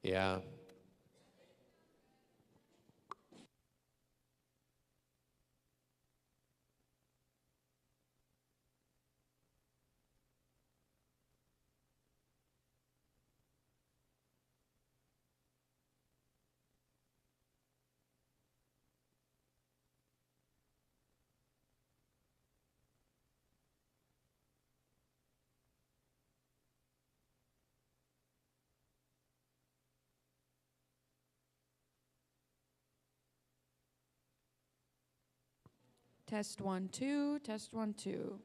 Yeah. Test 1, 2, test 1, 2.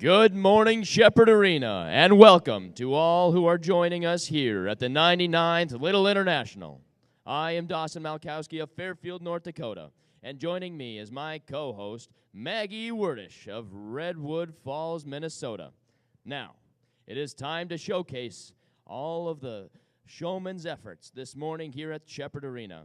Good morning, Shepherd Arena, and welcome to all who are joining us here at the 99th Little International. I am Dawson Malkowski of Fairfield, North Dakota, and joining me is my co-host, Maggie Werdish of Redwood Falls, Minnesota. Now, it is time to showcase all of the showmen's efforts this morning here at Shepherd Arena.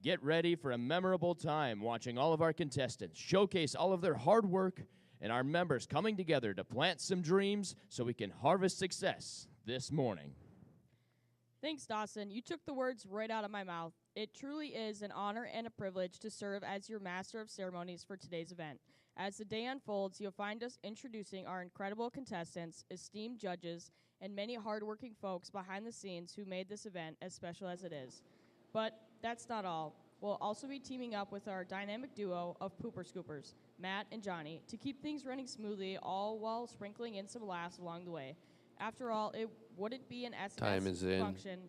Get ready for a memorable time watching all of our contestants showcase all of their hard work and our members coming together to plant some dreams so we can harvest success this morning. Thanks, Dawson. You took the words right out of my mouth. It truly is an honor and a privilege to serve as your master of ceremonies for today's event. As the day unfolds, you'll find us introducing our incredible contestants, esteemed judges, and many hardworking folks behind the scenes who made this event as special as it is. But that's not all. We'll also be teaming up with our dynamic duo of pooper scoopers, Matt and Johnny, to keep things running smoothly, all while sprinkling in some laughs along the way. After all, it wouldn't be an SMS function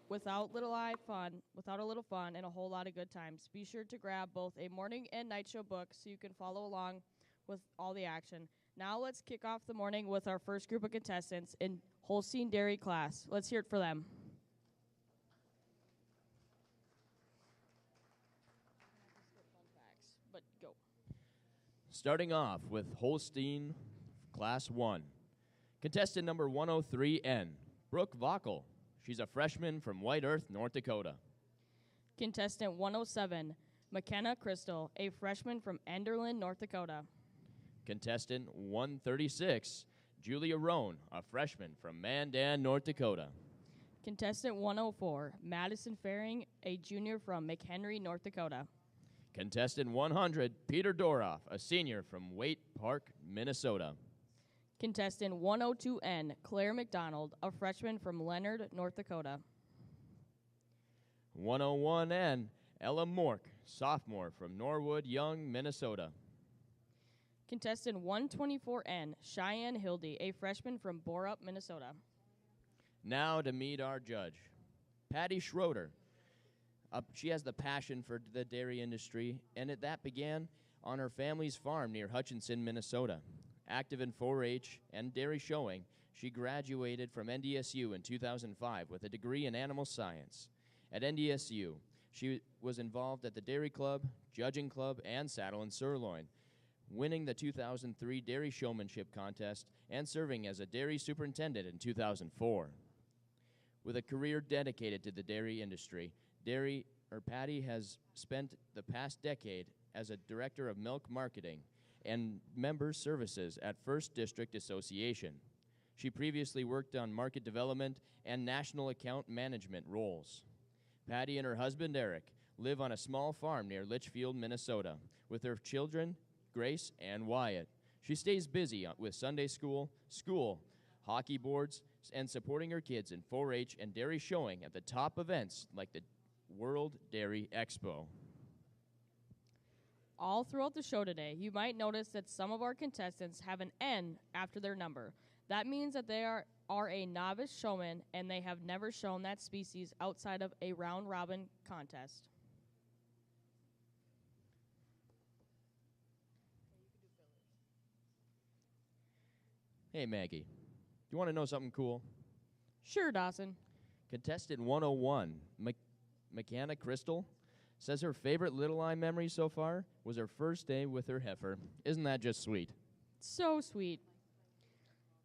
without a little fun and a whole lot of good times. Be sure to grab both a morning and night show book so you can follow along with all the action. Now let's kick off the morning with our first group of contestants in Holstein Dairy class. Let's hear it for them. But go. Starting off with Holstein Class 1. Contestant number 103N, Brooke Vockel. She's a freshman from White Earth, North Dakota. Contestant 107, McKenna Crystal, a freshman from Enderlin, North Dakota. Contestant 136, Julia Roan, a freshman from Mandan, North Dakota. Contestant 104, Madison Faring, a junior from McHenry, North Dakota. Contestant 100, Peter Doroff, a senior from Waite Park, Minnesota. Contestant 102N, Claire McDonald, a freshman from Leonard, North Dakota. 101N, Ella Mork, sophomore from Norwood Young, Minnesota. Contestant 124N, Cheyenne Hildy, a freshman from Borup, Minnesota. Now to meet our judge, Patty Schroeder. She has the passion for the dairy industry, and that began on her family's farm near Hutchinson, Minnesota. Active in 4-H and dairy showing, she graduated from NDSU in 2005 with a degree in animal science. At NDSU, she was involved at the Dairy Club, Judging Club, and Saddle and Sirloin, winning the 2003 Dairy Showmanship Contest and serving as a dairy superintendent in 2004. With a career dedicated to the dairy industry, Patty has spent the past decade as a director of milk marketing and member services at First District Association. She previously worked on market development and national account management roles. Patty and her husband, Eric, live on a small farm near Litchfield, Minnesota, with her children, Grace and Wyatt. She stays busy with Sunday school, hockey boards, and supporting her kids in 4-H and dairy showing at the top events like the World Dairy Expo. All throughout the show today, you might notice that some of our contestants have an N after their number. That means that they are a novice showman and they have never shown that species outside of a round-robin contest. Hey, Maggie, do you want to know something cool? Sure, Dawson. Contestant 101, McKenna Crystal, says her favorite Little Eye memory so far was her first day with her heifer. Isn't that just sweet? So sweet.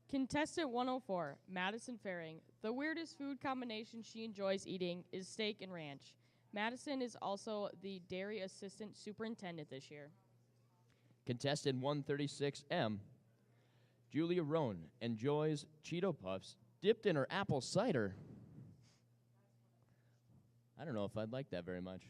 Contestant 104, Madison Faring. The weirdest food combination she enjoys eating is steak and ranch. Madison is also the dairy assistant superintendent this year. Contestant 136M, Julia Roan, enjoys Cheeto Puffs dipped in her apple cider. I don't know if I'd like that very much.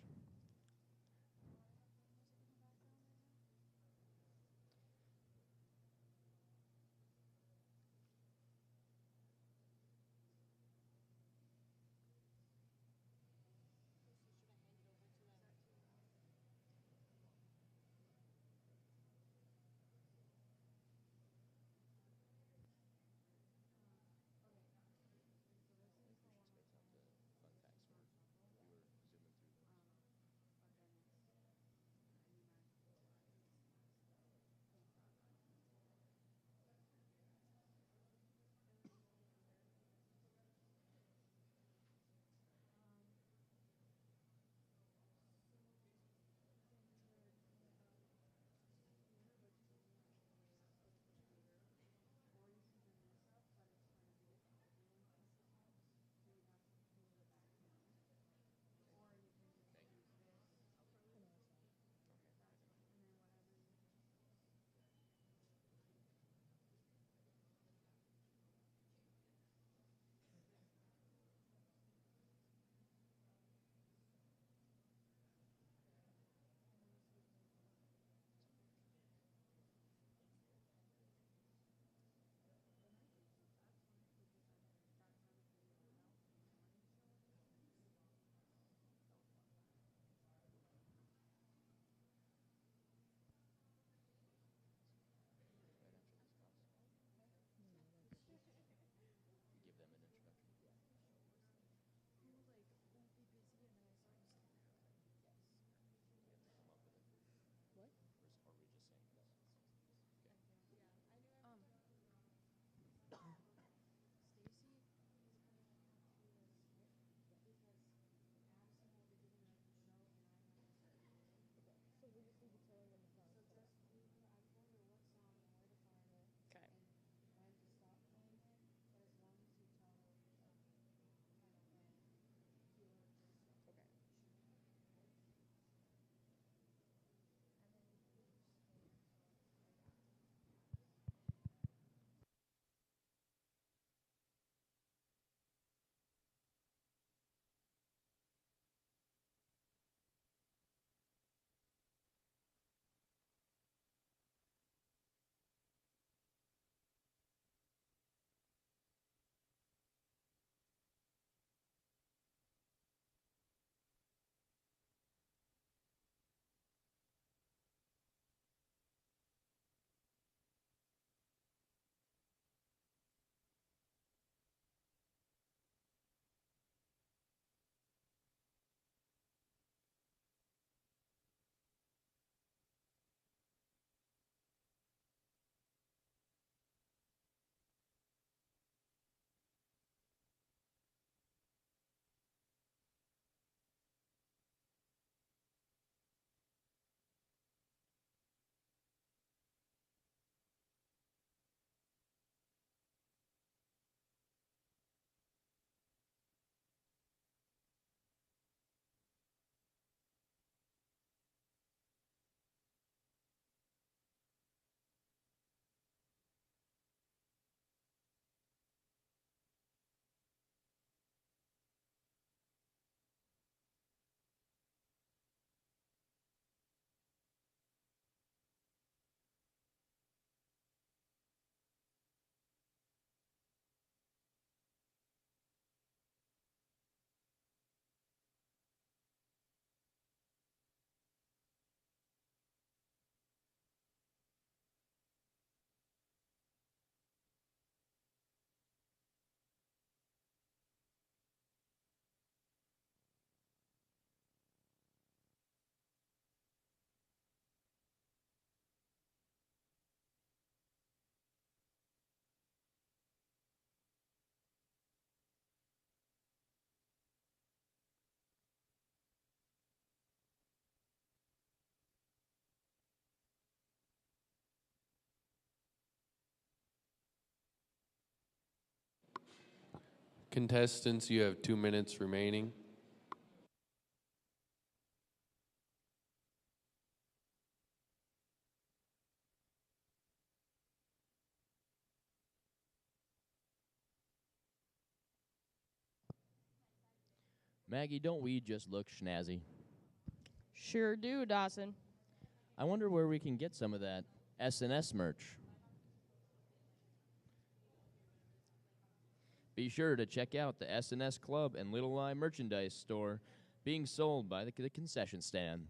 Contestants, you have 2 minutes remaining. Maggie, don't we just look schnazzy? Sure do, Dawson. I wonder where we can get some of that S&S merch. Be sure to check out the S&S Club and Little Eye merchandise store being sold by the concession stand.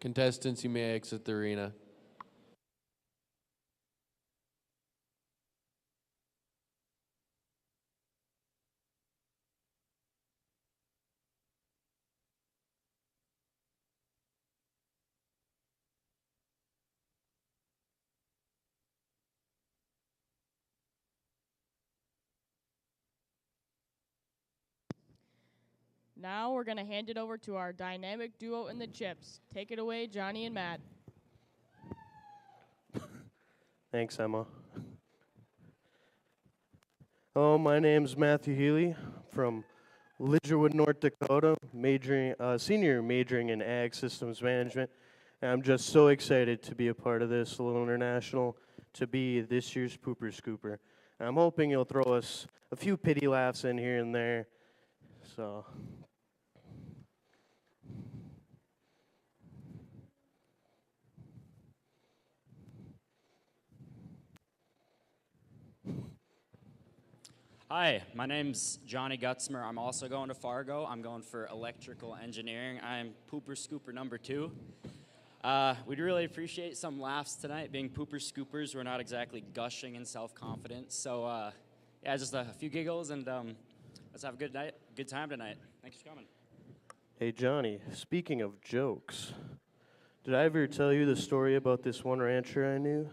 Contestants, you may exit the arena. Now we're going to hand it over to our dynamic duo in the chips. Take it away, Johnny and Matt. Thanks, Emma. Hello, my name's Matthew Healy from Lidgerwood, North Dakota, senior majoring in Ag Systems Management. And I'm just so excited to be a part of this little international, to be this year's Pooper Scooper. And I'm hoping you'll throw us a few pity laughs in here and there. So... Hi, my name's Johnny Gutzmer. I'm also going to Fargo. I'm going for electrical engineering. I'm Pooper Scooper number 2. We'd really appreciate some laughs tonight. Being Pooper Scoopers, we're not exactly gushing in self-confidence. So, yeah, just a few giggles, and let's have a good time tonight. Thanks for coming. Hey, Johnny, speaking of jokes, did I ever tell you the story about this one rancher I knew?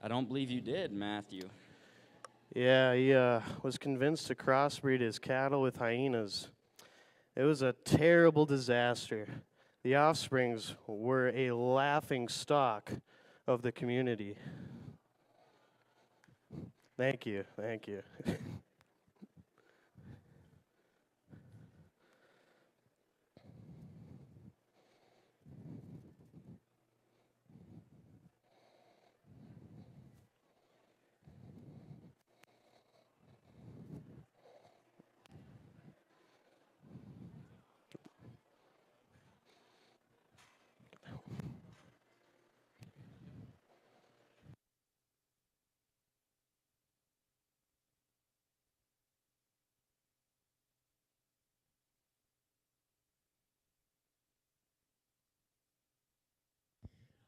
I don't believe you did, Matthew. Yeah, he was convinced to crossbreed his cattle with hyenas. It was a terrible disaster. The offsprings were a laughing stock of the community. Thank you, thank you.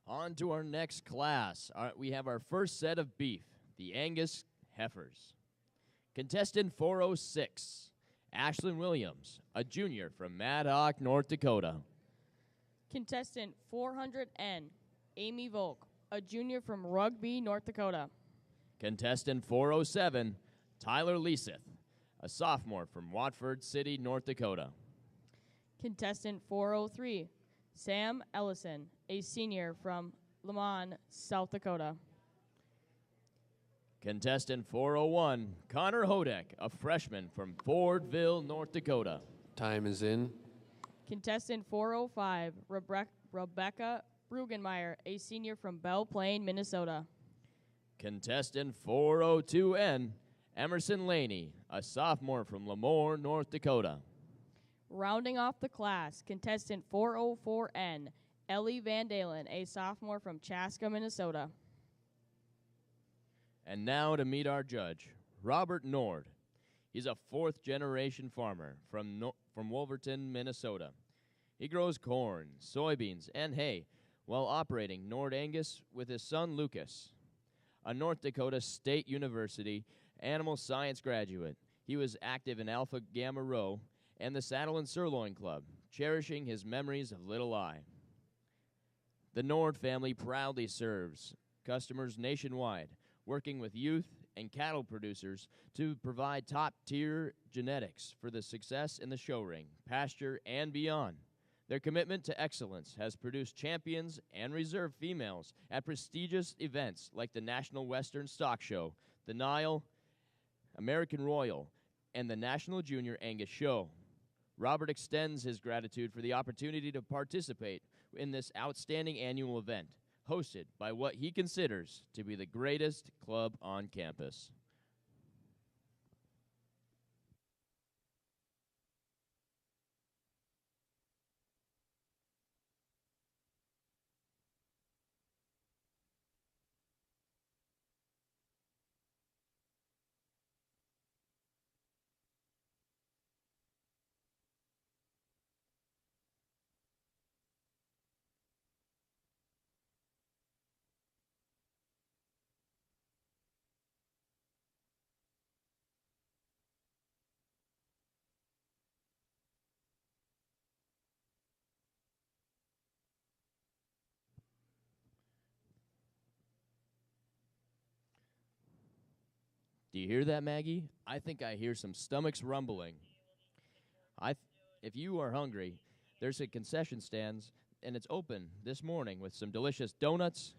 On to our next class. We have our first set of beef, the Angus heifers. Contestant 406, Ashlyn Williams, a junior from Mad Hawk, North Dakota. Contestant 400N, Amy Volk, a junior from Rugby, North Dakota. Contestant 407, Tyler Leaseth, a sophomore from Watford City, North Dakota. Contestant 403, Sam Ellison, a senior from Lemon, South Dakota. Contestant 401, Connor Hodek, a freshman from Fordville, North Dakota. Time is in. Contestant 405, Rebecca Brugenmeyer, a senior from Belle Plaine, Minnesota. Contestant 402N, Emerson Laney, a sophomore from Lemoore, North Dakota. Rounding off the class, contestant 404N, Ellie Van Dalen, a sophomore from Chaska, Minnesota. And now to meet our judge, Robert Nord. He's a fourth-generation farmer from Wolverton, Minnesota. He grows corn, soybeans, and hay while operating Nord Angus with his son Lucas. A North Dakota State University animal science graduate, He was active in Alpha Gamma Rho and the Saddle and Sirloin Club, cherishing his memories of Little I. The Nord family proudly serves customers nationwide, working with youth and cattle producers to provide top-tier genetics for the success in the show ring, pasture, and beyond. Their commitment to excellence has produced champions and reserve females at prestigious events like the National Western Stock Show, the Nile, American Royal, and the National Junior Angus Show. Robert extends his gratitude for the opportunity to participate in this outstanding annual event, hosted by what he considers to be the greatest club on campus. Do you hear that, Maggie? I think I hear some stomachs rumbling. If you are hungry, there's a concession stands, and it's open this morning with some delicious donuts,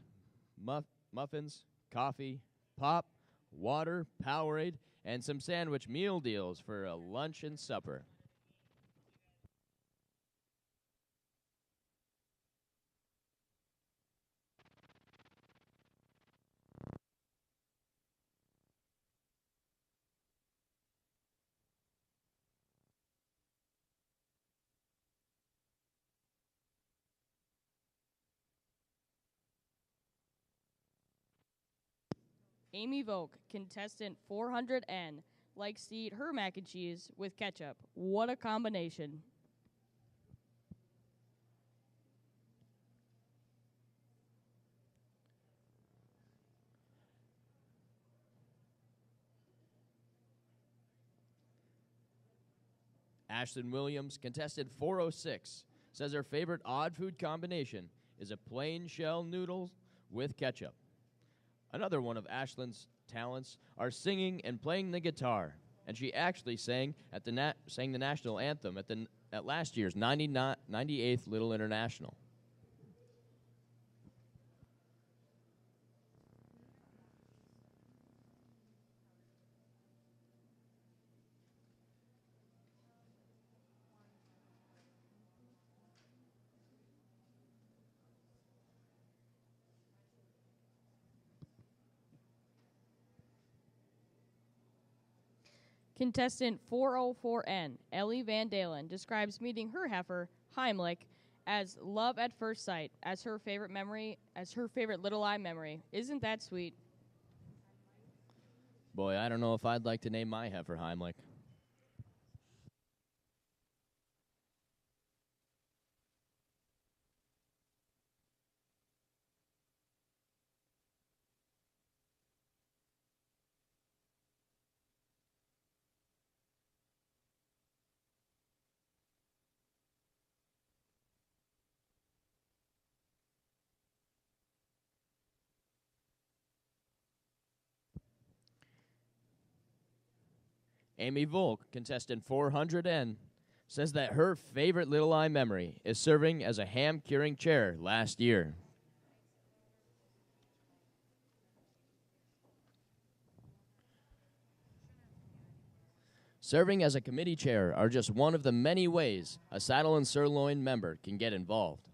muffins, coffee, pop, water, Powerade, and some sandwich meal deals for a lunch and supper. Amy Volk, contestant 400N, likes to eat her mac and cheese with ketchup. What a combination. Ashlyn Williams, contestant 406, says her favorite odd food combination is a plain shell noodles with ketchup. Another one of Ashlyn's talents are singing and playing the guitar, and she actually sang the national anthem at last year's 98th Little International. Contestant 404N, Ellie Van Dalen, describes meeting her heifer, Heimlich, as love at first sight, as her favorite Little I memory. Isn't that sweet? Boy, I don't know if I'd like to name my heifer Heimlich. Amy Volk, contestant 400N, says that her favorite Little I memory is serving as a ham-curing chair last year. Serving as a committee chair are just one of the many ways a Saddle and Sirloin member can get involved.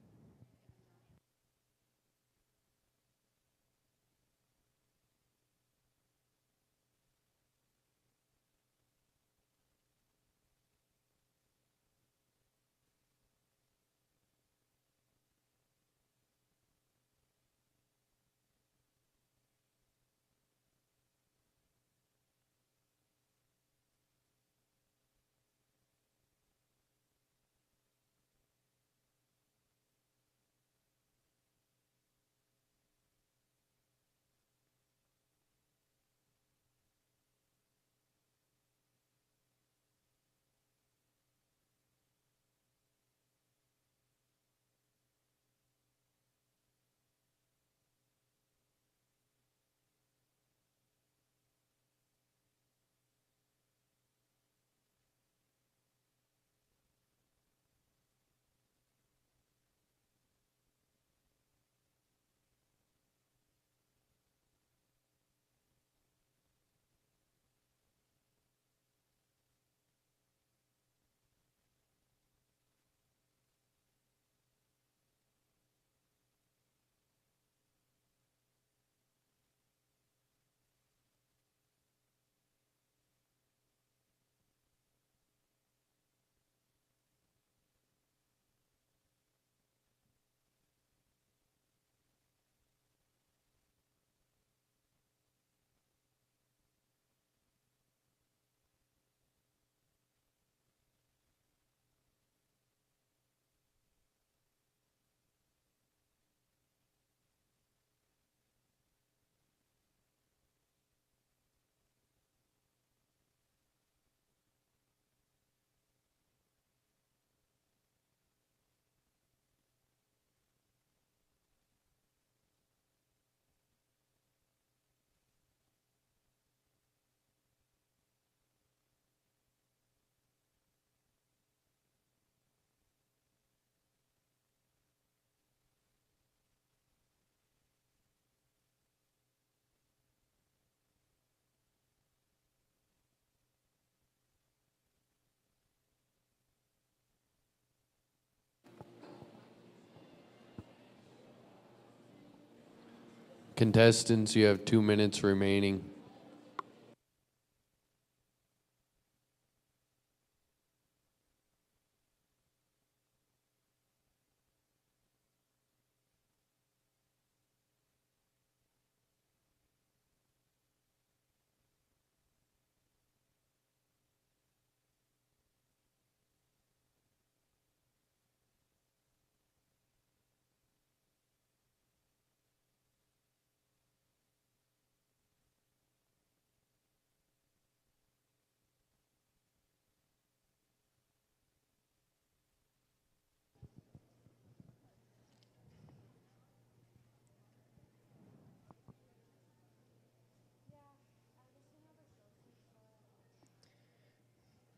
Contestants, you have 2 minutes remaining.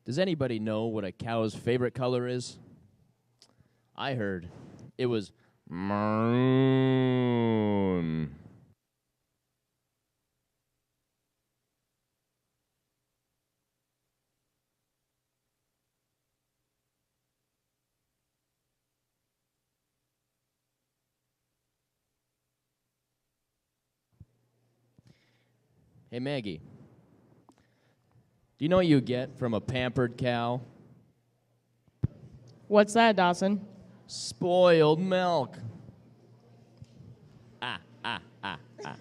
Does anybody know what a cow's favorite color is? I heard it was maroon. Hey, Maggie, do you know what you get from a pampered cow? What's that, Dawson? Spoiled milk. Ah, ah, ah, ah.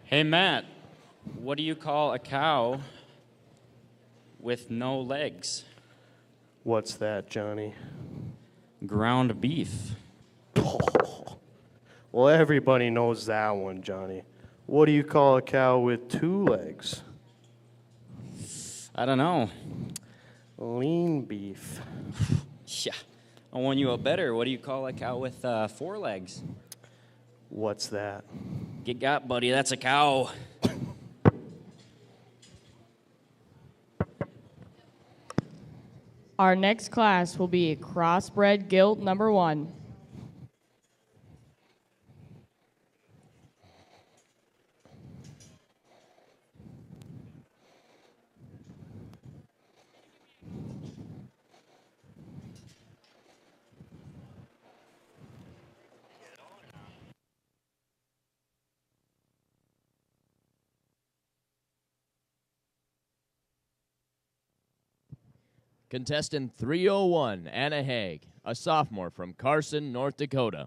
Hey, Matt, what do you call a cow with no legs? What's that, Johnny? Ground beef. Well, everybody knows that one, Johnny. What do you call a cow with 2 legs? I don't know. Lean beef. Yeah, I won you a better. What do you call a cow with 4 legs? What's that? Get got, buddy. That's a cow. Our next class will be Crossbred Guild number 1. Contestant 301, Anna Haig, a sophomore from Carson, North Dakota.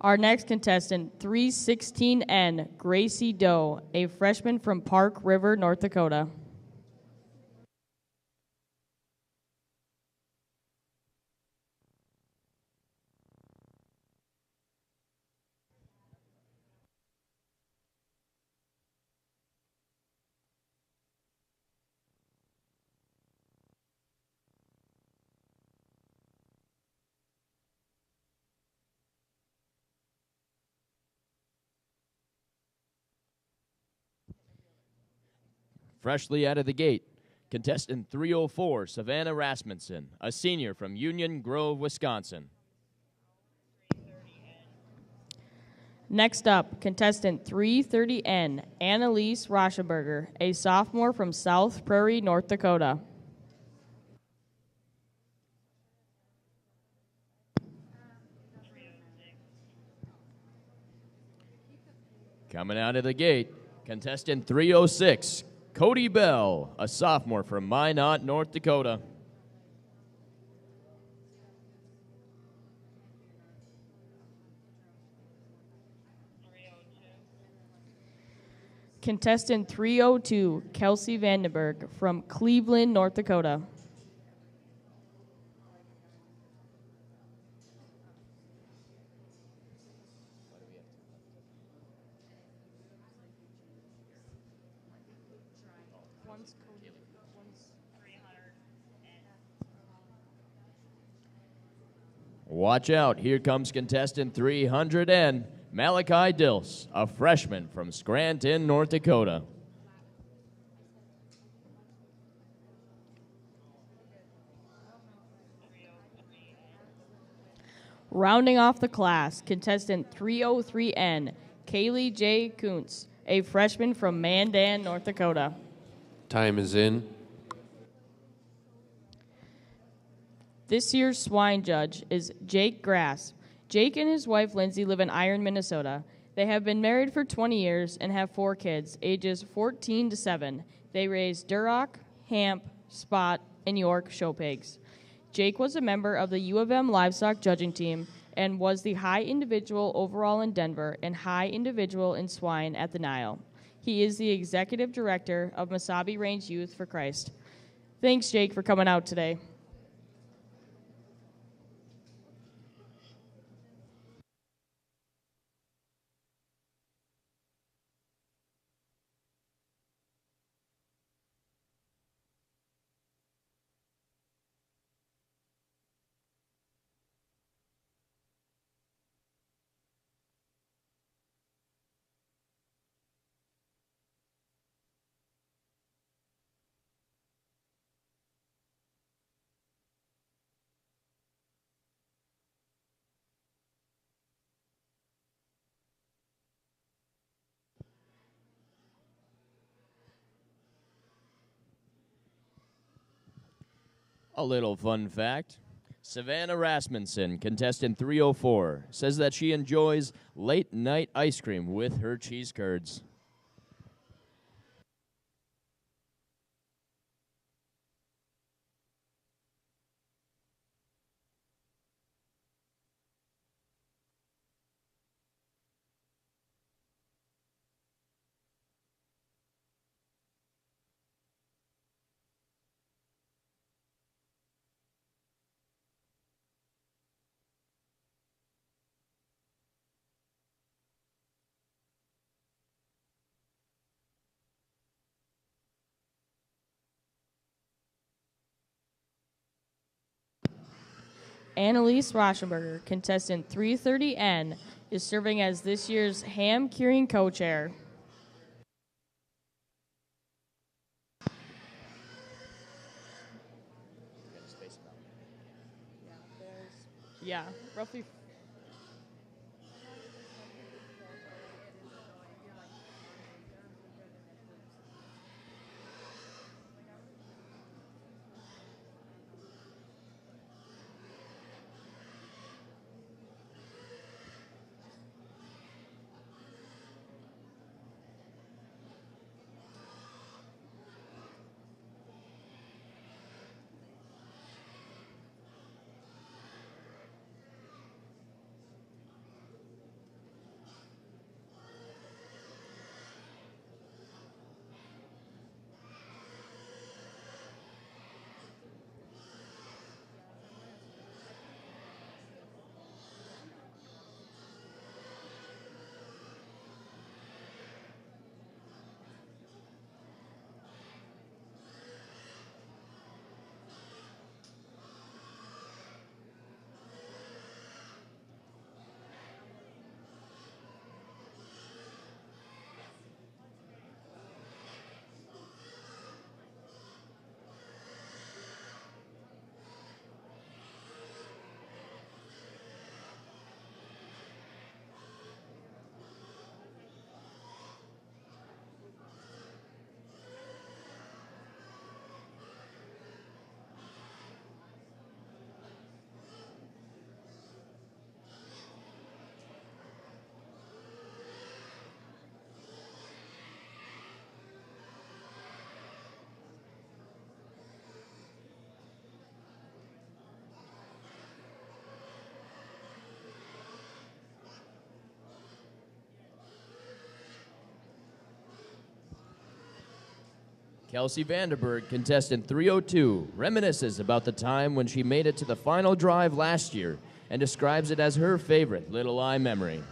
Our next contestant, 316N, Gracie Doe, a freshman from Park River, North Dakota. Freshly out of the gate, contestant 304, Savannah Rasmussen, a senior from Union Grove, Wisconsin. Next up, contestant 330N, Annalise Rauschenberger, a sophomore from South Prairie, North Dakota. Coming out of the gate, contestant 306, Cody Bell, a sophomore from Minot, North Dakota. Contestant 302, Kelsey Vandenberg from Cleveland, North Dakota. Watch out, here comes contestant 300N, Malachi Dills, a freshman from Scranton, North Dakota. Rounding off the class, contestant 303N, Kaylee J. Kuntz, a freshman from Mandan, North Dakota. Time is in. This year's swine judge is Jake Grass. Jake and his wife Lindsay live in Iron, Minnesota. They have been married for 20 years and have 4 kids, ages 14 to 7. They raise Duroc, Hamp, Spot, and York show pigs. Jake was a member of the U of M livestock judging team and was the high individual overall in Denver and high individual in swine at the Nile. He is the executive director of Mesabi Range Youth for Christ. Thanks, Jake, for coming out today. A little fun fact. Savannah Rasmussen, contestant 304, says that she enjoys late night ice cream with her cheese curds. Annalise Rauschenberger, contestant 330N, is serving as this year's ham curing co-chair. Yeah, roughly. Kelsey Vanderberg, contestant 302, reminisces about the time when she made it to the final drive last year and describes it as her favorite Little I memory.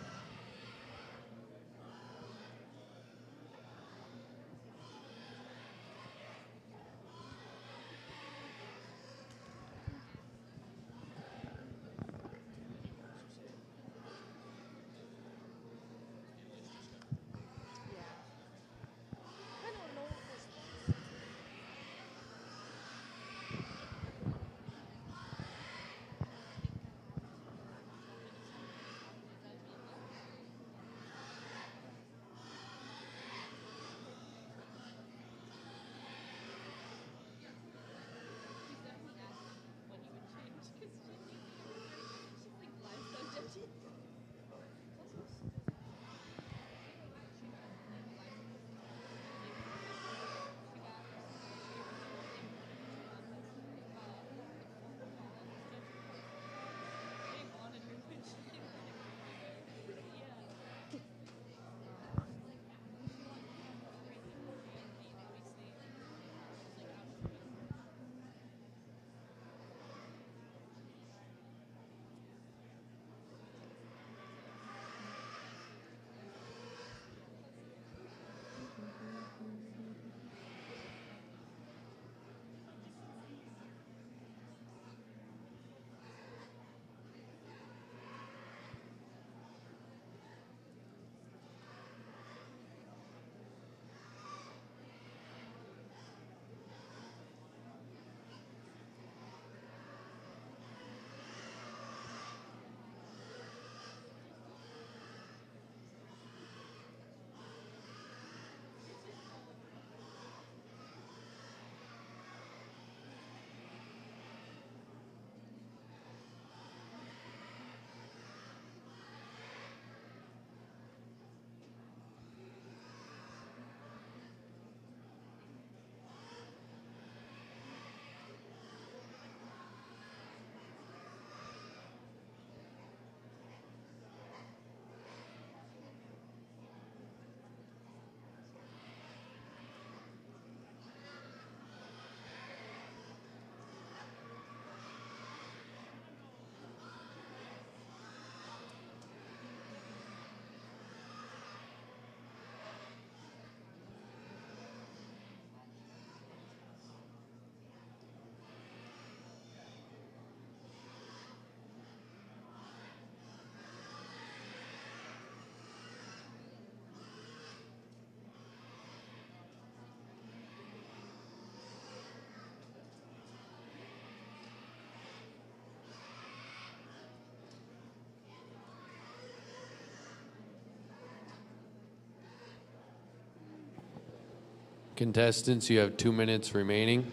Contestants, you have 2 minutes remaining.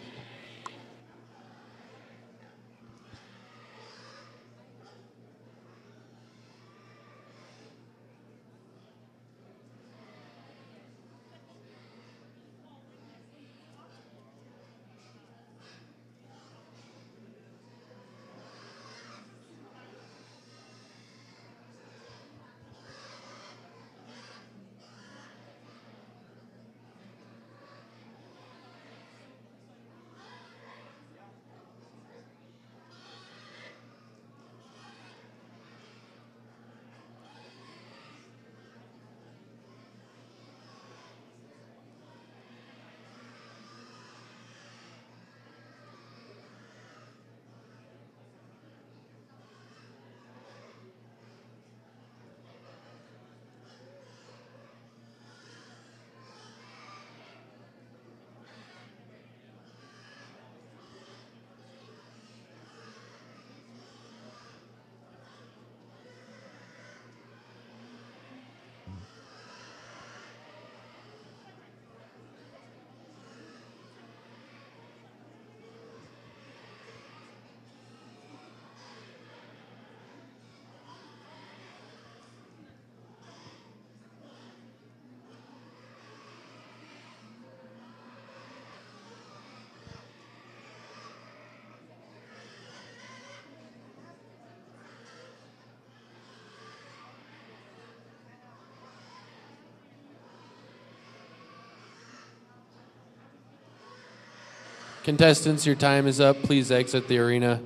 Contestants, your time is up. Please exit the arena.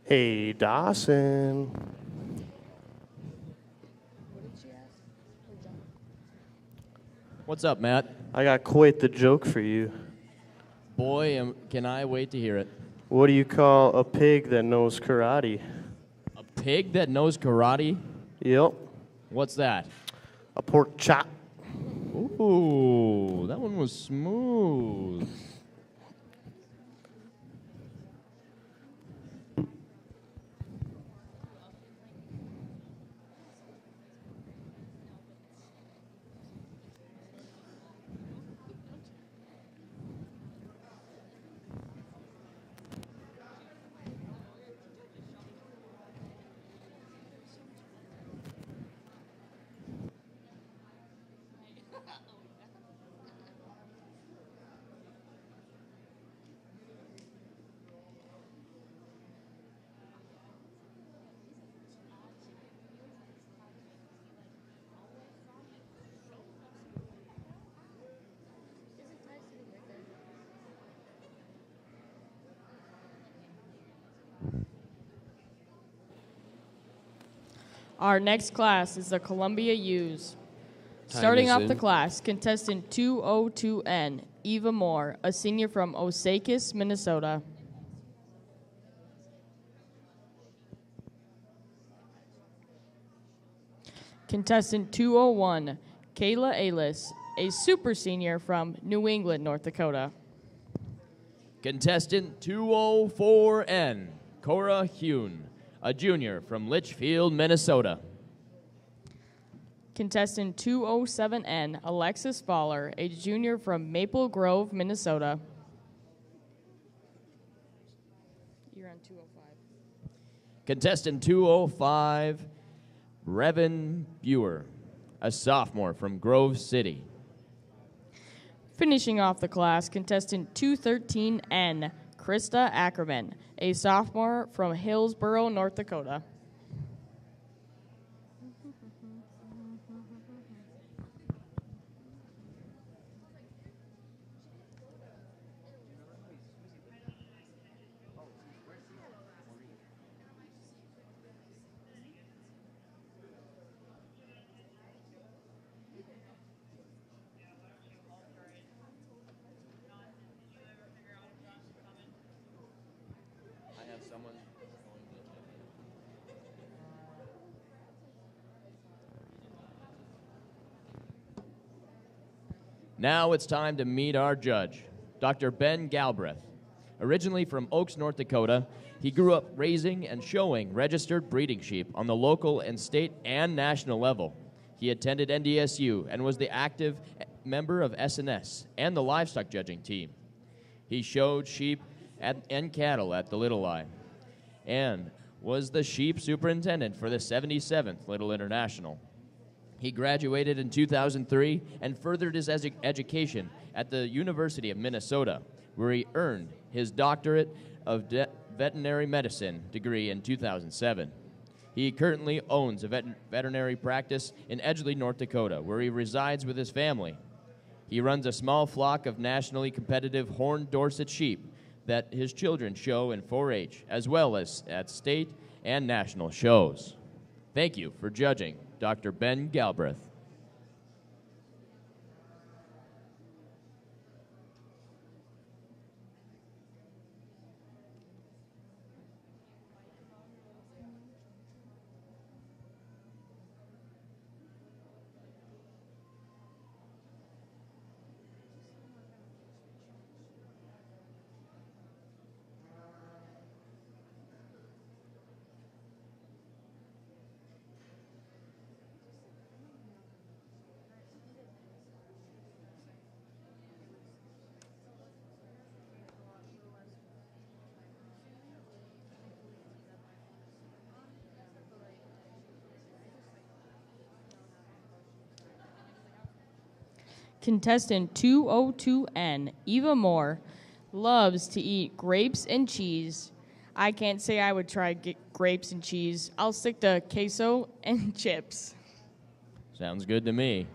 Hey, Dawson. What's up, Matt? I got quite the joke for you. Boy, can I wait to hear it. What do you call a pig that knows karate? A pig that knows karate? Yep, What's that? a pork chop. Ooh, that one was smooth. Our next class is the Columbia U's. Time Starting is off the in. class, contestant 202N, Eva Moore, a senior from Osakis, Minnesota. Contestant 201, Kayla Alis, a super senior from New England, North Dakota. Contestant 204N, Cora Hune, a junior from Litchfield, Minnesota. Contestant 207N, Alexis Fowler, a junior from Maple Grove, Minnesota. You're on 205. Contestant 205, Revan Buer, a sophomore from Grove City. Finishing off the class, contestant 213N, Krista Ackerman, a sophomore from Hillsboro, North Dakota. Now it's time to meet our judge, Dr. Ben Galbraith. Originally from Oaks, North Dakota, he grew up raising and showing registered breeding sheep on the local and state and national level. He attended NDSU and was the active member of SNS and the livestock judging team. He showed sheep and cattle at the Little Eye and was the sheep superintendent for the 77th Little International. He graduated in 2003 and furthered his education at the University of Minnesota, where he earned his doctorate of veterinary medicine degree in 2007. He currently owns a veterinary practice in Edgeley, North Dakota, where he resides with his family. He runs a small flock of nationally competitive horned Dorset sheep that his children show in 4-H, as well as at state and national shows. Thank you for judging Dr. Ben Galbraith. Contestant 202N, Eva Moore, loves to eat grapes and cheese. I can't say I would try grapes and cheese. I'll stick to queso and chips. Sounds good to me.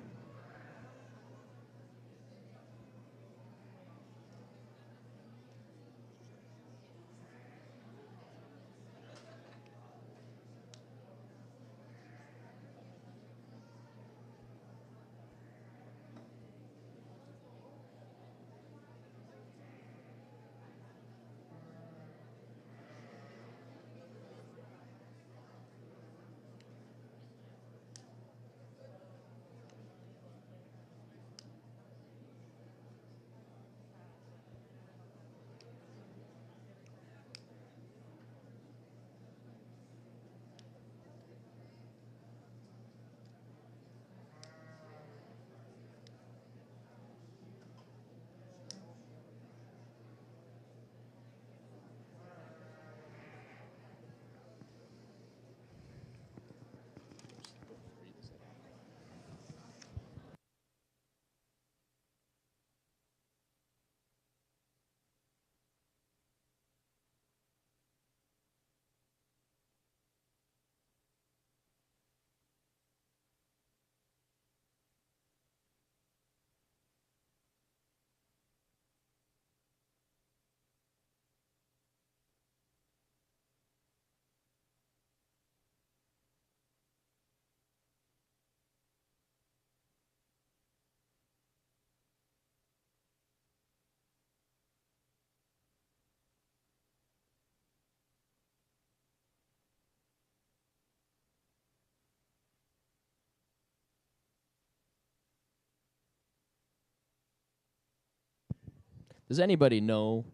Does anybody know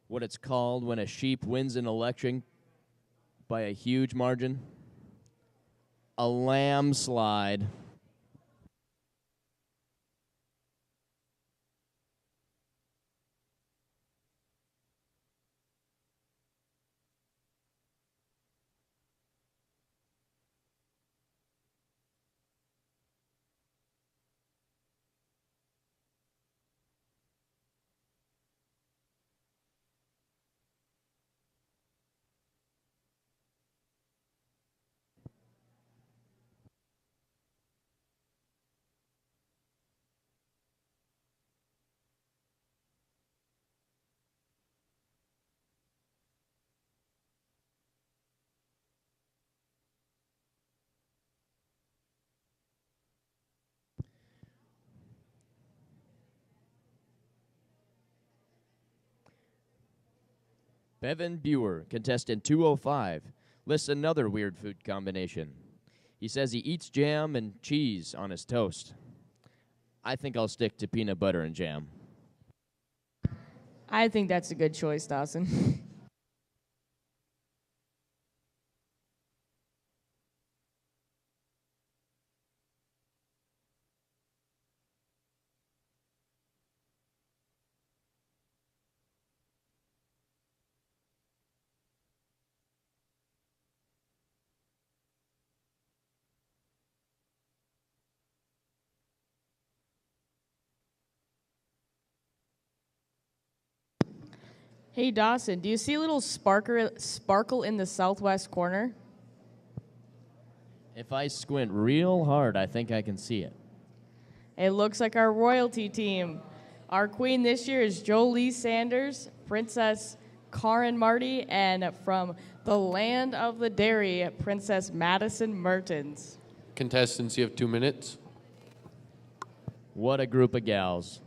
what it's called when a sheep wins an election by a huge margin? A landslide. Bevan Buer, contestant 205, lists another weird food combination. He says he eats jam and cheese on his toast. I think I'll stick to peanut butter and jam. I think that's a good choice, Dawson. Hey, Dawson, do you see a little sparkle in the southwest corner? If I squint real hard, I think I can see it. It looks like our royalty team. Our queen this year is Jolie Sanders, Princess Karen Marty, and from the land of the dairy, Princess Madison Mertens. Contestants, you have 2 minutes. What a group of gals.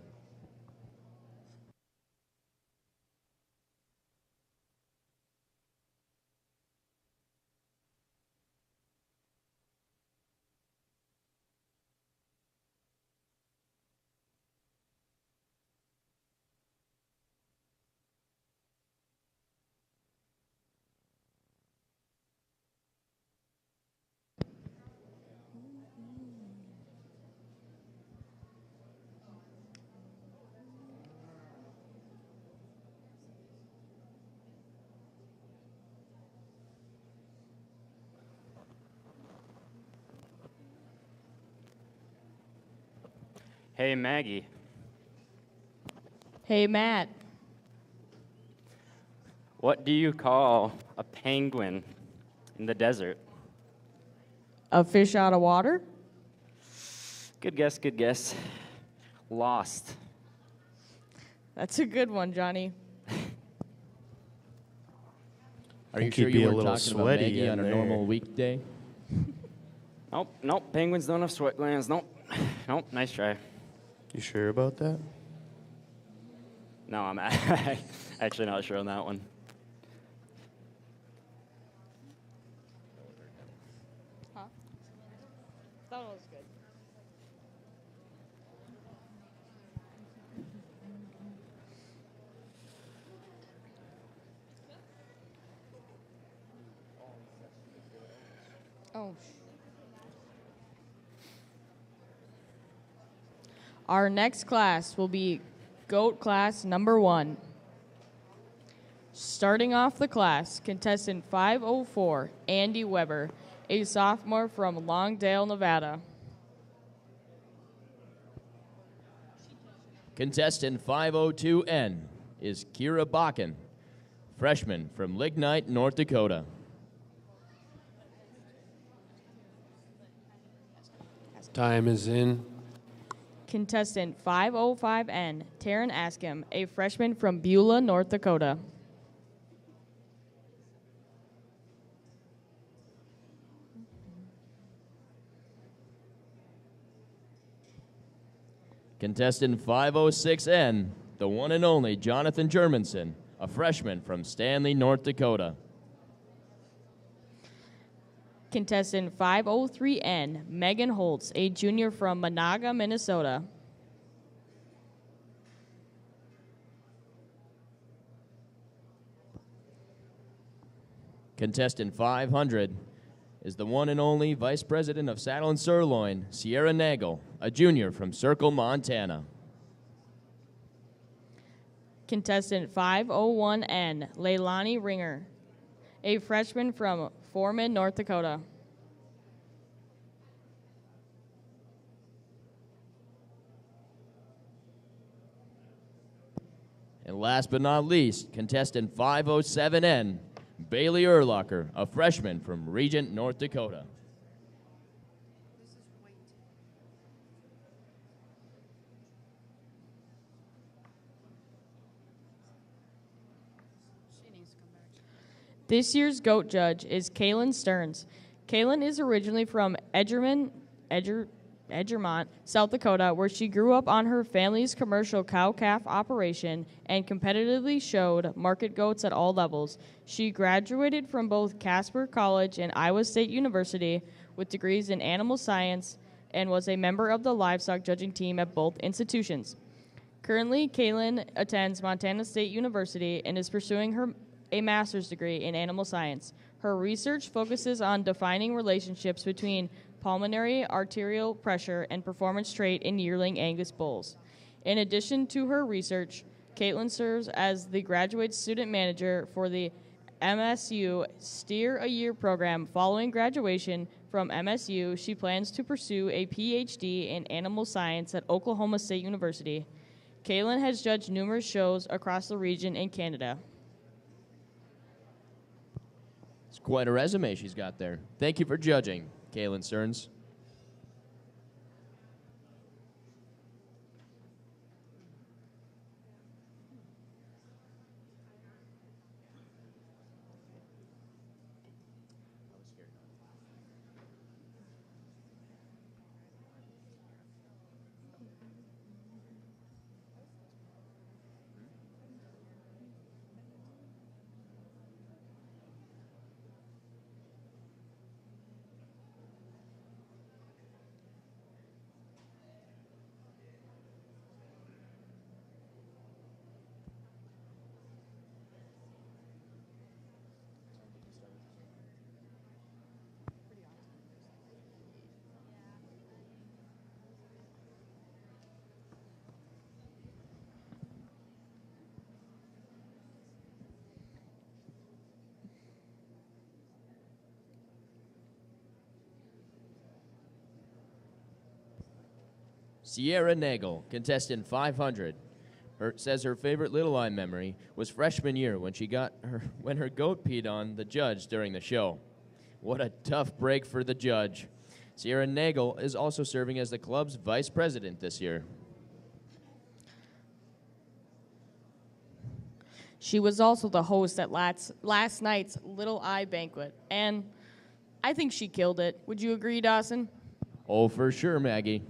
Hey, Maggie. Hey, Matt. What do you call a penguin in the desert? A fish out of water? Good guess, good guess. Lost. That's a good one, Johnny. Are you Think sure he'd be you a weren't little talking about sweaty Maggie in on a there. normal weekday? Nope, penguins don't have sweat glands. Nope, nice try. You sure about that? No, I'm actually not sure on that one. Huh? That one was good. Oh. Our next class will be GOAT class number 1. Starting off the class, contestant 504, Andy Weber, a sophomore from Longdale, Nevada. Contestant 502N is Kira Bakken, freshman from Lignite, North Dakota. Time is in. Contestant 505N, Taryn Askham, a freshman from Beulah, North Dakota. Contestant 506N, the one and only Jonathan Germanson, a freshman from Stanley, North Dakota. Contestant 503N, Megan Holtz, a junior from Monaga, Minnesota. Contestant 500 is the one and only Vice President of Saddle and Sirloin, Sierra Nagel, a junior from Circle, Montana. Contestant 501N, Leilani Ringer, a freshman from Foreman, North Dakota. And last but not least, contestant 507N, Bailey Erlacher, a freshman from Regent, North Dakota. This year's GOAT judge is Kaylin Stearns. Kaylin is originally from Edgermont, South Dakota, where she grew up on her family's commercial cow-calf operation and competitively showed market goats at all levels. She graduated from both Casper College and Iowa State University with degrees in animal science, and was a member of the livestock judging team at both institutions. Currently, Caitlin attends Montana State University and is pursuing a master's degree in animal science. Her research focuses on defining relationships between pulmonary arterial pressure and performance trait in yearling Angus bulls. In addition to her research, Caitlin serves as the graduate student manager for the MSU Steer a Year program. Following graduation from MSU, she plans to pursue a PhD in animal science at Oklahoma State University. Caitlin has judged numerous shows across the region in Canada. It's quite a resume she's got there. Thank you for judging, Kaylin Stearns. Sierra Nagel, contestant 500, says her favorite Little Eye memory was freshman year when her goat peed on the judge during the show. What a tough break for the judge. Sierra Nagel is also serving as the club's vice president this year. She was also the host at last night's Little Eye banquet, and I think she killed it. Would you agree, Dawson? Oh, for sure, Maggie.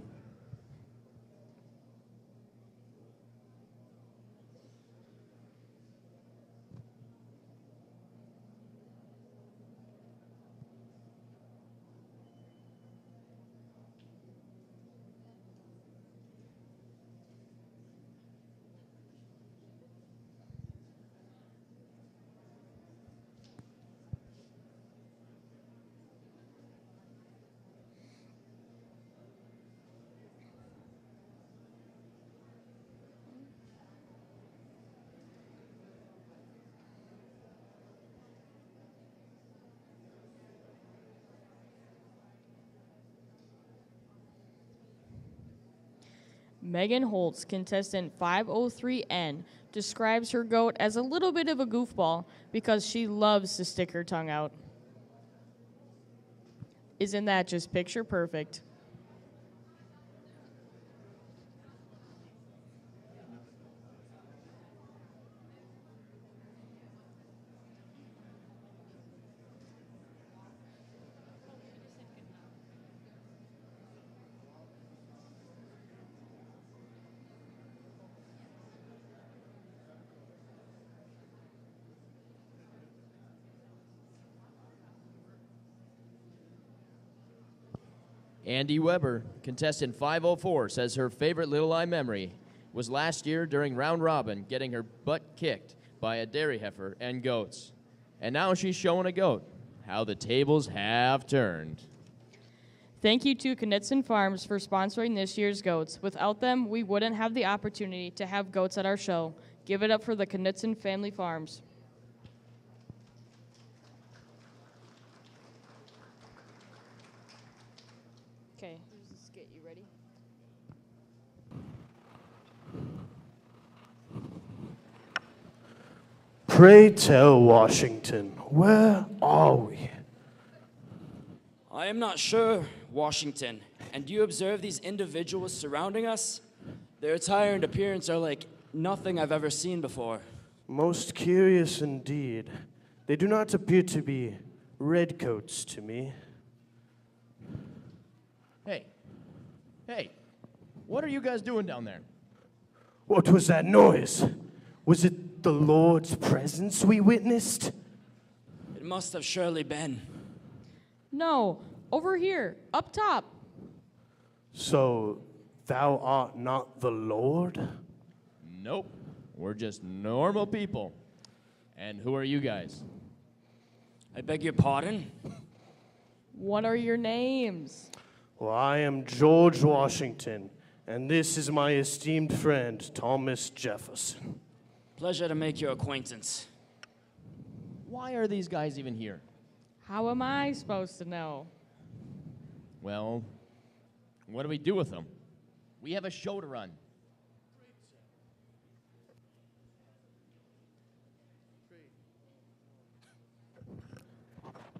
Megan Holtz, contestant 503N, describes her goat as a little bit of a goofball because she loves to stick her tongue out. Isn't that just picture perfect? Andy Weber, contestant 504, says her favorite Little Eye memory was last year during round robin getting her butt kicked by a dairy heifer and goats. And now she's showing a goat. How the tables have turned. Thank you to Knutson Farms for sponsoring this year's goats. Without them, we wouldn't have the opportunity to have goats at our show. Give it up for the Knutson Family Farms. Okay, here's the skit. You ready? Pray tell, Washington, where are we? I am not sure, Washington. And do you observe these individuals surrounding us? Their attire and appearance are like nothing I've ever seen before. Most curious indeed. They do not appear to be redcoats to me. Hey, what are you guys doing down there? What was that noise? Was it the Lord's presence we witnessed? It must have surely been. No, over here, up top. So, thou art not the Lord? Nope. We're just normal people. And who are you guys? I beg your pardon? What are your names? Well, I am George Washington, and this is my esteemed friend, Thomas Jefferson. Pleasure to make your acquaintance. Why are these guys even here? How am I supposed to know? Well, what do we do with them? We have a show to run.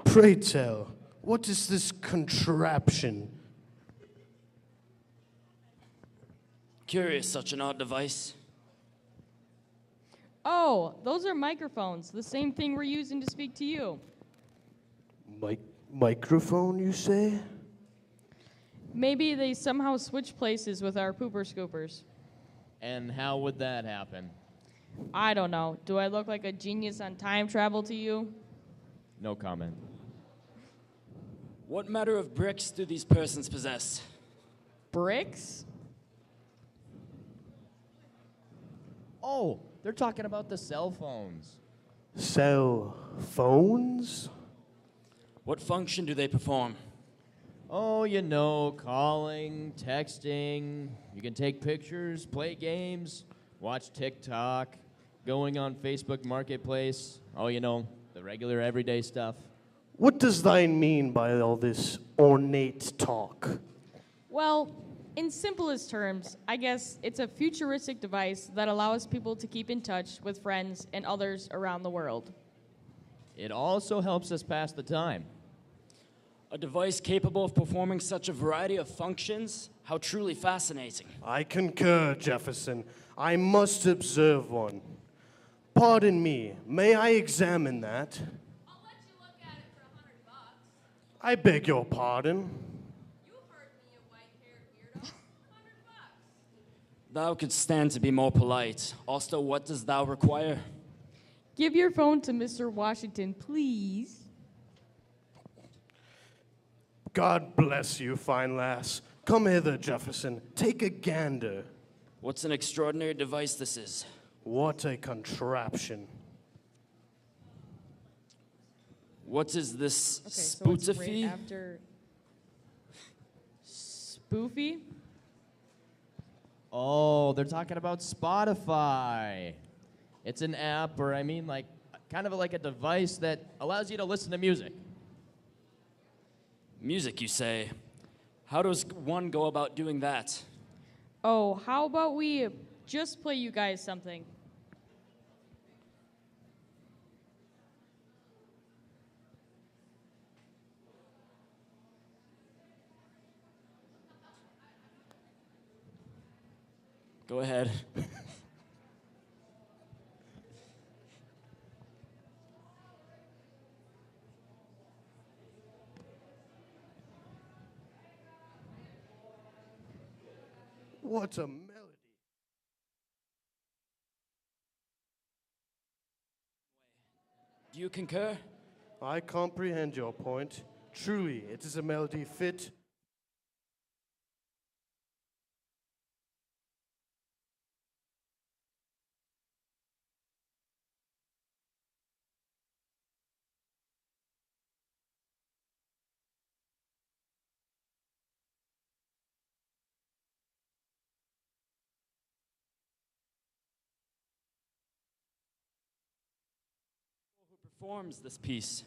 Pray tell, what is this contraption? Curious, such an odd device. Oh, those are microphones, the same thing we're using to speak to you. Microphone, you say? Maybe they somehow switch places with our pooper scoopers. And how would that happen? I don't know. Do I look like a genius on time travel to you? No comment. What matter of bricks do these persons possess? Bricks? Oh, they're talking about the cell phones. Cell phones? What function do they perform? Oh, you know, calling, texting. You can take pictures, play games, watch TikTok, going on Facebook Marketplace. Oh, you know, the regular everyday stuff. What does thine mean by all this ornate talk? Well, in simplest terms, I guess it's a futuristic device that allows people to keep in touch with friends and others around the world. It also helps us pass the time. A device capable of performing such a variety of functions? How truly fascinating. I concur, Jefferson. I must observe one. Pardon me, may I examine that? I'll let you look at it for $100. I beg your pardon. You heard me, you white-haired weirdo. $100. Thou couldst stand to be more polite. Also, what dost thou require? Give your phone to Mr. Washington, please. God bless you, fine lass. Come hither, Jefferson. Take a gander. What's an extraordinary device this is? What a contraption. What is this Okay, so it's right spoofy? after spoofy. Oh, they're talking about Spotify. It's an app, or I mean, like, kind of like a device that allows you to listen to music. Music, you say? How does one go about doing that? Oh, how about we just play you guys something? Go ahead. What a melody. Do you concur? I comprehend your point. Truly, it is a melody fit. Performs this piece.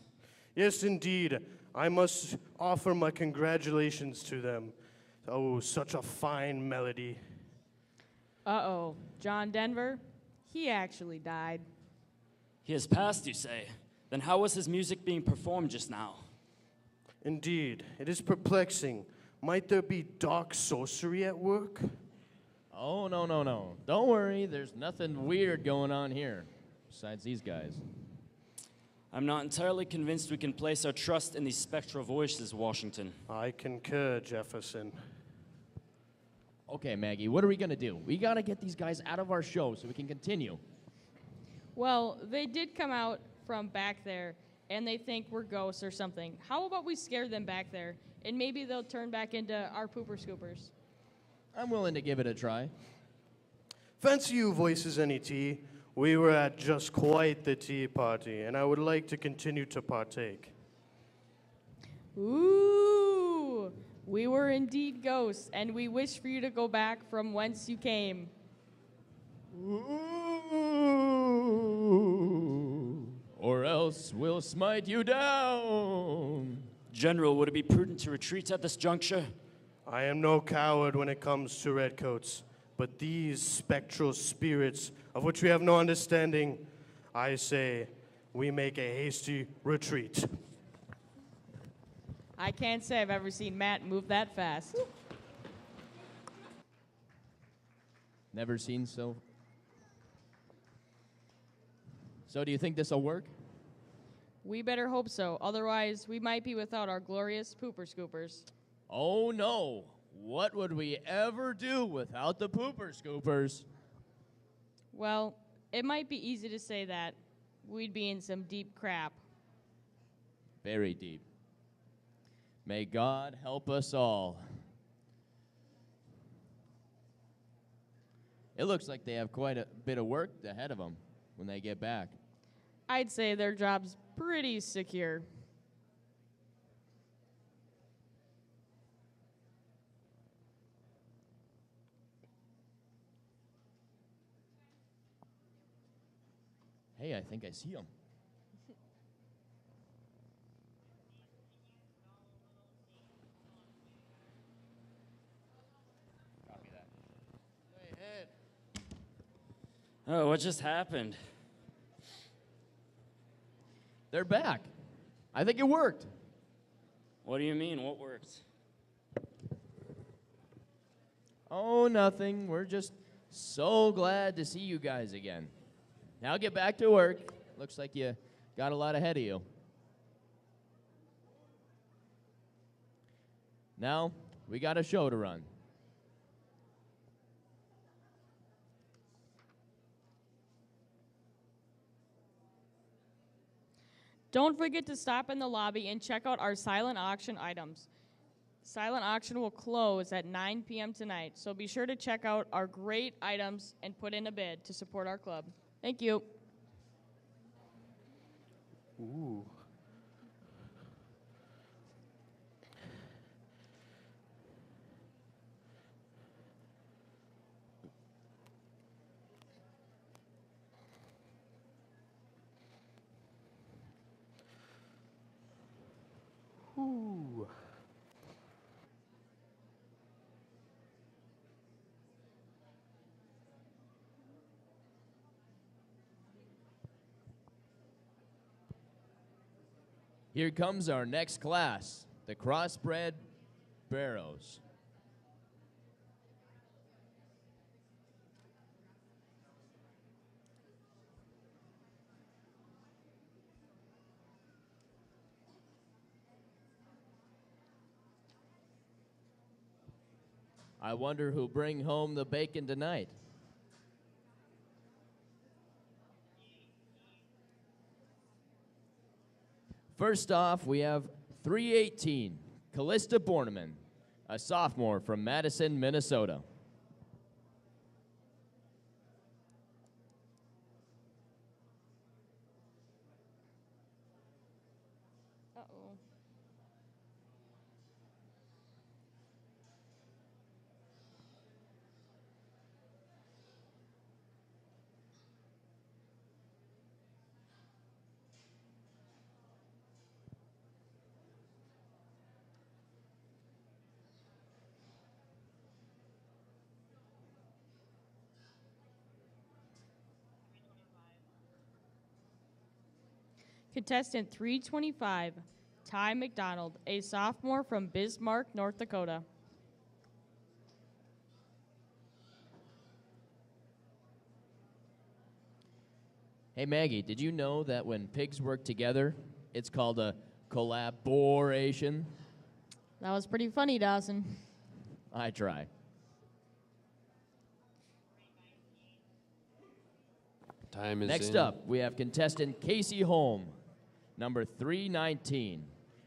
Yes, indeed. I must offer my congratulations to them. Oh, such a fine melody. Uh-oh. John Denver? He actually died. He has passed, you say? Then how was his music being performed just now? Indeed, it is perplexing. Might there be dark sorcery at work? Oh, no, no, no. Don't worry, there's nothing weird going on here, besides these guys. I'm not entirely convinced we can place our trust in these spectral voices, Washington. I concur, Jefferson. Okay, Maggie, what are we gonna do? We gotta get these guys out of our show so we can continue. Well, they did come out from back there, and they think we're ghosts or something. How about we scare them back there and maybe they'll turn back into our pooper scoopers. I'm willing to give it a try. Fancy you voices any tea? We were at just quite the tea party, and I would like to continue to partake. Ooh, we were indeed ghosts, and we wish for you to go back from whence you came. Ooh, or else we'll smite you down. General, would it be prudent to retreat at this juncture? I am no coward when it comes to redcoats, but these spectral spirits, of which we have no understanding, I say we make a hasty retreat. I can't say I've ever seen Matt move that fast. Never seen so. So do you think this will work? We better hope so. Otherwise, we might be without our glorious pooper scoopers. Oh no. What would we ever do without the pooper scoopers? Well, it might be easy to say that. We'd be in some deep crap. Very deep. May God help us all. It looks like they have quite a bit of work ahead of them when they get back. I'd say their job's pretty secure. Hey, I think I see them. Copy that. Oh, what just happened? They're back. I think it worked. What do you mean? What worked? Oh, nothing. We're just so glad to see you guys again. Now get back to work. Looks like you got a lot ahead of you. Now, we got a show to run. Don't forget to stop in the lobby and check out our silent auction items. Silent auction will close at 9 p.m. tonight, so be sure to check out our great items and put in a bid to support our club. Thank you. Ooh. Ooh. Here comes our next class, the crossbred barrows. I wonder who'll bring home the bacon tonight. First off, we have 318, Callista Borneman, a sophomore from Madison, Minnesota. Uh-oh. Contestant 325, Ty McDonald, a sophomore from Bismarck, North Dakota. Hey Maggie, did you know that when pigs work together, it's called a collaboration? That was pretty funny, Dawson. I try. Time is Next in. up, we have contestant Casey Holm, number 319,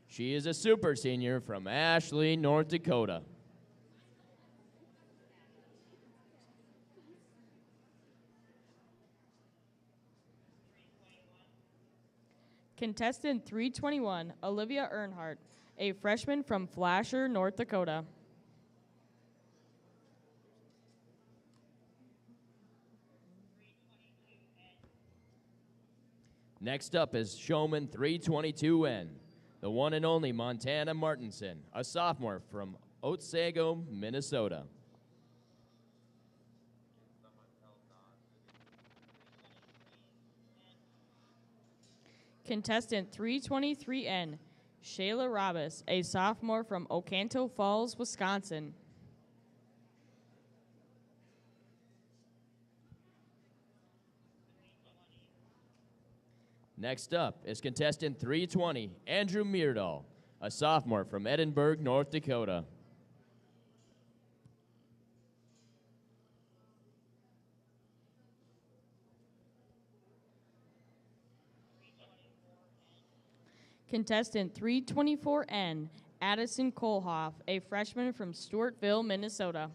She is a super senior from Ashley, North Dakota. Contestant 321, Olivia Earnhardt, a freshman from Flasher, North Dakota. Next up is Showman 322N, the one and only Montana Martinson, a sophomore from Otsego, Minnesota. Contestant 323N, Shayla Robis, a sophomore from Ocanto Falls, Wisconsin. Next up is contestant 320, Andrew Meardahl, a sophomore from Edinburgh, North Dakota. Contestant 324N, Addison Kohlhoff, a freshman from Stewartville, Minnesota.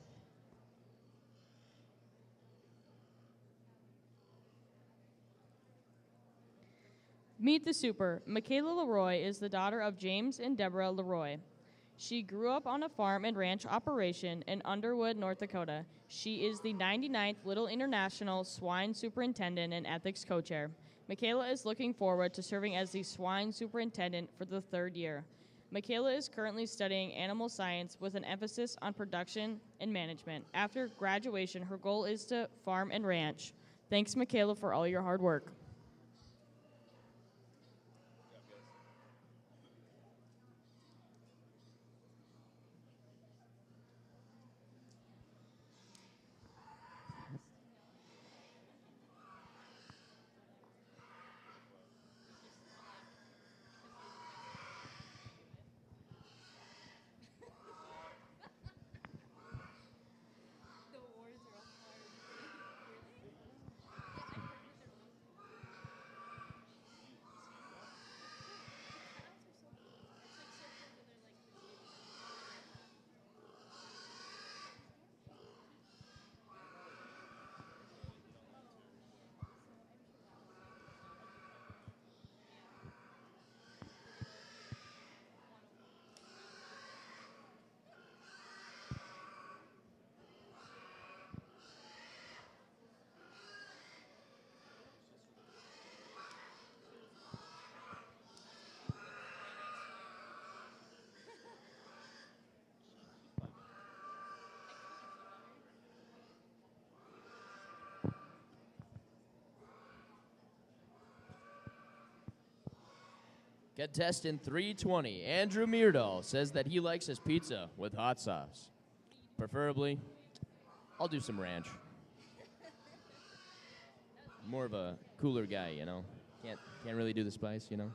Meet the Super. Michaela Leroy is the daughter of James and Deborah Leroy. She grew up on a farm and ranch operation in Underwood, North Dakota. She is the 99th Little International Swine Superintendent and Ethics Co-Chair. Michaela is looking forward to serving as the Swine Superintendent for the 3rd year. Michaela is currently studying animal science with an emphasis on production and management. After graduation, her goal is to farm and ranch. Thanks, Michaela, for all your hard work. Contestant 320, Andrew Meardahl, says that he likes his pizza with hot sauce. Preferably, I'll do some ranch. More of a cooler guy, you know. Can't really do the spice, you know.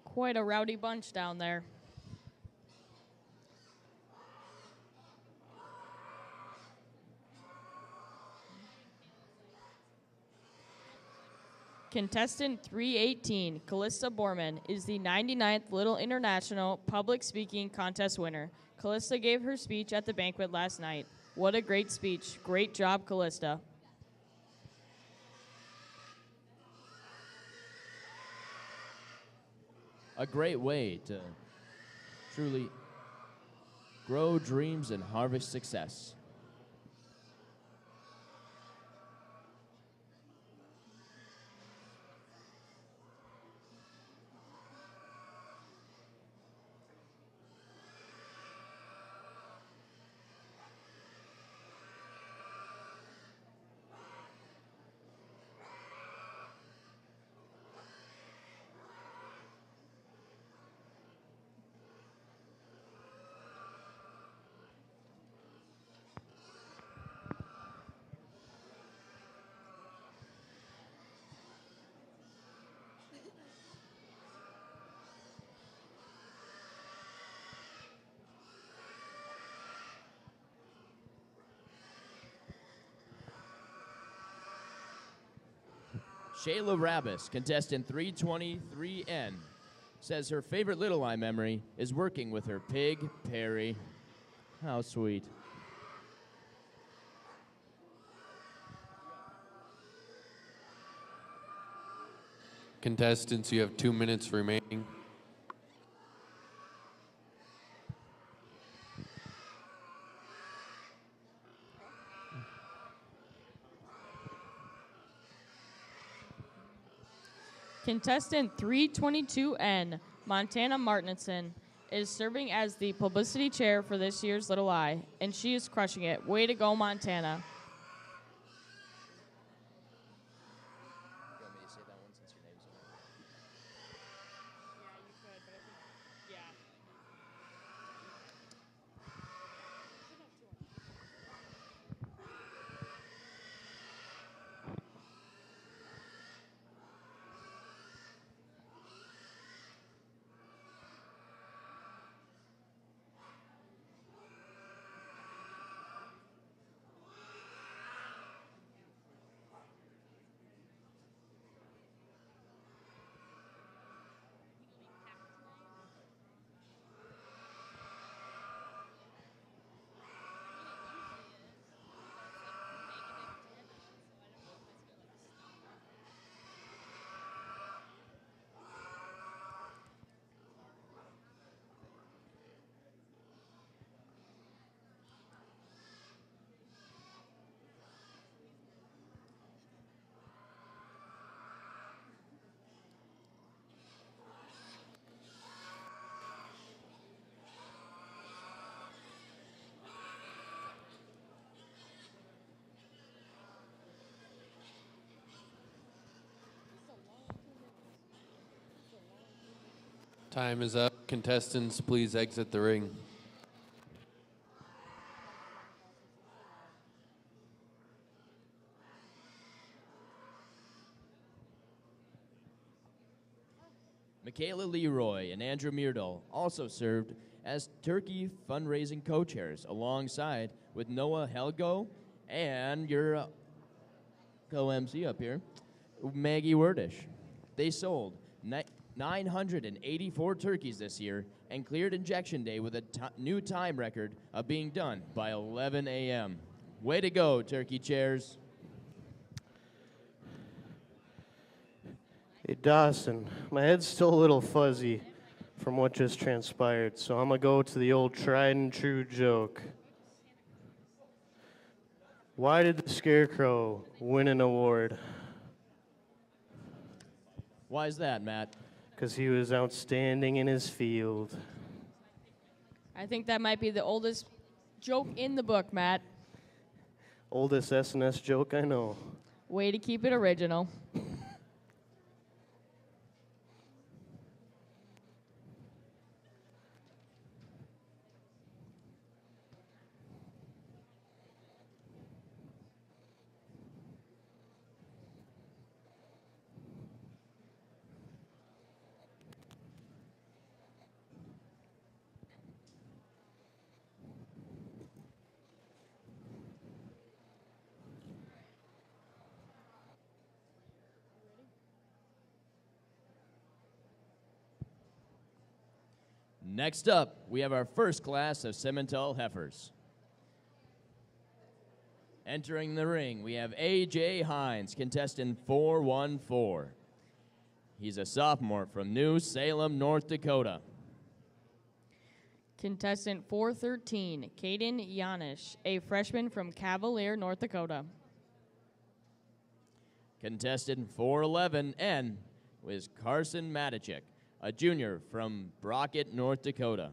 Quite a rowdy bunch down there. Contestant 318, Callista Borman, is the 99th Little International Public Speaking Contest winner. Callista gave her speech at the banquet last night. What a great speech. Great job, Callista. A great way to Truly, grow dreams and harvest success. Shayla Rabis, contestant 323N, says her favorite Little Eye memory is working with her pig, Perry. How sweet. Contestants, you have 2 minutes remaining. Contestant 322N, Montana Martinson, is serving as the publicity chair for this year's Little Eye, and she is crushing it. Way to go, Montana. Time is up. Contestants, please exit the ring. Michaela Leroy and Andrew Meardall also served as turkey fundraising co-chairs alongside with Noah Helgo and your co-MC up here, Maggie Wordish. They sold 984 turkeys this year and cleared injection day with a new time record of being done by 11 a.m. Way to go, turkey chairs. Hey, Dawson, my head's still a little fuzzy from what just transpired, so I'm going to go to the old tried and true joke. Why did the Scarecrow win an award? Why is that, Matt? Because he was outstanding in his field. I think that might be the oldest joke in the book, Matt. Oldest SNS joke I know. Way to keep it original. Next up, we have our first class of Simmental heifers. Entering the ring, we have A.J. Hines, contestant 414. He's a sophomore from New Salem, North Dakota. Contestant 413, Caden Yanish, a freshman from Cavalier, North Dakota. Contestant 411N was Carson Matichik, a junior from Brockett, North Dakota.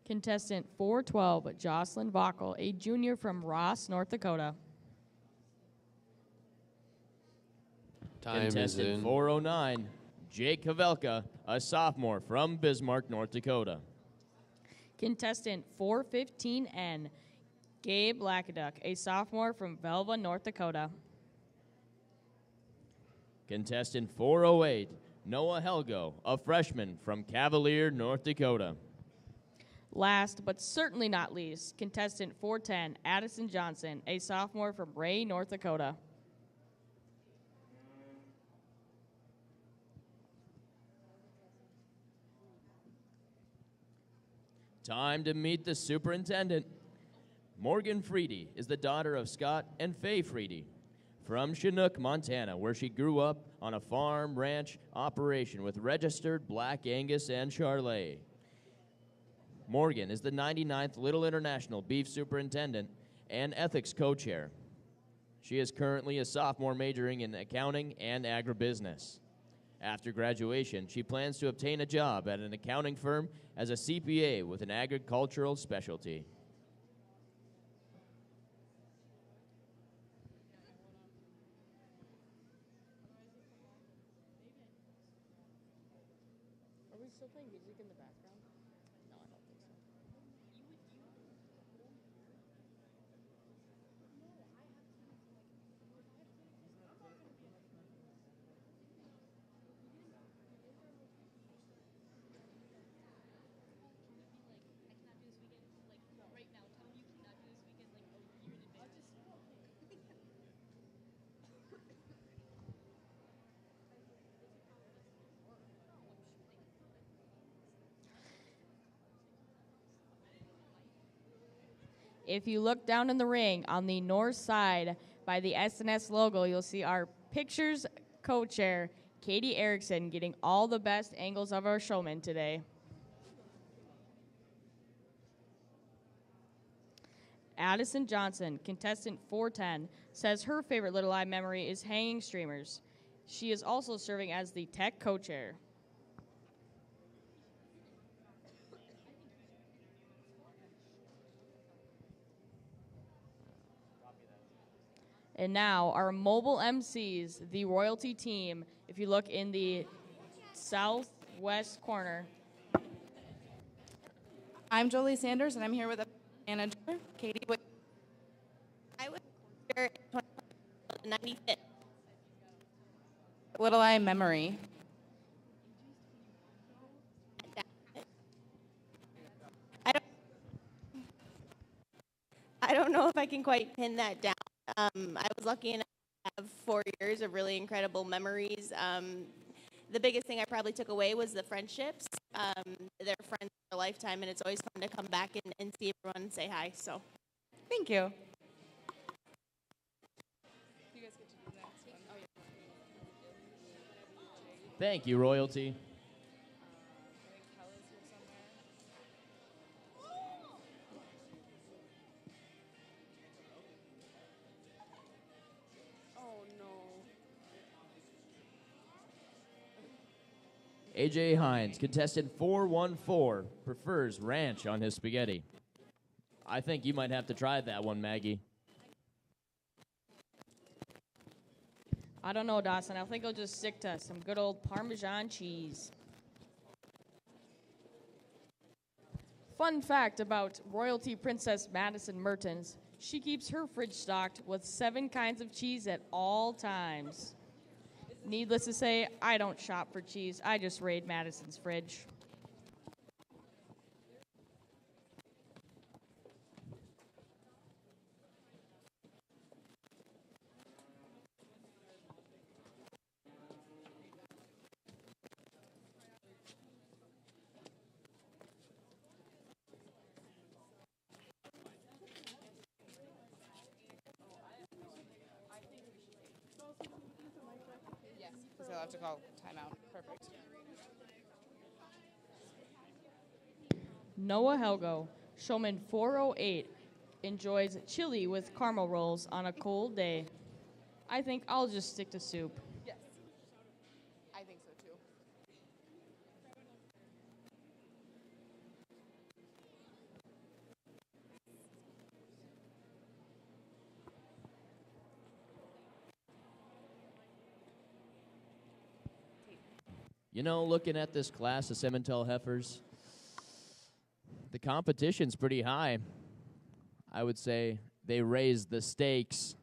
Contestant 412, Jocelyn Vaukel, a junior from Ross, North Dakota. Time is Contestant in. 409, Jake Havelka, a sophomore from Bismarck, North Dakota. Contestant 415N, Gabe Lackaduk, a sophomore from Velva, North Dakota. Contestant 408, Noah Helgo, a freshman from Cavalier, North Dakota. Last but certainly not least, contestant 410, Addison Johnson, a sophomore from Ray, North Dakota. Time to meet the superintendent. Morgan Freedy is the daughter of Scott and Faye Freedy from Chinook, Montana, where she grew up on a farm ranch operation with registered Black Angus and Charolais. Morgan is the 99th Little International Beef Superintendent and Ethics Co-Chair. She is currently a sophomore majoring in accounting and agribusiness. After graduation, she plans to obtain a job at an accounting firm as a CPA with an agricultural specialty. Are we still playing music in the background? No, I don't think so. If you look down in the ring on the north side by the SNS logo, you'll see our pictures co-chair, Katie Erickson, getting all the best angles of our showman today. Addison Johnson, contestant 410, says her favorite Little Eye memory is hanging streamers. She is also serving as the tech co-chair. And now our mobile MCs, the royalty team, if you look in the southwest corner. I'm Jolie Sanders, and I'm here with a manager, Katie. I was here in 95th. Little Eye memory. I don't know if I can quite pin that down. I was lucky enough to have 4 years of really incredible memories. The biggest thing I probably took away was the friendships. They're friends for a lifetime, and it's always fun to come back and see everyone and say hi. So, Thank you. Thank you, royalty. AJ Hines, contestant 414, prefers ranch on his spaghetti. I think you might have to try that one, Maggie. I don't know, Dawson. I think I'll just stick to some good old Parmesan cheese. Fun fact about royalty princess Madison Mertens, she keeps her fridge stocked with 7 kinds of cheese at all times. Needless to say, I don't shop for cheese. I just raid Madison's fridge. So I'll have to call timeout. Perfect. Noah Helgo, showman 408, enjoys chili with caramel rolls on a cold day. I think I'll just stick to soup. Yes. I think so too. You know, looking at this class of Simmental heifers, the competition's pretty high. I would say they raised the stakes.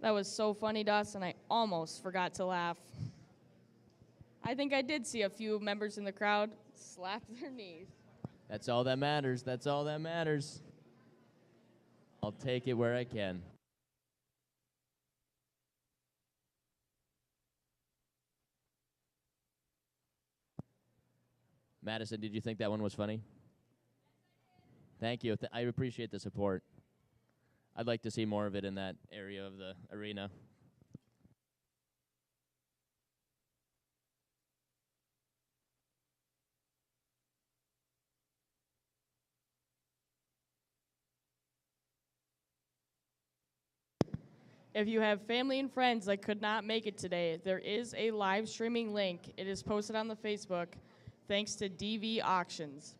That was so funny, Dawson. I almost forgot to laugh. I think I did see a few members in the crowd slap their knees. That's all that matters. That's all that matters. I'll take it where I can. Madison, did you think that one was funny? Thank you. I appreciate the support. I'd like to see more of it in that area of the arena. If you have family and friends that could not make it today, there is a live streaming link. It is posted on the Facebook, thanks to DV Auctions.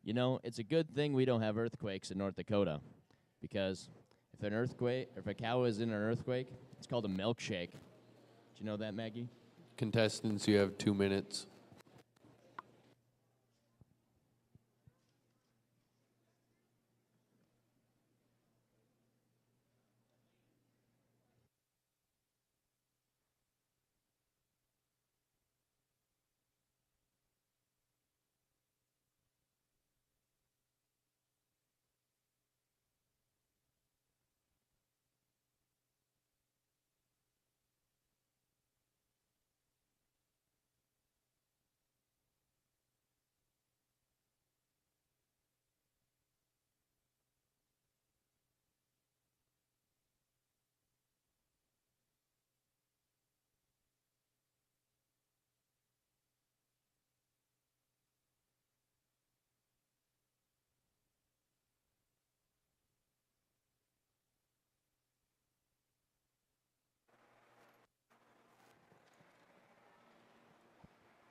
You know, it's a good thing we don't have earthquakes in North Dakota, because if a cow is in an earthquake, it's called a milkshake. Did you know that, Maggie? Contestants, you have 2 minutes.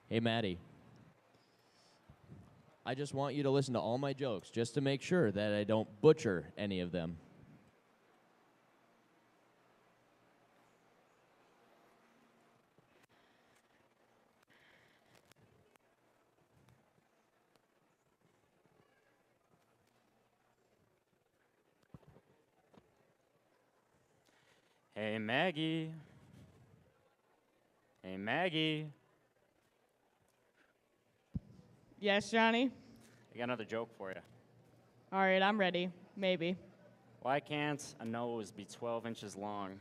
Hey, Maddie. I just want you to listen to all my jokes just to make sure that I don't butcher any of them. Hey, Maggie. Hey, Maggie. Yes, Johnny? I got another joke for you. All right, I'm ready. Maybe. Why can't a nose be 12 inches long?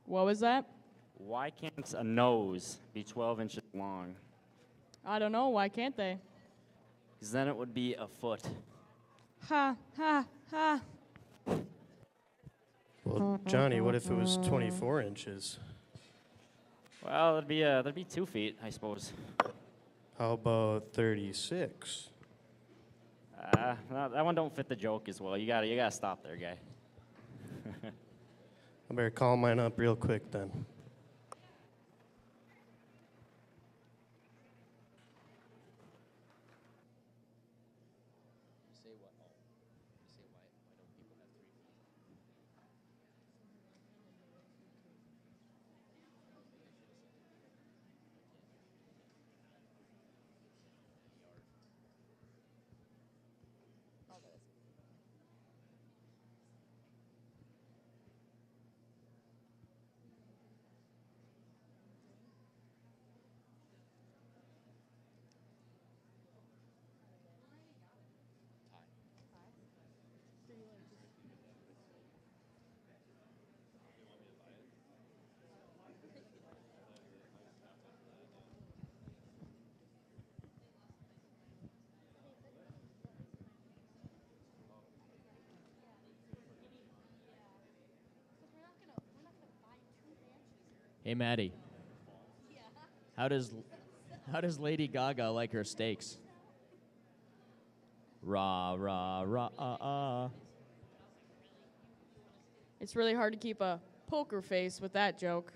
What was that? Why can't a nose be 12 inches long? I don't know. Why can't they? Because then it would be a foot. Ha, ha, ha. Well, Johnny, what if it was 24 inches? Well, that'd be 2 feet, I suppose. How about 36? No, that one don't fit the joke as well. You gotta stop there, guy. I better call mine up real quick then. Hey, Maddie. How does Lady Gaga like her steaks? Rah, rah, rah. It's really hard to keep a poker face with that joke.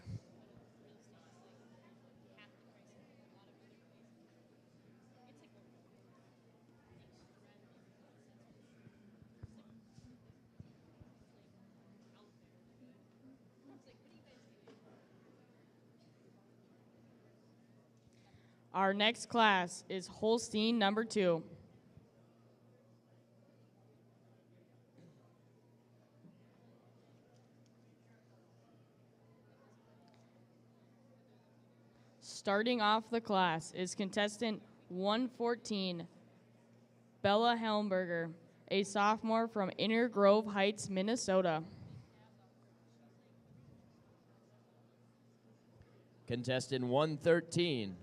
Our next class is Holstein number 2. Starting off the class is contestant 114, Bella Helmberger, a sophomore from Inner Grove Heights, Minnesota. Contestant 113,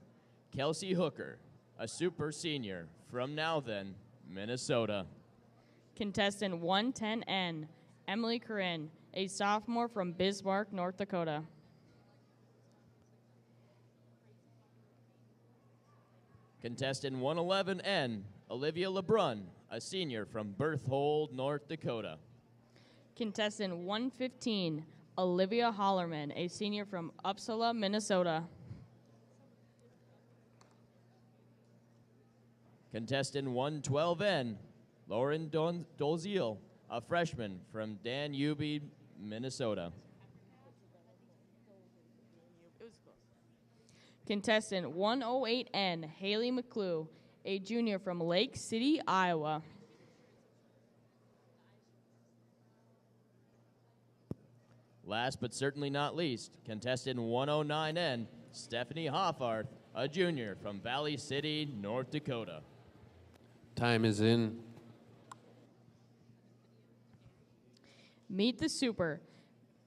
Kelsey Hooker, a super senior from Now Then, Minnesota. Contestant 110N, Emily Corinne, a sophomore from Bismarck, North Dakota. Contestant 111N, Olivia LeBrun, a senior from Berthold, North Dakota. Contestant 115, Olivia Hollerman, a senior from Uppsala, Minnesota. Contestant 112N, Lauren Dolziel, a freshman from Danube, Minnesota. Contestant 108N, Haley McClue, a junior from Lake City, Iowa. Last but certainly not least, contestant 109N, Stephanie Hoffarth, a junior from Valley City, North Dakota. Time is in. Meet the Super.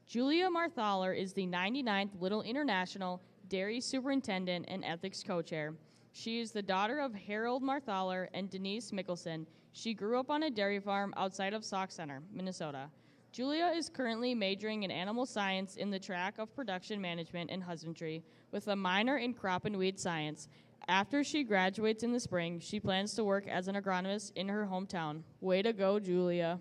Julia Marthaler is the 99th Little International Dairy Superintendent and Ethics Co-Chair. She is the daughter of Harold Marthaler and Denise Mickelson. She grew up on a dairy farm outside of Sauk Center, Minnesota. Julia is currently majoring in animal science in the track of production management and husbandry, with a minor in crop and weed science. After she graduates in the spring, she plans to work as an agronomist in her hometown. Way to go, Julia.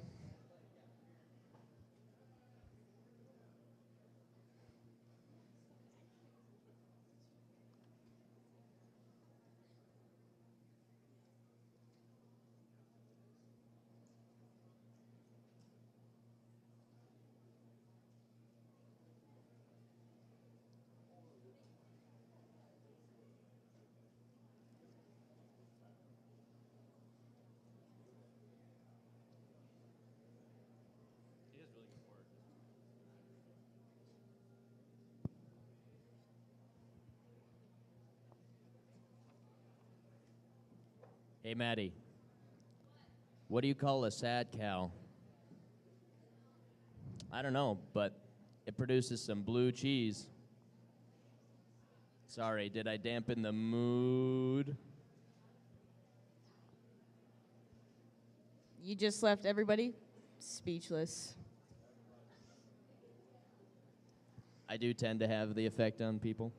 Hey, Maddie. What do you call a sad cow? I don't know, but it produces some blue cheese. Sorry, did I dampen the mood? You just left everybody speechless. I do tend to have the effect on people.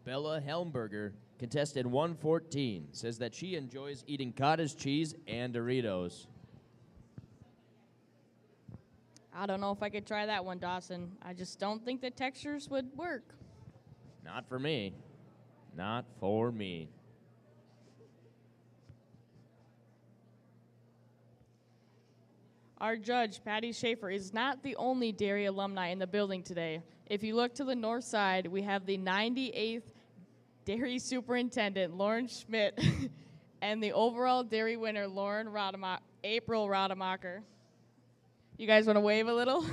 Bella Helmberger, contestant 114, says that she enjoys eating cottage cheese and Doritos. I don't know if I could try that one, Dawson. I just don't think the textures would work. Not for me. Not for me. Our judge, Patty Schaefer, is not the only dairy alumni in the building today. If you look to the north side, we have the 98th dairy superintendent, Lauren Schmidt, and the overall dairy winner, April Rademacher. You guys want to wave a little?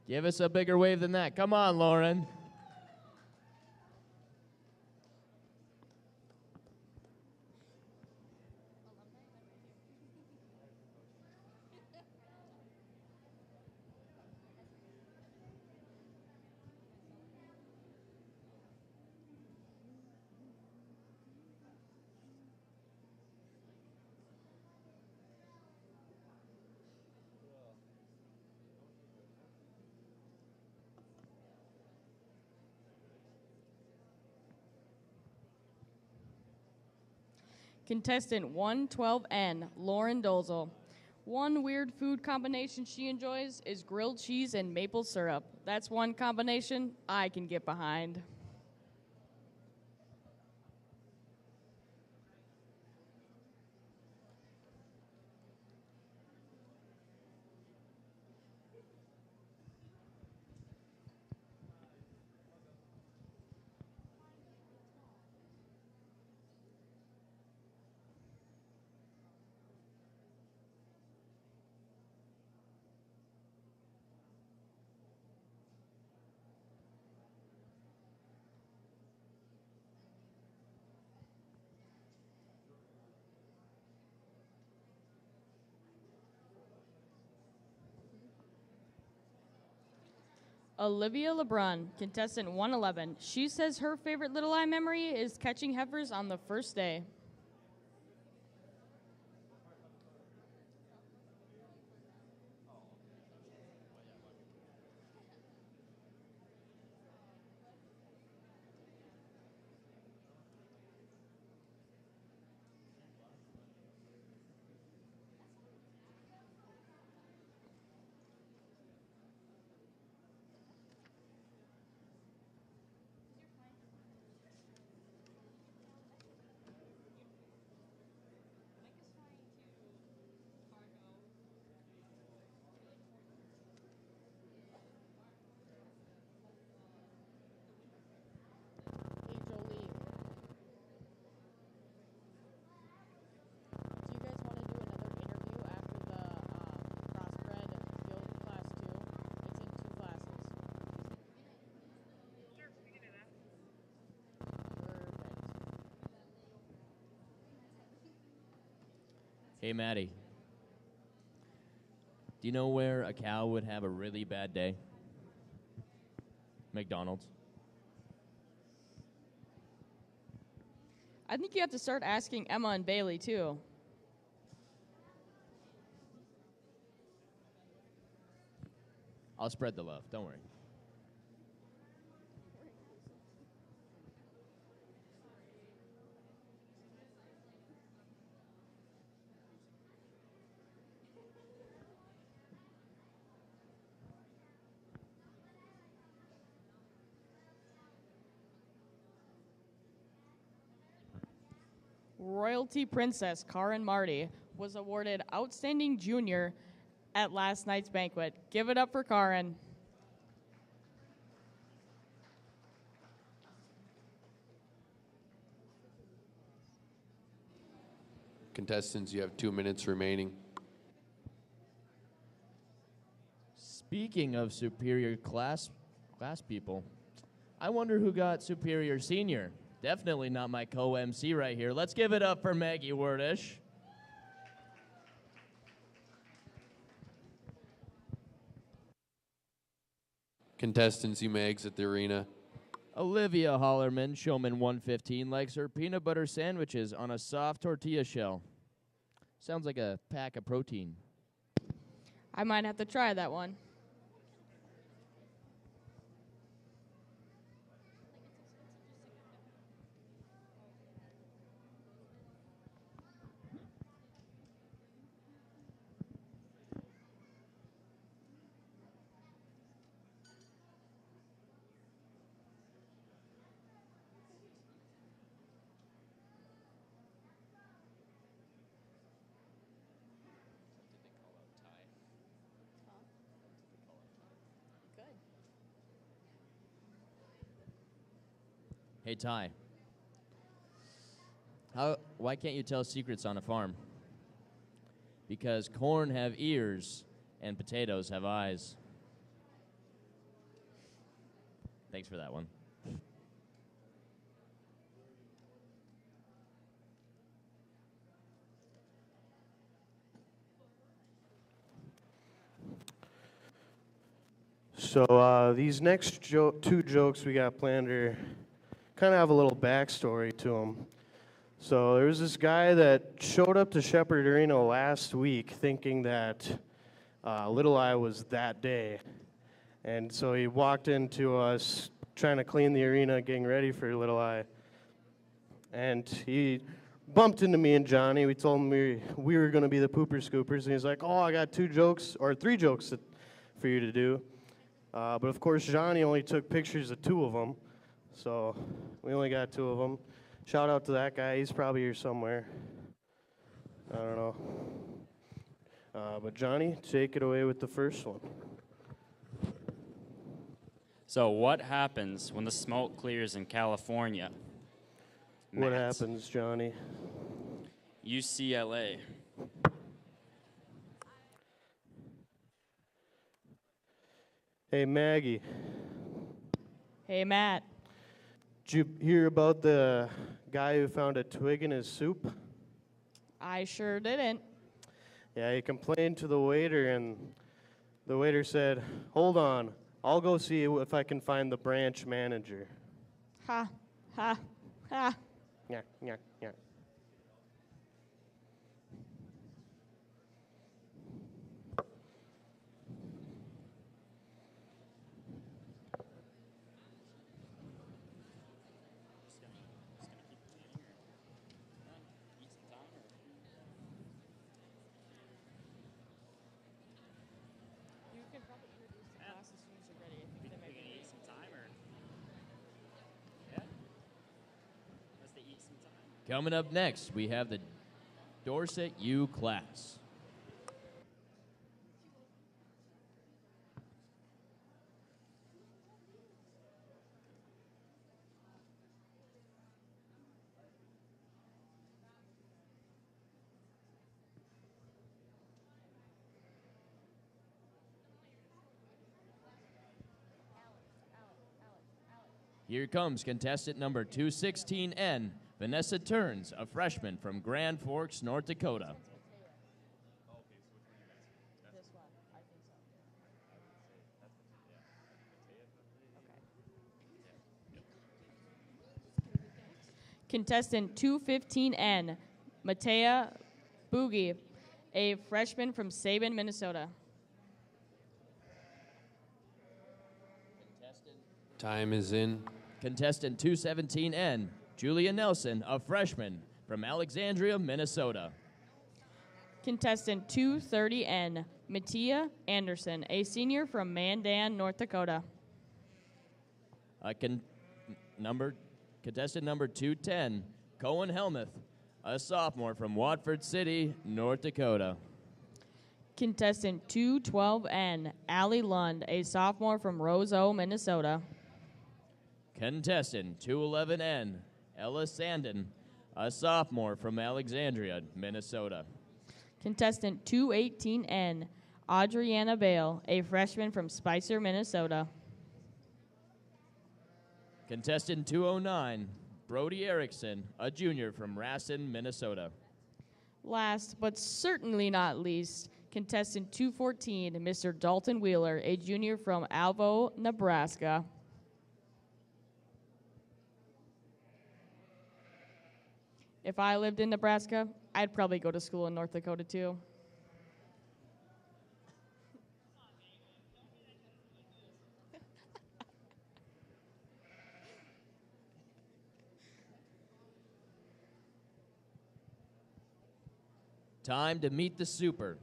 Give us a bigger wave than that. Come on, Lauren. Contestant 112N, Lauren Dolzel. One weird food combination she enjoys is grilled cheese and maple syrup. That's one combination I can get behind. Olivia LeBrun, contestant 111. She says her favorite Little Eye memory is catching heifers on the first day. Hey, Maddie. Do you know where a cow would have a really bad day? McDonald's. I think you have to start asking Emma and Bailey, too. I'll spread the love. Don't worry. Royalty Princess Karin Marty was awarded Outstanding Junior at last night's banquet. Give it up for Karin. Contestants, you have 2 minutes remaining. Speaking of superior class people, I wonder who got superior senior. Definitely not my co-MC right here. Let's give it up for Maggie Wordish. Contestants, you may exit the arena. Olivia Hollerman, Showman 115, likes her peanut butter sandwiches on a soft tortilla shell. Sounds like a pack of protein. I might have to try that one. Hey, Ty. Why can't you tell secrets on a farm? Because corn have ears and potatoes have eyes. Thanks for that one. So these next two jokes we got planned are kind of have a little backstory to them. So there was this guy that showed up to Shepherd Arena last week thinking that Little Eye was that day. And so he walked into us trying to clean the arena, getting ready for Little Eye. And he bumped into me and Johnny. We told him we were going to be the Pooper Scoopers. And he's like, oh, I got 3 jokes for you to do. But of course, Johnny only took pictures of 2 of them. So we only got 2 of them. Shout out to that guy. He's probably here somewhere. I don't know. But Johnny, take it away with the first one. So what happens when the smoke clears in California? What Matt. happens, Johnny? UCLA. Hey, Maggie. Hey, Matt. Did you hear about the guy who found a twig in his soup? I sure didn't. Yeah, he complained to the waiter, and the waiter said, hold on, I'll go see if I can find the branch manager. Ha, ha, ha. Yeah, yeah, yeah. You can probably introduce the class as soon as you're ready. I think they might be. Eat some time, or yeah, unless they eat some time. Coming up next, we have the Dorset U class. Here comes contestant number 216N, Vanessa Turns, a freshman from Grand Forks, North Dakota. This one, I think so. Contestant 215N, Matea Boogie, a freshman from Sabin, Minnesota. Time is in. Contestant 217N, Julia Nelson, a freshman from Alexandria, Minnesota. Contestant 230N, Mattia Anderson, a senior from Mandan, North Dakota. Contestant number 210, Cohen Helmuth, a sophomore from Watford City, North Dakota. Contestant 212N, Allie Lund, a sophomore from Roseau, Minnesota. Contestant 211N, Ella Sandin, a sophomore from Alexandria, Minnesota. Contestant 218N, Adriana Bale, a freshman from Spicer, Minnesota. Contestant 209, Brody Erickson, a junior from Racine, Minnesota. Last but certainly not least, contestant 214, Mr. Dalton Wheeler, a junior from Alvo, Nebraska. If I lived in Nebraska, I'd probably go to school in North Dakota too. Time to meet the super.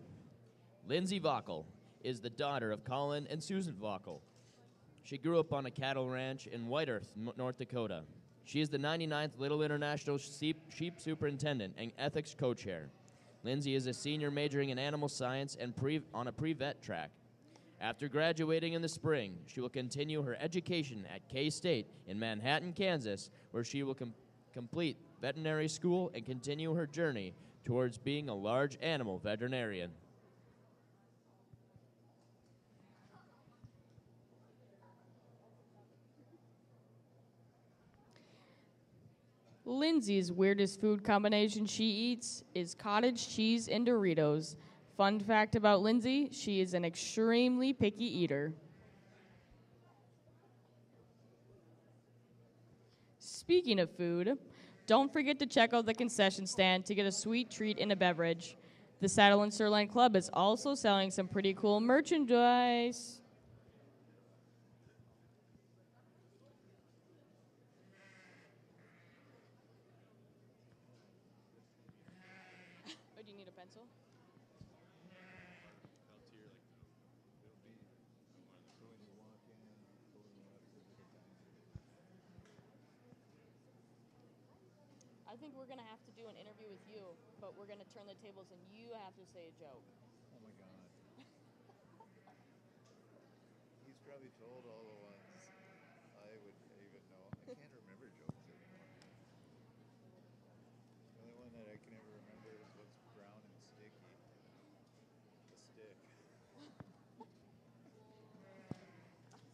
Lindsay Vockel is the daughter of Colin and Susan Vockel. She grew up on a cattle ranch in White Earth, North Dakota. She is the 99th Little International Sheep Superintendent and Ethics Co-Chair. Lindsay is a senior majoring in animal science and on a pre-vet track. After graduating in the spring, she will continue her education at K-State in Manhattan, Kansas, where she will complete veterinary school and continue her journey towards being a large animal veterinarian. Lindsay's weirdest food combination she eats is cottage cheese and Doritos. Fun fact about Lindsay, she is an extremely picky eater. Speaking of food, don't forget to check out the concession stand to get a sweet treat and a beverage. The Saddle and Sirloin Club is also selling some pretty cool merchandise. Oh, do you need a pencil? I think we're going to have to do an interview with you, but we're going to turn the tables and you have to say a joke. Oh my God. He's probably told all the ones I would even know. I can't remember jokes anymore. The only one that I can ever remember is what's brown and sticky. A stick.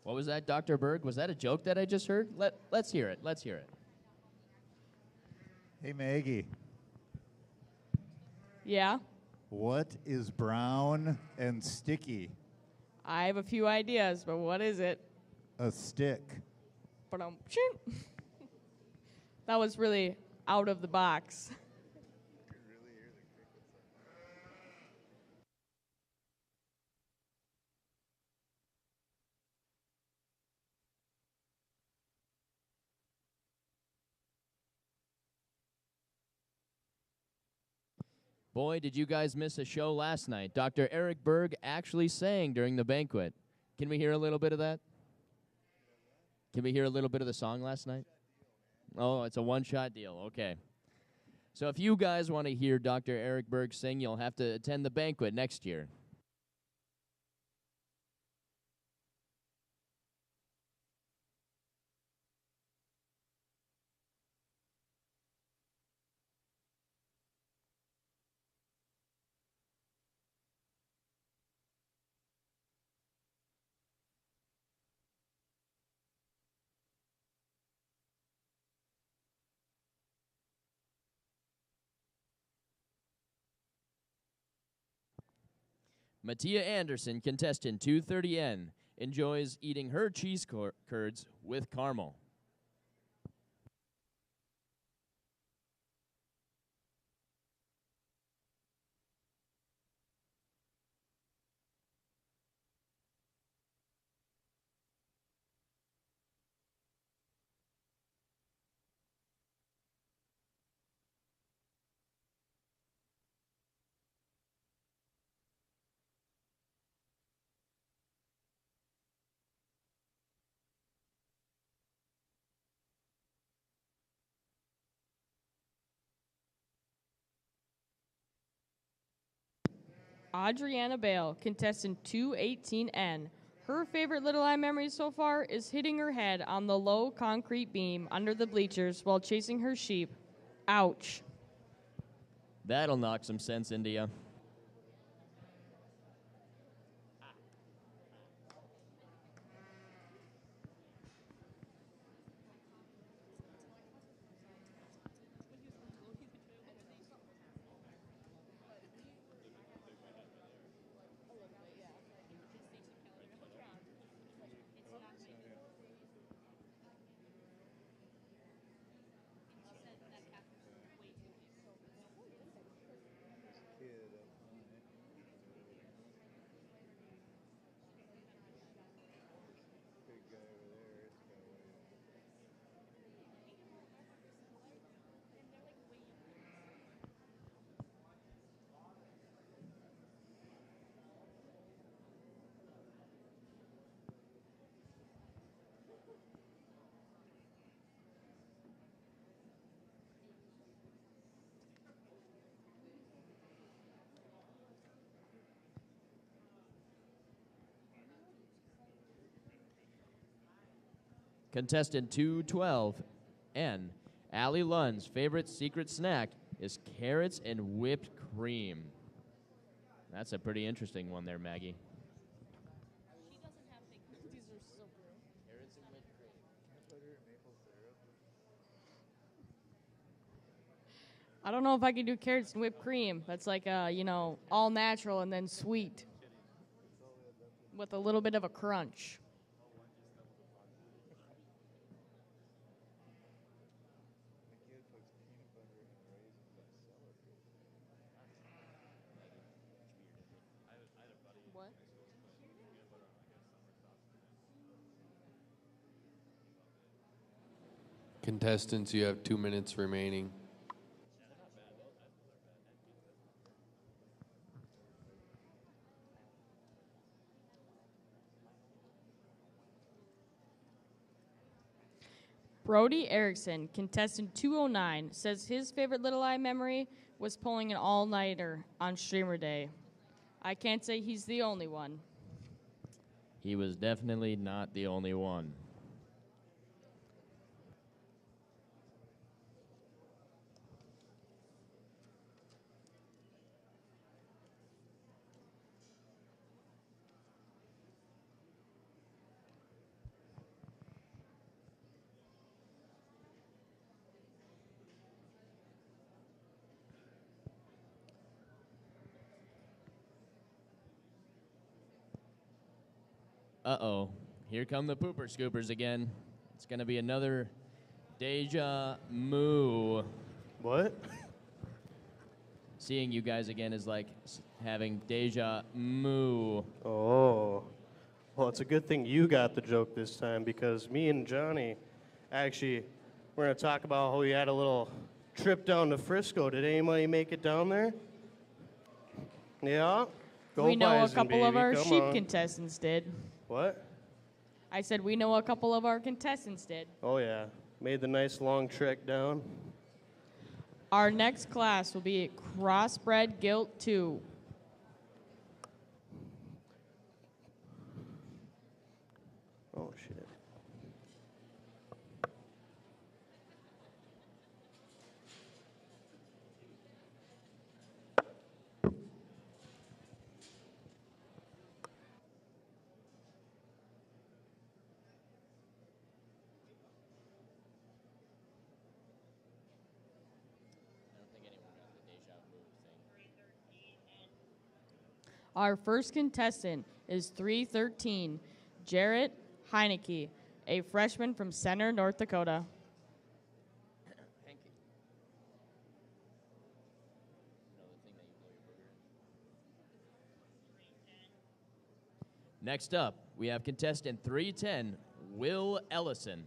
What was that, Dr. Berg? Was that a joke that I just heard? Let's hear it. Let's hear it. Hey, Maggie. Yeah? What is brown and sticky? I have a few ideas, but what is it? A stick. That was really out of the box. Boy, did you guys miss a show last night. Dr. Eric Berg actually sang during the banquet. Can we hear a little bit of that? Can we hear a little bit of the song last night? Oh, it's a one-shot deal. Okay. So if you guys want to hear Dr. Eric Berg sing, you'll have to attend the banquet next year. Mattia Anderson, contestant 230N, enjoys eating her cheese curds with caramel. Adriana Bale, contestant 218N. Her favorite Little Eye memory so far is hitting her head on the low concrete beam under the bleachers while chasing her sheep. Ouch. That'll knock some sense into you. Kid, Contestant 212N, Allie Lund's favorite secret snack is carrots and whipped cream. That's a pretty interesting one there, Maggie. I don't know if I can do carrots and whipped cream. That's like, all natural and then sweet with a little bit of a crunch. What? Contestants, you have 2 minutes remaining. Brody Erickson, contestant 209, says his favorite Little Eye memory was pulling an all-nighter on streamer day. I can't say he's the only one. He was definitely not the only one. Uh-oh. Here come the pooper scoopers again. It's going to be another deja moo. What? Seeing you guys again is like having deja moo. Oh. Well, it's a good thing you got the joke this time because me and Johnny, actually, we're going to talk about how we had a little trip down to Frisco. Did anybody make it down there? Yeah? Go We know a Bison, couple of baby. our Come sheep on. contestants did. What? I said we know a couple of our contestants did. Oh, yeah. Made the nice long trek down. Our next class will be Crossbred Guilt 2. Oh, shit. Our first contestant is 313, Jarrett Heineke, a freshman from Center, North Dakota. Next up, we have contestant 310, Will Ellison.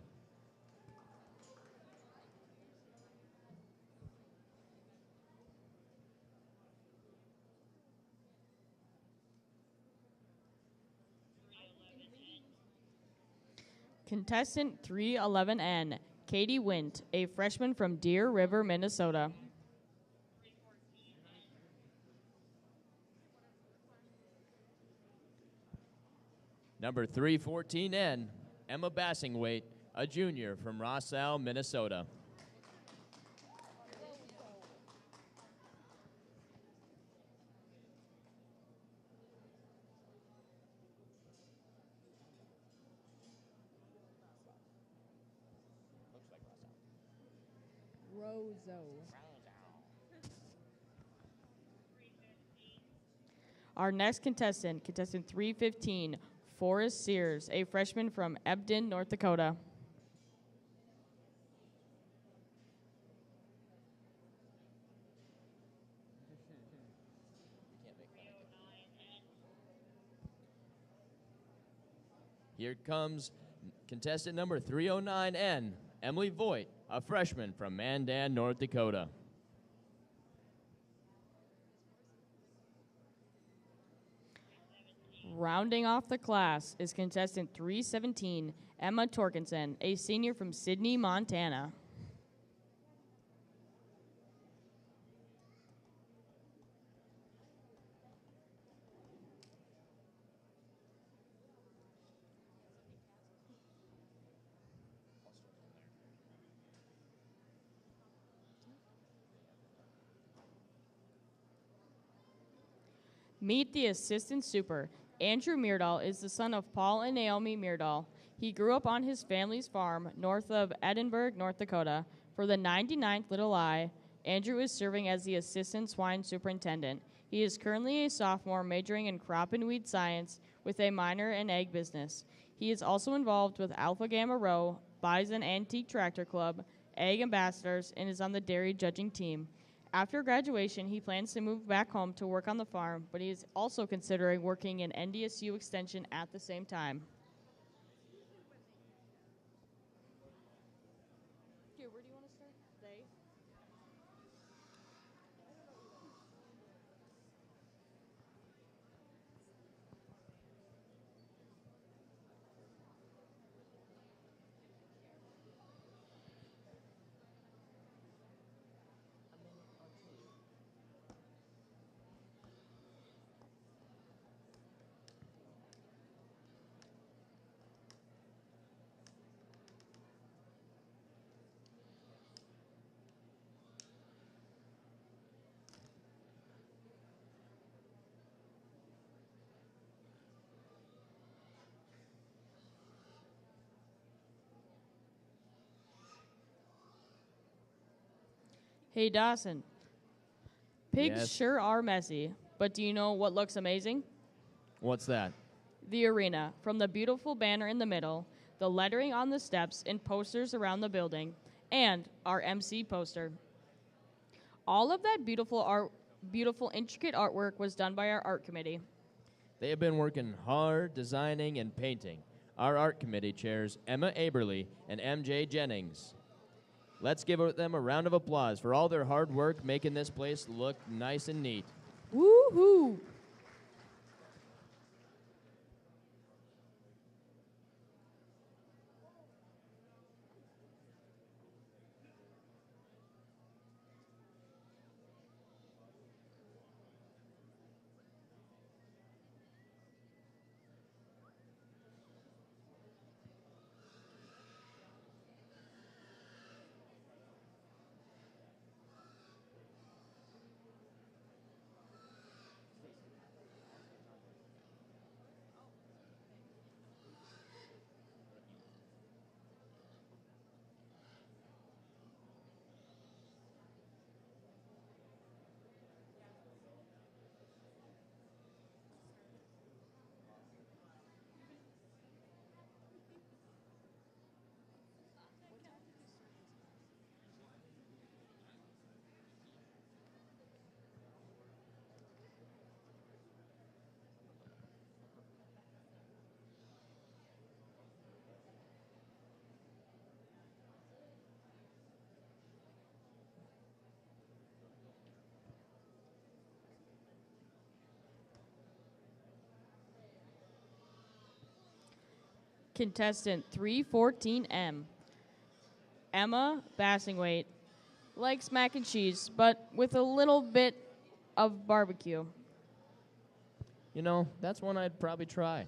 Contestant 311N, Katie Wint, a freshman from Deer River, Minnesota. Number 314N, Emma Bassingwaite, a junior from Rosal, Minnesota. Our next contestant, contestant 315, Forrest Sears, a freshman from Ebden, North Dakota. Here comes contestant number 309N, Emily Voigt, a freshman from Mandan, North Dakota. Rounding off the class is contestant 317, Emma Torkinson, a senior from Sydney, Montana. Meet the assistant super. Andrew Meardahl is the son of Paul and Naomi Meardahl. He grew up on his family's farm north of Edinburgh, North Dakota. For the 99th Little I, Andrew is serving as the assistant swine superintendent. He is currently a sophomore majoring in crop and weed science with a minor in ag business. He is also involved with Alpha Gamma Rho, Bison Antique Tractor Club, Ag Ambassadors, and is on the dairy judging team. After graduation, he plans to move back home to work on the farm, but he is also considering working in NDSU Extension at the same time. Okay, where do you want to start? They? Hey, Dawson. Pigs Yes? sure are messy, but do you know what looks amazing? What's that? The arena, from the beautiful banner in the middle, the lettering on the steps, and posters around the building, and our MC poster. All of that beautiful, intricate artwork was done by our art committee. They have been working hard designing and painting. Our art committee chairs Emma Aberly and MJ Jennings. Let's give them a round of applause for all their hard work making this place look nice and neat. Woohoo! Contestant 314M. Emma Bassingwaite likes mac and cheese, but with a little bit of barbecue. You know, that's one I'd probably try.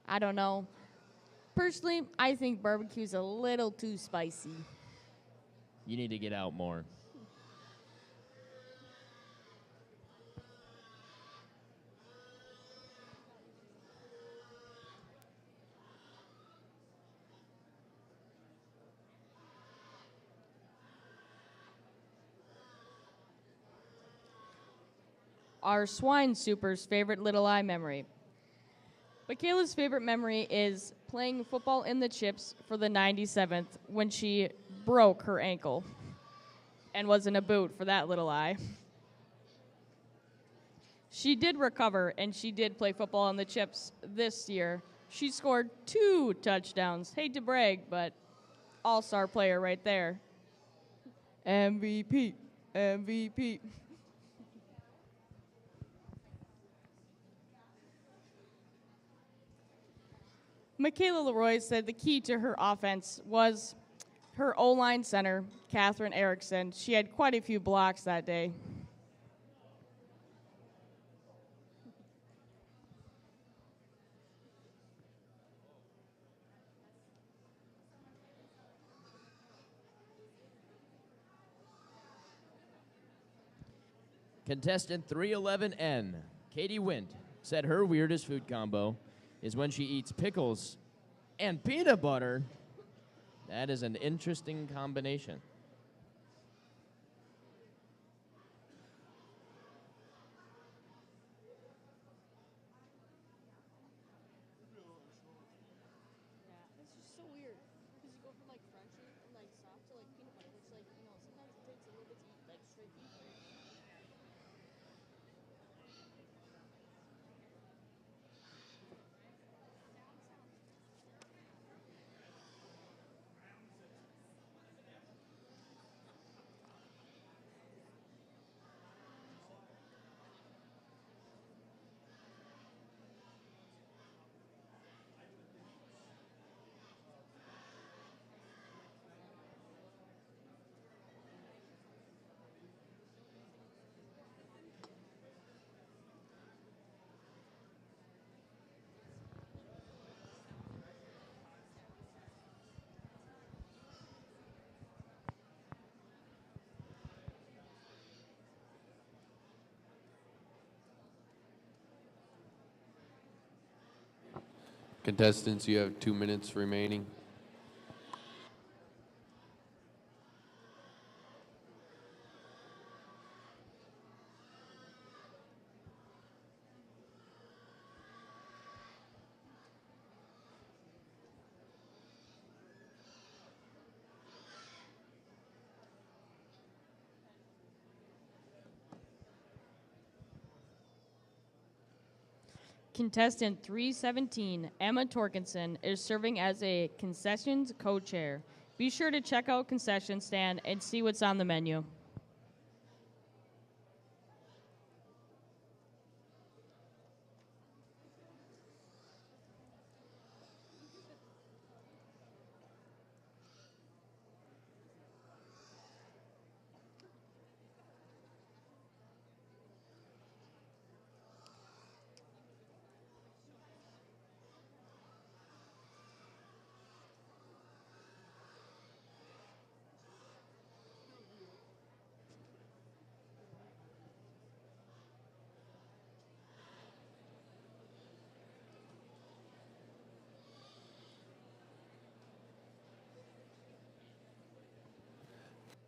I don't know. Personally, I think barbecue's a little too spicy. You need to get out more. Our swine super's favorite Little I memory. Michaela's favorite memory is playing football in the chips for the 97th when she broke her ankle and was in a boot for that Little I. She did recover, and she did play football in the chips this year. She scored 2 touchdowns. Hate to brag, but all-star player right there. MVP. MVP. Michaela Leroy said the key to her offense was her O-line center, Catherine Erickson. She had quite a few blocks that day. Contestant 311N. Katie Wind said her weirdest food combo is when she eats pickles and peanut butter. That is an interesting combination. Yeah, it's just so weird because you go from like crunchy and like soft to like peanut butter, which like sometimes it takes a little bit to eat like straight peanut butter. Contestants, you have 2 minutes remaining. Contestant 317, Emma Torkinson, is serving as a concessions co-chair. Be sure to check out concession stand and see what's on the menu.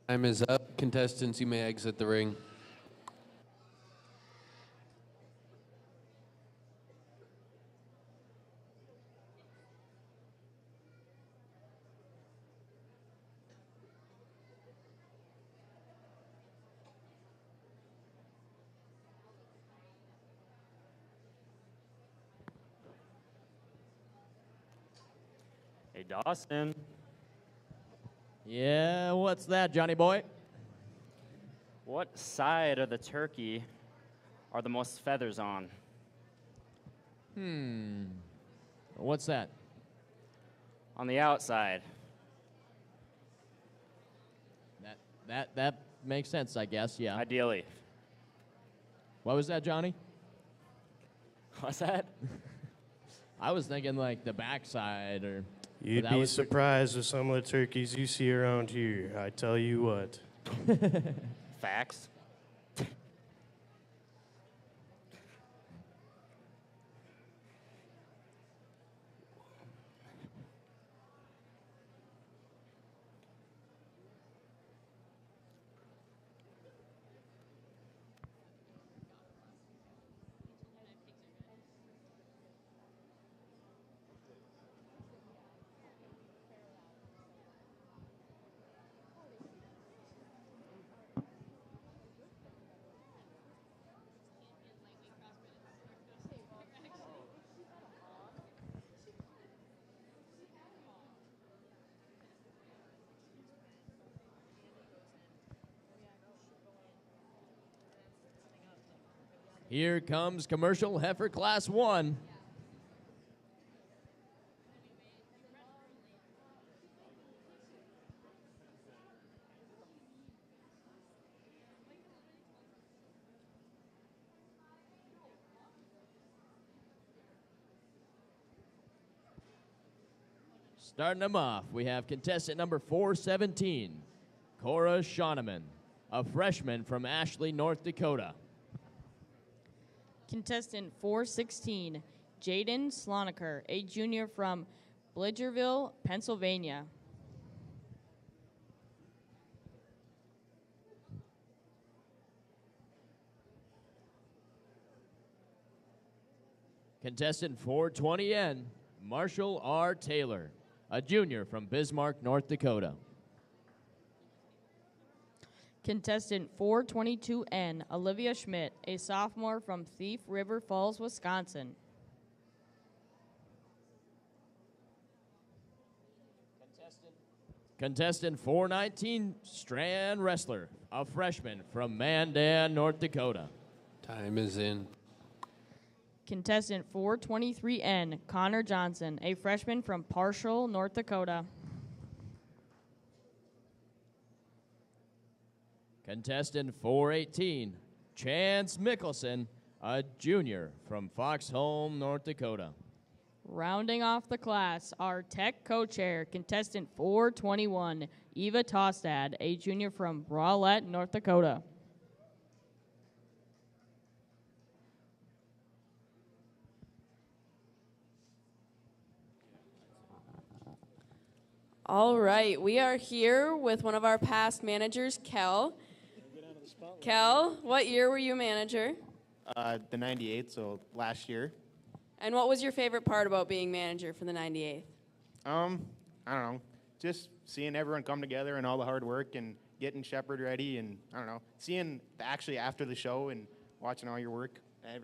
Time is up. Contestants, you may exit the ring. Hey, Dawson. Yeah, what's that, Johnny boy? What side of the turkey are the most feathers on? What's that? On the outside. That makes sense, I guess, yeah. Ideally. What was that, Johnny? What's that? I was thinking like the backside or... You'd that be was surprised with some of the turkeys you see around here. I tell you what. Facts. Here comes commercial heifer class 1. Starting them off, we have contestant number 417, Cora Shoneman, a freshman from Ashley, North Dakota. Contestant 416, Jaden Slonaker, a junior from Bridgerville, Pennsylvania. Contestant 420N, Marshall R. Taylor, a junior from Bismarck, North Dakota. Contestant 422N, Olivia Schmidt, a sophomore from Thief River Falls, Wisconsin. Contestant 419, Strand Wrestler, a freshman from Mandan, North Dakota. Time is in. Contestant 423N, Connor Johnson, a freshman from Parshall, North Dakota. Contestant 418, Chance Mickelson, a junior from Foxholm, North Dakota. Rounding off the class, our tech co-chair, contestant 421, Eva Tostad, a junior from Rowlett, North Dakota. All right, we are here with one of our past managers, Kel. Kel, what year were you manager? The 98, so last year. And what was your favorite part about being manager for the 98th? I don't know, just seeing everyone come together and all the hard work and getting Shepherd ready and, I don't know, seeing actually after the show and watching all your work,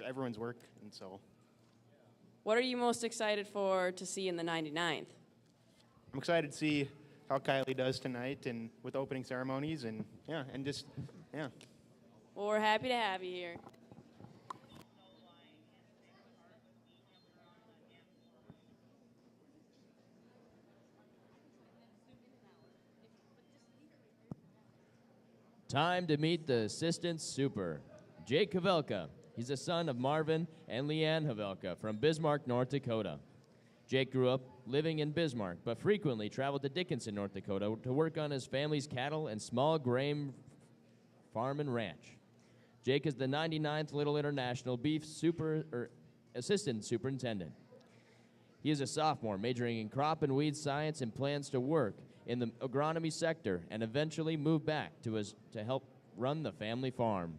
everyone's work, and so. What are you most excited for to see in the 99th? I'm excited to see how Kylie does tonight and with opening ceremonies and, yeah, and just, yeah. Well, we're happy to have you here. Time to meet the assistant super, Jake Havelka. He's the son of Marvin and Leanne Havelka from Bismarck, North Dakota. Jake grew up living in Bismarck, but frequently traveled to Dickinson, North Dakota to work on his family's cattle and small grain farm and ranch. Jake is the 99th Little International Beef Assistant Superintendent. He is a sophomore majoring in crop and weed science and plans to work in the agronomy sector and eventually move back to help run the family farm.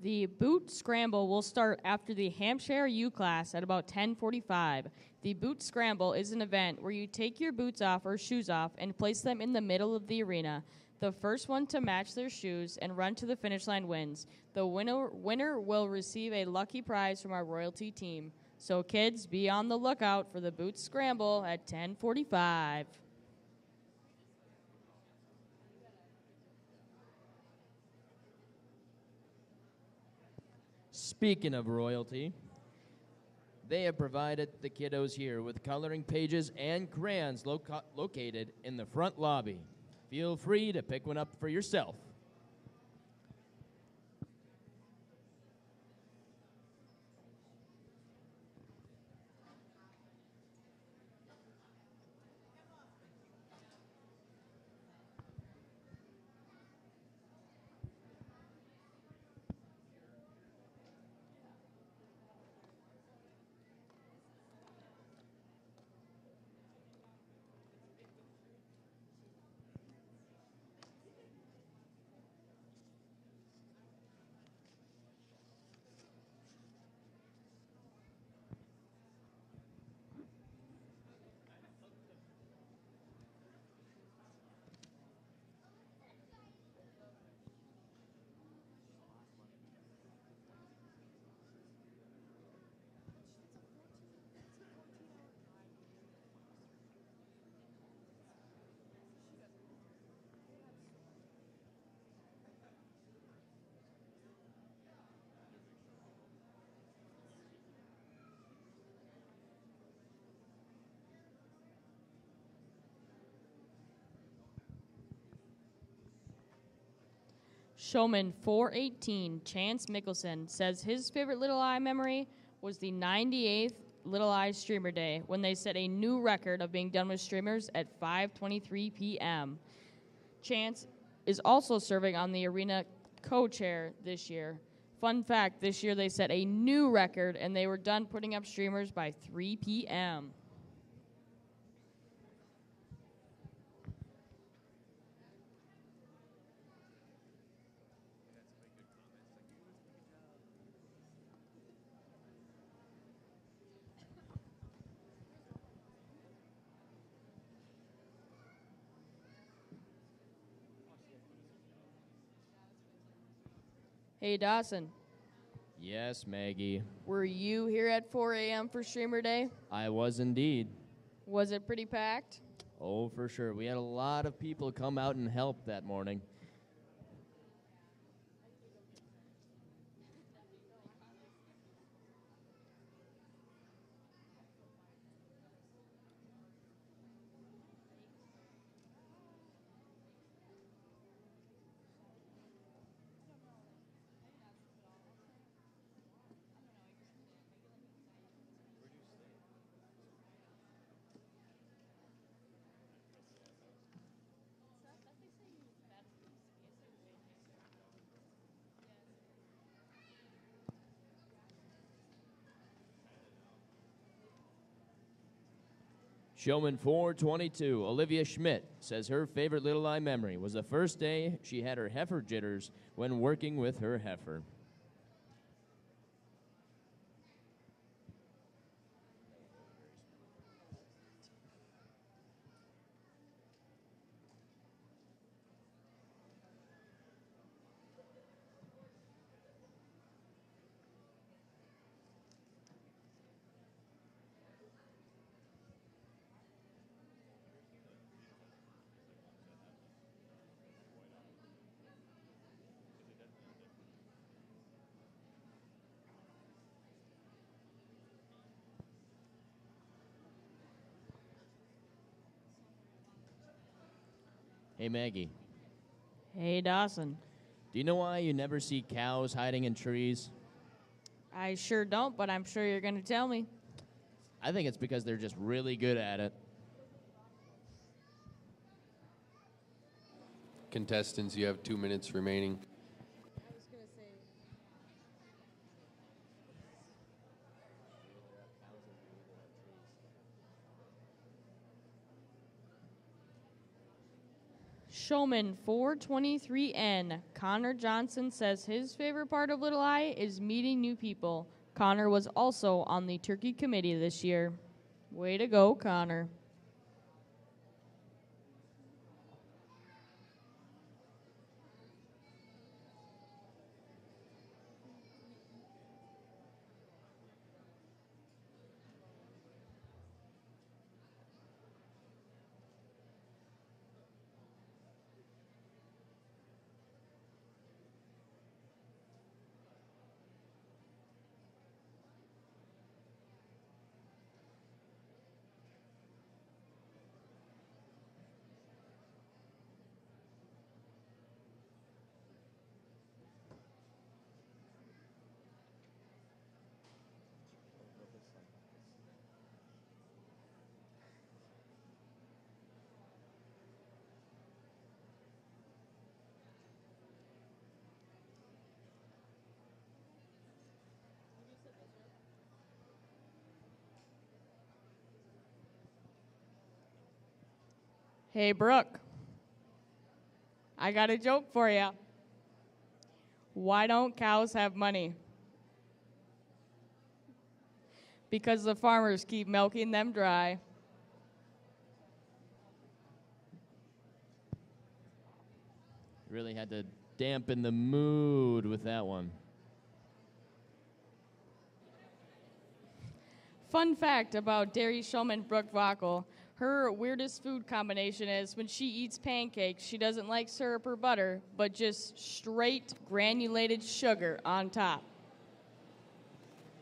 The boot scramble will start after the Hampshire U class at about 10:45. The boot scramble is an event where you take your boots off or shoes off and place them in the middle of the arena. The first one to match their shoes and run to the finish line wins. The winner will receive a lucky prize from our royalty team. So kids, be on the lookout for the boot scramble at 10:45. Speaking of royalty, they have provided the kiddos here with coloring pages and crayons located in the front lobby. Feel free to pick one up for yourself. Showman 418, Chance Mickelson, says his favorite Little Eye memory was the 98th Little Eye Streamer Day when they set a new record of being done with streamers at 5:23 p.m. Chance is also serving on the arena co-chair this year. Fun fact, this year they set a new record and they were done putting up streamers by 3 p.m. Hey, Dawson, Yes, Maggie. were you here at 4 a.m. for Streamer Day? I was indeed. Was it pretty packed? Oh, for sure. We had a lot of people come out and help that morning. Showman 422, Olivia Schmidt, says her favorite Little Eye memory was the first day she had her heifer jitters when working with her heifer. Hey, Maggie, Hey, Dawson. do you know why you never see cows hiding in trees? I sure don't, but I'm sure you're going to tell me. I think it's because they're just really good at it. Contestants, you have 2 minutes remaining. Showman 423N, Connor Johnson, says his favorite part of Little Eye is meeting new people. Connor was also on the turkey committee this year. Way to go, Connor. Hey, Brooke. I got a joke for you. Why don't cows have money? Because the farmers keep milking them dry. Really had to dampen the mood with that one. Fun fact about dairy showman Brooke Vockel. Her weirdest food combination is when she eats pancakes, she doesn't like syrup or butter, but just straight granulated sugar on top.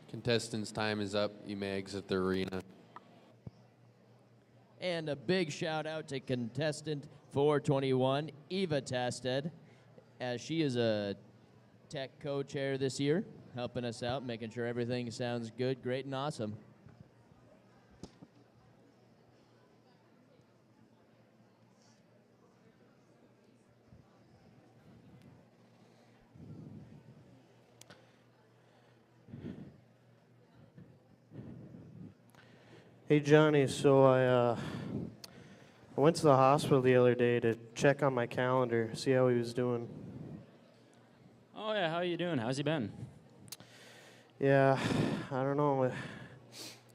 Contestants, time is up. You may exit the arena. And a big shout out to contestant 421, Eva Tasted. as she is a tech co-chair this year, helping us out, making sure everything sounds good, great, and awesome. Hey Johnny, so I went to the hospital the other day to check on my calendar, see how he was doing. Oh yeah, how you doing? How's he been? Yeah, I don't know.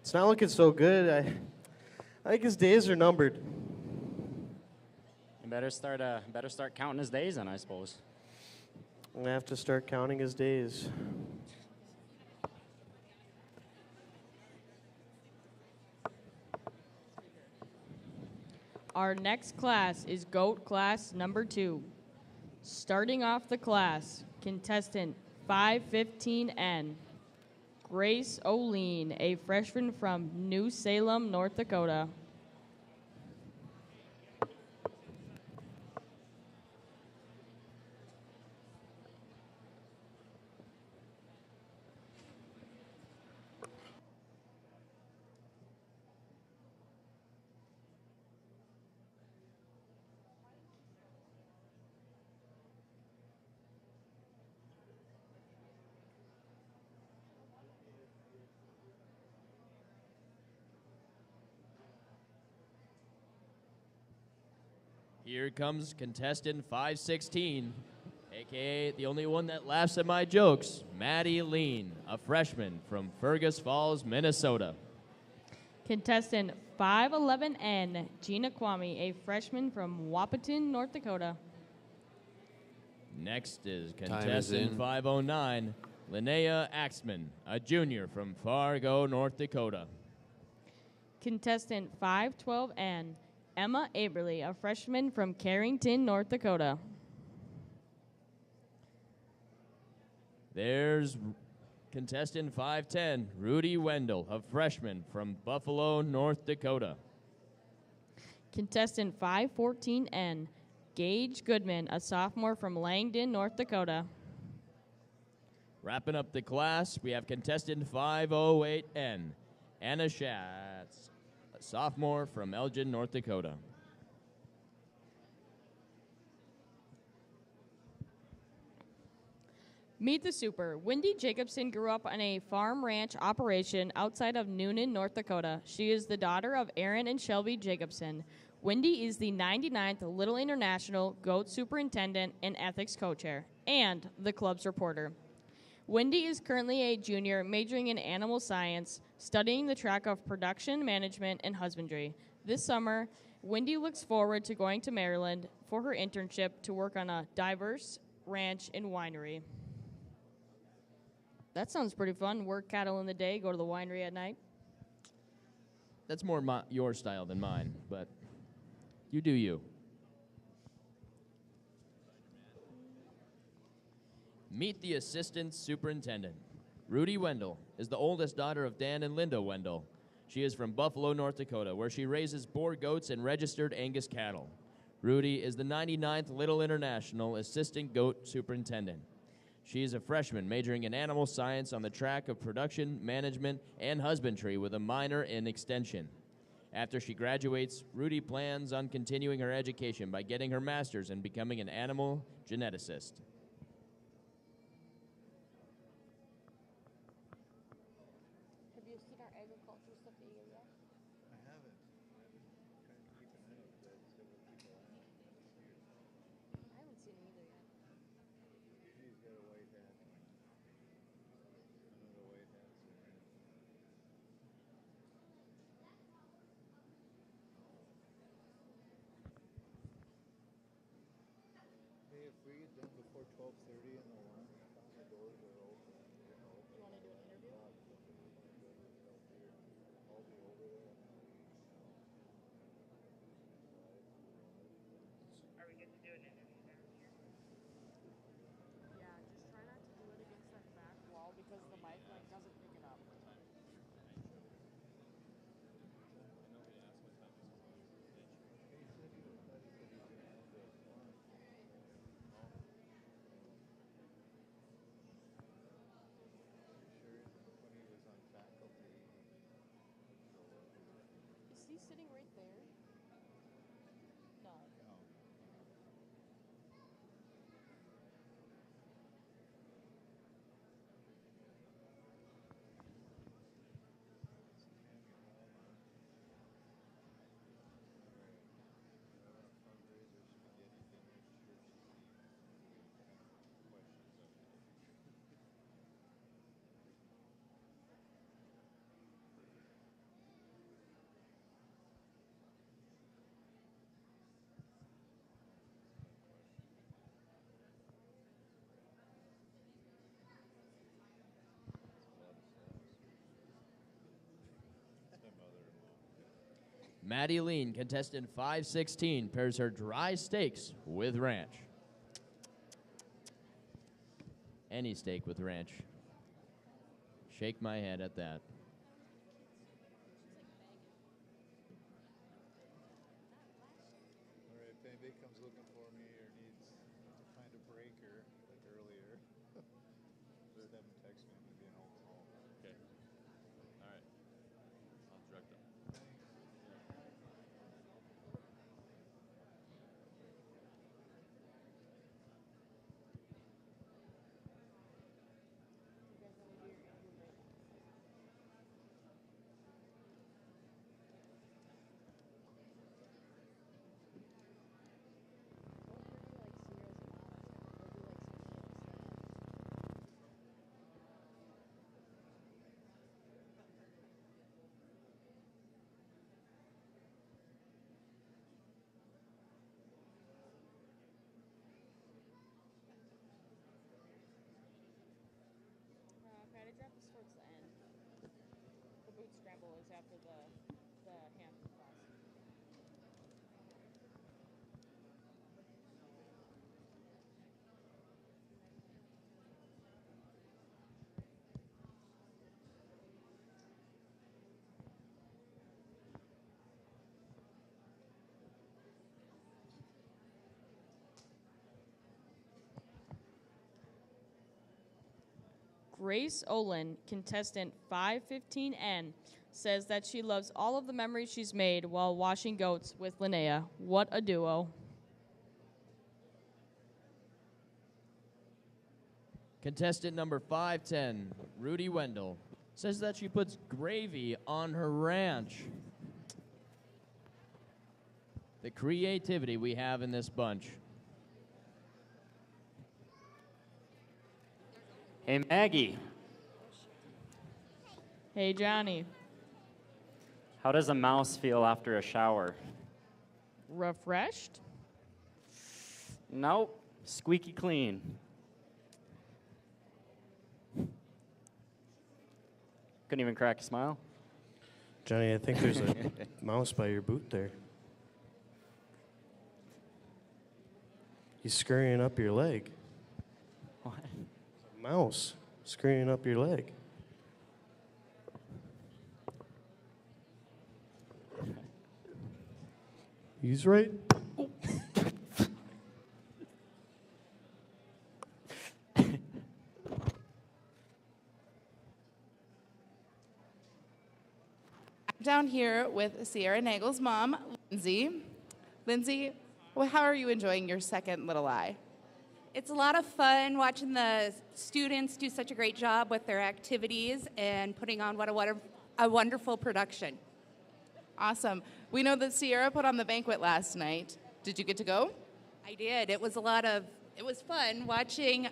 It's not looking so good. I think his days are numbered. You better start counting his days then, I suppose. I'm gonna have to start counting his days. Our next class is GOAT class number 2. Starting off the class, contestant 515N, Grace O'Lean, a freshman from New Salem, North Dakota. Here comes contestant 516, a.k.a. the only one that laughs at my jokes, Maddie Lean, a freshman from Fergus Falls, Minnesota. Contestant 511N, Gina Kwame, a freshman from Wahpeton, North Dakota. Next is is contestant in. 509, Linnea Axman, a junior from Fargo, North Dakota. Contestant 512N, Emma Aberly, a freshman from Carrington, North Dakota. There's contestant 510, Rudy Wendell, a freshman from Buffalo, North Dakota. Contestant 514N, Gage Goodman, a sophomore from Langdon, North Dakota. Wrapping up the class, we have contestant 508N, Anna Schatz, a sophomore from Elgin, North Dakota. Meet the Super. Wendy Jacobson grew up on a farm ranch operation outside of Noonan, North Dakota. She is the daughter of Aaron and Shelby Jacobson. Wendy is the 99th Little International GOAT Superintendent and Ethics Co-Chair, and the club's reporter. Wendy is currently a junior majoring in animal science, studying the track of production, management, and husbandry. This summer, Wendy looks forward to going to Maryland for her internship to work on a diverse ranch and winery. That sounds pretty fun. Work cattle in the day, go to the winery at night. That's more your style than mine, but you do you. Meet the assistant superintendent. Rudy Wendell is the oldest daughter of Dan and Linda Wendell. She is from Buffalo, North Dakota, where she raises boar goats and registered Angus cattle. Rudy is the 99th Little International Assistant Goat Superintendent. She is a freshman majoring in animal science on the track of production, management, and husbandry with a minor in extension. After she graduates, Rudy plans on continuing her education by getting her master's and becoming an animal geneticist. Have you seen our agriculture stuff yet? I haven't. Kind of keep an eye out for that, see what people ask. I haven't seen it either yet. He's got a white hat. One of the white hats in there. Hey, if we get done before 12:30 in the lunch, the doors are open. You want to do an interview? I'll be over there. Are we going to do an interview down here? Yeah, just try not to do it against that back wall because the mic doesn't pick it up. Maddie Lean, contestant 516, pairs her dry steaks with ranch. Any steak with ranch. Shake my head at that. All right, if anybody comes looking for me or needs to find a breaker, like earlier, let them text me. I'm going to be in Oklahoma. Okay. All right. I'll direct them. Patty, drop this towards the end. The boot scramble is after the hand toss. Grace Olin, contestant 515N, says that she loves all of the memories she's made while washing goats with Linnea. What a duo. Contestant number 510, Rudy Wendell, says that she puts gravy on her ranch. The creativity we have in this bunch. Hey, Maggie. Hey, Johnny. How does a mouse feel after a shower? Refreshed? Nope. Squeaky clean. Couldn't even crack a smile. Johnny, I think there's a mouse by your boot there. He's scurrying up your leg. What? A mouse scurrying up your leg. He's right. Oh. Down here with Sierra Nagel's mom, Lindsay. Lindsay, how are you enjoying your second little eye? It's a lot of fun watching the students do such a great job with their activities and putting on what a wonderful production. Awesome. We know that Sierra put on the banquet last night. Did you get to go? I did. It was fun watching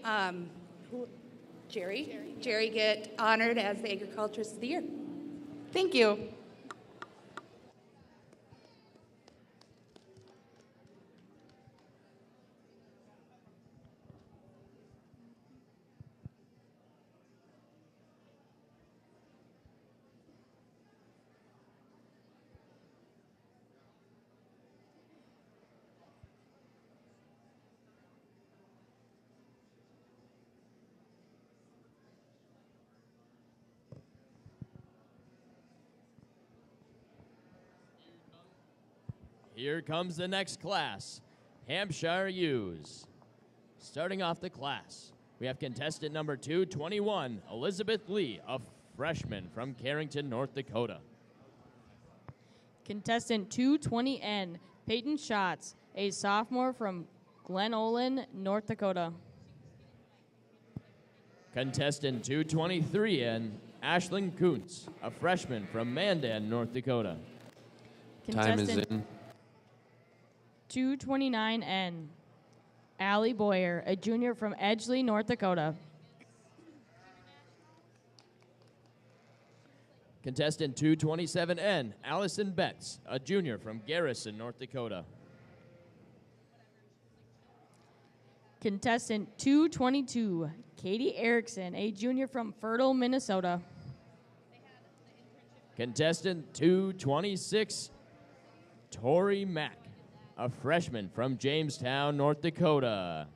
Jerry get honored as the Agriculturist of the Year. Thank you. Here comes the next class, Hampshire U's. Starting off the class, we have contestant number 221, Elizabeth Lee, a freshman from Carrington, North Dakota. Contestant 220N, Peyton Schatz, a sophomore from Glen Olin, North Dakota. Contestant 223N, Ashlyn Kuntz, a freshman from Mandan, North Dakota. Time is in. 229N, Allie Boyer, a junior from Edgeley, North Dakota. Contestant 227N, Allison Betts, a junior from Garrison, North Dakota. Contestant 222, Katie Erickson, a junior from Fertile, Minnesota. Contestant 226, Tori Mack, a freshman from Jamestown, North Dakota.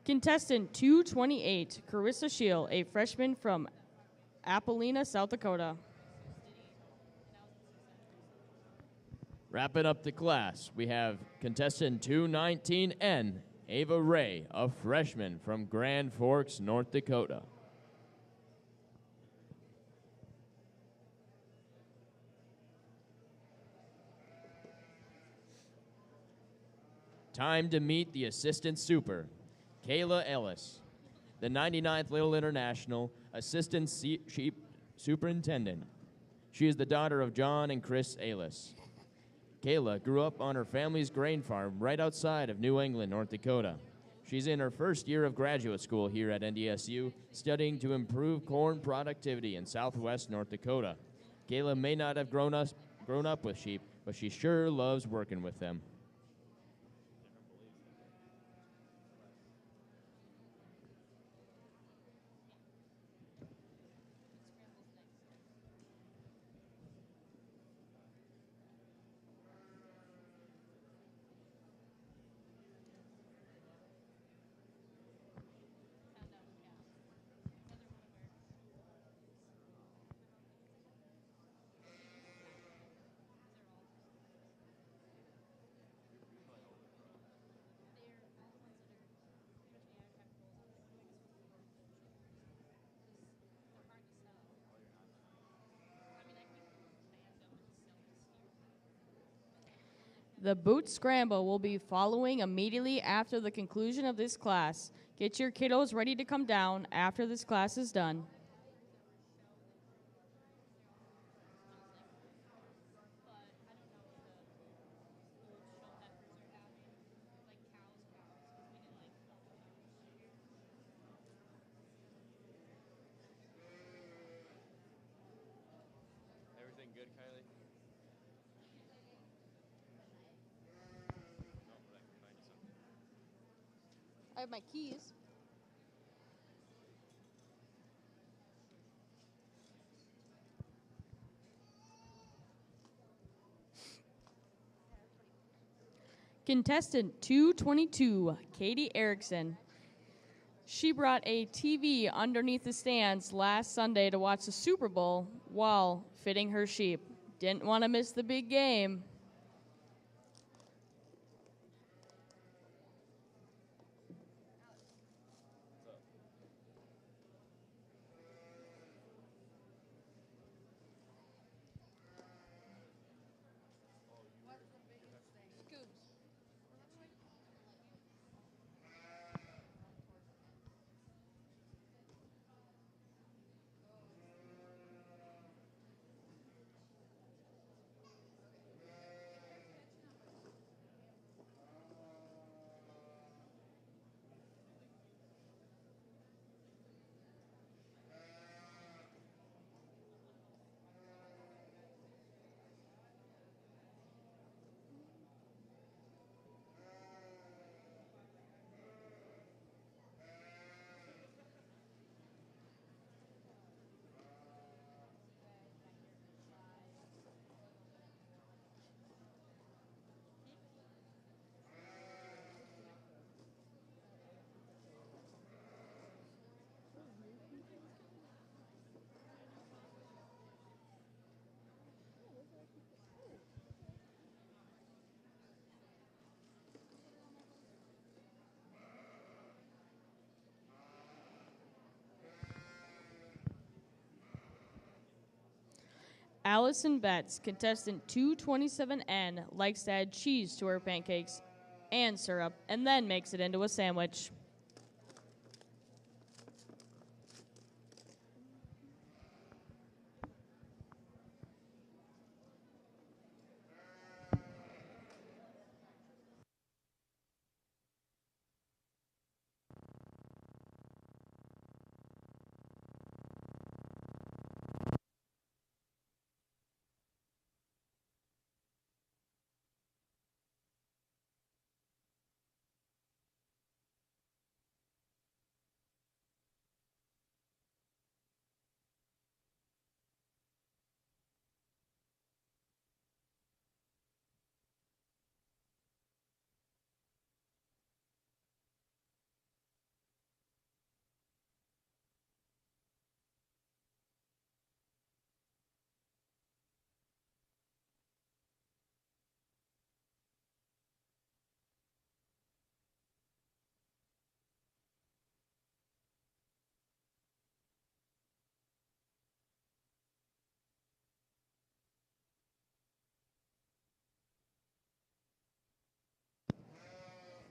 Contestant 228, Carissa Shield, a freshman from Apollina, South Dakota. Wrapping up the class, we have contestant 219N, Ava Ray, a freshman from Grand Forks, North Dakota. Time to meet the assistant super, Kayla Ellis, the 99th Little International Assistant Sheep Superintendent. She is the daughter of John and Chris Ellis. Kayla grew up on her family's grain farm right outside of New England, North Dakota. She's in her first year of graduate school here at NDSU, studying to improve corn productivity in southwest North Dakota. Kayla may not have grown up with sheep, but she sure loves working with them. The boot scramble will be following immediately after the conclusion of this class. Get your kiddos ready to come down after this class is done. Everything good, Kylie? I have my keys. Contestant 222, Katie Erickson. She brought a TV underneath the stands last Sunday to watch the Super Bowl while fitting her sheep. Didn't want to miss the big game. Allison Betts, contestant 227N, likes to add cheese to her pancakes and syrup, and then makes it into a sandwich.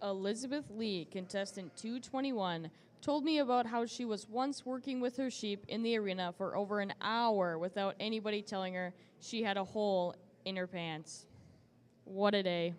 Elizabeth Lee, contestant 221, told me about how she was once working with her sheep in the arena for over an hour without anybody telling her she had a hole in her pants. What a day.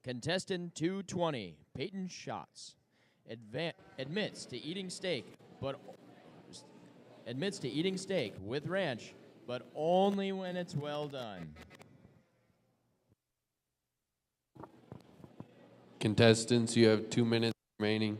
Contestant 220, Peyton Schatz, admits to eating steak with ranch, but only when it's well done. Contestants, you have 2 minutes remaining.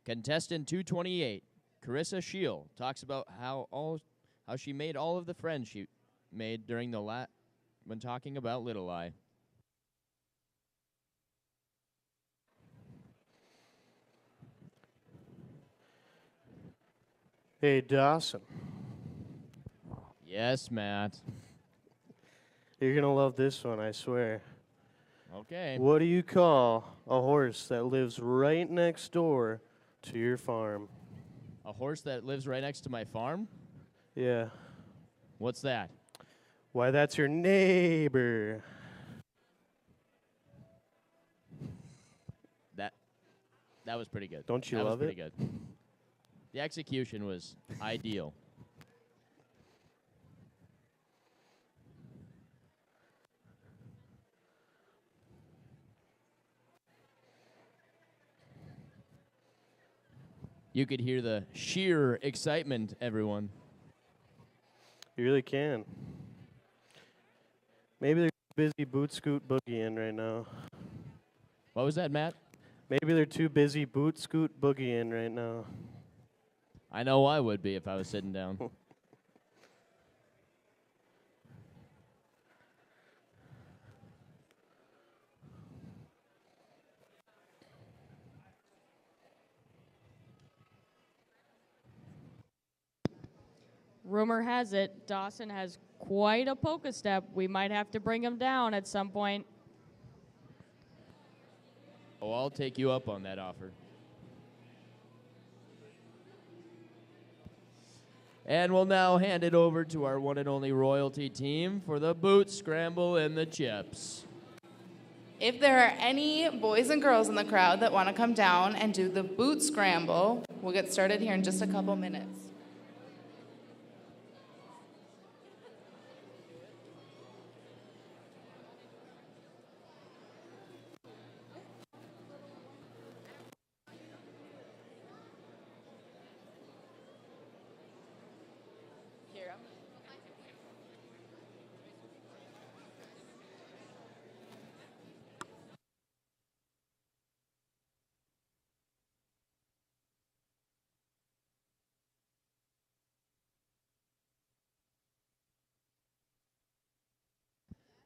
Contestant 228, Carissa Scheel, talks about how she made all of the friends she made during when talking about Little Eye. Hey, Dawson. Yes, Matt. You're going to love this one, I swear. Okay. What do you call a horse that lives right next door to your farm? A horse that lives right next to my farm? Yeah. What's that? Why, that's your neighbor. That was pretty good. Don't you that love was it? pretty good. The execution was ideal. You could hear the sheer excitement, everyone. You really can. Maybe they're busy boot scoot boogieing right now. What was that, Matt? Maybe they're too busy boot scoot boogieing right now. I know I would be if I was sitting down. Rumor has it Dawson has quite a polka step. We might have to bring him down at some point. Oh, I'll take you up on that offer. And we'll now hand it over to our one and only royalty team for the boot scramble and the chips. If there are any boys and girls in the crowd that want to come down and do the boot scramble, we'll get started here in just a couple minutes.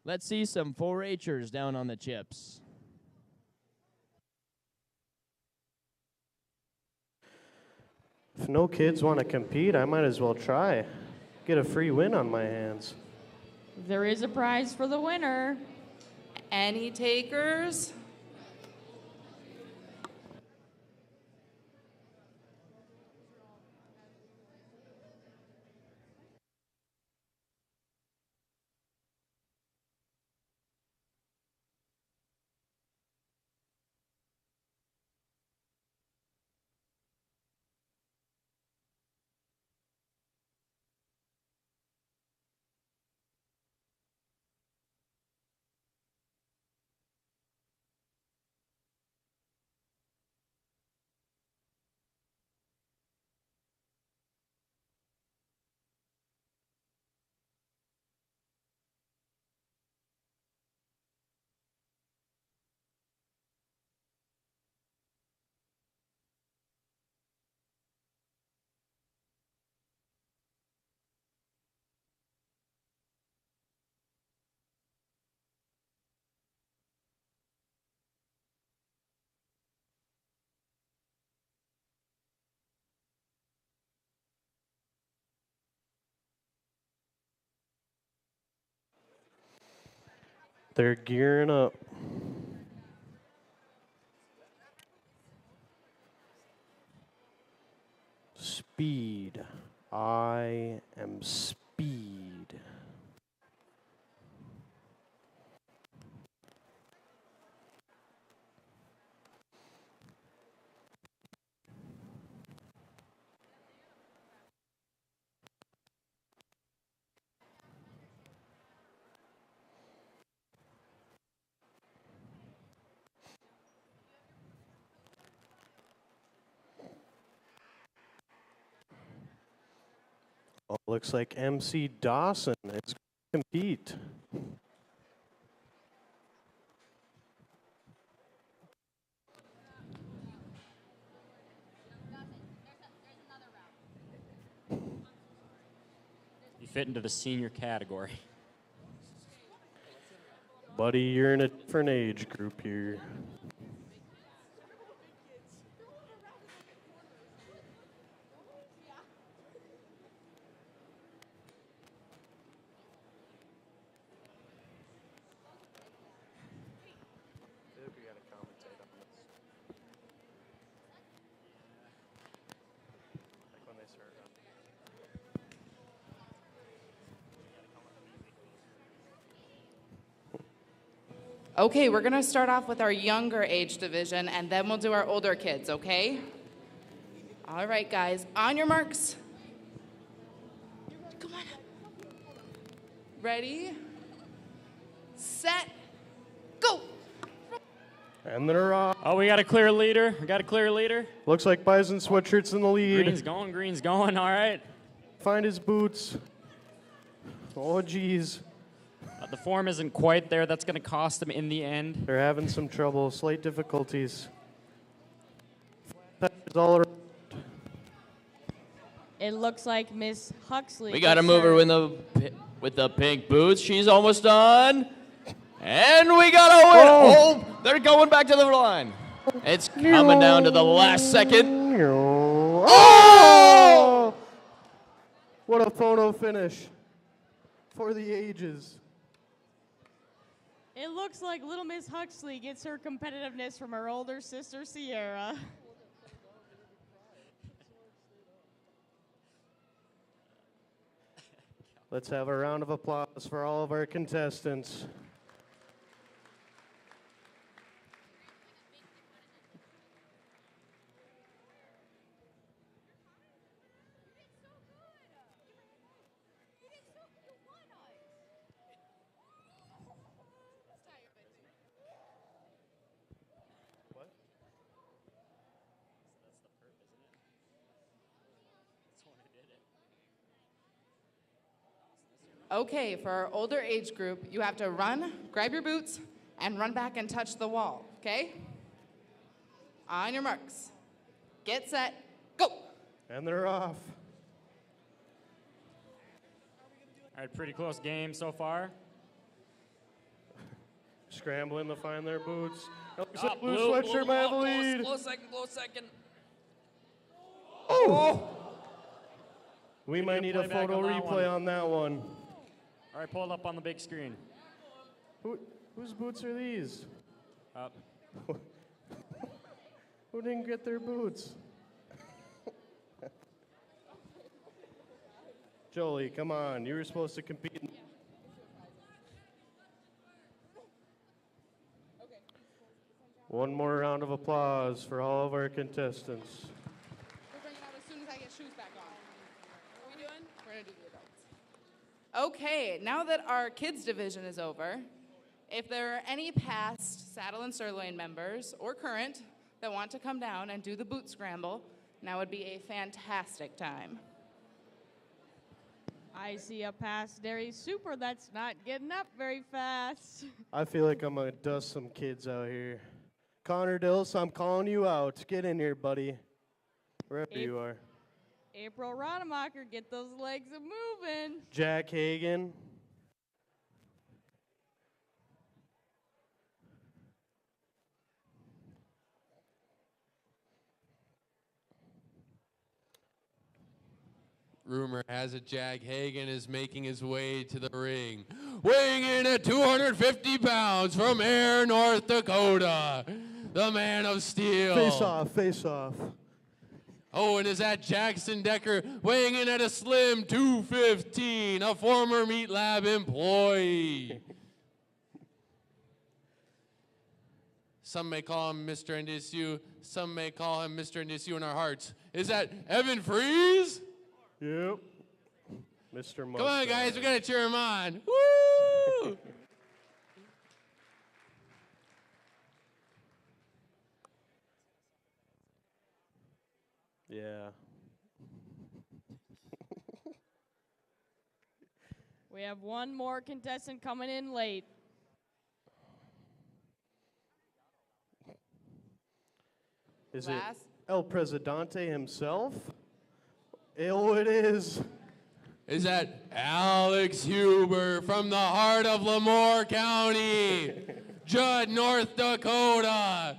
Let's see some 4-H'ers down on the chips. If no kids want to compete, I might as well try. Get a free win on my hands. There is a prize for the winner. Any takers? They're gearing up. Speed. I am speed. Oh, looks like MC Dawson is going to compete. You fit into the senior category. Buddy, you're in a different age group here. Okay, we're gonna start off with our younger age division and then we'll do our older kids, okay? All right, guys, on your marks. Come on. Ready, set, go. And they're off. Oh, we got a clear leader. We got a clear leader. Looks like Bison Sweatshirt's in the lead. Green's going, all right. Find his boots. Oh, geez. The form isn't quite there. That's going to cost them in the end. They're having some trouble, slight difficulties. It's all around. It looks like Miss Huxley. We got to move her with the pink boots. She's almost done. And we got to win. Oh, they're going back to the line. It's coming down to the last second. Oh! What a photo finish for the ages. It looks like little Miss Huxley gets her competitiveness from her older sister, Sierra. Let's have a round of applause for all of our contestants. Okay, for our older age group, you have to run, grab your boots, and run back and touch the wall, okay? On your marks. Get set, go. And they're off. All right, pretty close game so far. scrambling to find their boots. Looks Ah, like blue sweatshirt might have a lead. Close second. Oh! We We might need need a a playback photo on that replay one. on that one. All right, pull it up on the big screen. Whose boots are these? Up. Who didn't get their boots? Jolie, come on. You were supposed to compete. One more round of applause for all of our contestants. We'll bring it out as soon as I get shoes back on. What are we doing? We're going to do the adults. Okay, now that our kids division is over, if there are any past Saddle and Sirloin members or current that want to come down and do the boot scramble, now would be a fantastic time. I see a past Dairy Super that's not getting up very fast. I feel like I'm going to dust some kids out here. Connor Dills, I'm calling you out. Get in here, buddy. Wherever you are. April Rademacher, get those legs a moving. Jack Hagan. Rumor has it Jack Hagan is making his way to the ring. Weighing in at 250 pounds from Air, North Dakota, the man of steel. Face off. Oh, and is that Jackson Decker weighing in at a slim 215, a former Meat Lab employee. Some may call him Mr. NDSU. Some may call him Mr. NDSU in our hearts. Is that Evan Freeze? Yep. Mr. Mustard. Come on, guys. We got to cheer him on. Woo! Yeah. We have one more contestant coming in late. Is Last. it El Presidente himself? Oh, it is. Is that Alex Huber from the heart of Lemoore County, Judd, North Dakota,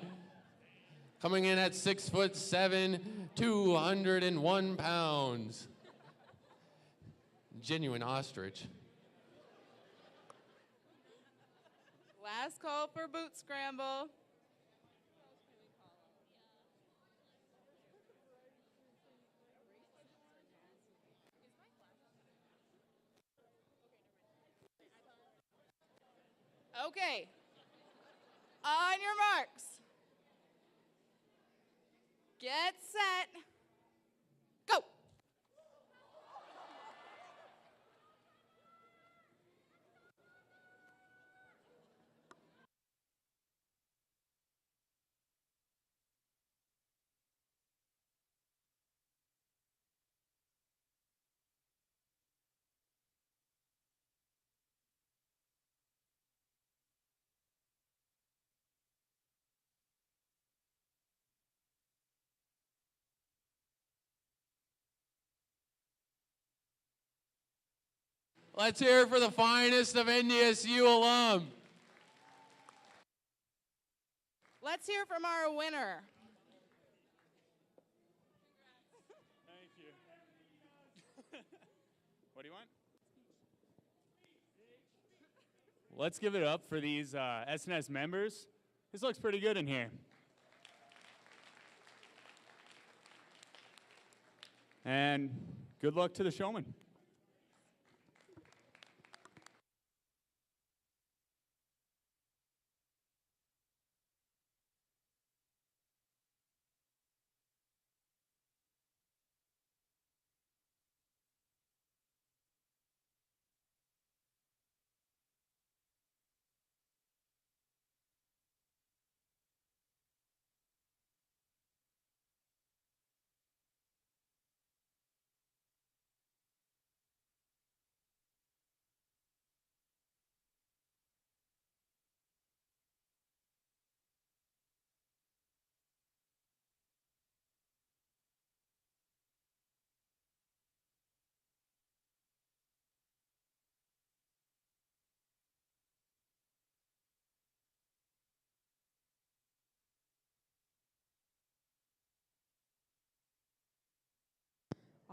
coming in at 6'7", 201 pounds. Genuine ostrich. Last call for boot scramble. Okay. On your marks. Get set. Go. Let's hear it for the finest of NDSU alum. Let's hear from our winner. Thank you. What do you want? Let's give it up for these SNS members. This looks pretty good in here. And good luck to the showman.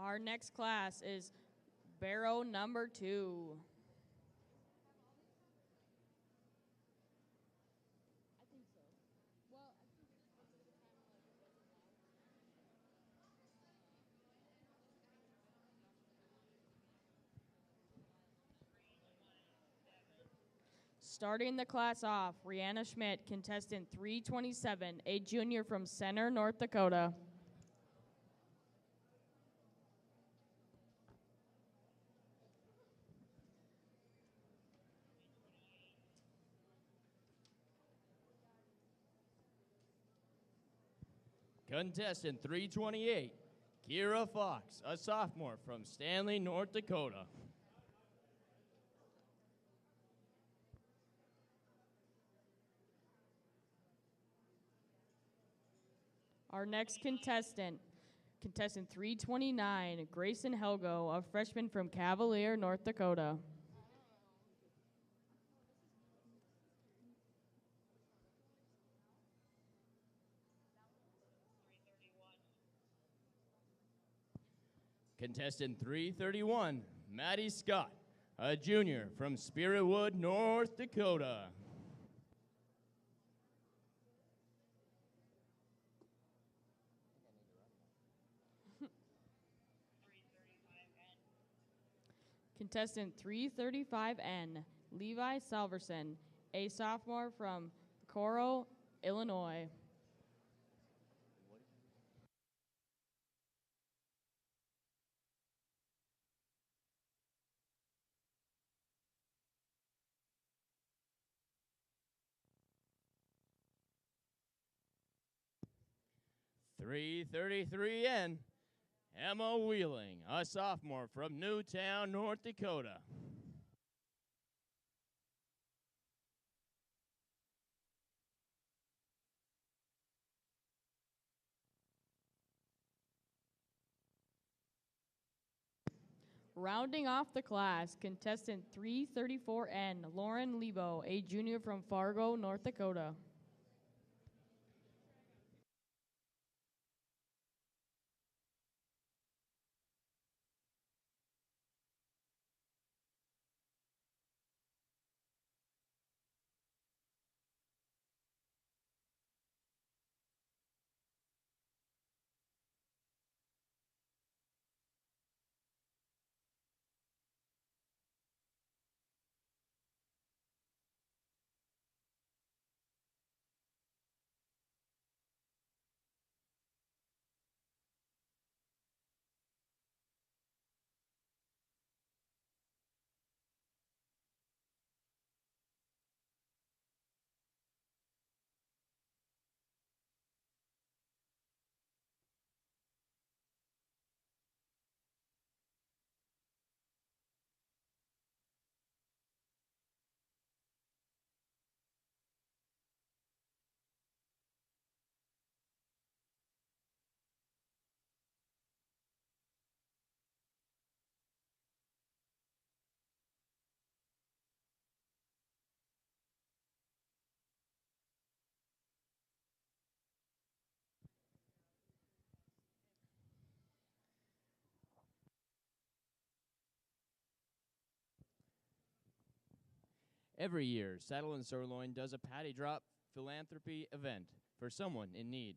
Our next class is Barrow number 2. Starting the class off, Rihanna Schmidt, contestant 327, a junior from Center, North Dakota. Contestant 328, Kira Fox, a sophomore from Stanley, North Dakota. Our next contestant, contestant 329, Grayson Helgo, a freshman from Cavalier, North Dakota. Contestant 331, Maddie Scott, a junior from Spiritwood, North Dakota. Contestant 335N, Levi Salverson, a sophomore from Coro, Illinois. .333N, Emma Wheeling, a sophomore from Newtown, North Dakota. Rounding off the class, contestant 334N, Lauren Lebo, a junior from Fargo, North Dakota. Every year, Saddle and Sirloin does a patty drop philanthropy event for someone in need.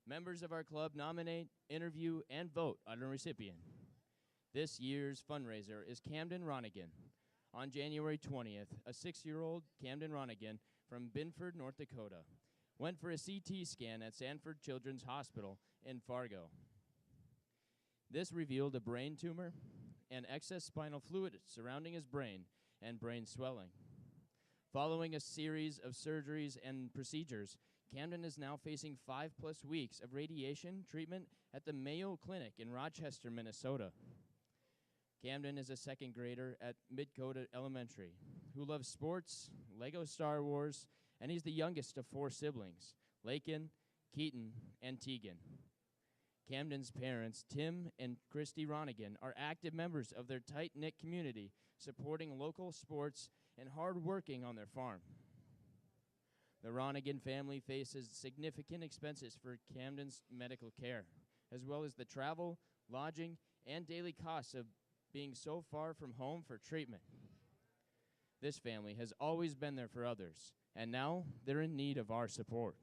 Members of our club nominate, interview, and vote on a recipient. This year's fundraiser is Camden Ronigan. On January 20th, a 6-year-old Camden Ronigan from Binford, North Dakota, went for a CT scan at Sanford Children's Hospital in Fargo. This revealed a brain tumor and excess spinal fluid surrounding his brain and brain swelling. Following a series of surgeries and procedures, Camden is now facing 5+ weeks of radiation treatment at the Mayo Clinic in Rochester, Minnesota. Camden is a second grader at Midcoda Elementary who loves sports, Lego Star Wars, and he's the youngest of 4 siblings, Lakin, Keaton, and Tegan. Camden's parents, Tim and Christy Ronigan, are active members of their tight-knit community, supporting local sports and hard-working on their farm. The Ronigan family faces significant expenses for Camden's medical care, as well as the travel, lodging, and daily costs of being so far from home for treatment. This family has always been there for others, and now they're in need of our support.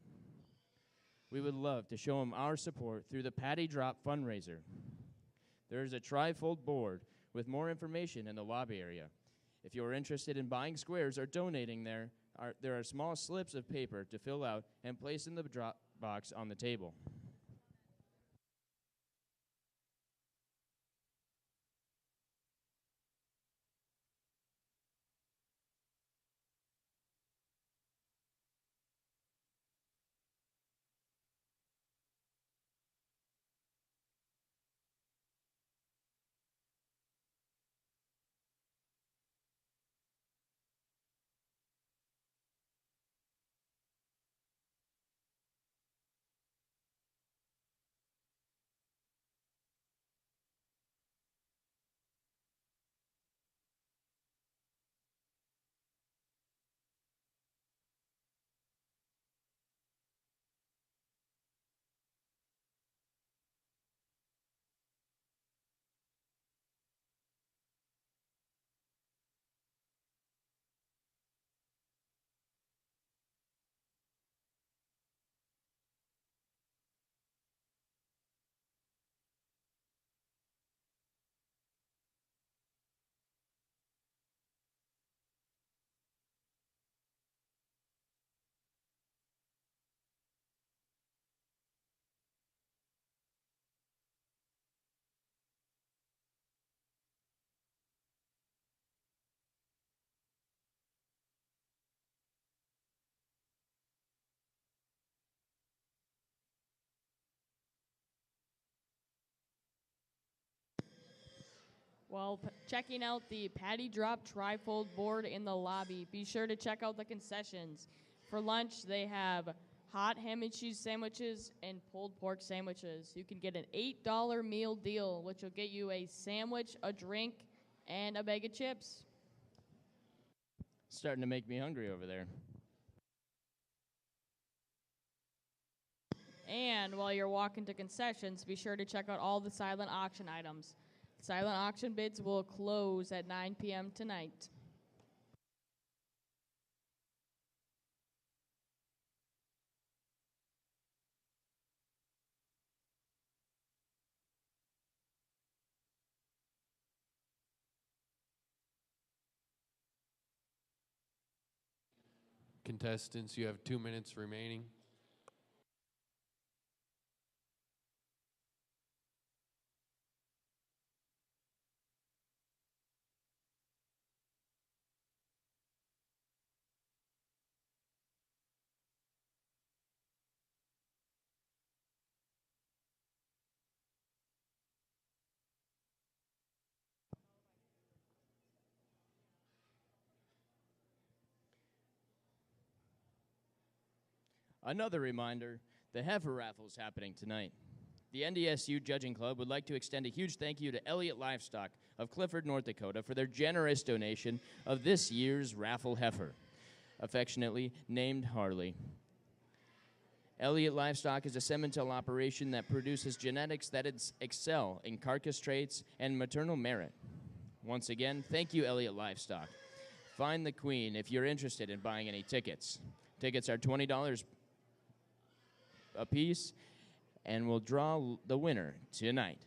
We would love to show them our support through the Patty Drop fundraiser. There is a trifold board with more information in the lobby area. If you are interested in buying squares or donating there are small slips of paper to fill out and place in the drop box on the table. While checking out the Patty Drop trifold board in the lobby, be sure to check out the concessions. For lunch, they have hot ham and cheese sandwiches and pulled pork sandwiches. You can get an $8 meal deal, which will get you a sandwich, a drink, and a bag of chips. Starting to make me hungry over there. And while you're walking to concessions, be sure to check out all the silent auction items. Silent auction bids will close at 9 p.m. tonight. Contestants, you have 2 minutes remaining. Another reminder, the heifer raffle is happening tonight. The NDSU Judging Club would like to extend a huge thank you to Elliott Livestock of Clifford, North Dakota for their generous donation of this year's raffle heifer, affectionately named Harley. Elliott Livestock is a semental operation that produces genetics that excel in carcass traits and maternal merit. Once again, thank you, Elliott Livestock. Find the queen if you're interested in buying any tickets. Tickets are $20 a piece, and we'll draw the winner tonight.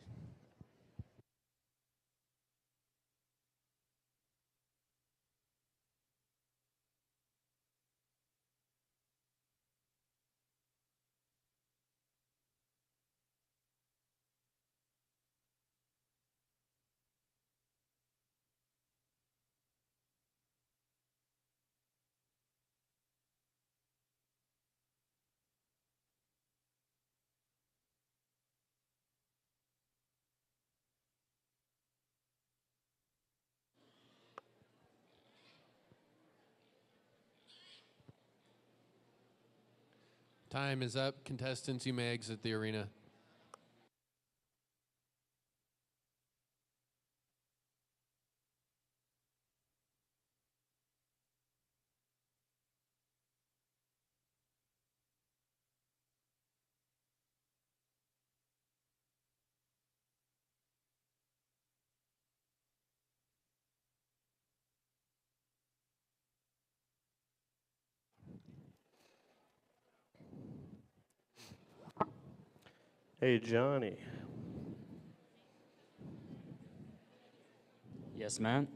Time is up. Contestants, you may exit the arena. Hey, Johnny. Yes, man.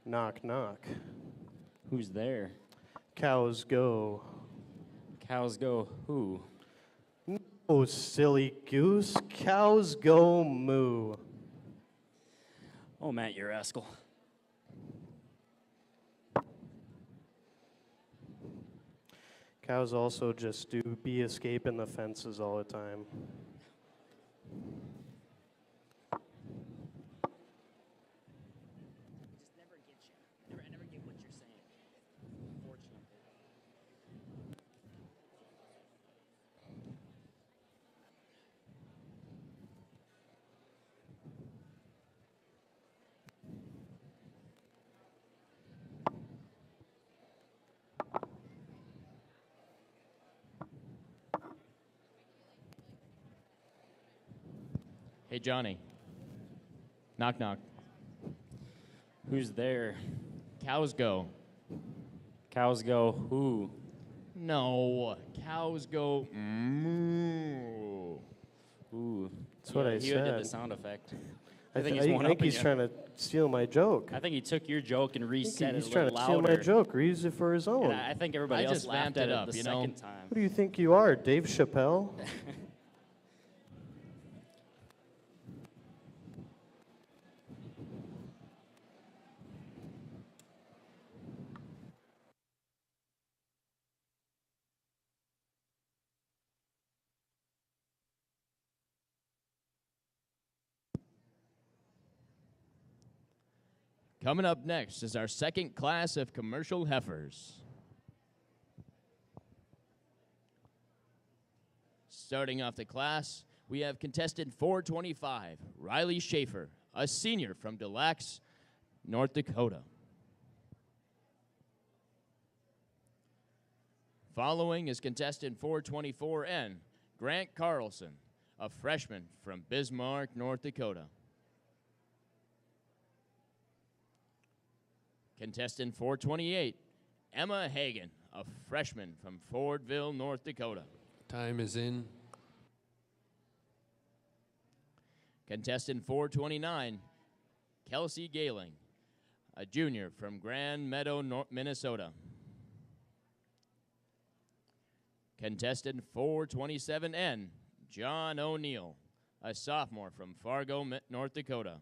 Knock, knock. Who's there? Cows go. Cows go who? Oh, silly goose. Cows go moo. Oh, Matt, you're a rascal. Cows also just do be escaping the fences all the time. Never get what you're saying. Unfortunately. Hey, Johnny. Knock, knock. Who's there? Cows go. Cows go who? No. Cows go moo. Ooh. That's what I He did the said. sound effect. I think think he's trying to steal my joke. I think he took your joke and reset it He's a trying little to steal louder. my joke, reuse it for his own. And I think everybody I else just laughed vamped at it it up, the you know? second time. Who do you think you are, Dave Chappelle? Coming up next is our second class of commercial heifers. Starting off the class, we have contestant 425, Riley Schaefer, a senior from Des Lacs, North Dakota. Following is contestant 424N, Grant Carlson, a freshman from Bismarck, North Dakota. Contestant 428, Emma Hagan, a freshman from Fordville, North Dakota. Time is in. Contestant 429, Kelsey Galing, a junior from Grand Meadow, Minnesota. Contestant 427N, John O'Neill, a sophomore from Fargo, North Dakota.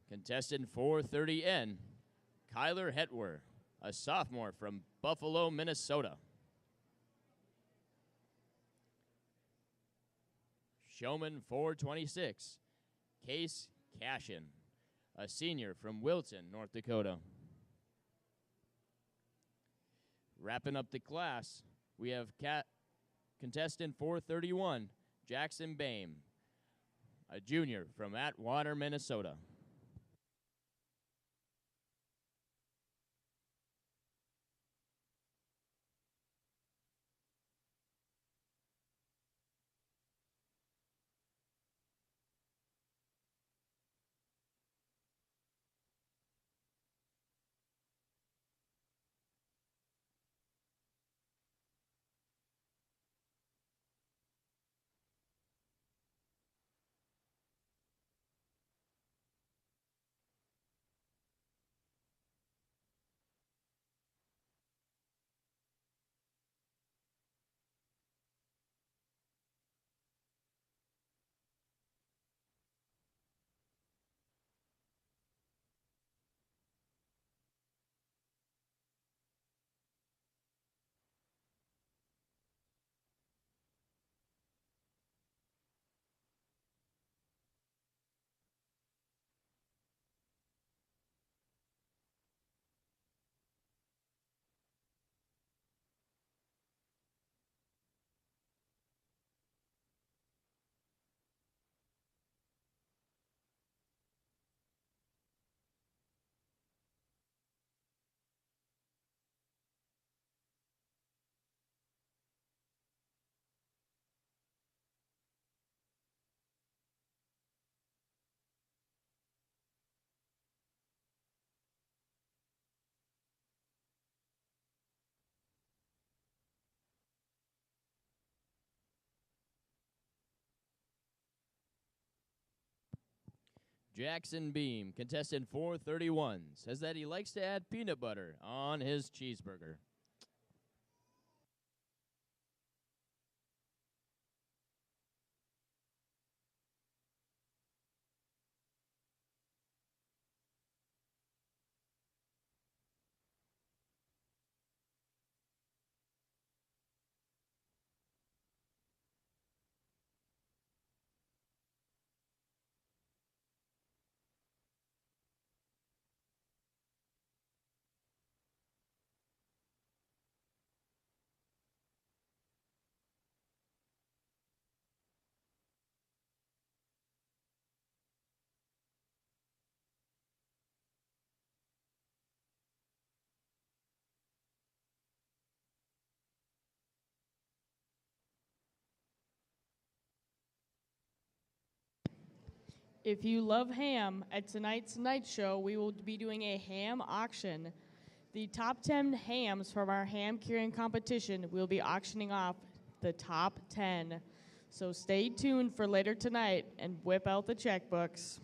Contestant 430N, Kyler Hetwer, a sophomore from Buffalo, Minnesota. Showman 426, Case Cashin, a senior from Wilton, North Dakota. Wrapping up the class, we have contestant 431, Jackson Bame, a junior from Atwater, Minnesota. Jackson Beam, contestant 431, says that he likes to add peanut butter on his cheeseburger. If you love ham, at tonight's night show, we will be doing a ham auction. The top 10 hams from our ham curing competition, we'll be auctioning off the top 10. So stay tuned for later tonight and whip out the checkbooks.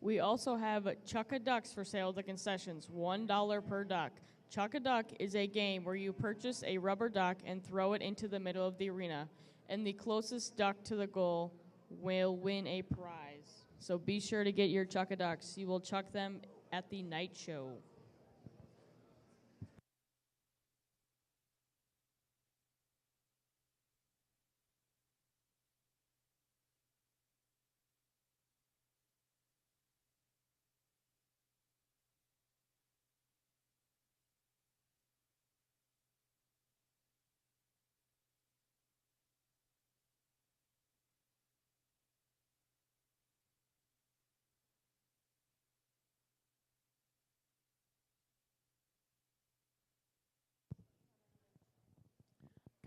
We also have Chuck-a-Ducks for sale at the concessions, $1 per duck. Chuck-a-Duck is a game where you purchase a rubber duck and throw it into the middle of the arena, and the closest duck to the goal will win a prize. So be sure to get your Chuck-a-Ducks. You will chuck them at the night show.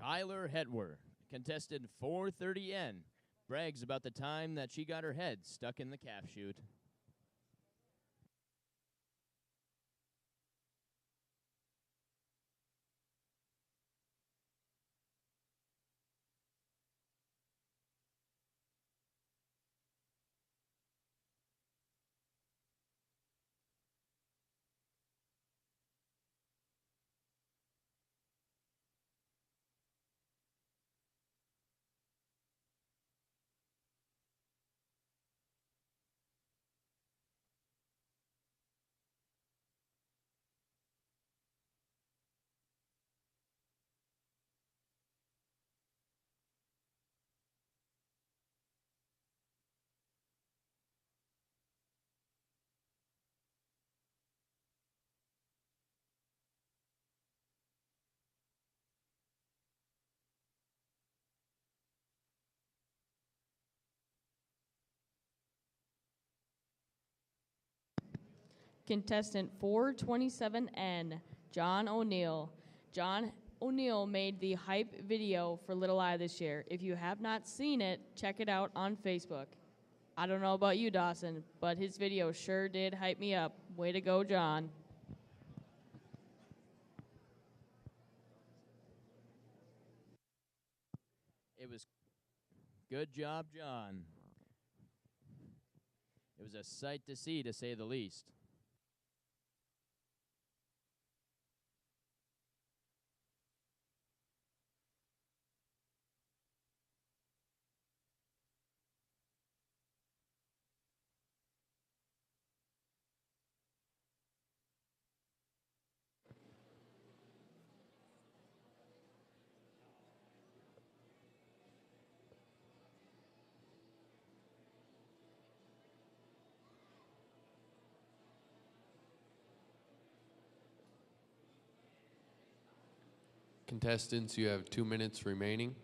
Kyler Hetwer, contestant 430N, brags about the time that she got her head stuck in the calf chute. Contestant 427N, John O'Neill. John O'Neill made the hype video for Little Eye this year. If you have not seen it, check it out on Facebook. I don't know about you, Dawson, but his video sure did hype me up. Way to go, John. It was good job, John. It was a sight to see, to say the least. Contestants, you have 2 minutes remaining.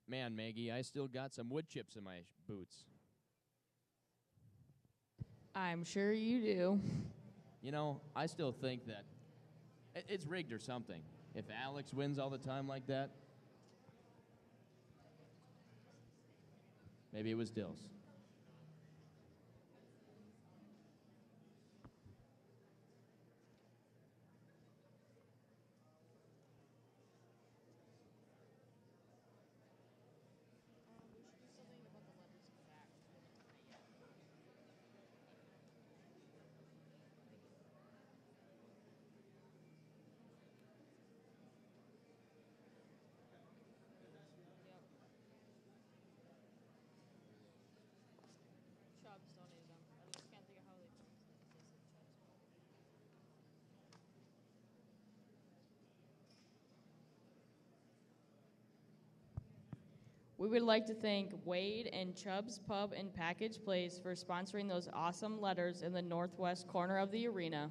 Man, Maggie, I still got some wood chips in my boots. I'm sure you do. You know, I still think that it's rigged or something. If Alex wins all the time like that, maybe it was Dills. We would like to thank Wade and Chubb's Pub and Package Place for sponsoring those awesome letters in the northwest corner of the arena.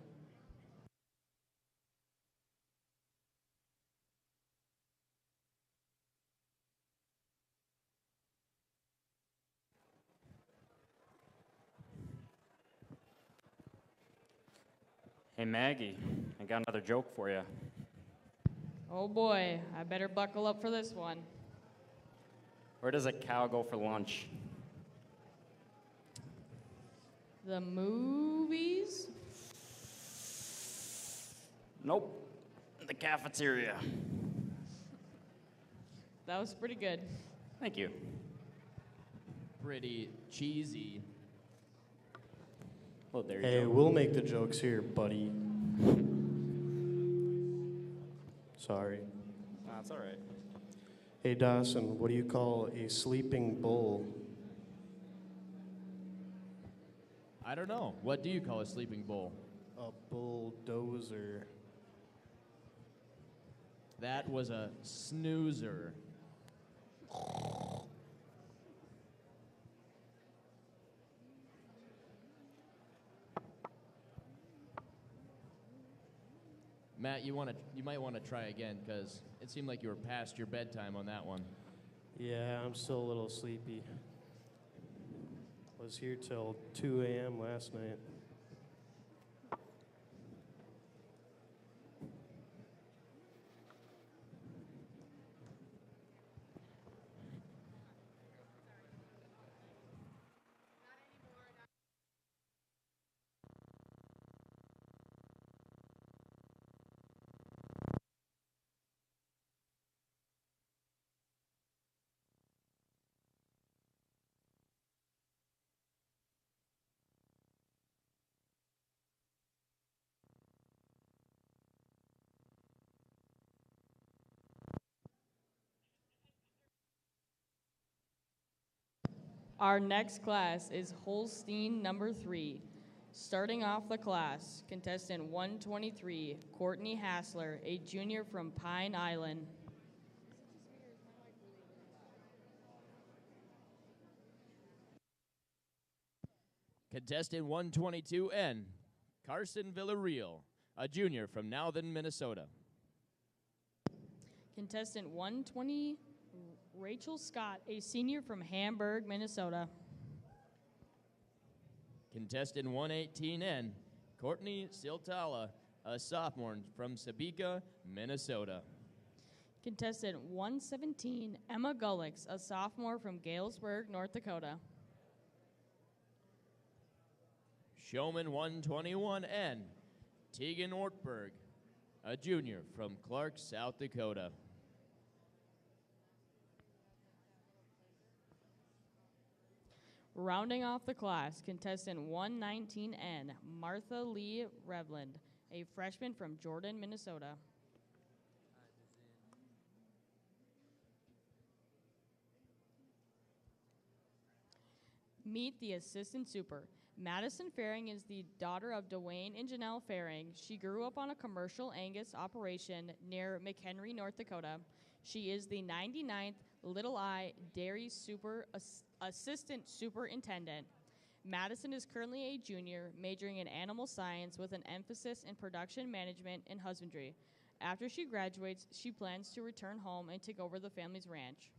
Hey, Maggie, I got another joke for you. Oh boy, I better buckle up for this one. Where does a cow go for lunch? The movies? Nope. The cafeteria. That was pretty good. Thank you. Pretty cheesy. Well, there you Hey, go. we'll make the jokes here, buddy. Sorry. That's all right. Hey, Dawson, what do you call a sleeping bull? I don't know. What do you call a sleeping bull? A bulldozer. That was a snoozer. Matt, you might want to try again because it seemed like you were past your bedtime on that one. Yeah, I'm still a little sleepy. Was here till 2 a.m. last night. Our next class is Holstein number 3. Starting off the class, contestant 123, Courtney Hassler, a junior from Pine Island. Contestant 122N, Carson Villarreal, a junior from Nowthen, Minnesota. Contestant 120, Rachel Scott, a senior from Hamburg, Minnesota. Contestant 118N, Courtney Siltala, a sophomore from Sabika, Minnesota. Contestant 117, Emma Gullix, a sophomore from Galesburg, North Dakota. Showman 121N, Tegan Ortberg, a junior from Clark, South Dakota. Rounding off the class, contestant 119N, Martha Lee Revland, a freshman from Jordan, Minnesota. Meet the assistant super, Madison Faring is the daughter of Dwayne and Janelle Faring. She grew up on a commercial Angus operation near McHenry, North Dakota. She is the 99th Little I Dairy Assistant Superintendent. Madison is currently a junior, majoring in animal science with an emphasis in production management and husbandry. After she graduates, she plans to return home and take over the family's ranch.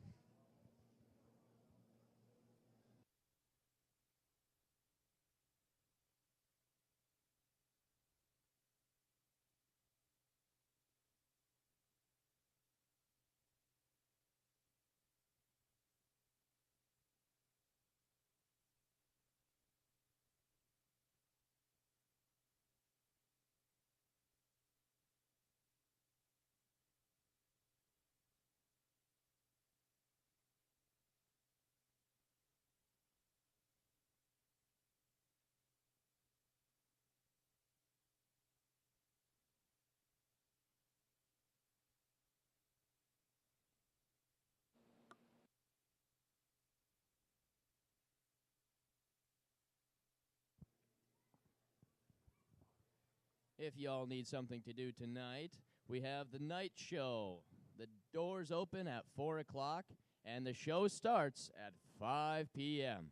If y'all need something to do tonight, we have the night show. The doors open at 4 o'clock, and the show starts at 5 p.m.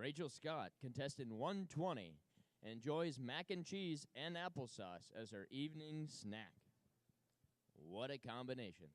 Rachel Scott, contestant 120, enjoys mac and cheese and applesauce as her evening snack. What a combination.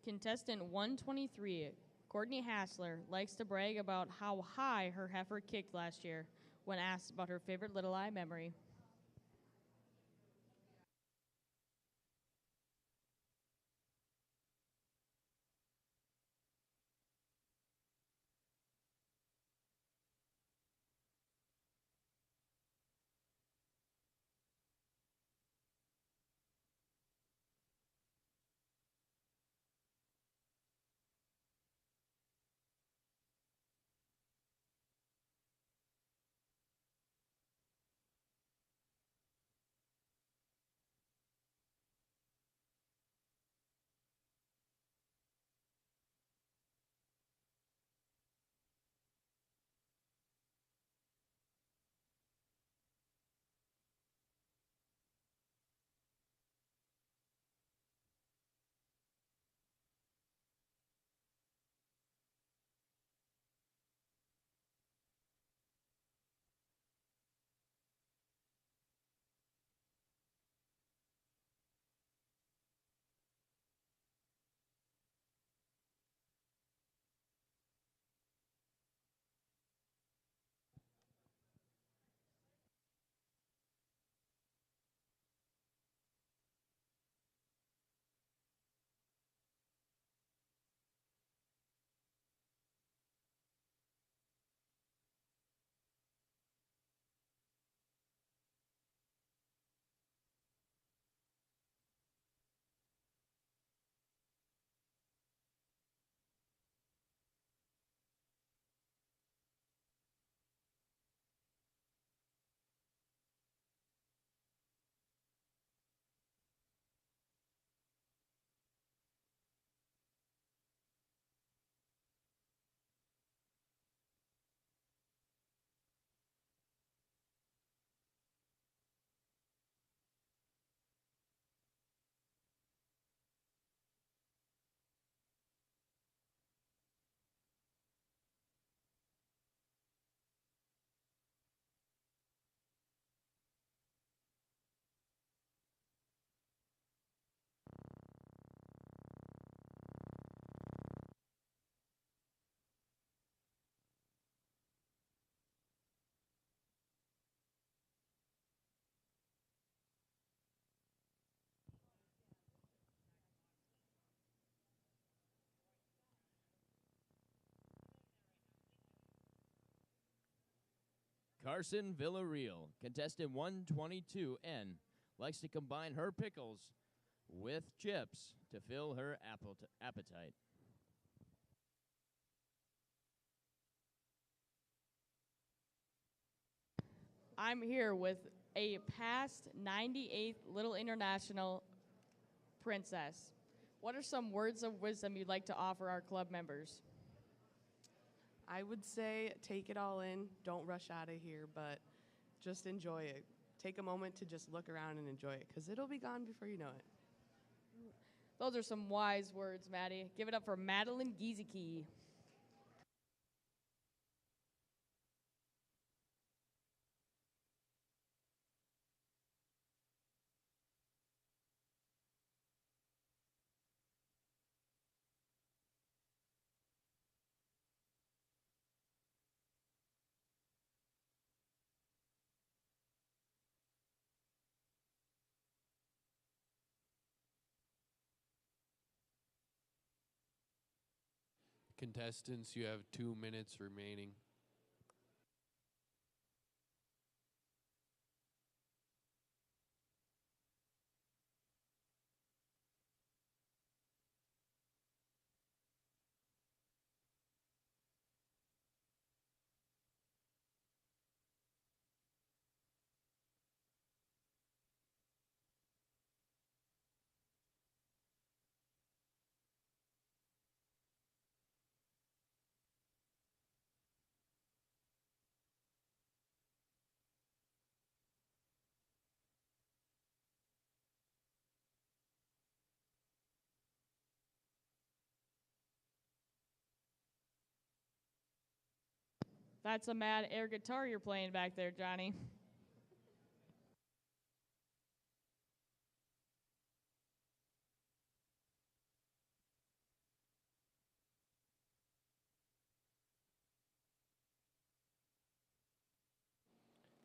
Contestant 123, Courtney Hassler, likes to brag about how high her heifer kicked last year when asked about her favorite Little Eye memory. Carson Villarreal, contestant 122N, likes to combine her pickles with chips to fill her appetite. I'm here with a past 98th Little International princess. What are some words of wisdom you'd like to offer our club members? I would say take it all in. Don't rush out of here, but just enjoy it. Take a moment to just look around and enjoy it because it'll be gone before you know it. Those are some wise words, Maddie. Give it up for Madeline Giesecke. Contestants, you have 2 minutes remaining. That's a mad air guitar you're playing back there, Johnny.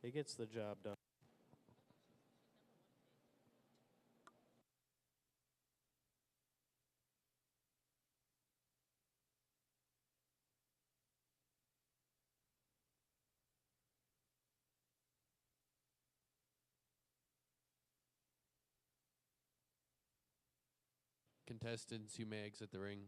It gets the job done. Contestants, you may exit the ring.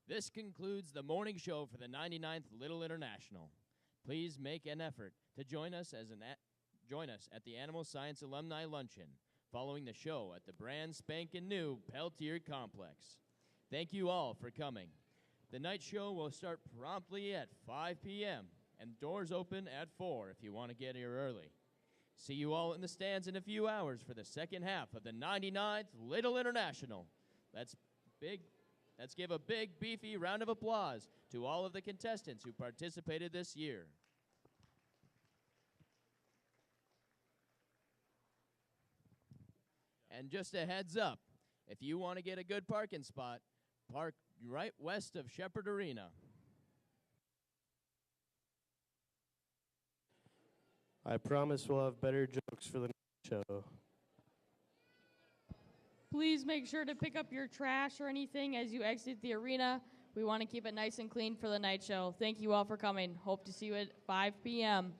This concludes the morning show for the 99th Little International. Please make an effort to join us at the Animal Science Alumni Luncheon following the show at the brand spanking new Peltier Complex. Thank you all for coming. The night show will start promptly at 5 p.m. and doors open at 4 if you want to get here early. See you all in the stands in a few hours for the second half of the 99th Little International. Let's give a big, beefy round of applause to all of the contestants who participated this year. And just a heads up, if you want to get a good parking spot, park right west of Shepherd Arena. I promise we'll have better jokes for the next show. Please make sure to pick up your trash or anything as you exit the arena. We want to keep it nice and clean for the night show. Thank you all for coming. Hope to see you at 5 p.m.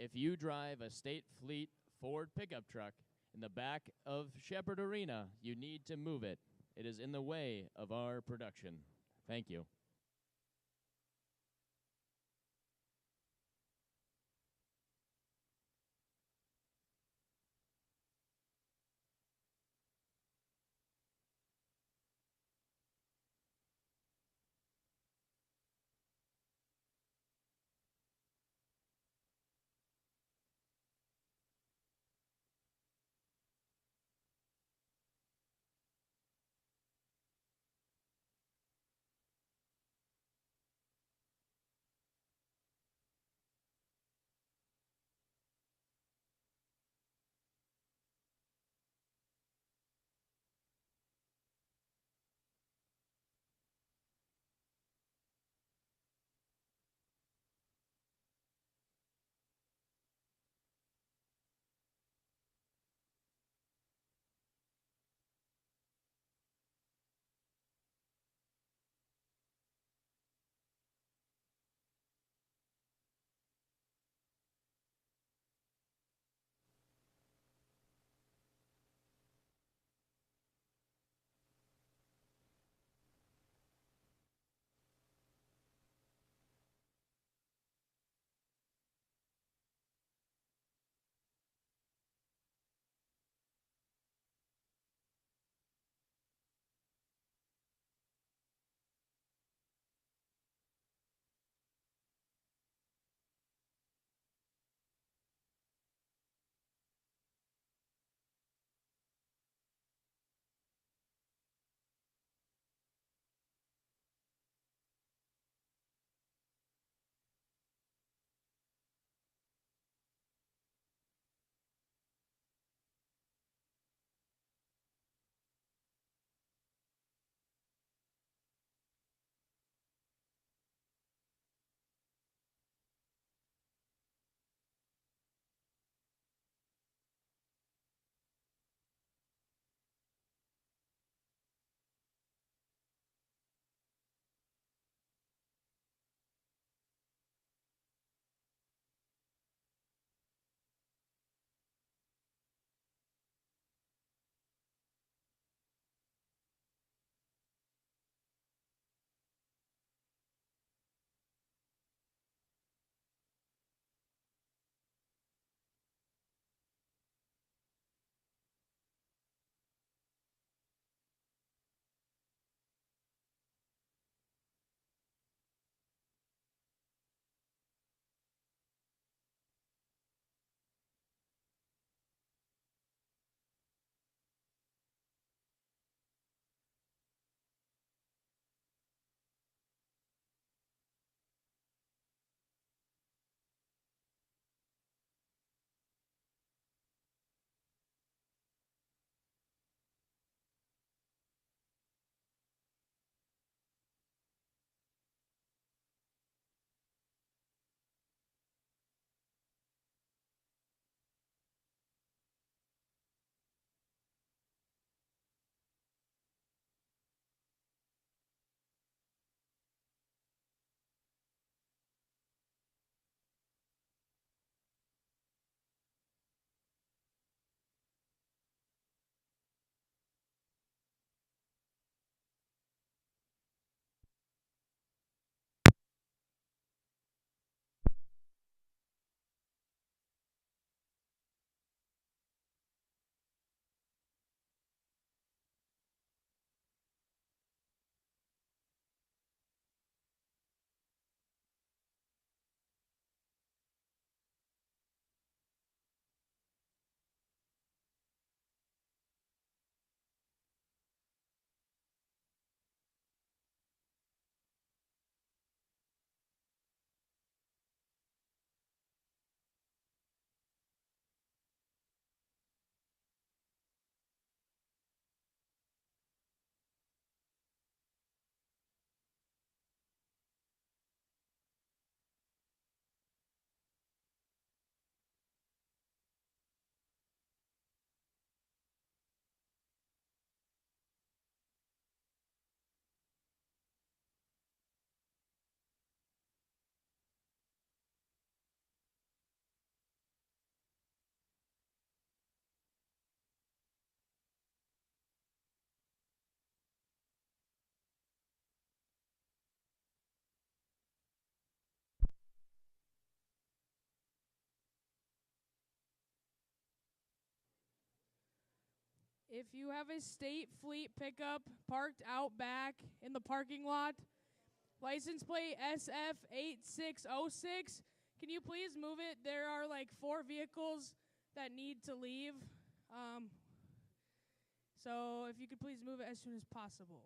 If you drive a State Fleet Ford pickup truck in the back of Shepherd Arena, you need to move it. It is in the way of our production. Thank you. If you have a state fleet pickup parked out back in the parking lot, license plate SF8606, can you please move it? There are like 4 vehicles that need to leave. So if you could please move it as soon as possible.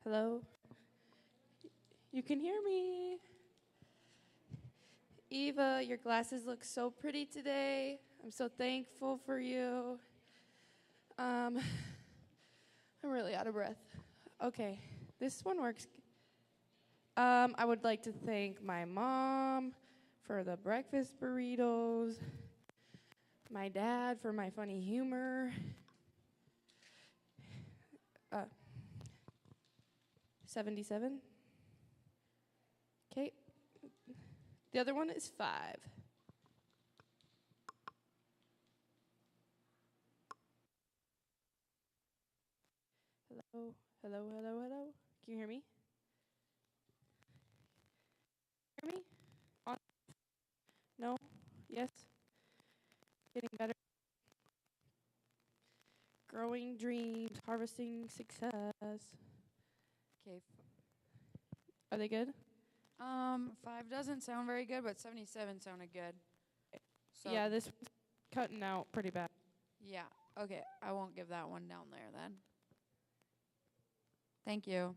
Hello? You can hear me. Eva, your glasses look so pretty today. I'm so thankful for you. I'm really out of breath. Okay, this one works. I would like to thank my mom for the breakfast burritos, my dad for my funny humor. 77. Okay. The other one is 5. Hello, hello, hello, hello. Can you hear me? Hear me? On? No? Yes? Getting better. Growing dreams, harvesting success. Okay. Are they good? 5 doesn't sound very good, but 77 sounded good. So Yeah, this one's cutting out pretty bad. yeah. Okay, I won't give that one down there then. Thank you.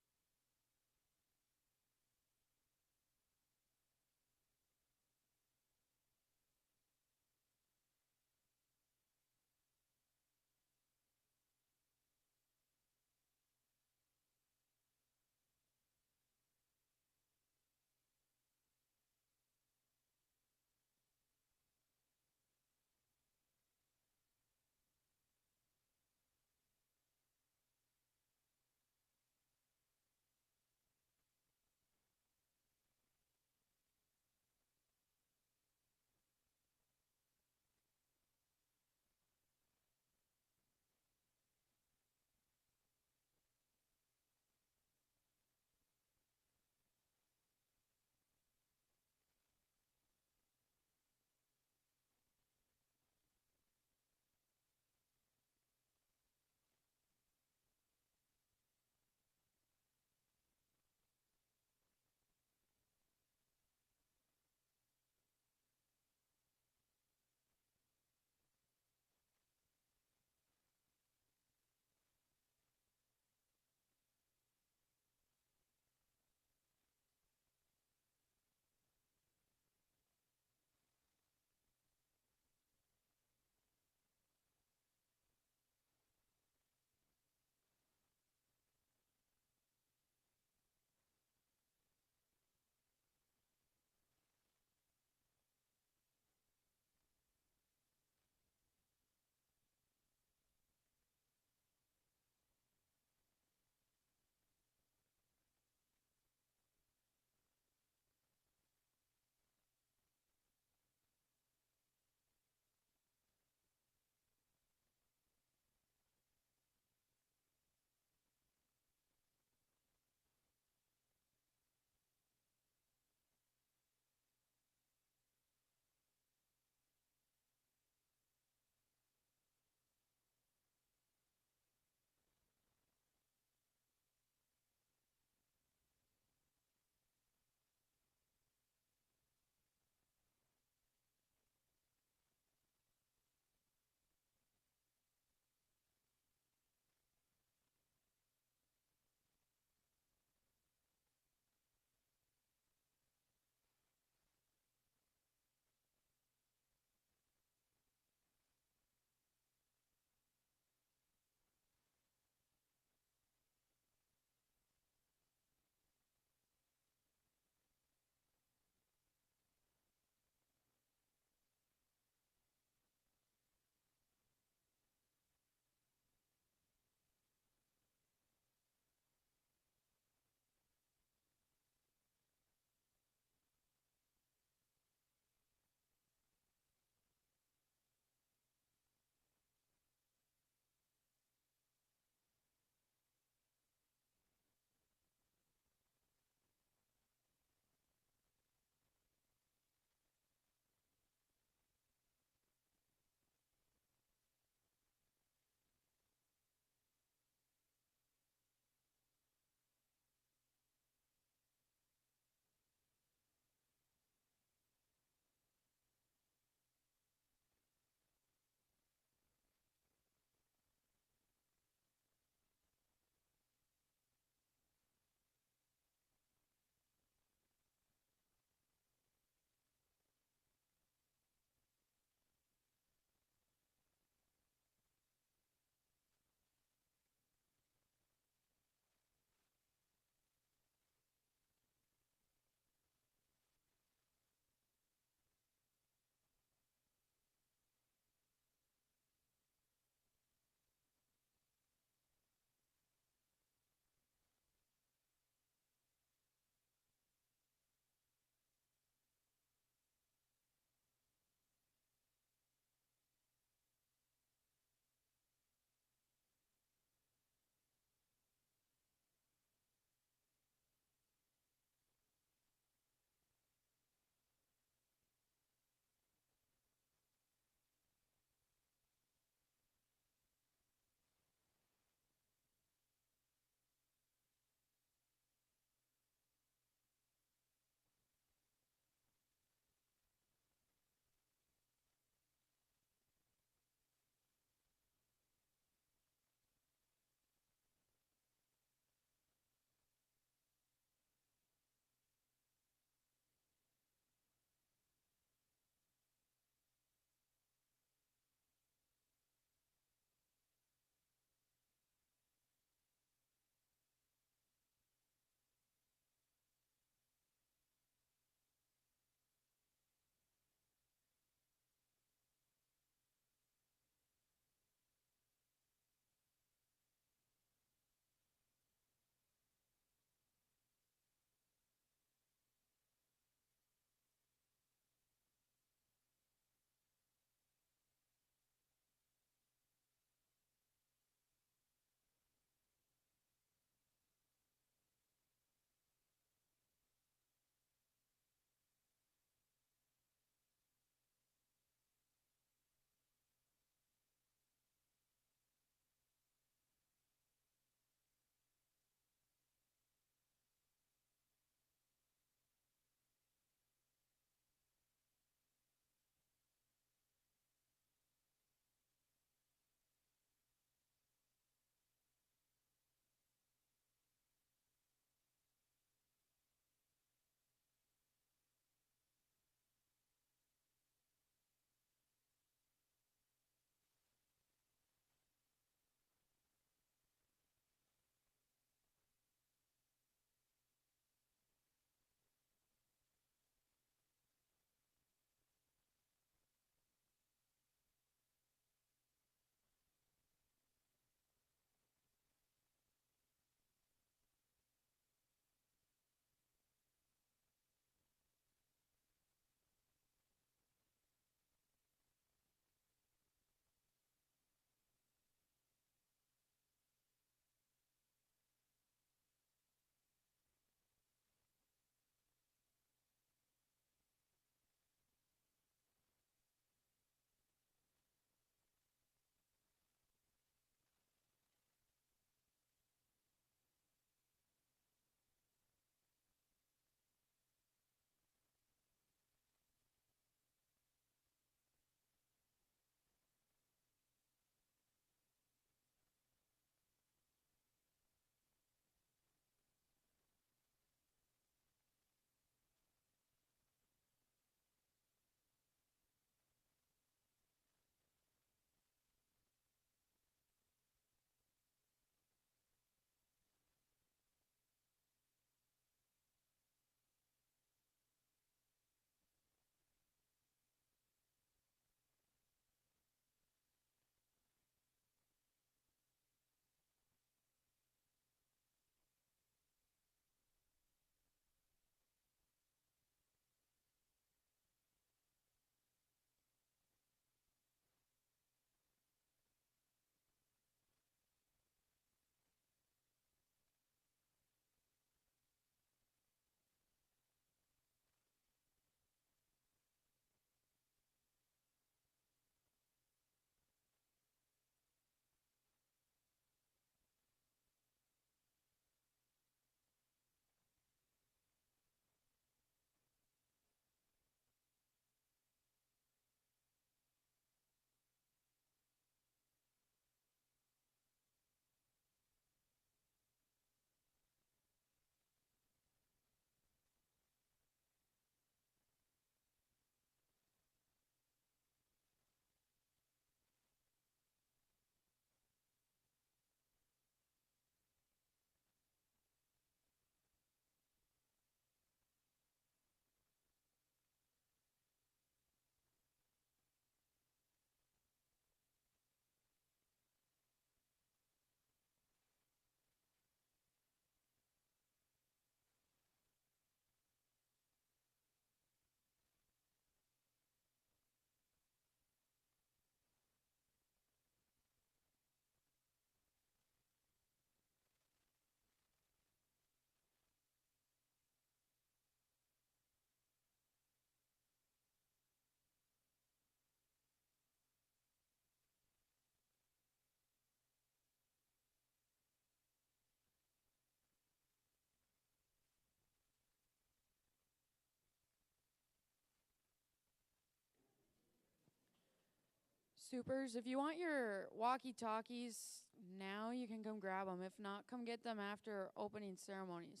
Supers, if you want your walkie-talkies now, you can come grab them. If not, come get them after opening ceremonies.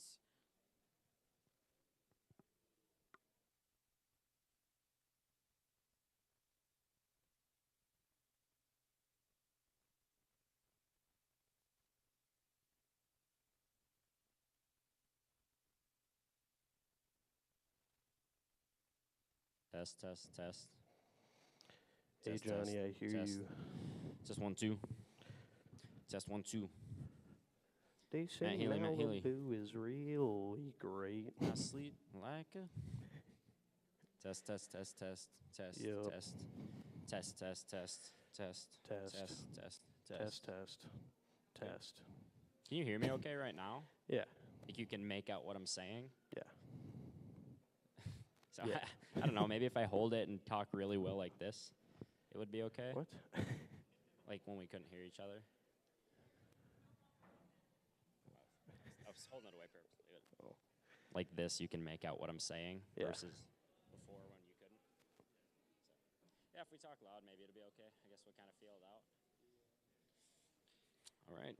Test, test, test. Hey, Test, Johnny, test, I hear test. you. Test 1 2. Test 1 2. They say Matt Healy, Matt Healy. Malibu is really great. I sleep like a. Test, test, test, test, test, Yep. test, test, test, test, test, Test. test, Test, test, test. Can you hear me okay right now? Yeah. Like you can make out what I'm saying? Yeah. So Yeah. I don't know, maybe if I hold it and talk really well like this, it would be okay? What? Like when we couldn't hear each other? I was holding it away purposely. Oh. Like this, you can make out what I'm saying Yeah. versus before when you couldn't. So, yeah, if we talk loud, maybe it'll be okay. I guess we'll kind of feel it out. All right.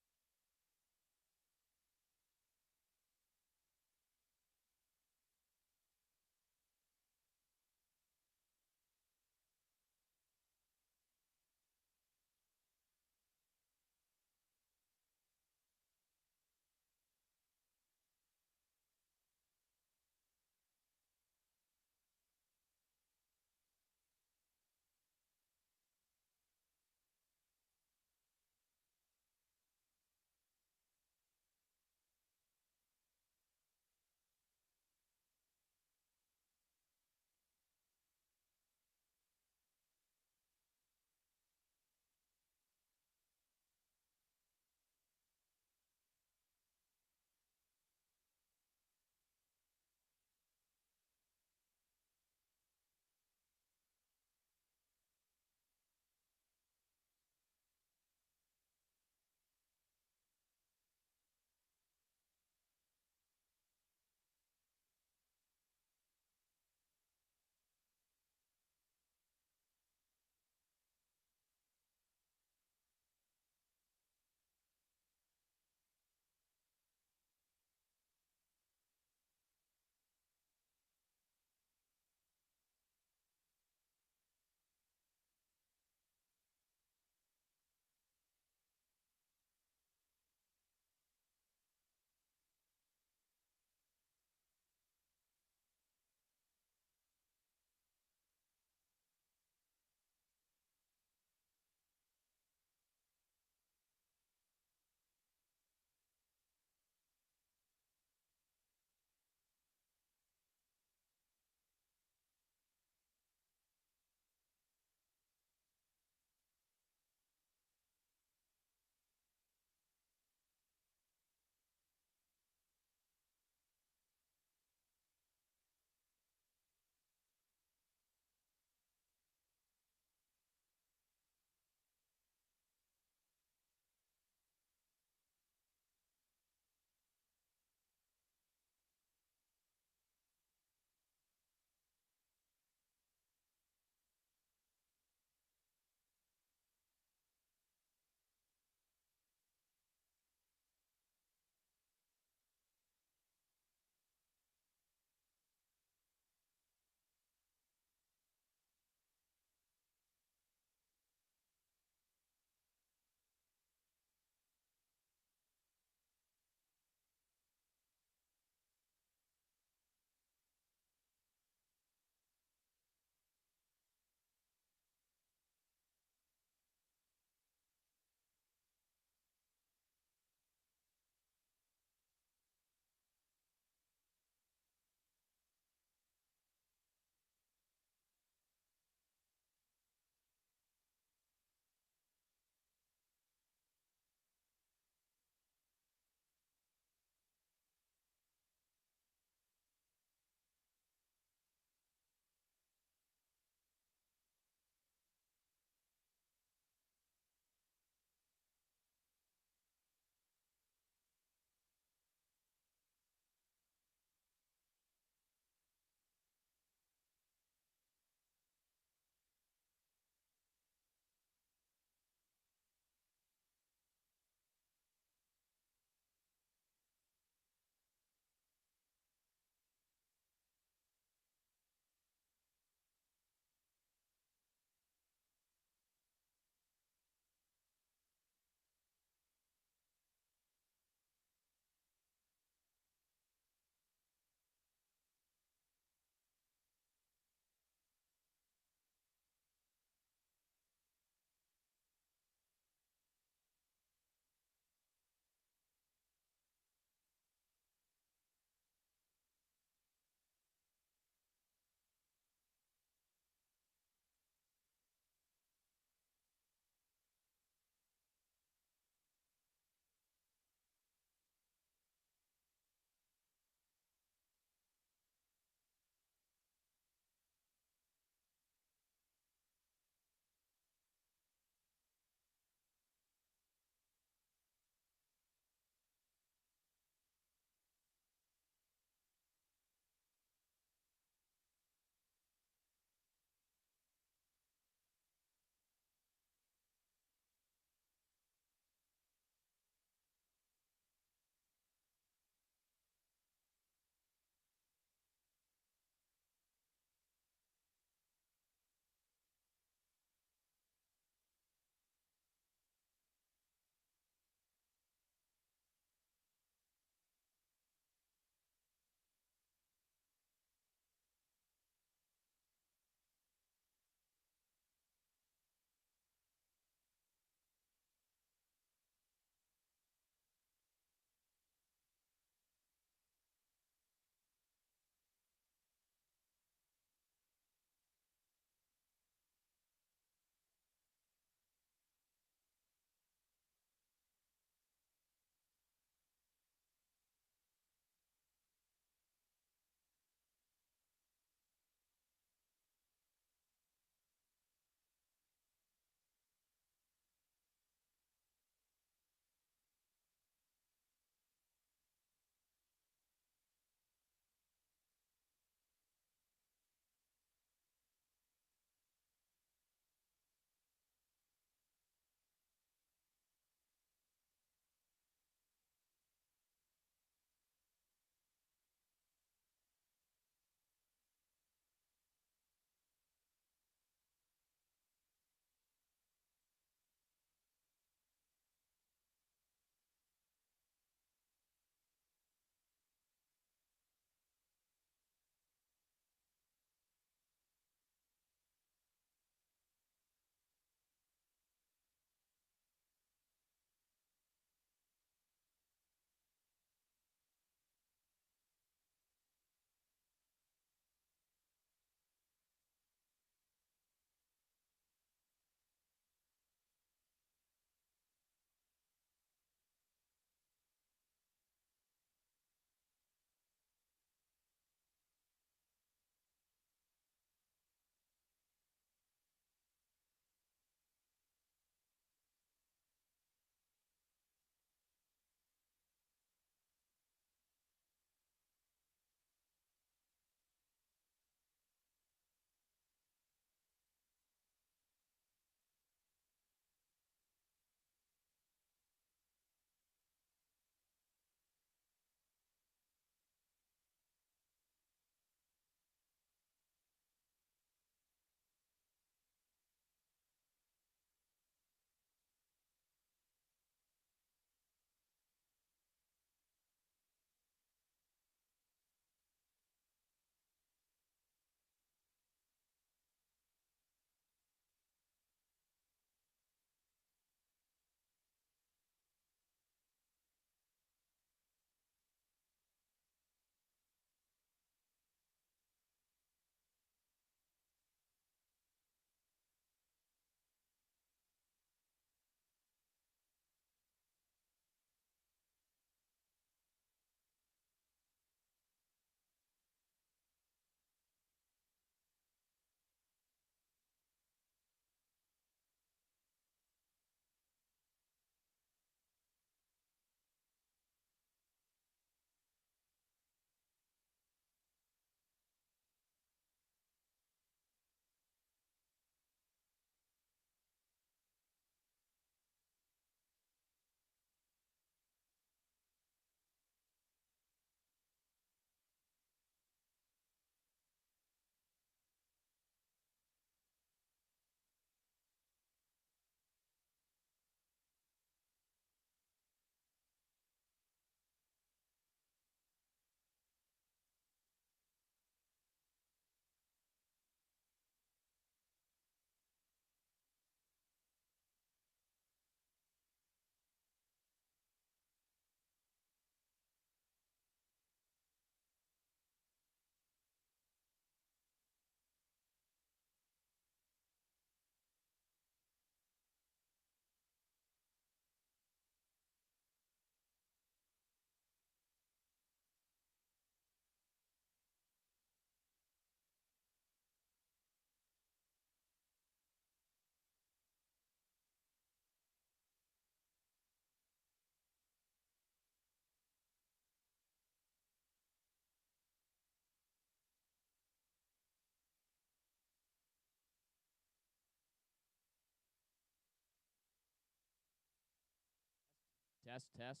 Test, test.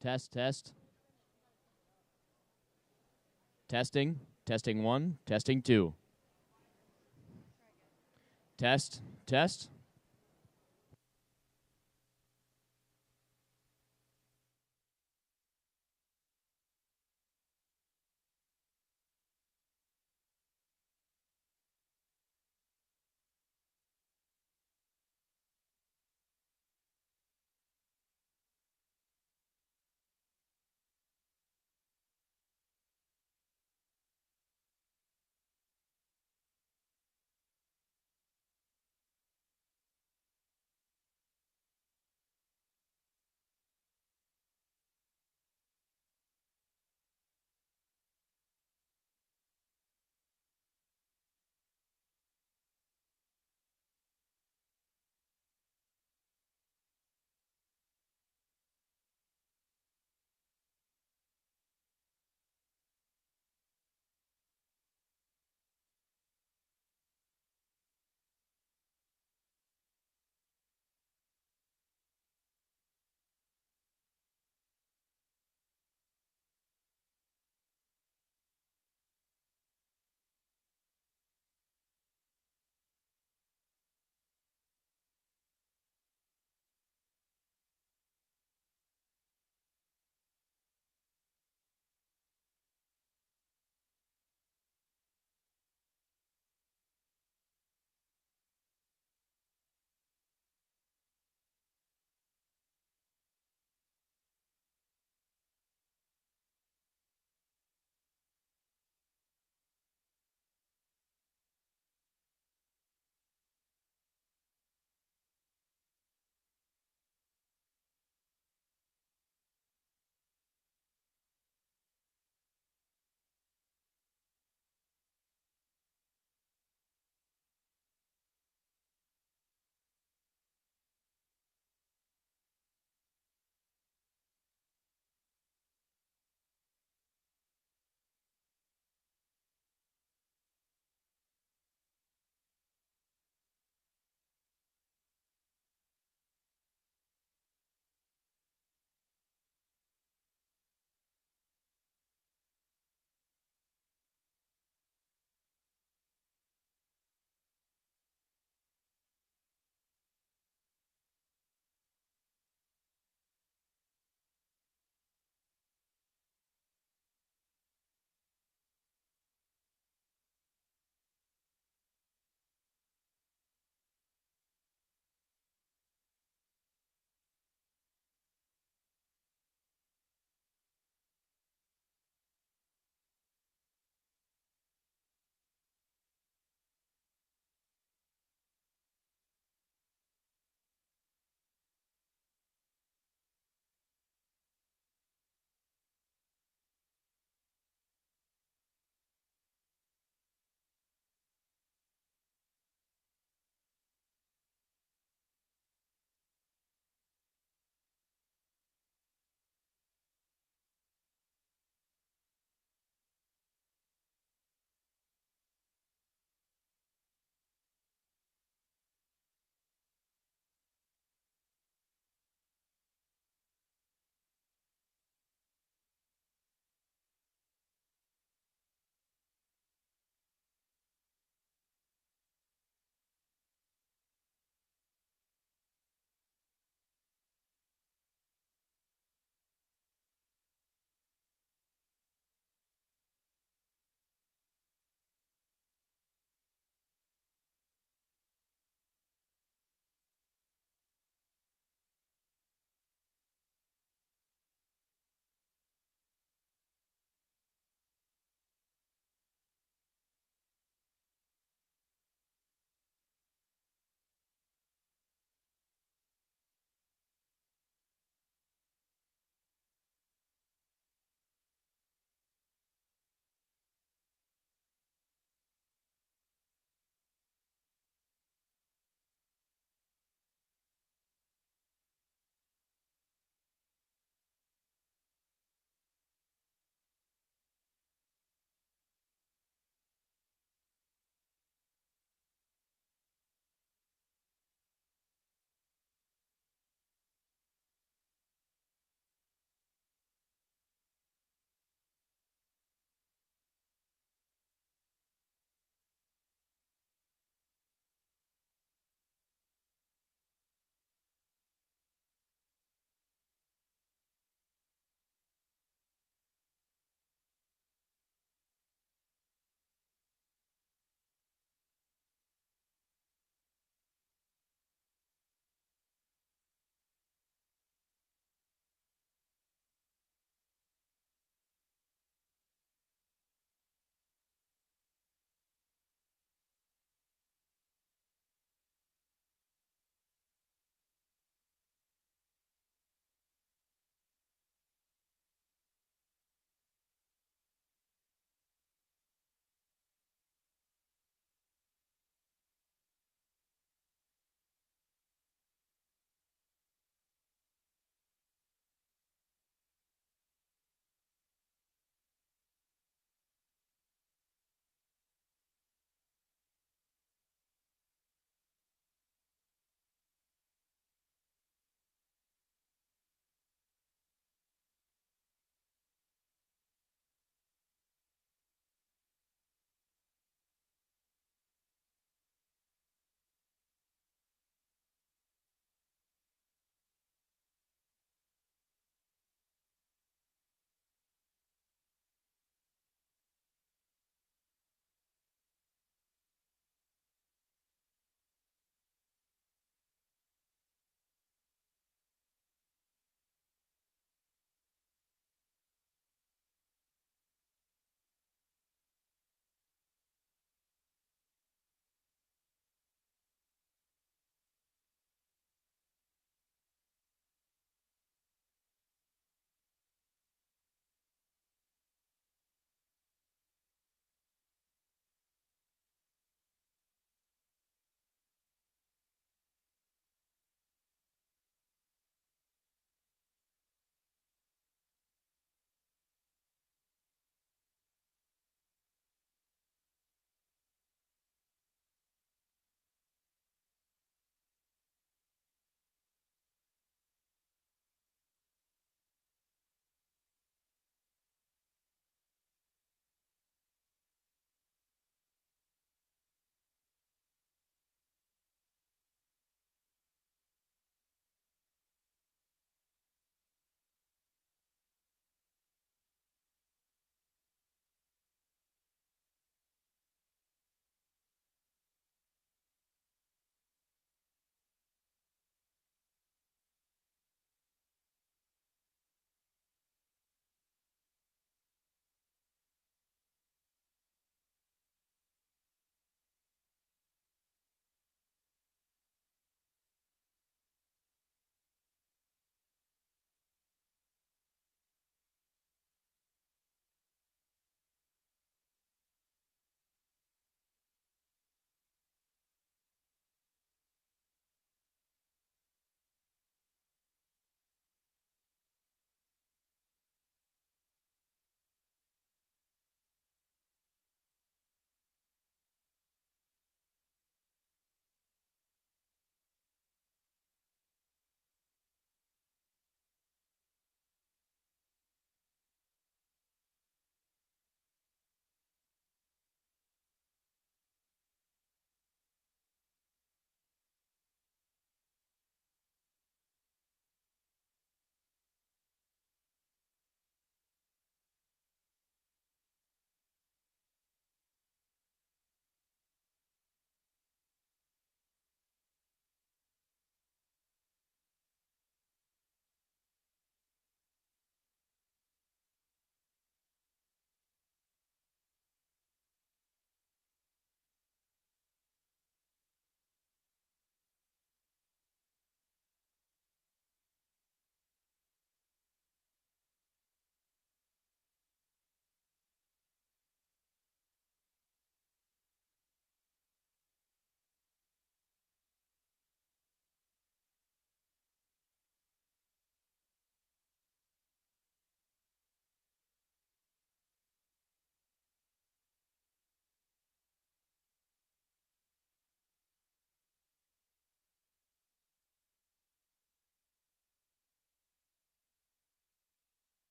Test, test. Testing. Testing 1. Testing 2. Test, test.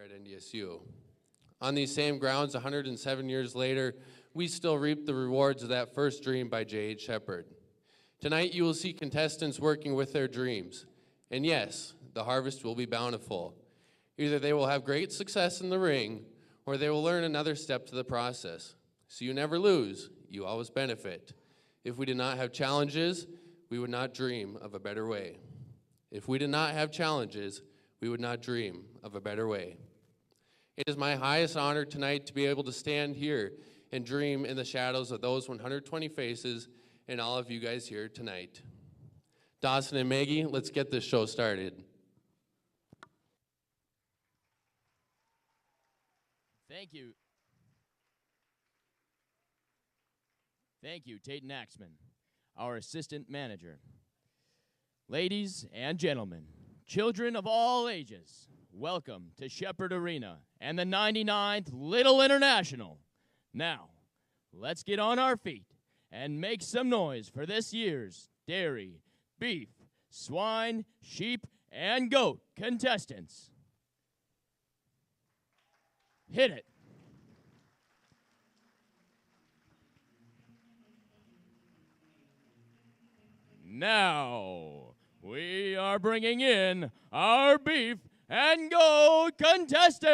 at NDSU. On these same grounds, 107 years later, we still reap the rewards of that first dream by J.H. Shepard. Tonight, you will see contestants working with their dreams. And yes, the harvest will be bountiful. Either they will have great success in the ring, or they will learn another step to the process. So you never lose, you always benefit. If we did not have challenges, we would not dream of a better way. If we did not have challenges, we would not dream of a better way. It is my highest honor tonight to be able to stand here and dream in the shadows of those 120 faces and all of you guys here tonight. Dawson and Maggie, let's get this show started. Thank you. Thank you, Tate Axman, our assistant manager. Ladies and gentlemen, children of all ages, welcome to Shepherd Arena and the 99th Little International. Now, let's get on our feet and make some noise for this year's dairy, beef, swine, sheep, and goat contestants. Hit it. Now, we are bringing in our beef and goat contestants.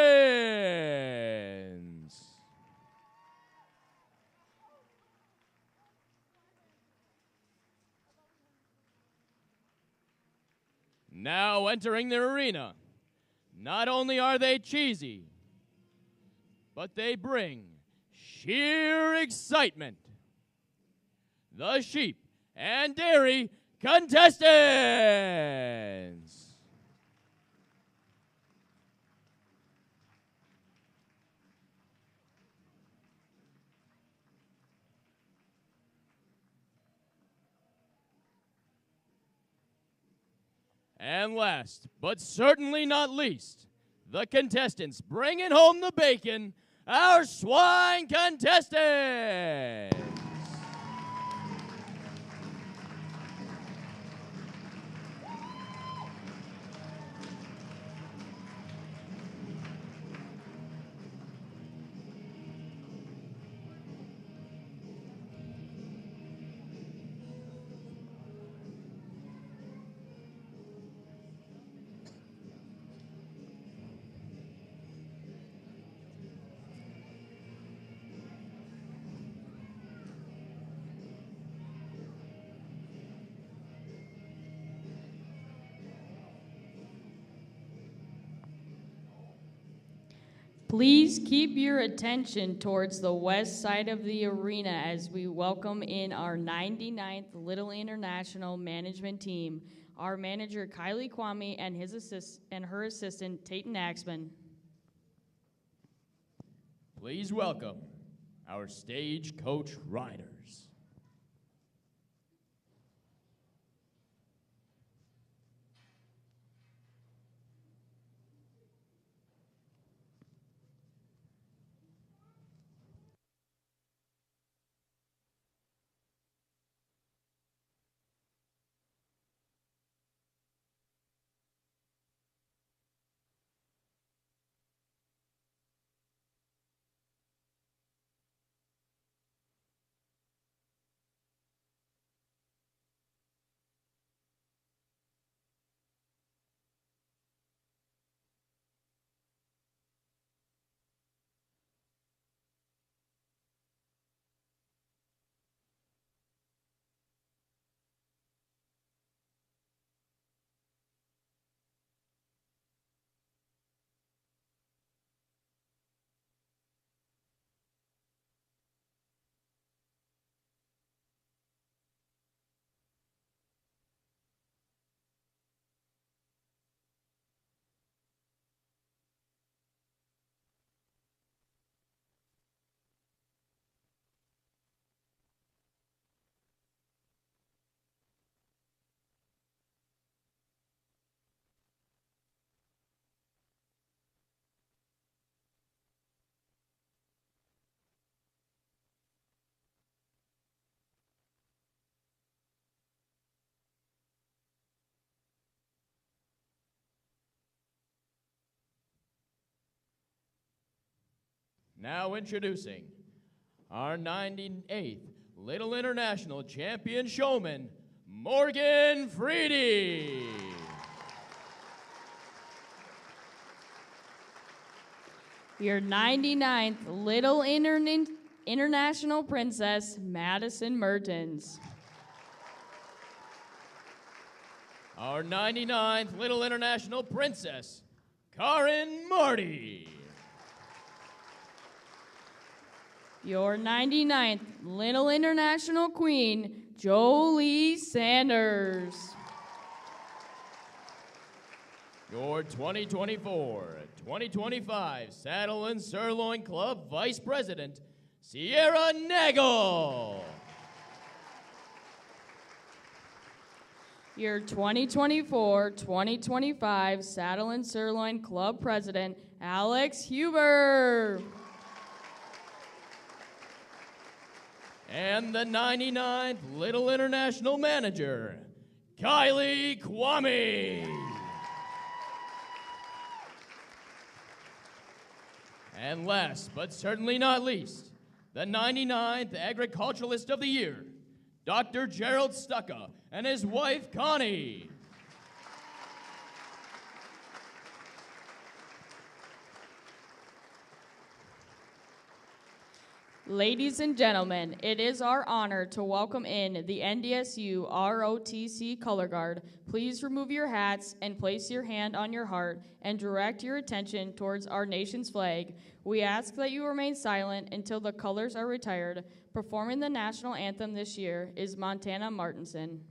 Now entering the arena, not only are they cheesy, but they bring sheer excitement. The sheep and dairy contestants. And last, but certainly not least, the contestants bringing home the bacon, our swine contestants. Please keep your attention towards the west side of the arena as we welcome in our 99th Little International management team, our manager Kylie Kwame and her assistant Tate Axman. Please welcome our stagecoach riders. Now introducing our 98th Little International Champion Showman, Morgan Freedy. Your 99th Little International Princess, Madison Mertens. Our 99th Little International Princess, Karin Marty. Your 99th Little International Queen, Jolie Sanders. Your 2024-2025 Saddle and Sirloin Club Vice President, Sierra Nagel. Your 2024-2025 Saddle and Sirloin Club President, Alex Huber. And the 99th Little International Manager, Kylie Kwame. And last but certainly not least, the 99th Agriculturalist of the Year, Dr. Gerald Stucca and his wife, Connie. Ladies and gentlemen, it is our honor to welcome in the NDSU ROTC Color Guard. Please remove your hats and place your hand on your heart and direct your attention towards our nation's flag. We ask that you remain silent until the colors are retired. Performing the national anthem this year is Montana Martinson.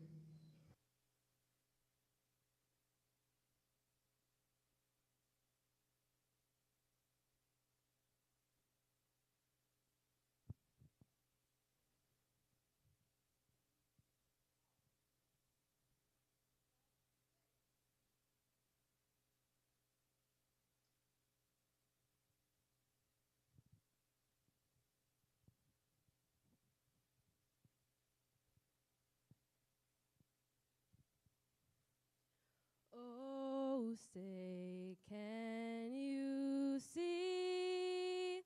Oh, say, can you see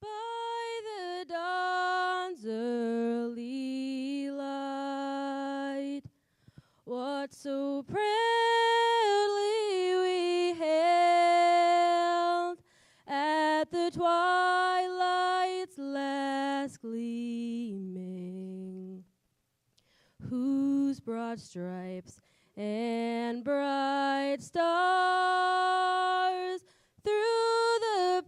by the dawn's early light what so proudly we hailed at the twilight's last gleaming, whose broad stripes and bright stars through the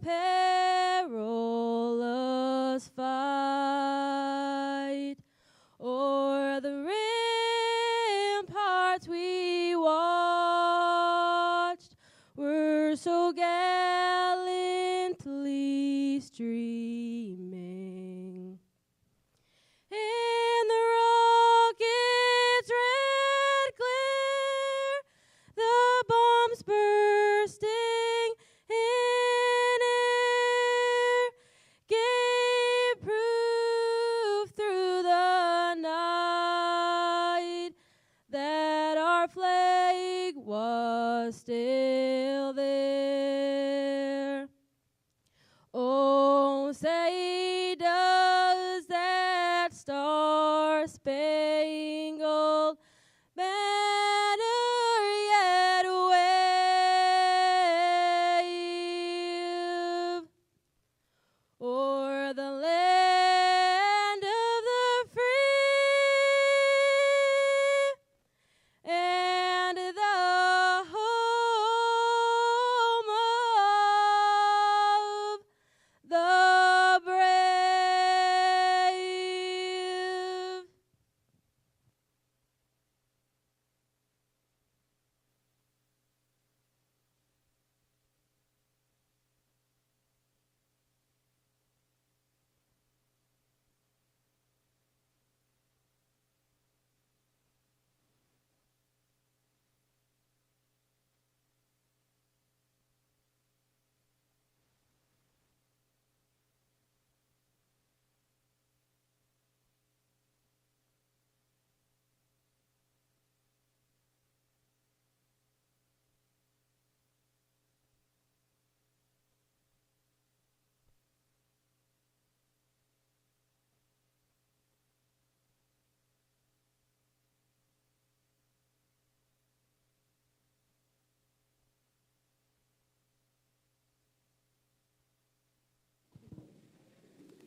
perilous fight o'er the ramparts we watched were so gallantly streaming, and the rockets' red glare, the bombs bursting in air, gave proof through the night that our flag was still there. Oh, say does that star-spangled banner yet wave o'er the land of the free and the home of the brave?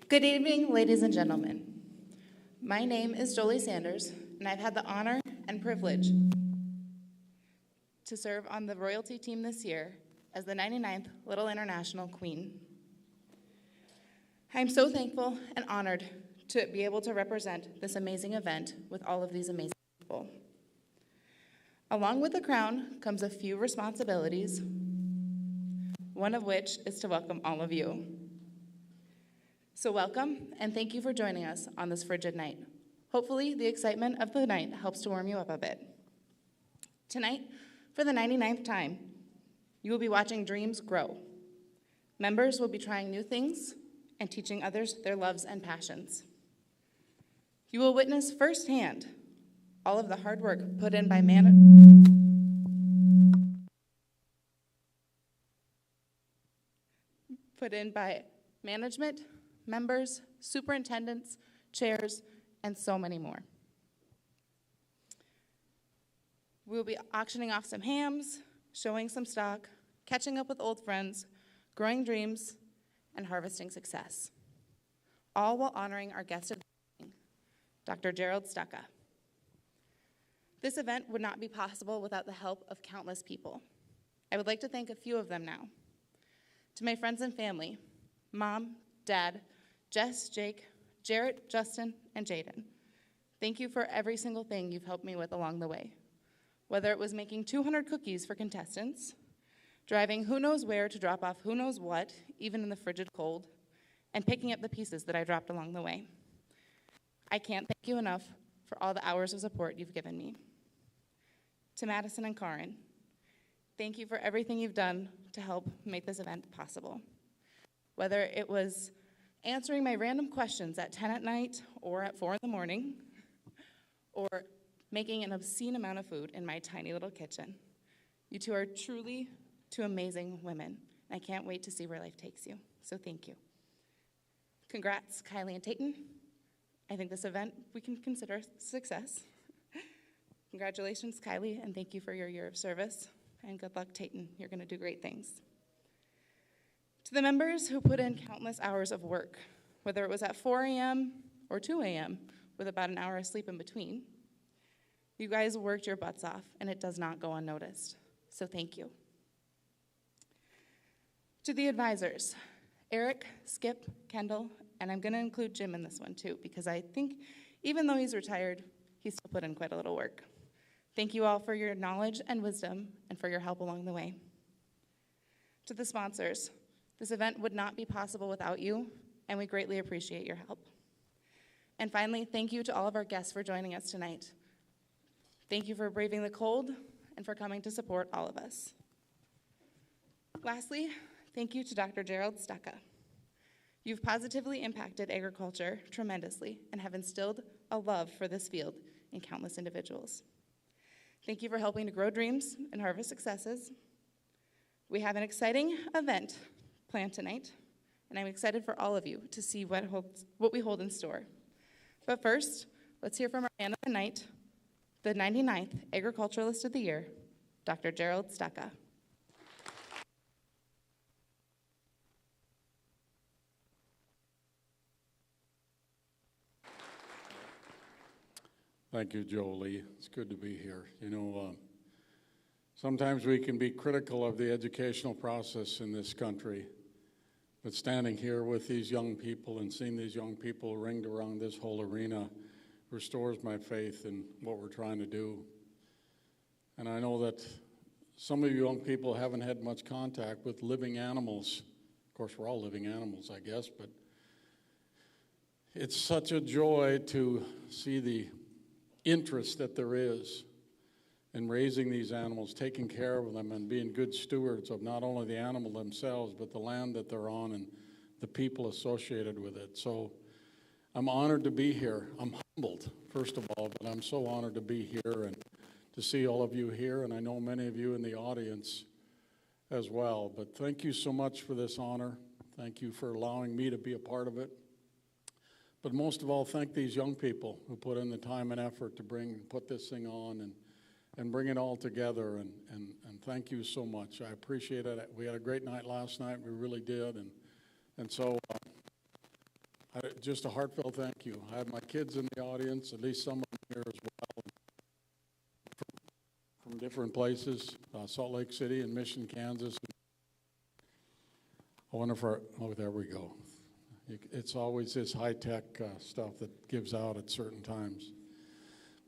Good evening, ladies and gentlemen. My name is Jolie Sanders, and I've had the honor and privilege to serve on the royalty team this year as the 99th Little International Queen. I'm so thankful and honored to be able to represent this amazing event with all of these amazing people. Along with the crown comes a few responsibilities, one of which is to welcome all of you. So welcome, and thank you for joining us on this frigid night. Hopefully, the excitement of the night helps to warm you up a bit. Tonight, for the 99th time, you will be watching dreams grow. Members will be trying new things and teaching others their loves and passions. You will witness firsthand all of the hard work put in by management, members, superintendents, chairs, and so many more. We will be auctioning off some hams, showing some stock, catching up with old friends, growing dreams, and harvesting success, all while honoring our guest of the evening, Dr. Gerald Stucca. This event would not be possible without the help of countless people. I would like to thank a few of them now. To my friends and family, Mom, Dad, Jess, Jake, Jarrett, Justin, and Jaden. Thank you for every single thing you've helped me with along the way. Whether it was making 200 cookies for contestants, driving who knows where to drop off who knows what, even in the frigid cold, and picking up the pieces that I dropped along the way. I can't thank you enough for all the hours of support you've given me. To Madison and Karin, thank you for everything you've done to help make this event possible. Whether it was answering my random questions at 10 at night or at 4 in the morning, or making an obscene amount of food in my tiny little kitchen. You two are truly two amazing women, and I can't wait to see where life takes you, so thank you. Congrats, Kylie and Tayton. I think this event we can consider a success. Congratulations, Kylie, and thank you for your year of service, and good luck, Tayton. You're gonna do great things. To the members who put in countless hours of work, whether it was at 4 a.m. or 2 a.m. with about an hour of sleep in between, you guys worked your butts off, and it does not go unnoticed, so thank you. To the advisors, Eric, Skip, Kendall, and I'm gonna include Jim in this one too, because I think even though he's retired, he still put in quite a little work. Thank you all for your knowledge and wisdom and for your help along the way. To the sponsors, this event would not be possible without you, and we greatly appreciate your help. And finally, thank you to all of our guests for joining us tonight. Thank you for braving the cold and for coming to support all of us. Lastly, thank you to Dr. Gerald Stucca. You've positively impacted agriculture tremendously and have instilled a love for this field in countless individuals. Thank you for helping to grow dreams and harvest successes. We have an exciting event planned tonight, and I'm excited for all of you to see what we hold in store. But first, let's hear from our man of the night, the 99th Agriculturalist of the Year, Dr. Gerald Stucca. Thank you, Jolie. It's good to be here. You know, sometimes we can be critical of the educational process in this country, but standing here with these young people and seeing these young people ringed around this whole arena restores my faith in what we're trying to do. And I know that some of you young people haven't had much contact with living animals. Of course, we're all living animals, I guess, but it's such a joy to see the interest that there is in raising these animals, taking care of them, and being good stewards of not only the animal themselves, but the land that they're on and the people associated with it. So I'm honored to be here. I'm humbled, first of all, but I'm so honored to be here and to see all of you here, and I know many of you in the audience as well. But thank you so much for this honor. Thank you for allowing me to be a part of it. But most of all, thank these young people who put in the time and effort to put this thing on and bring it all together, and thank you so much. I appreciate it. We had a great night last night. We really did, and so Just a heartfelt thank you. I have my kids in the audience, at least some of them here as well, from different places, Salt Lake City and Mission, Kansas. I wonder if oh, there we go. It's always this high-tech stuff that gives out at certain times.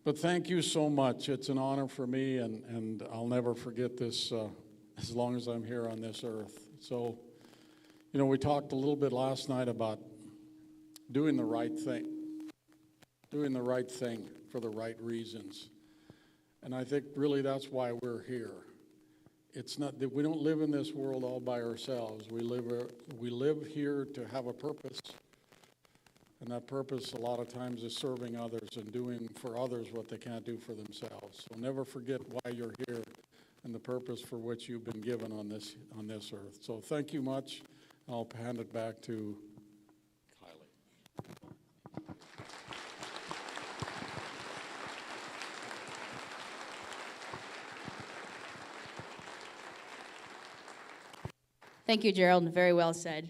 But thank you so much. It's an honor for me, and I'll never forget this as long as I'm here on this earth. So, you know, we talked a little bit last night about doing the right thing for the right reasons. And I think really that's why we're here. It's not that we don't live in this world all by ourselves. We live here to have a purpose. And that purpose a lot of times is serving others and doing for others what they can't do for themselves. So never forget why you're here and the purpose for which you've been given on this earth. So thank you much. I'll hand it back to Kylie. Thank you, Gerald. Very well said.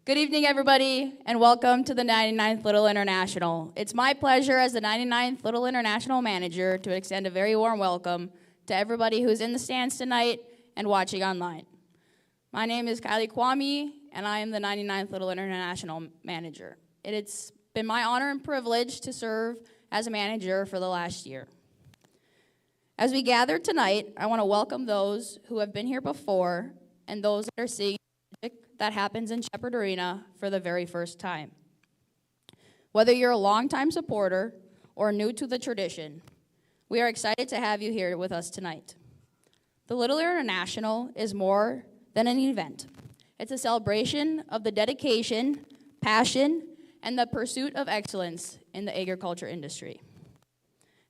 Good evening, everybody, and welcome to the 99th Little International. It's my pleasure as the 99th Little International manager to extend a very warm welcome to everybody who's in the stands tonight and watching online. My name is Kylie Kwame, and I am the 99th Little International manager. It's been my honor and privilege to serve as a manager for the last year. As we gather tonight, I want to welcome those who have been here before and those that are seeing that happens in Shepherd Arena for the very first time. Whether you're a longtime supporter or new to the tradition, we are excited to have you here with us tonight. The Little International is more than an event. It's a celebration of the dedication, passion, and the pursuit of excellence in the agriculture industry.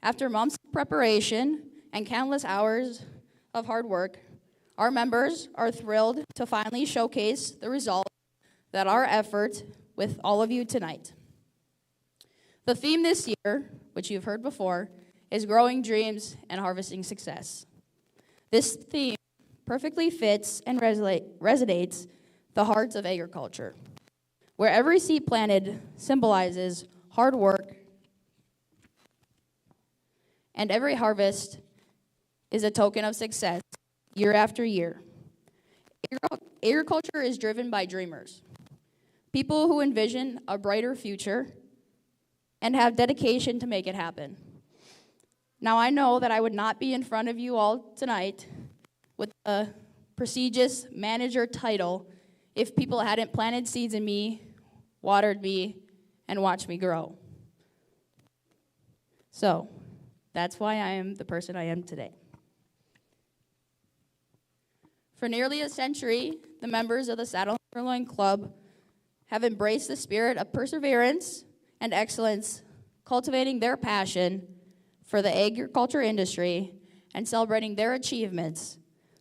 After months of preparation and countless hours of hard work, our members are thrilled to finally showcase the result that our effort with all of you tonight. The theme this year, which you've heard before, is Growing Dreams and Harvesting Success. This theme perfectly fits and resonates the hearts of agriculture, where every seed planted symbolizes hard work and every harvest is a token of success. Year after year. Agriculture is driven by dreamers, people who envision a brighter future and have dedication to make it happen. Now, I know that I would not be in front of you all tonight with a prestigious manager title if people hadn't planted seeds in me, watered me, and watched me grow. So, that's why I am the person I am today. For nearly a century, the members of the Saddle Sirloin Club have embraced the spirit of perseverance and excellence, cultivating their passion for the agriculture industry and celebrating their achievements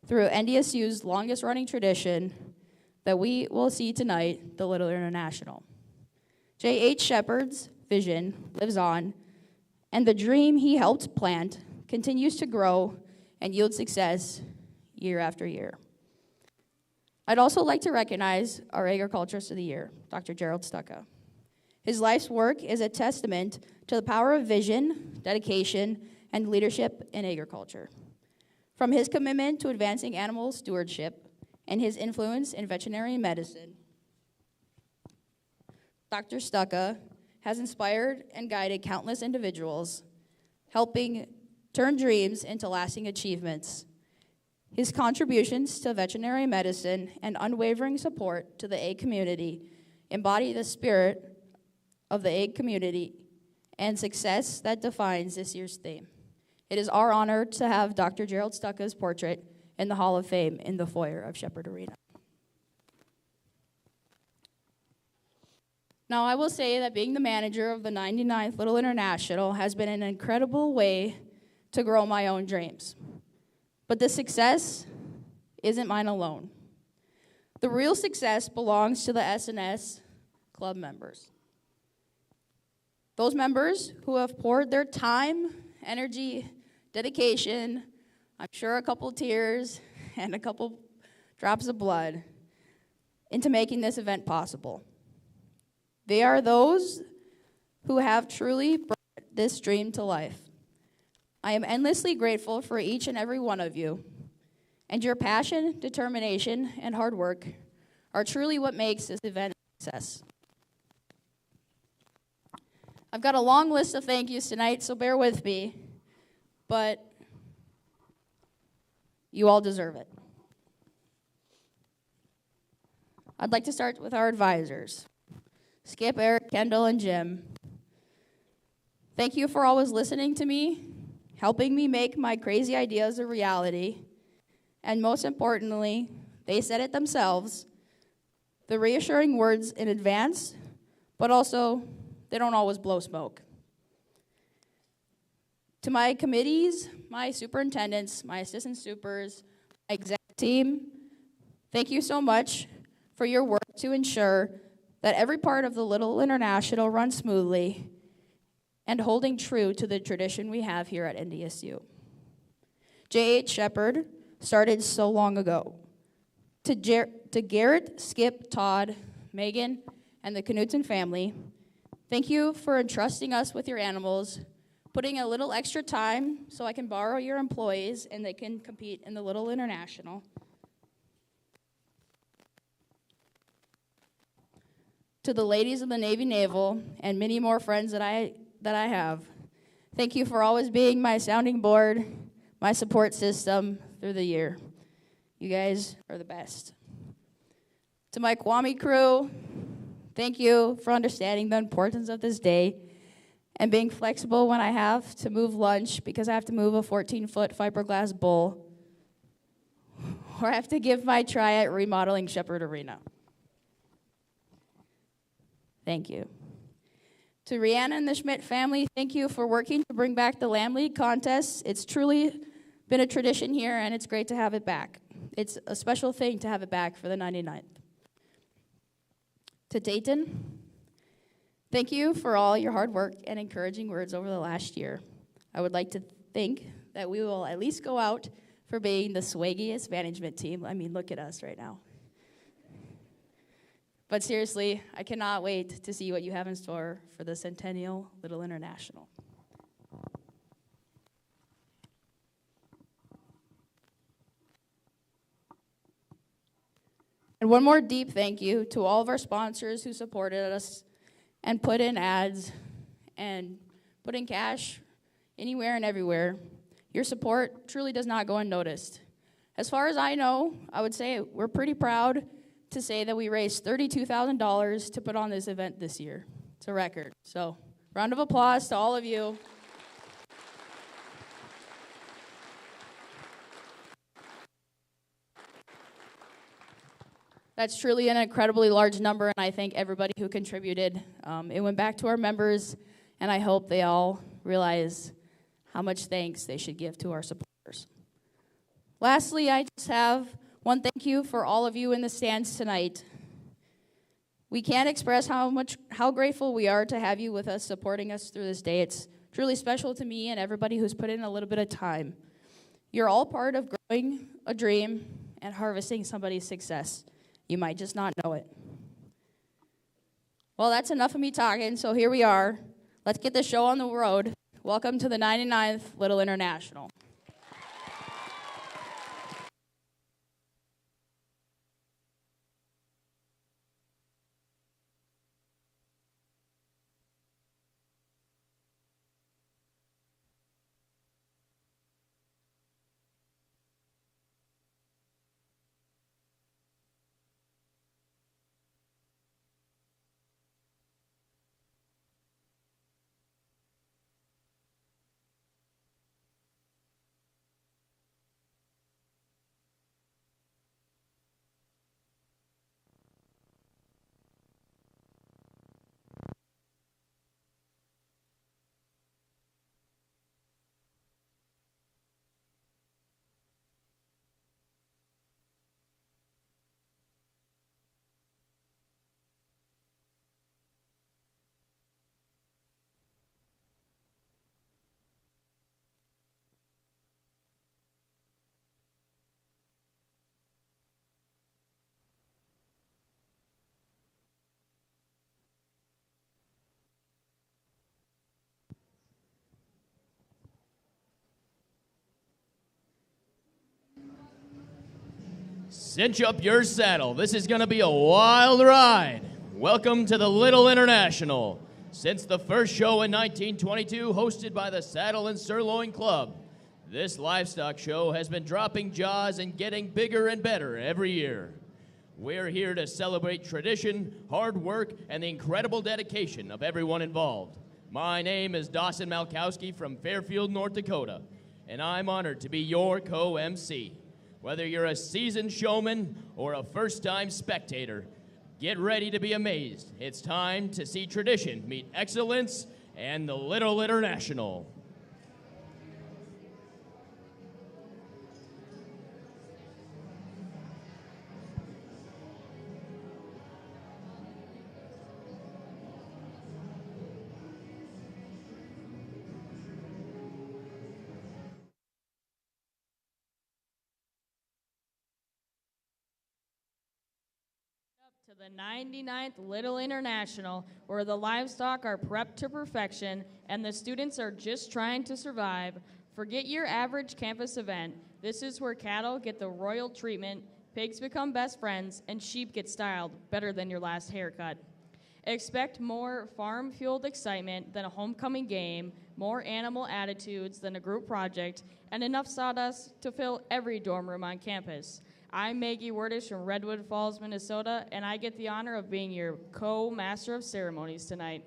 through NDSU's longest-running tradition that we will see tonight, the Little International. J.H. Shepard's vision lives on, and the dream he helped plant continues to grow and yield success year after year. I'd also like to recognize our agriculturist of the year, Dr. Gerald Stucca. His life's work is a testament to the power of vision, dedication, and leadership in agriculture. From his commitment to advancing animal stewardship and his influence in veterinary medicine, Dr. Stucca has inspired and guided countless individuals, helping turn dreams into lasting achievements. His contributions to veterinary medicine and unwavering support to the egg community embody the spirit of the egg community and success that defines this year's theme. It is our honor to have Dr. Gerald Stucca's portrait in the Hall of Fame in the foyer of Shepherd Arena. Now, I will say that being the manager of the 99th Little International has been an incredible way to grow my own dreams. But the success isn't mine alone. The real success belongs to the SNS club members. Those members who have poured their time, energy, dedication, I'm sure a couple tears and a couple drops of blood into making this event possible. They are those who have truly brought this dream to life. I am endlessly grateful for each and every one of you, and your passion, determination, and hard work are truly what makes this event a success. I've got a long list of thank yous tonight, so bear with me, but you all deserve it. I'd like to start with our advisors, Skip, Eric, Kendall, and Jim. Thank you for always listening to me, helping me make my crazy ideas a reality, and most importantly, they said it themselves, the reassuring words in advance, but also they don't always blow smoke. To my committees, my superintendents, my assistant supers, my exec team, thank you so much for your work to ensure that every part of the Little International runs smoothly and holding true to the tradition we have here at NDSU. J.H. Shepard started so long ago. To Garrett, Skip, Todd, Megan, and the Knudsen family, thank you for entrusting us with your animals, putting a little extra time so I can borrow your employees and they can compete in the Little International. To the ladies of the Navy Naval and many more friends that I have, thank you for always being my sounding board, my support system through the year. You guys are the best. To my Kwame crew, thank you for understanding the importance of this day and being flexible when I have to move lunch because I have to move a 14-foot fiberglass bowl or I have to give my try at remodeling Shepherd Arena. Thank you. To Rihanna and the Schmidt family, thank you for working to bring back the Lamb League contests. It's truly been a tradition here, and it's great to have it back. It's a special thing to have it back for the 99th. To Dayton, thank you for all your hard work and encouraging words over the last year. I would like to think that we will at least go out for being the swaggiest management team. I mean, look at us right now. But seriously, I cannot wait to see what you have in store for the Centennial Little International. And one more deep thank you to all of our sponsors who supported us and put in ads and put in cash anywhere and everywhere. Your support truly does not go unnoticed. As far as I know, I would say we're pretty proud to say that we raised $32,000 to put on this event this year. It's a record. So, round of applause to all of you. That's truly an incredibly large number, and I thank everybody who contributed. It went back to our members, and I hope they all realize how much thanks they should give to our supporters. Lastly, I just have one thank you for all of you in the stands tonight. We can't express how grateful we are to have you with us, supporting us through this day. It's truly special to me and everybody who's put in a little bit of time. You're all part of growing a dream and harvesting somebody's success. You might just not know it. Well, that's enough of me talking, so here we are. Let's get the show on the road. Welcome to the 99th Little International. Cinch up your saddle. This is going to be a wild ride. Welcome to the Little International. Since the first show in 1922, hosted by the Saddle and Sirloin Club, this livestock show has been dropping jaws and getting bigger and better every year. We're here to celebrate tradition, hard work, and the incredible dedication of everyone involved. My name is Dawson Malkowski from Fairfield, North Dakota, and I'm honored to be your co-MC. Whether you're a seasoned showman or a first-time spectator, get ready to be amazed. It's time to see tradition meet excellence and the Little International. To the 99th Little International, where the livestock are prepped to perfection and the students are just trying to survive. Forget your average campus event. This is where cattle get the royal treatment, pigs become best friends, and sheep get styled better than your last haircut. Expect more farm-fueled excitement than a homecoming game, more animal attitudes than a group project, and enough sawdust to fill every dorm room on campus. I'm Maggie Werdish from Redwood Falls, Minnesota, and I get the honor of being your co-master of ceremonies tonight.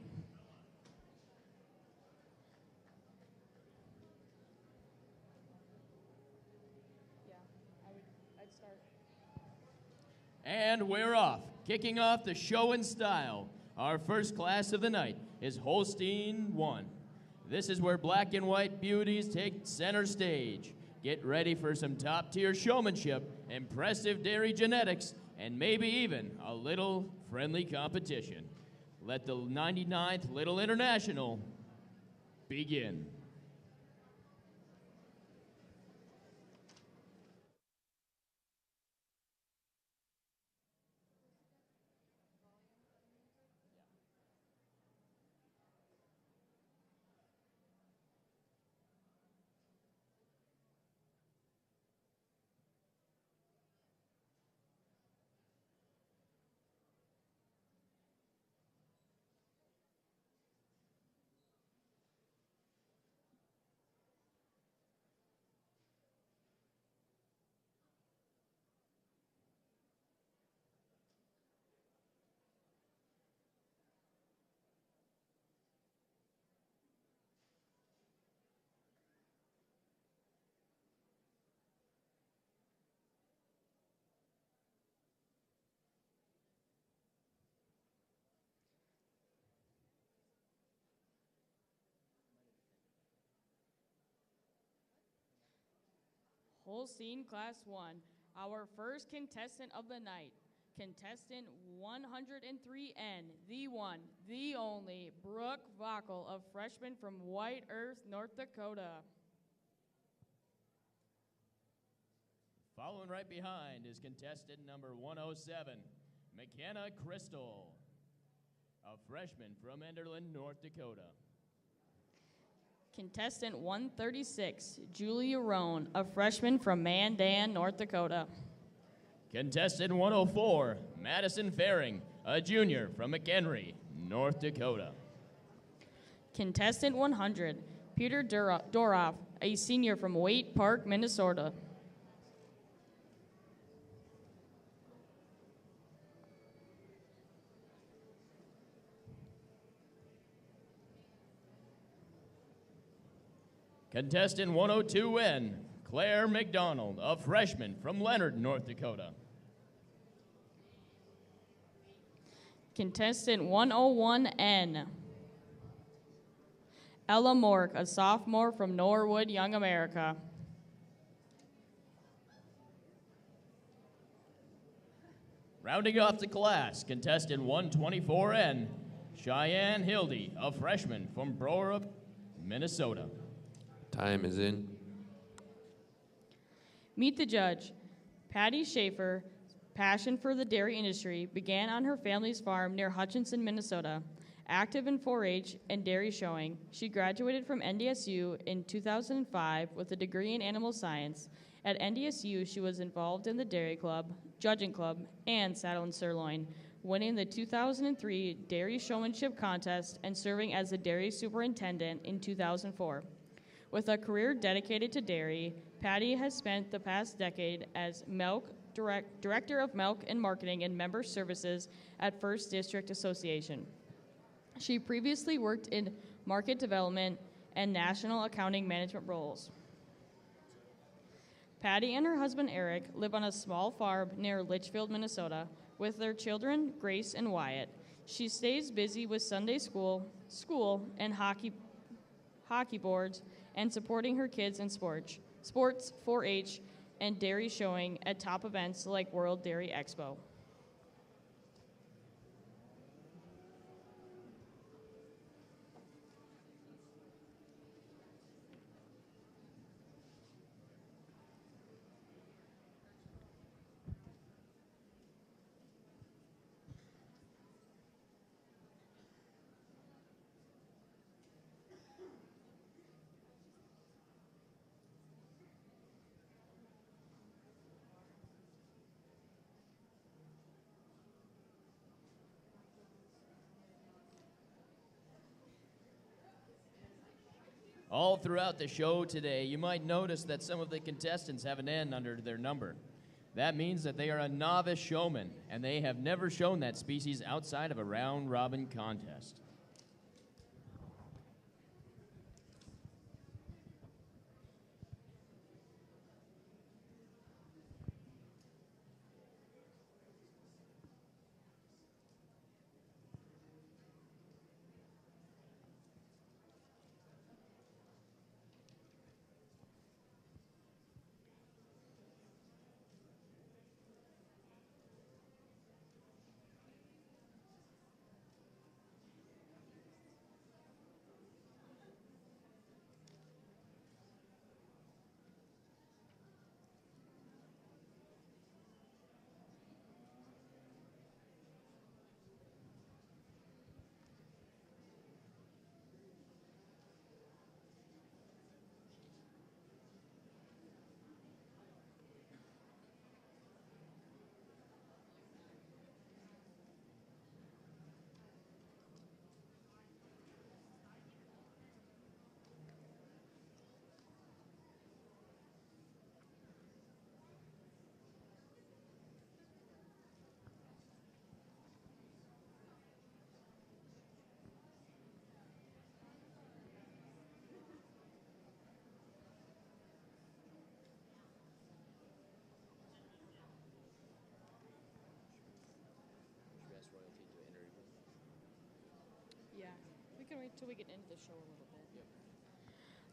And we're off. Kicking off the show in style. Our first class of the night is Holstein 1. This is where black and white beauties take center stage. Get ready for some top-tier showmanship, impressive dairy genetics, and maybe even a little friendly competition. Let the 99th Little International begin. Holstein Class 1, our first contestant of the night. Contestant 103N, the one, the only, Brooke Vockel, a freshman from White Earth, North Dakota. Following right behind is contestant number 107, McKenna Crystal, a freshman from Enderlin, North Dakota. Contestant 136, Julia Roan, a freshman from Mandan, North Dakota. Contestant 104, Madison Faring, a junior from McHenry, North Dakota. Contestant 100, Peter Doroff, a senior from Waite Park, Minnesota. Contestant 102N, Claire McDonald, a freshman from Leonard, North Dakota. Contestant 101N, Ella Mork, a sophomore from Norwood, Young America. Rounding off the class, contestant 124N, Cheyenne Hildy, a freshman from Brewer, Minnesota. Time is in. Meet the judge. Patty Schaefer, passion for the dairy industry, began on her family's farm near Hutchinson, Minnesota. Active in 4-H and dairy showing, she graduated from NDSU in 2005 with a degree in animal science At NDSU, she was involved in the Dairy Club, Judging Club, and Saddle and Sirloin, winning the 2003 Dairy Showmanship Contest and serving as the Dairy Superintendent in 2004. With a career dedicated to dairy, Patty has spent the past decade as Director of Milk and Marketing and Member Services at First District Association. She previously worked in market development and national accounting management roles. Patty and her husband Eric live on a small farm near Litchfield, Minnesota, with their children Grace and Wyatt. She stays busy with Sunday school, and hockey boards, and supporting her kids in sports, 4-H, and dairy showing at top events like World Dairy Expo. All throughout the show today, you might notice that some of the contestants have an N under their number. That means that they are a novice showman, and they have never shown that species outside of a round-robin contest. Yeah, we can wait till we get into the show a little bit.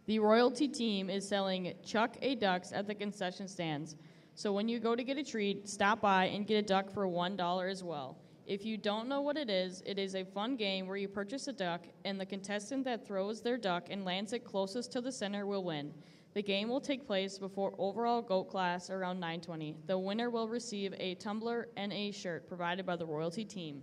The royalty team is selling Chuck A. Ducks at the concession stands. So when you go to get a treat, stop by and get a duck for $1 as well. If you don't know what it is a fun game where you purchase a duck, and the contestant that throws their duck and lands it closest to the center will win. The game will take place before overall goat class around 9:20. The winner will receive a tumbler and a shirt provided by the royalty team.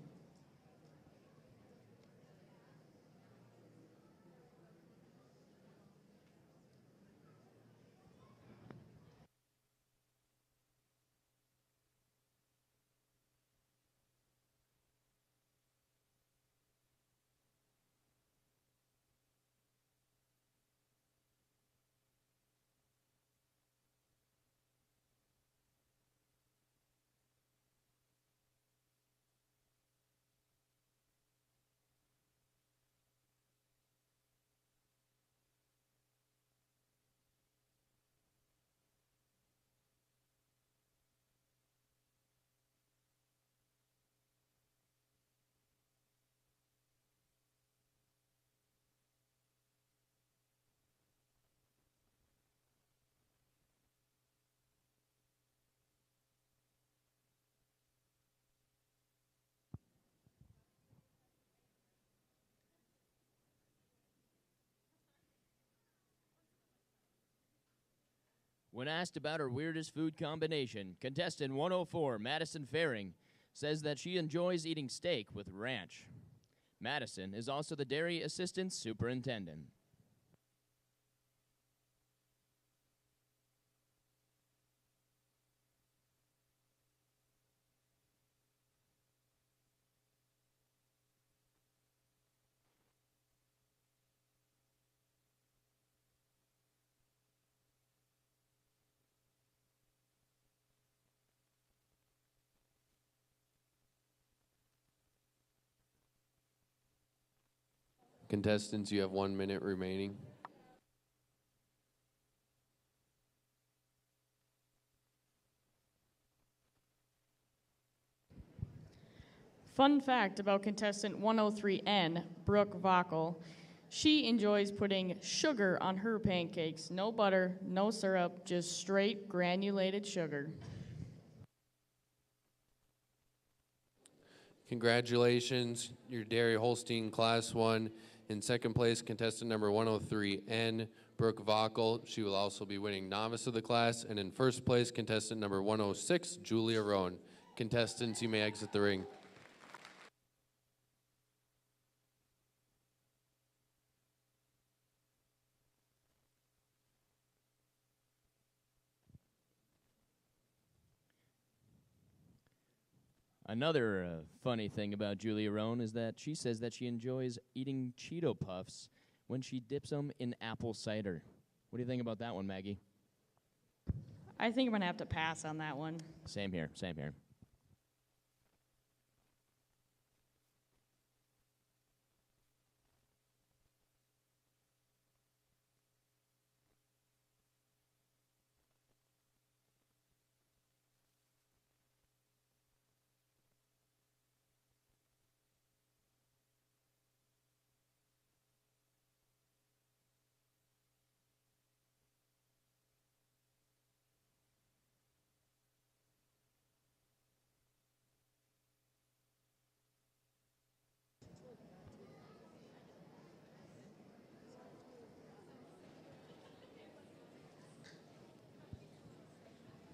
When asked about her weirdest food combination, contestant 104, Madison Faring, says that she enjoys eating steak with ranch. Madison is also the dairy assistant superintendent. Contestants, you have 1 minute remaining. Fun fact about contestant 103N, Brooke Vockel. She enjoys putting sugar on her pancakes. No butter, no syrup, just straight granulated sugar. Congratulations, your Dairy Holstein Class 1. In second place, contestant number 103N, Brooke Vockel. She will also be winning Novice of the class. And in first place, contestant number 106, Julia Roan. Contestants, you may exit the ring. Another funny thing about Julia Roan is that she says that she enjoys eating Cheeto Puffs when she dips them in apple cider. What do you think about that one, Maggie? I think I'm going to have to pass on that one. Same here, same here.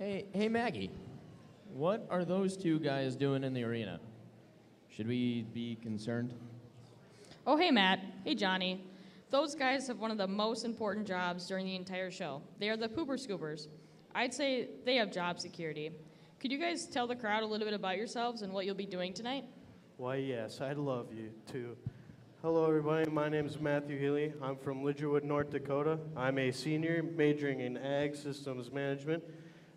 Hey, Maggie, what are those two guys doing in the arena? Should we be concerned? Oh, hey, Matt. Hey, Johnny. Those guys have one of the most important jobs during the entire show. They are the pooper scoopers. I'd say they have job security. Could you guys tell the crowd a little bit about yourselves and what you'll be doing tonight? Why, yes, I'd love you to. Hello, everybody. My name is Matthew Healy. I'm from Lidgerwood, North Dakota. I'm a senior majoring in Ag Systems Management.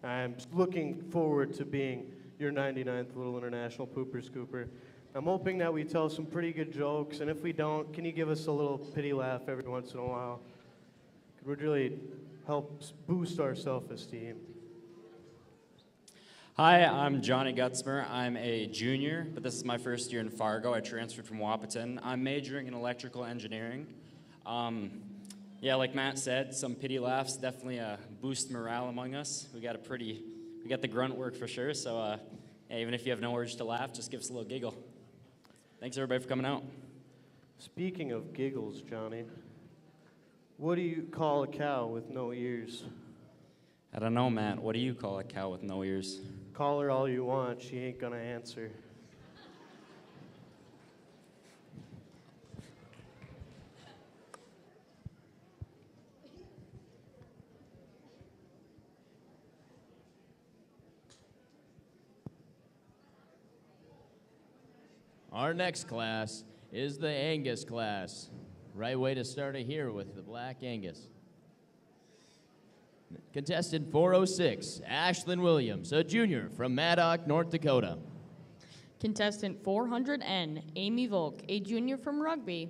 I'm looking forward to being your 99th Little International Pooper Scooper. I'm hoping that we tell some pretty good jokes, and if we don't, can you give us a little pity laugh every once in a while? It would really help boost our self-esteem. Hi, I'm Johnny Gutzmer. I'm a junior, but this is my first year in Fargo. I transferred from Wahpeton. I'm majoring in electrical engineering. Yeah, like Matt said, some pity laughs definitely boost morale among us. We got the grunt work for sure. So yeah, even if you have no urge to laugh, just give us a little giggle. Thanks everybody for coming out. Speaking of giggles, Johnny, what do you call a cow with no ears? I don't know, Matt. What do you call a cow with no ears? Call her all you want, she ain't gonna answer. Our next class is the Angus class. Right way to start it here with the Black Angus. Contestant 406, Ashlyn Williams, a junior from Maddock, North Dakota. Contestant 400N, Amy Volk, a junior from Rugby.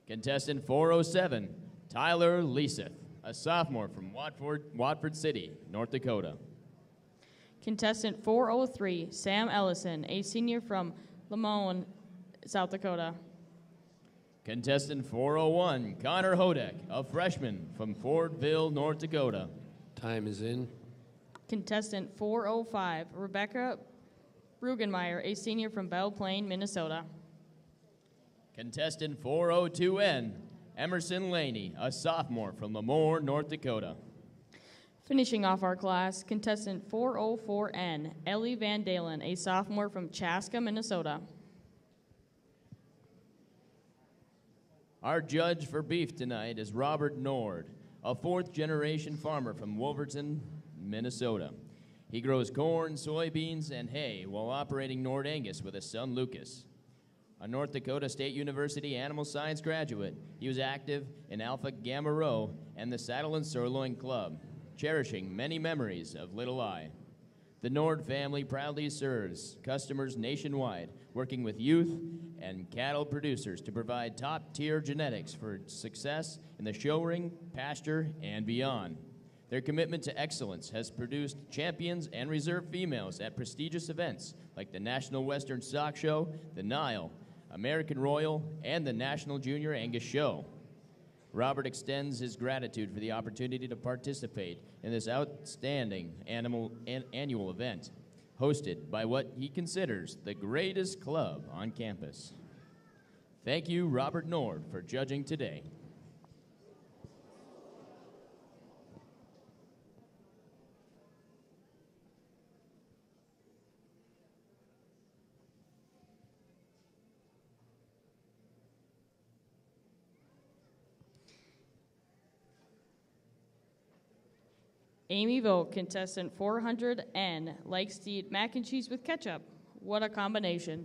Contestant 407, Tyler Leaseth, a sophomore from Watford City, North Dakota. Contestant 403, Sam Ellison, a senior from Limon, South Dakota. Contestant 401, Connor Hodek, a freshman from Fordville, North Dakota. Time is in. Contestant 405, Rebecca Rugenmeyer, a senior from Belle Plaine, Minnesota. Contestant 402N, Emerson Laney, a sophomore from Lemoore, North Dakota. Finishing off our class, contestant 404N, Ellie Van Dalen, a sophomore from Chaska, Minnesota. Our judge for beef tonight is Robert Nord, a fourth-generation farmer from Wolverton, Minnesota. He grows corn, soybeans, and hay while operating Nord Angus with his son Lucas. A North Dakota State University animal science graduate, he was active in Alpha Gamma Rho and the Saddle and Sirloin Club, cherishing many memories of Little I. The Nord family proudly serves customers nationwide, working with youth and cattle producers to provide top-tier genetics for success in the show ring, pasture, and beyond. Their commitment to excellence has produced champions and reserve females at prestigious events like the National Western Stock Show, the Nile, American Royal, and the National Junior Angus Show. Robert extends his gratitude for the opportunity to participate in this outstanding annual event, hosted by what he considers the greatest club on campus. Thank you, Robert Nord, for judging today. Amy Vogt, contestant 400N, likes to eat mac and cheese with ketchup. What a combination.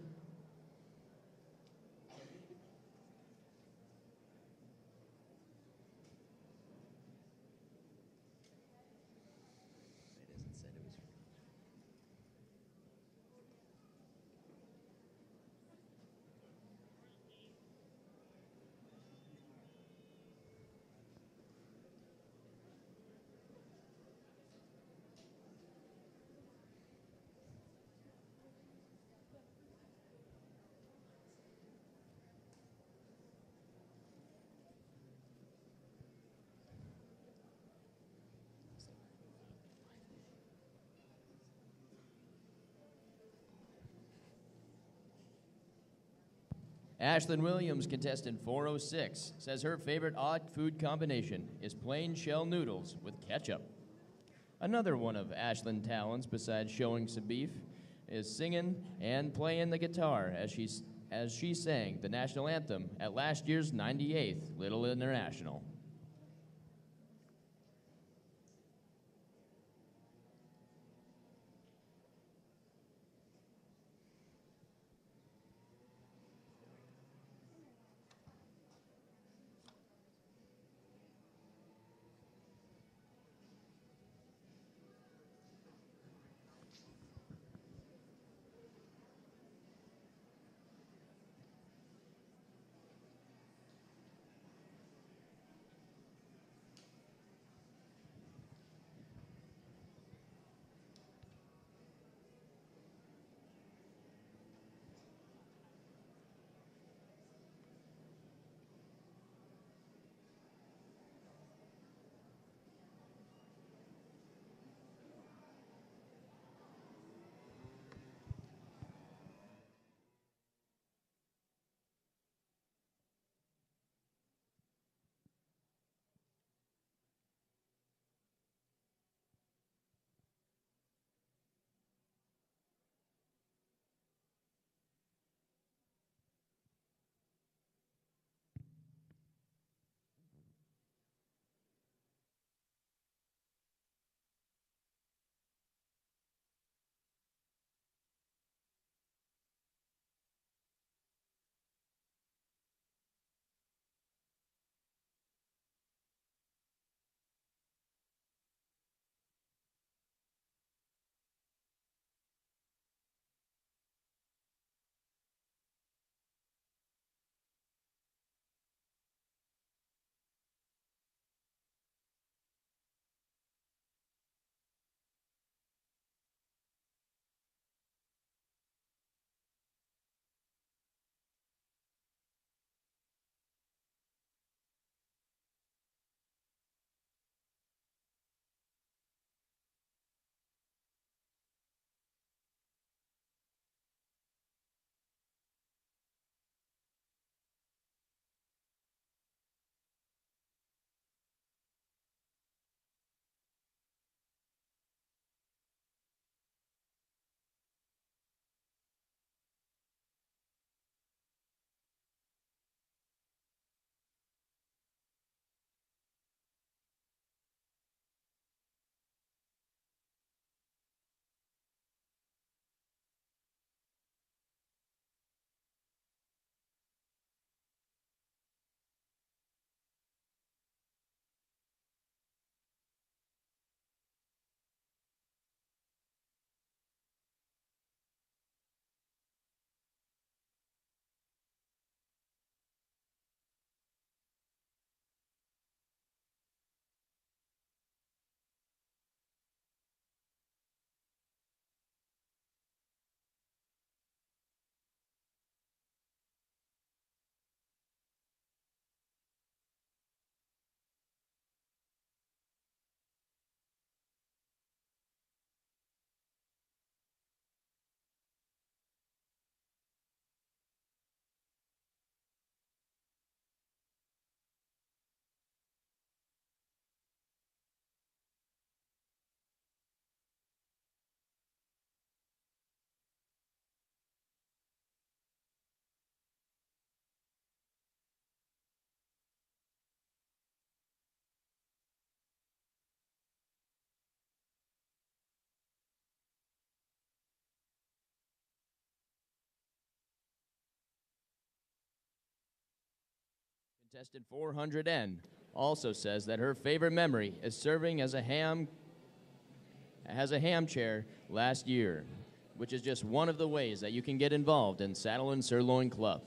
Ashlyn Williams, contestant 406, says her favorite odd food combination is plain shell noodles with ketchup. Another one of Ashlyn's talents, besides showing some beef, is singing and playing the guitar as she sang the national anthem at last year's 98th Little International. Contestant 400N also says that her favorite memory is serving as a ham chair last year, which is just one of the ways that you can get involved in Saddle and Sirloin Club.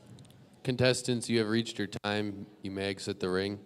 Contestants, you have reached your time. You may exit the ring.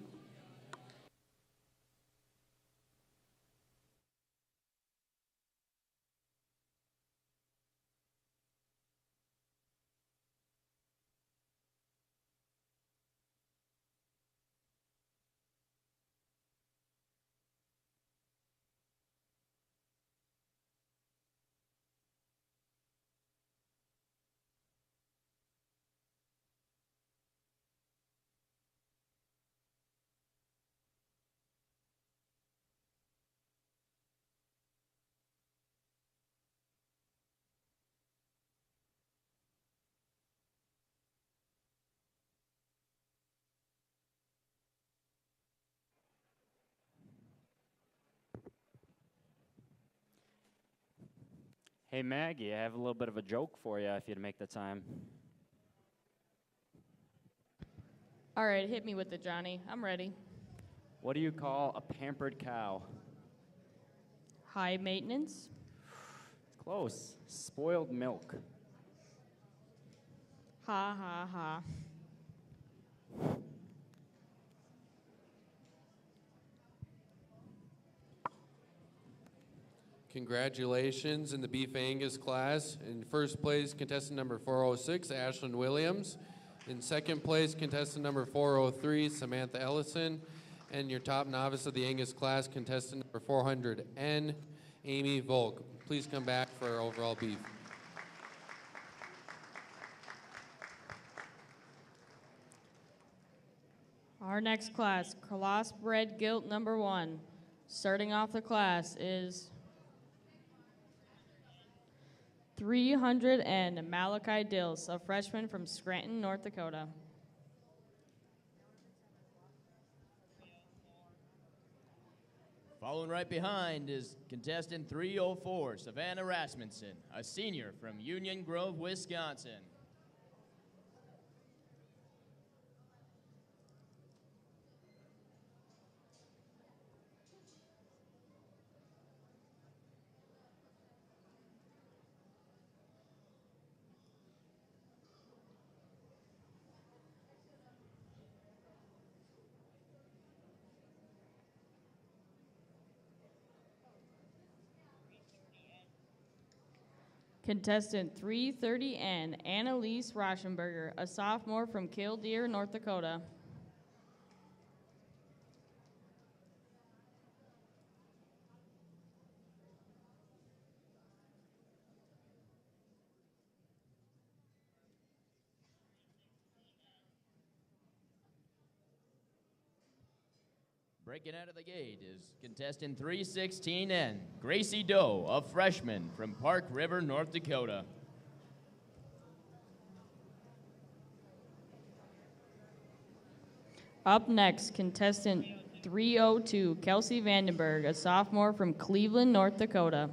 Hey, Maggie, I have a little bit of a joke for you if you'd make the time. All right, hit me with it, Johnny. I'm ready. What do you call a pampered cow? High maintenance. Close. Spoiled milk. Ha, ha, ha. Congratulations in the Beef Angus class. In first place, contestant number 406, Ashlyn Williams. In second place, contestant number 403, Samantha Ellison. And your top novice of the Angus class, contestant number 400N, Amy Volk. Please come back for our overall beef. Our next class, crossbred gilt number 1. Starting off the class is 300N Malachi Dills, a freshman from Scranton, North Dakota. Following right behind is contestant 304, Savannah Rasmussen, a senior from Union Grove, Wisconsin. Contestant 330N, Annalise Rauschenberger, a sophomore from Killdeer, North Dakota. Breaking out of the gate is contestant 316N, Gracie Doe, a freshman from Park River, North Dakota. Up next, contestant 302, Kelsey Vandenberg, a sophomore from Cleveland, North Dakota.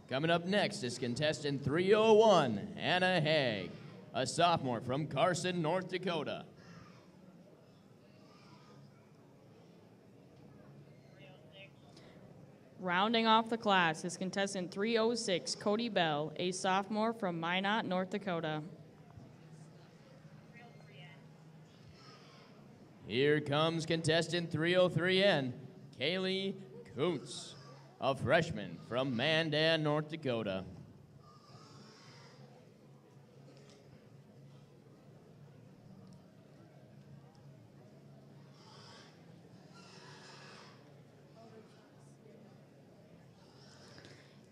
Coming up next is contestant 301, Anna Haig, a sophomore from Carson, North Dakota. Rounding off the class is contestant 306, Cody Bell, a sophomore from Minot, North Dakota. Here comes contestant 303N, Kaylee Kuntz, a freshman from Mandan, North Dakota.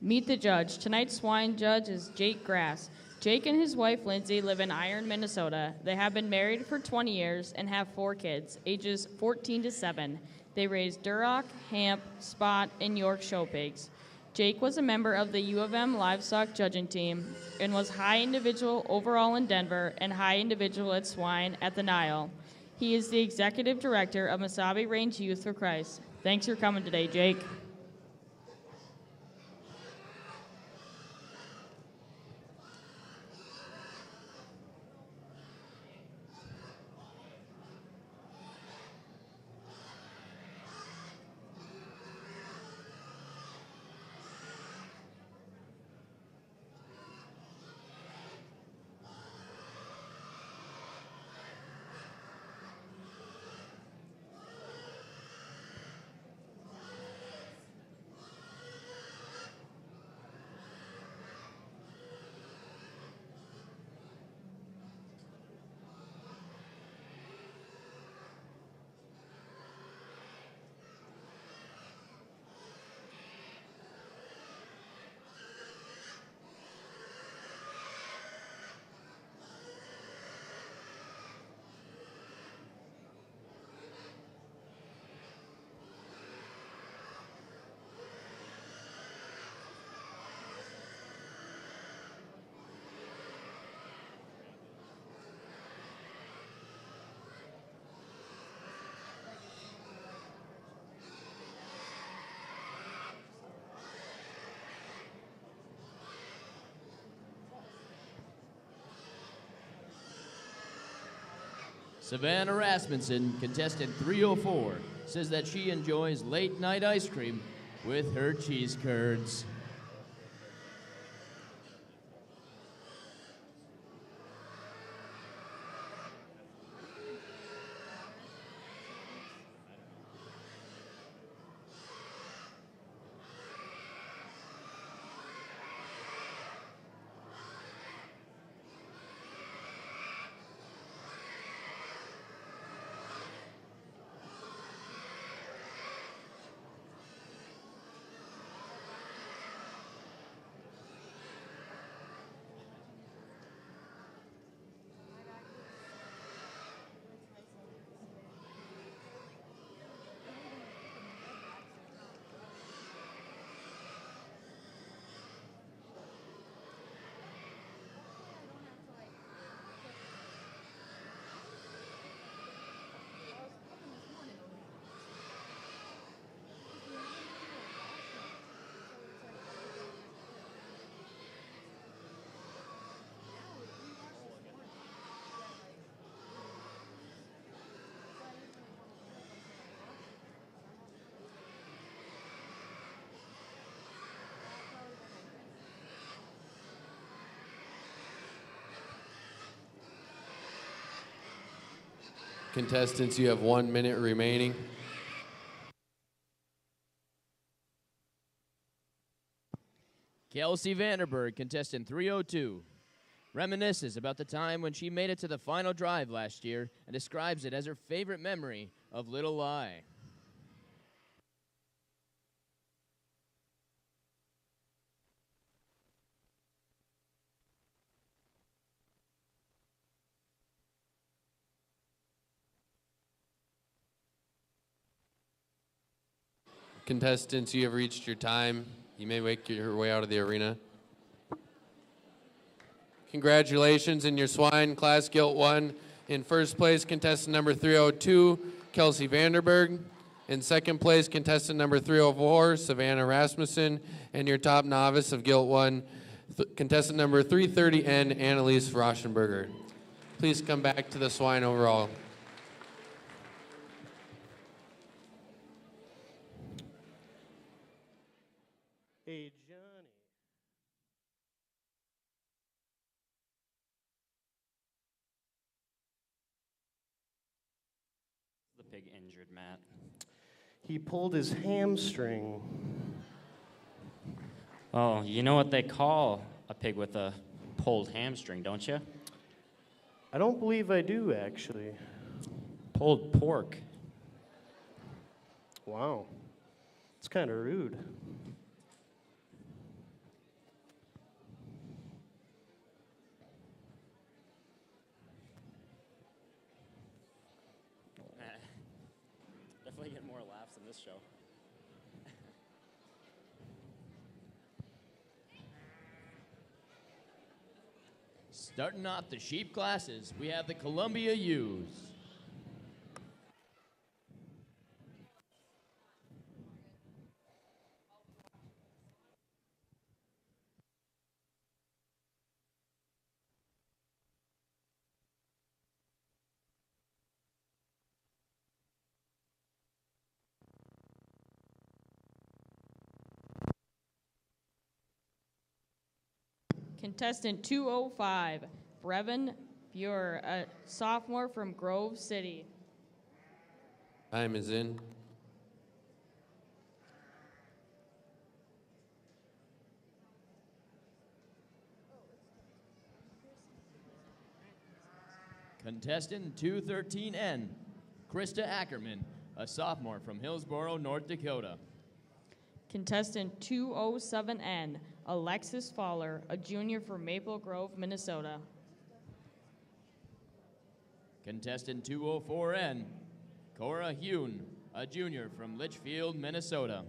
Meet the judge. Tonight's swine judge is Jake Grass. Jake and his wife Lindsay live in Iron, Minnesota. They have been married for 20 years and have 4 kids, ages 14 to 7. They raise Duroc, Hamp, Spot, and York show pigs. Jake was a member of the U of M livestock judging team and was high individual overall in Denver and high individual at swine at the Nile. He is the executive director of Mesabi Range Youth for Christ. Thanks for coming today, Jake. Savannah Rasmussen, contestant 304, says that she enjoys late night ice cream with her cheese curds. Contestants, you have 1 minute remaining. Kelsey Vanderberg, contestant 302, reminisces about the time when she made it to the final drive last year and describes it as her favorite memory of Little Lie. Contestants, you have reached your time. You may make your way out of the arena. Congratulations in your swine class, Gilt 1. In first place, contestant number 302, Kelsey Vanderberg. In second place, contestant number 304, Savannah Rasmussen. And your top novice of Gilt 1, contestant number 330N, Annalise Rauschenberger. Please come back to the swine overall. Hey, Johnny. The pig injured, Matt. He pulled his hamstring. Oh, you know what they call a pig with a pulled hamstring, don't you? I don't believe I do, actually. Pulled pork. Wow. It's kind of rude. Definitely get more laughs in this show. Starting off the sheep classes, we have the Columbia Ewes. Contestant 205, Brevin Buer, a sophomore from Grove City. Time is in. Contestant 213N, Krista Ackerman, a sophomore from Hillsboro, North Dakota. Contestant 207N, Alexis Fowler, a junior from Maple Grove, Minnesota. Contestant 204N, Cora Hune, a junior from Litchfield, Minnesota.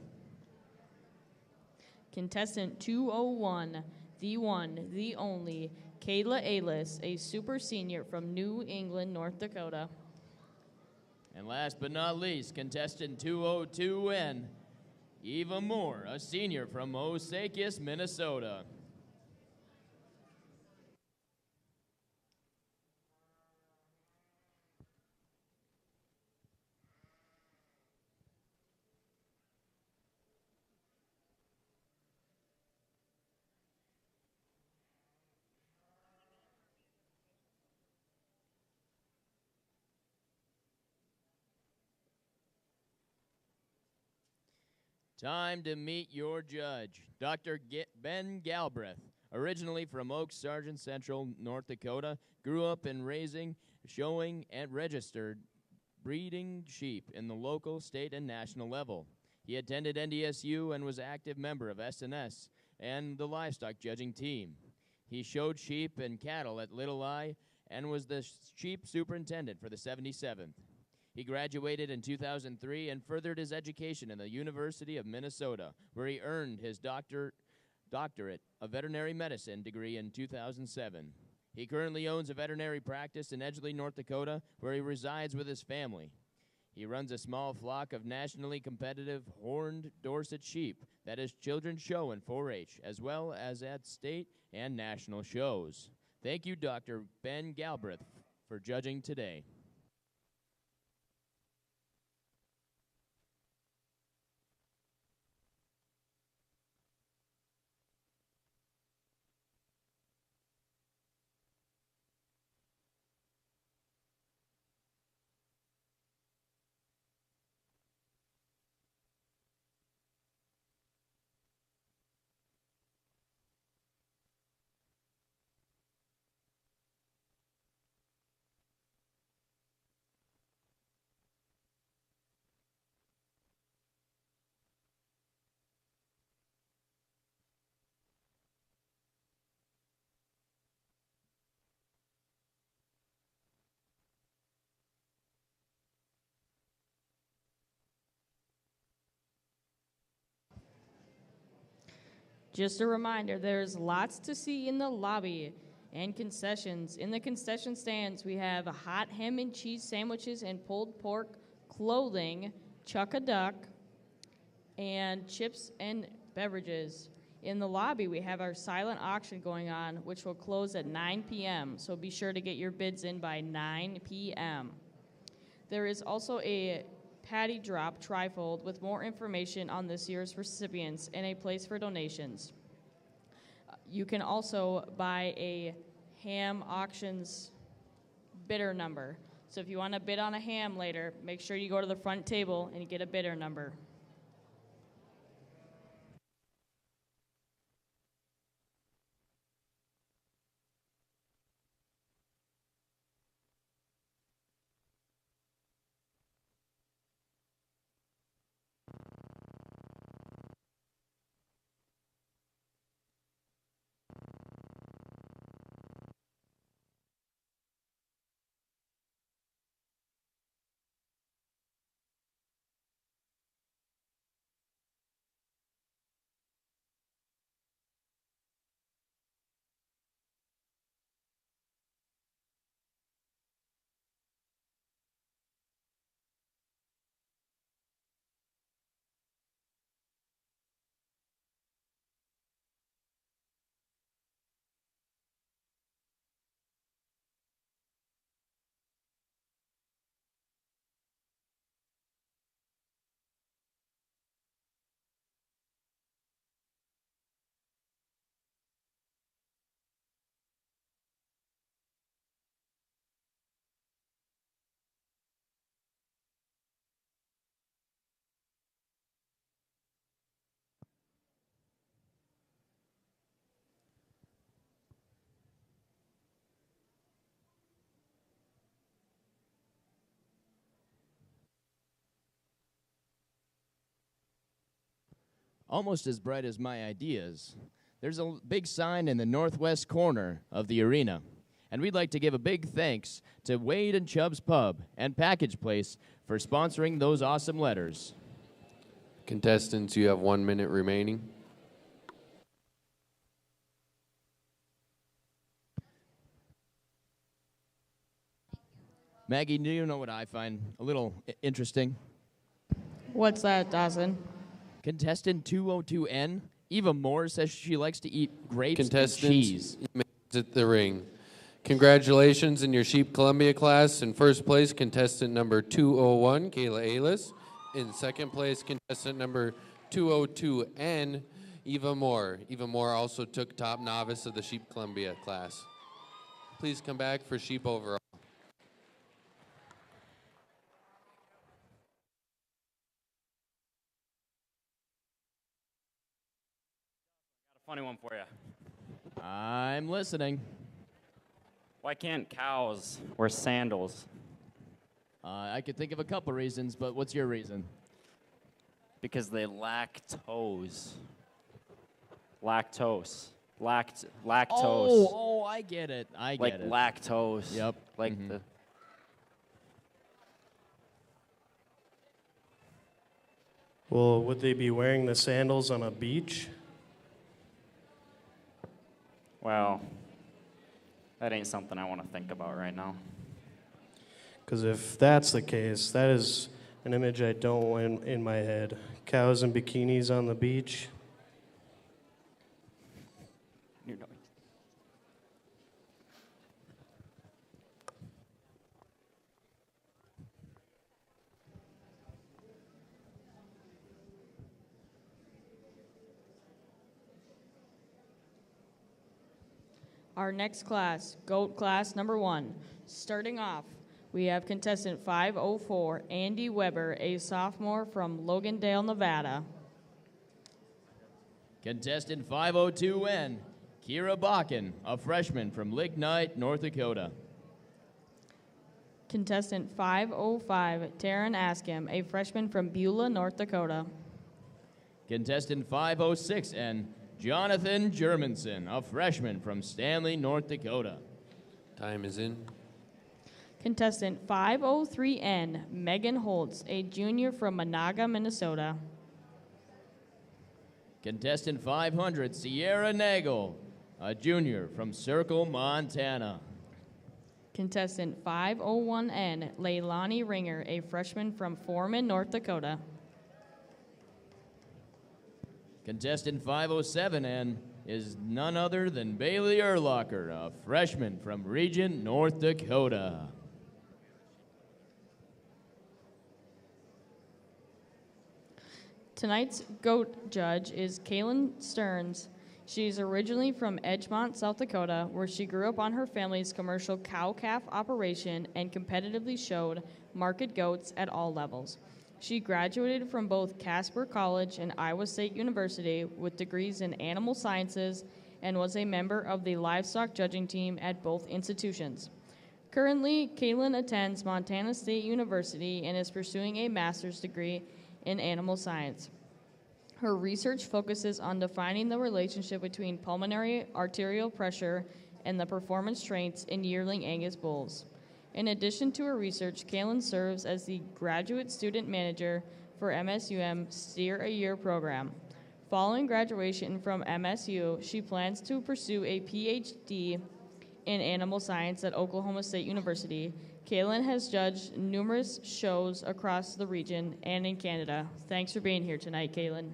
Contestant 201, the one, the only, Kayla Alis, a super senior from New England, North Dakota. And last but not least, contestant 202N, Eva Moore, a senior from Osakis, Minnesota. Time to meet your judge, Dr. Ben Galbraith. Originally from Oak Sargent Central, North Dakota, grew up in raising, showing, and registered breeding sheep in the local, state, and national level. He attended NDSU and was active member of SNS and the livestock judging team. He showed sheep and cattle at Little I and was the sheep superintendent for the 77th. He graduated in 2003 and furthered his education in the University of Minnesota, where he earned his doctorate of veterinary medicine degree in 2007. He currently owns a veterinary practice in Edgeley, North Dakota, where he resides with his family. He runs a small flock of nationally competitive horned Dorset sheep that is children's show in 4-H, as well as at state and national shows. Thank you, Dr. Ben Galbraith, for judging today. Just a reminder, there's lots to see in the lobby and concessions. In the concession stands, we have hot ham and cheese sandwiches and pulled pork, clothing, chuck-a-duck, and chips and beverages. In the lobby, we have our silent auction going on, which will close at 9 p.m., so be sure to get your bids in by 9 p.m. There is also a patty drop trifold with more information on this year's recipients and a place for donations. You can also buy a ham auctions bidder number. So if you want to bid on a ham later, make sure you go to the front table and get a bidder number. almost as bright as my ideas. There's a big sign in the northwest corner of the arena, and we'd like to give a big thanks to Wade and Chubb's Pub and Package Place for sponsoring those awesome letters. Contestants, you have 1 minute remaining. Maggie, do you know what I find a little interesting? What's that, Dawson? Contestant 202N, Eva Moore, says she likes to eat grapes and Contestants, cheese. you may exit the ring. Congratulations in your Sheep Columbia class. In first place, contestant number 201, Kayla Aylis. In second place, contestant number 202N, Eva Moore. Eva Moore also took top novice of the Sheep Columbia class. Please come back for Sheep overall. Funny one for you. I'm listening. Why can't cows wear sandals? I could think of a couple reasons, but what's your reason? Because they lack toes. Lactose. Lactose. Oh, I get it. I get it. Like lactose. Yep. Like the. Well, would they be wearing the sandals on a beach? Well, that ain't something I want to think about right now. Because if that's the case, that is an image I don't want in my head. Cows in bikinis on the beach. You know. Our next class, GOAT class number 1. Starting off, we have contestant 504, Andy Weber, a sophomore from Logandale, Nevada. Contestant 502N, Kira Bakken, a freshman from Lignite, North Dakota. Contestant 505, Taryn Askham, a freshman from Beulah, North Dakota. Contestant 506N, Jonathan Germanson, a freshman from Stanley, North Dakota. Time is in. Contestant 503N, Megan Holtz, a junior from Monaga, Minnesota. Contestant 500, Sierra Nagel, a junior from Circle, Montana. Contestant 501N, Leilani Ringer, a freshman from Foreman, North Dakota. Contestant 507N is none other than Bailey Erlocker, a freshman from Regent, North Dakota. Tonight's GOAT judge is Kaylin Stearns. She's originally from Edgemont, South Dakota, where she grew up on her family's commercial cow-calf operation and competitively showed market goats at all levels. She graduated from both Casper College and Iowa State University with degrees in animal sciences and was a member of the livestock judging team at both institutions. Currently, Kaylin attends Montana State University and is pursuing a master's degree in animal science. Her research focuses on defining the relationship between pulmonary arterial pressure and the performance traits in yearling Angus bulls. In addition to her research, Kaylin serves as the graduate student manager for MSUM Steer a Year program. Following graduation from MSU, she plans to pursue a PhD in animal science at Oklahoma State University. Kaylin has judged numerous shows across the region and in Canada. Thanks for being here tonight, Kaylin.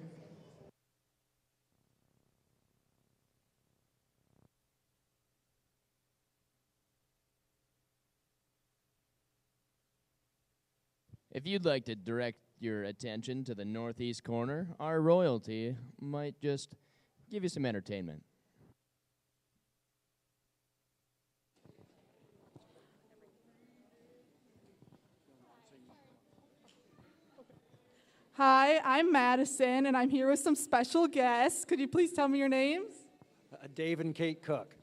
If you'd like to direct your attention to the northeast corner, our royalty might just give you some entertainment. Hi, I'm Madison, and I'm here with some special guests. Could you please tell me your names? Dave and Kate Cook.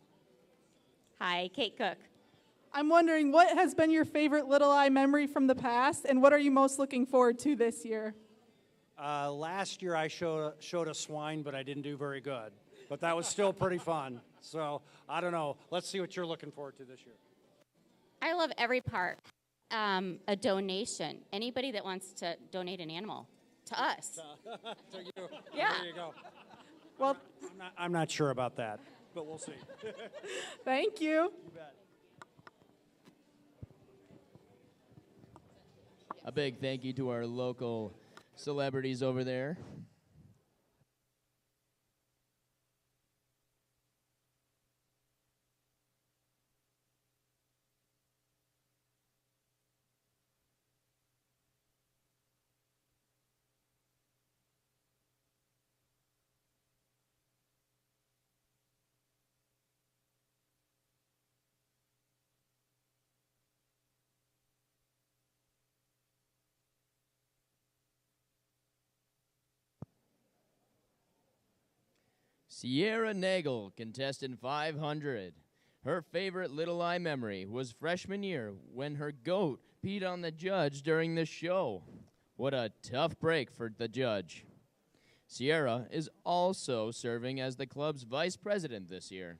Hi, Kate Cook. I'm wondering, what has been your favorite Little Eye memory from the past, and what are you most looking forward to this year? Last year I showed a swine, but I didn't do very good. But that was still pretty fun. So I don't know. Let's see what you're looking forward to this year. I love every part. A donation. Anybody that wants to donate an animal to us. To you. Yeah. There you go. Well, I'm not sure about that, but we'll see. Thank you. You bet. A big thank you to our local celebrities over there. Sierra Nagel, contestant 500. Her favorite Little Eye memory was freshman year when her goat peed on the judge during the show. What a tough break for the judge. Sierra is also serving as the club's vice president this year.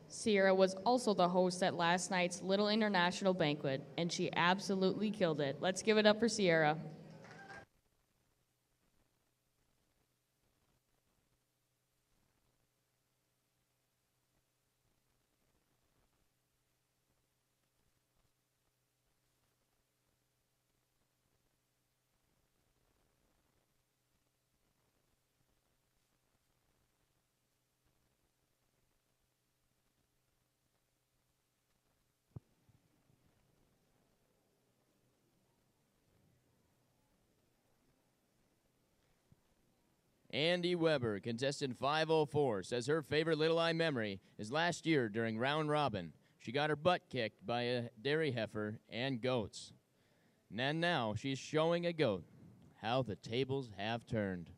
Sierra was also the host at last night's Little International Banquet, and she absolutely killed it. Let's give it up for Sierra. Andy Weber, contestant 504, says her favorite Little Eye memory is last year during round robin. She got her butt kicked by a dairy heifer and goats. And now she's showing a goat how the tables have turned.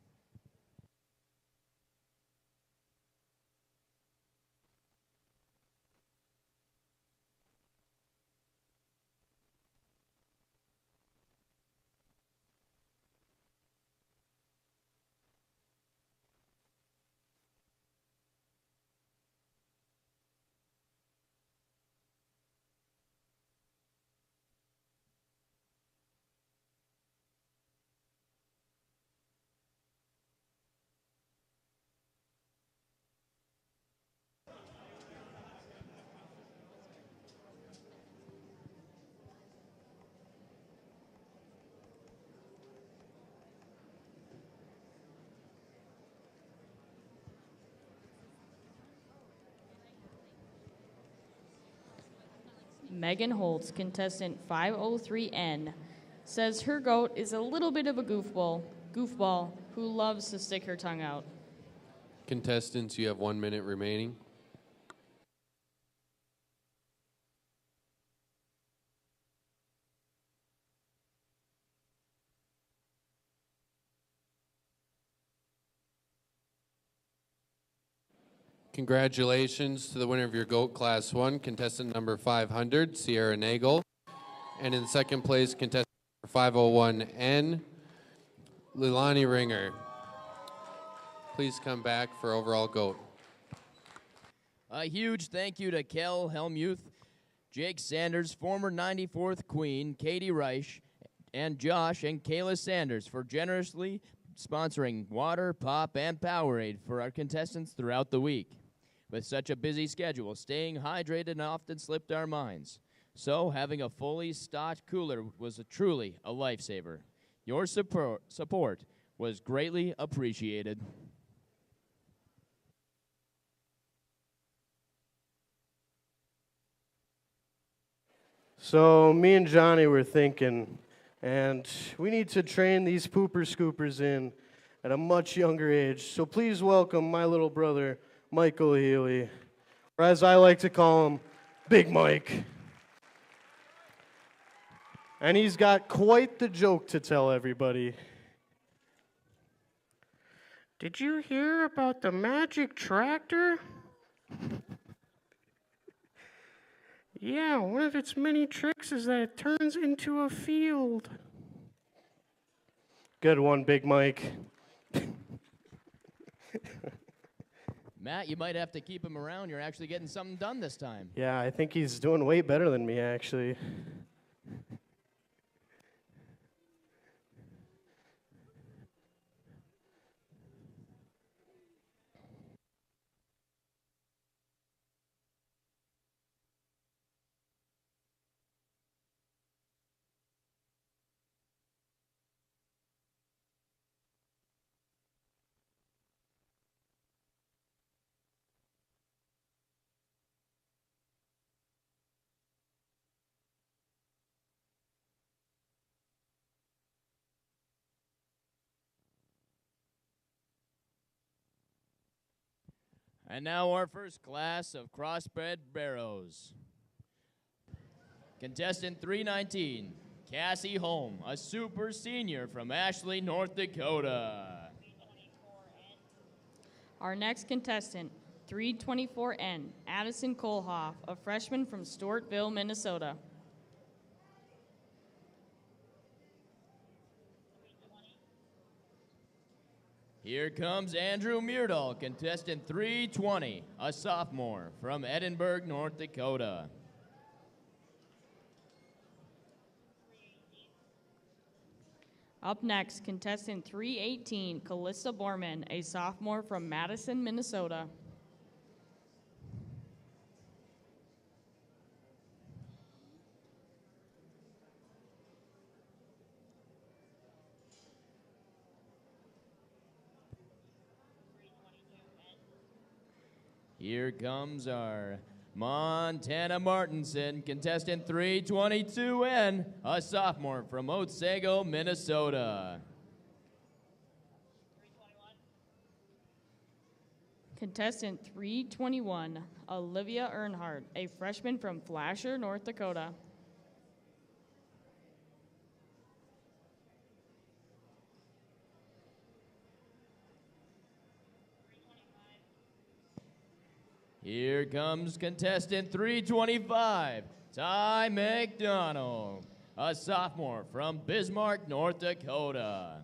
Megan Holtz, contestant 503N, says her goat is a little bit of a goofball who loves to stick her tongue out. Contestants, you have 1 minute remaining. Congratulations to the winner of your GOAT Class 1, contestant number 500, Sierra Nagel. And in second place, contestant number 501N, Lilani Ringer. Please come back for overall GOAT. A huge thank you to Kel Helmuth, Jake Sanders, former 94th Queen, Katie Reich, and Josh and Kayla Sanders for generously sponsoring water, pop, and Powerade for our contestants throughout the week. With such a busy schedule, staying hydrated often slipped our minds. So having a fully stocked cooler was truly a lifesaver. Your support was greatly appreciated. So me and Johnny were thinking, and we need to train these pooper scoopers in at a much younger age. So please welcome my little brother, Michael Healy, or as I like to call him, Big Mike. And he's got quite the joke to tell everybody. Did you hear about the magic tractor? Yeah, one of its many tricks is that it turns into a field. Good one, Big Mike. Matt, you might have to keep him around. You're actually getting something done this time. Yeah, I think he's doing way better than me, actually. And now our first class of crossbred barrows. Contestant 319, Cassie Holm, a super senior from Ashley, North Dakota. Our next contestant, 324N, Addison Kohlhoff, a freshman from Stewartville, Minnesota. Here comes Andrew Meardall, contestant 320, a sophomore from Edinburgh, North Dakota. Up next, contestant 318, Calissa Borman, a sophomore from Madison, Minnesota. Here comes our Montana Martinson, contestant 322N, a sophomore from Otsego, Minnesota. Contestant 321, Olivia Earnhardt, a freshman from Flasher, North Dakota. Here comes contestant 325, Ty McDonald, a sophomore from Bismarck, North Dakota.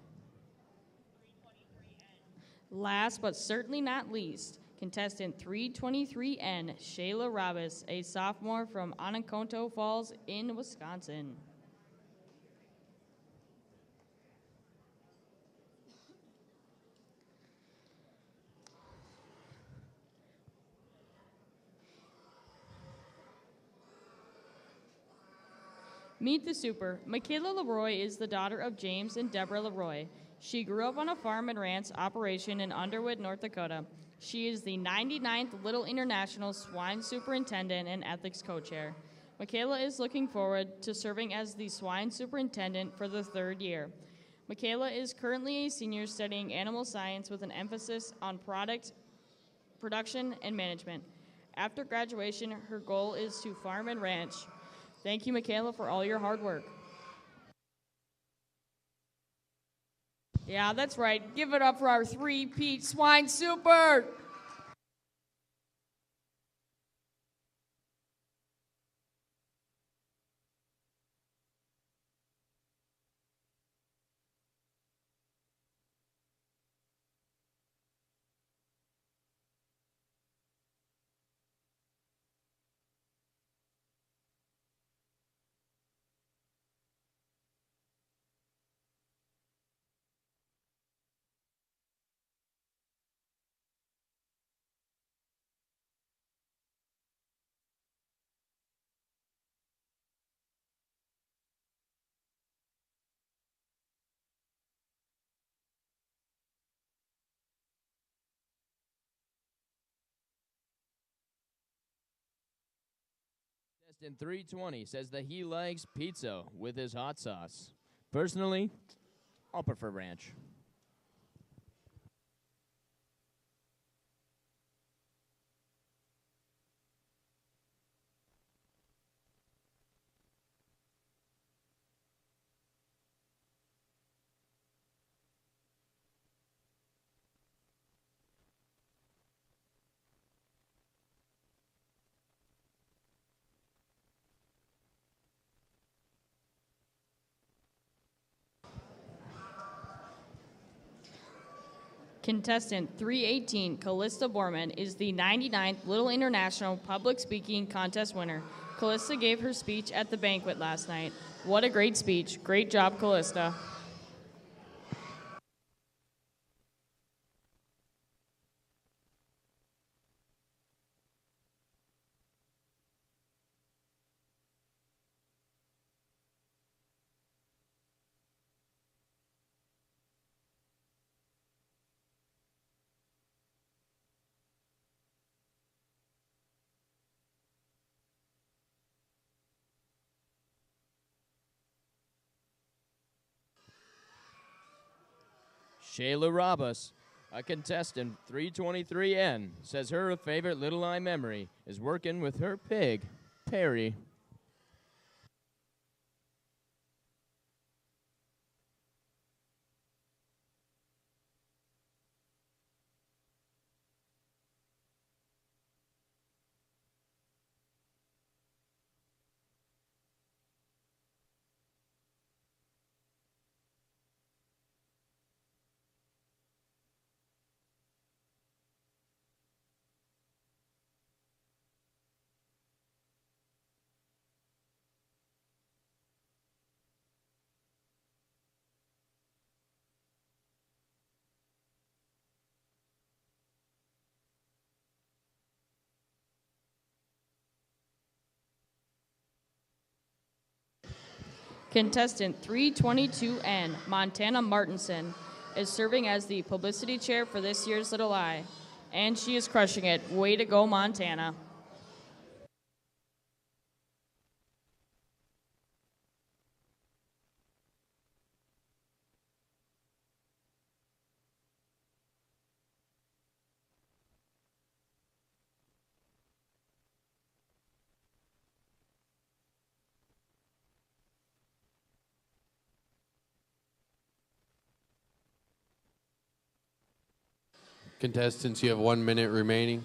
Last but certainly not least, contestant 323N, Shayla Robis, a sophomore from Anaconto Falls in Wisconsin. Meet the Super. Michaela Leroy is the daughter of James and Deborah Leroy. She grew up on a farm and ranch operation in Underwood, North Dakota. She is the 99th Little International Swine Superintendent and Ethics Co-Chair. Michaela is looking forward to serving as the Swine Superintendent for the 3rd year. Michaela is currently a senior studying animal science with an emphasis on production, and management. After graduation, her goal is to farm and ranch. Thank you, Michaela, for all your hard work. Yeah, that's right. Give it up for our 3-peat Swine Super. Contestant 320 says that he likes pizza with his hot sauce. Personally, I'll prefer ranch. Contestant 318, Callista Borman, is the 99th Little International Public Speaking Contest winner. Callista gave her speech at the banquet last night. What a great speech. Great job, Callista. Shayla Rabas, a contestant 323N, says her favorite Little Eye memory is working with her pig, Perry. Contestant 322N, Montana Martinson, is serving as the publicity chair for this year's Little Eye. And she is crushing it. Way to go, Montana. Contestants, you have 1 minute remaining.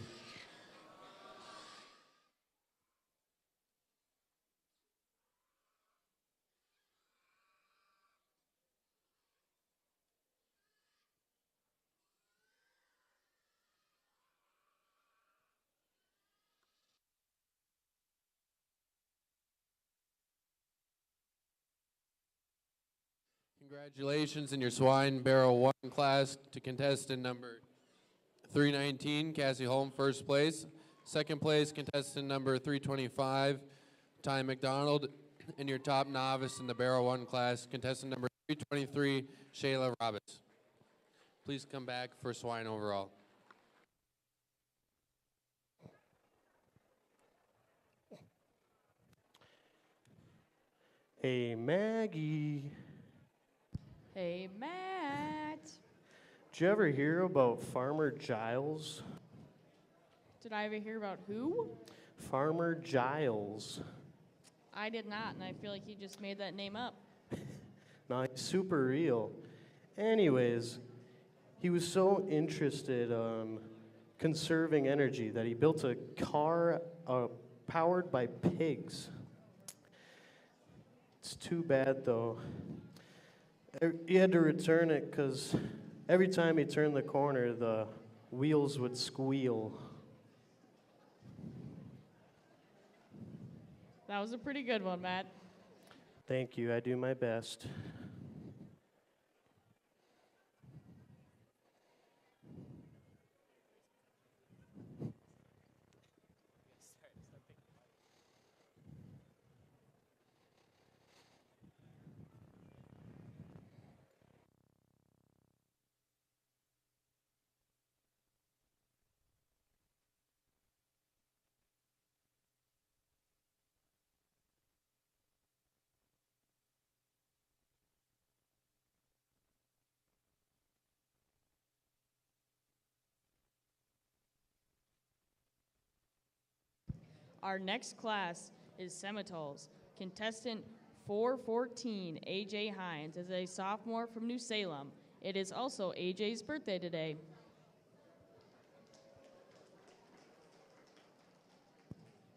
Congratulations in your swine barrel 1 class to contestant number 319, Cassie Holm, first place. Second place, contestant number 325, Ty McDonald. And your top novice in the barrel 1 class, contestant number 323, Shayla Roberts. Please come back for swine overall. Hey, Maggie. Hey, Matt. Did you ever hear about Farmer Giles? Did I ever hear about who? Farmer Giles. I did not, and I feel like he just made that name up. No, he's super real. Anyways, he was so interested in conserving energy that he built a car powered by pigs. It's too bad, though. He had to return it because every time he turned the corner, the wheels would squeal. That was a pretty good one, Matt. Thank you. I do my best. Our next class is Semitoles. Contestant 414, AJ Hines, is a sophomore from New Salem. It is also AJ's birthday today.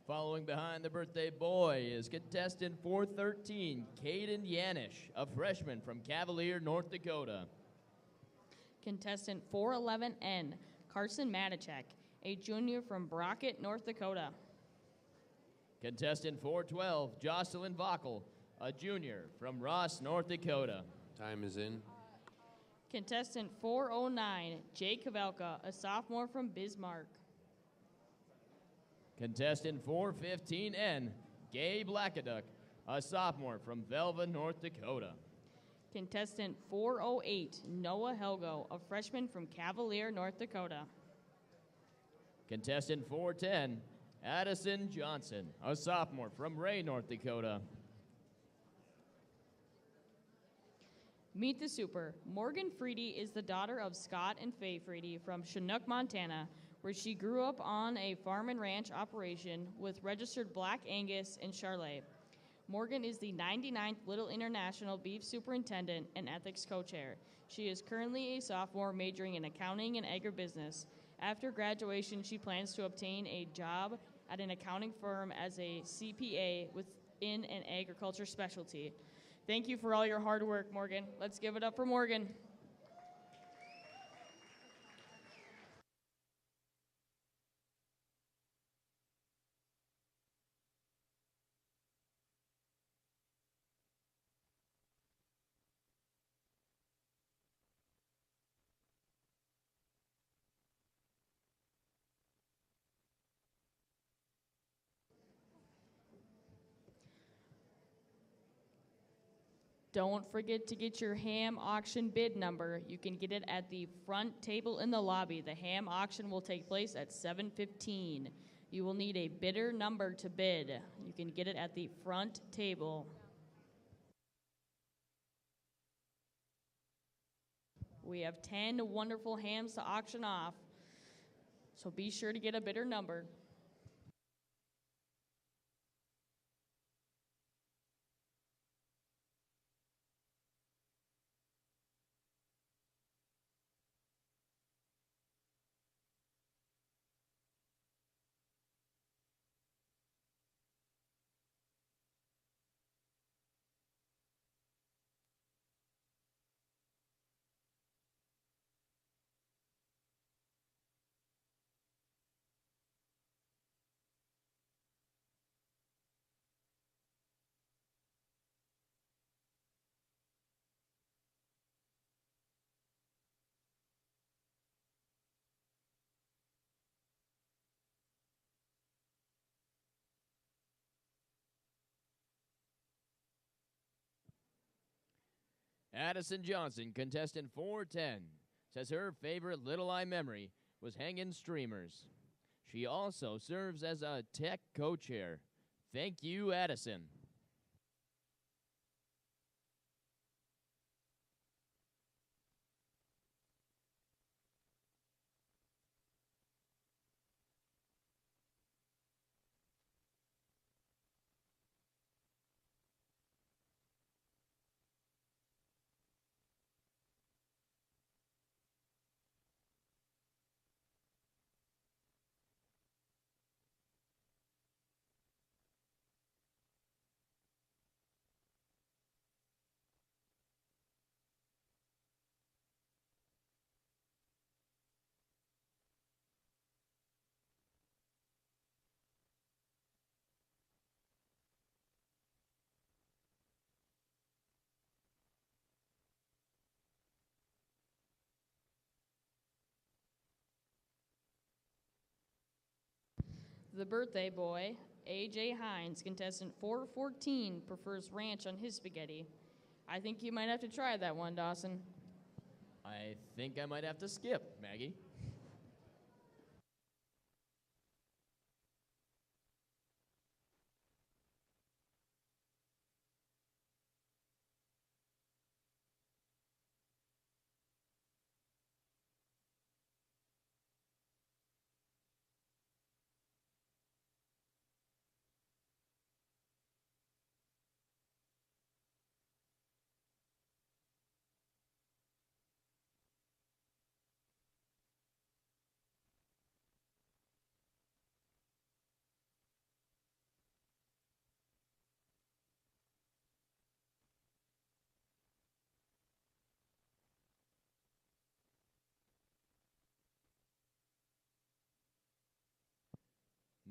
Following behind the birthday boy is contestant 413, Caden Yanish, a freshman from Cavalier, North Dakota. Contestant 411N, Carson Matichek, a junior from Brockett, North Dakota. Contestant 412, Jocelyn Vockel, a junior from Ross, North Dakota. Time is in. Contestant 409, Jake Kavelka, a sophomore from Bismarck. Contestant 415N, Gabe Lackaduk, a sophomore from Velva, North Dakota. Contestant 408, Noah Helgo, a freshman from Cavalier, North Dakota. Contestant 410, Addison Johnson, a sophomore from Ray, North Dakota. Meet the Super. Morgan Freedy is the daughter of Scott and Faye Freedy from Chinook, Montana, where she grew up on a farm and ranch operation with registered Black Angus and Charolais. Morgan is the 99th Little International Beef Superintendent and Ethics Co-Chair. She is currently a sophomore majoring in accounting and agribusiness. After graduation, she plans to obtain a job at an accounting firm as a CPA within an agriculture specialty. Thank you for all your hard work, Morgan. Let's give it up for Morgan. Don't forget to get your ham auction bid number. You can get it at the front table in the lobby. The ham auction will take place at 7:15. You will need a bidder number to bid. You can get it at the front table. We have 10 wonderful hams to auction off, so be sure to get a bidder number. Addison Johnson, contestant 410, says her favorite Little Eye memory was hanging streamers. She also serves as a tech co-chair. Thank you, Addison. The birthday boy, A.J. Hines, contestant 414, prefers ranch on his spaghetti. I think you might have to try that one, Dawson. I think I might have to skip, Maggie.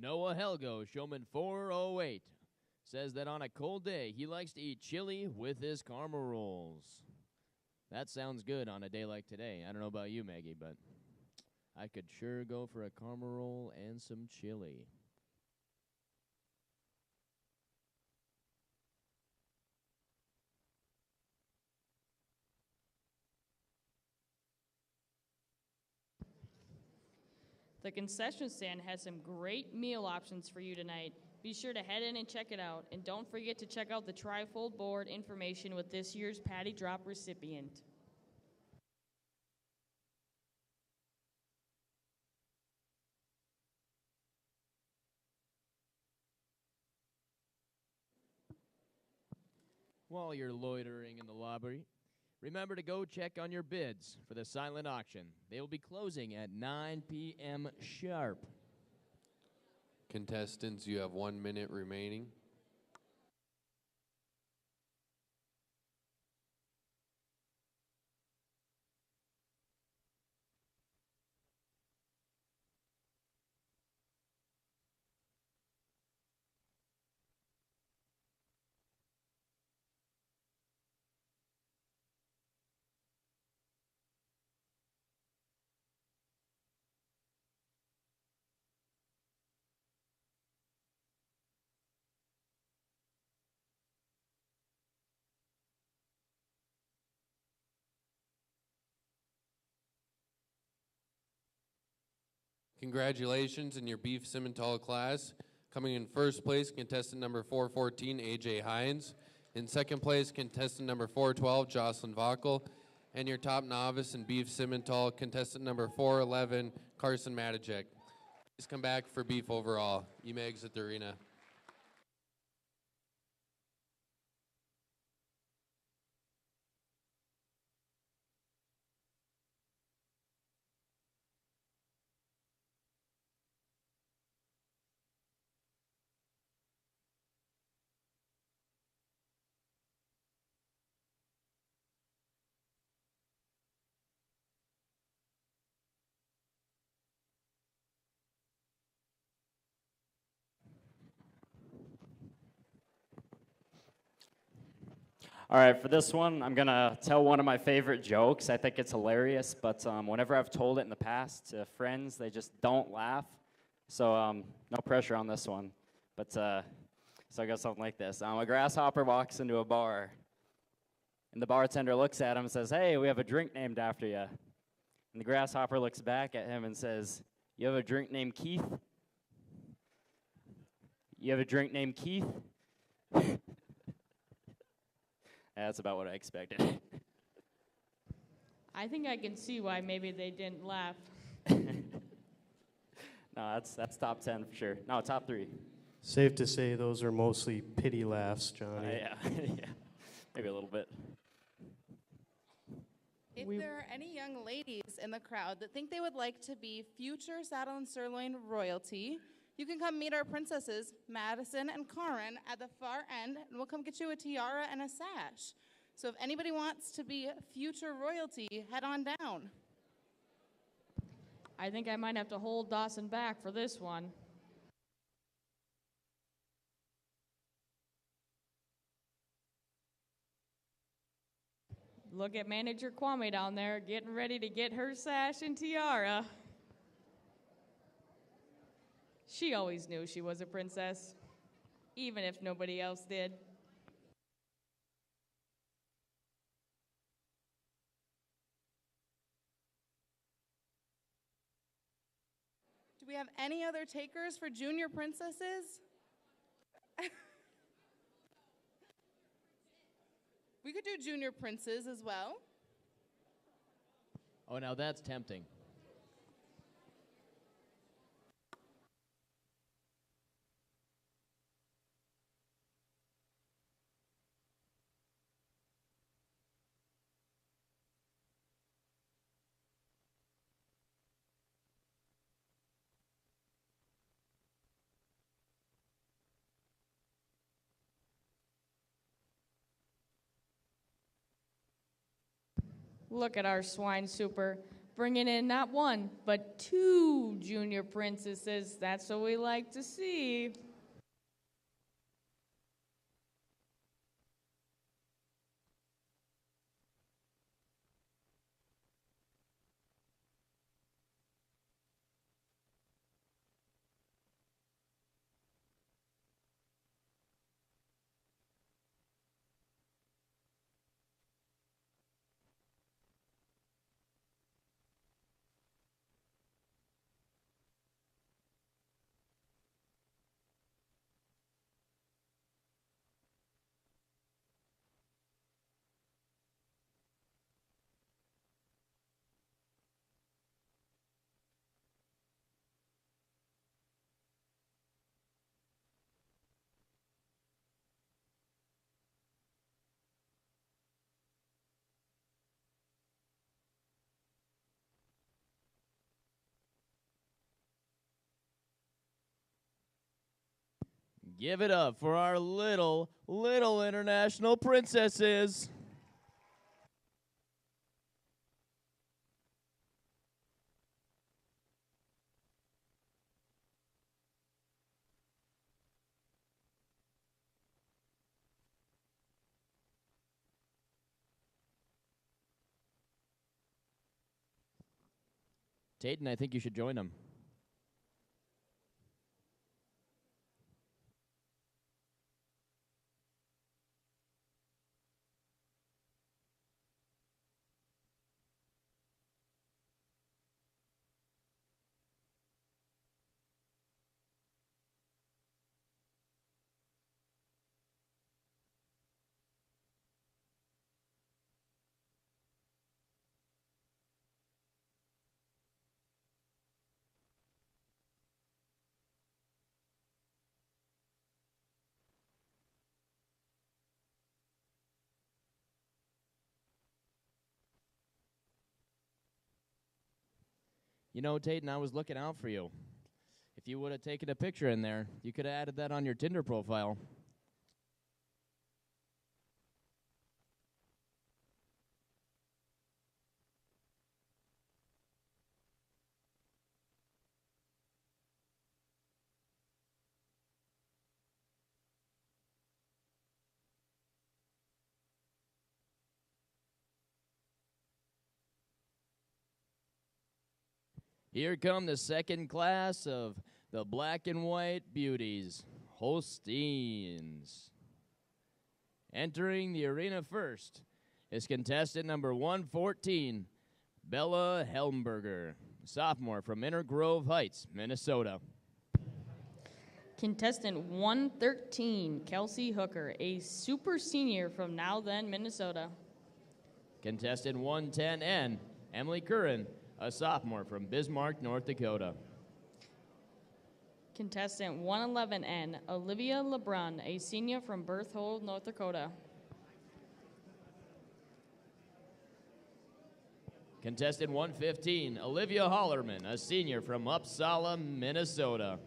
Noah Helgo, showman 408, says that on a cold day, he likes to eat chili with his karma rolls. That sounds good on a day like today. I don't know about you, Maggie, but I could sure go for a karma roll and some chili. The concession stand has some great meal options for you tonight. Be sure to head in and check it out. And don't forget to check out the trifold board information with this year's Patty Drop recipient. While you're loitering in the lobby, remember to go check on your bids for the silent auction. They will be closing at 9 p.m. sharp. Contestants, you have 1 minute remaining. Congratulations in your beef Simmental class. Coming in first place, contestant number 414, AJ Hines. In second place, contestant number 412, Jocelyn Vockel. And your top novice in beef Simmental, contestant number 411, Carson Matajek. Please come back for beef overall. You may exit the arena. All right, for this one, I'm going to tell one of my favorite jokes. I think it's hilarious, but whenever I've told it in the past to friends, they just don't laugh. So no pressure on this one. But so I got something like this. A grasshopper walks into a bar, and the bartender looks at him and says, "Hey, we have a drink named after you." And the grasshopper looks back at him and says, "You have a drink named Keith?" "You have a drink named Keith?" That's about what I expected. I think I can see why maybe they didn't laugh. No, that's top 10 for sure. No, top 3. Safe to say those are mostly pity laughs, Johnny. Yeah, yeah, maybe a little bit. If there are any young ladies in the crowd that think they would like to be future saddle and sirloin royalty, you can come meet our princesses, Madison and Karen, at the far end, and we'll come get you a tiara and a sash. So if anybody wants to be future royalty, head on down. I think I might have to hold Dawson back for this one. Look at manager Kwame down there getting ready to get her sash and tiara. She always knew she was a princess, even if nobody else did. Do we have any other takers for junior princesses? We could do junior princes as well. Oh, now that's tempting. Look at our swine super. bringing in not one, but two junior princesses. That's what we like to see. Give it up for our little international princesses. Tayton, I think you should join them. You know, Tayton, I was looking out for you. If you would have taken a picture in there, you could have added that on your Tinder profile. Here come the second class of the black and white beauties, Holsteins. Entering the arena first is contestant number 114, Bella Helmberger, sophomore from Inner Grove Heights, Minnesota. Contestant 113, Kelsey Hooker, a super senior from Now Then, Minnesota. Contestant 110N, Emily Curran, a sophomore from Bismarck, North Dakota. Contestant 111N, Olivia LeBrun, a senior from Berthold, North Dakota. Contestant 115, Olivia Hollerman, a senior from Uppsala, Minnesota.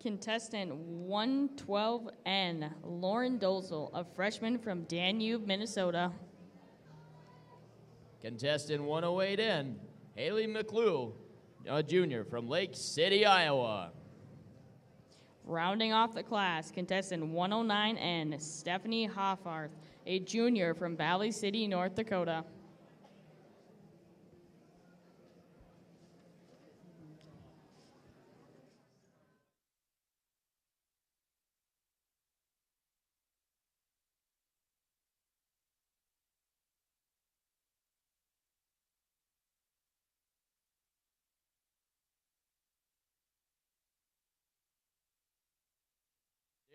Contestant 112N, Lauren Dozel, a freshman from Danube, Minnesota. Contestant 108N, Haley McClue, a junior from Lake City, Iowa. Rounding off the class, contestant 109N, Stephanie Hoffarth, a junior from Valley City, North Dakota.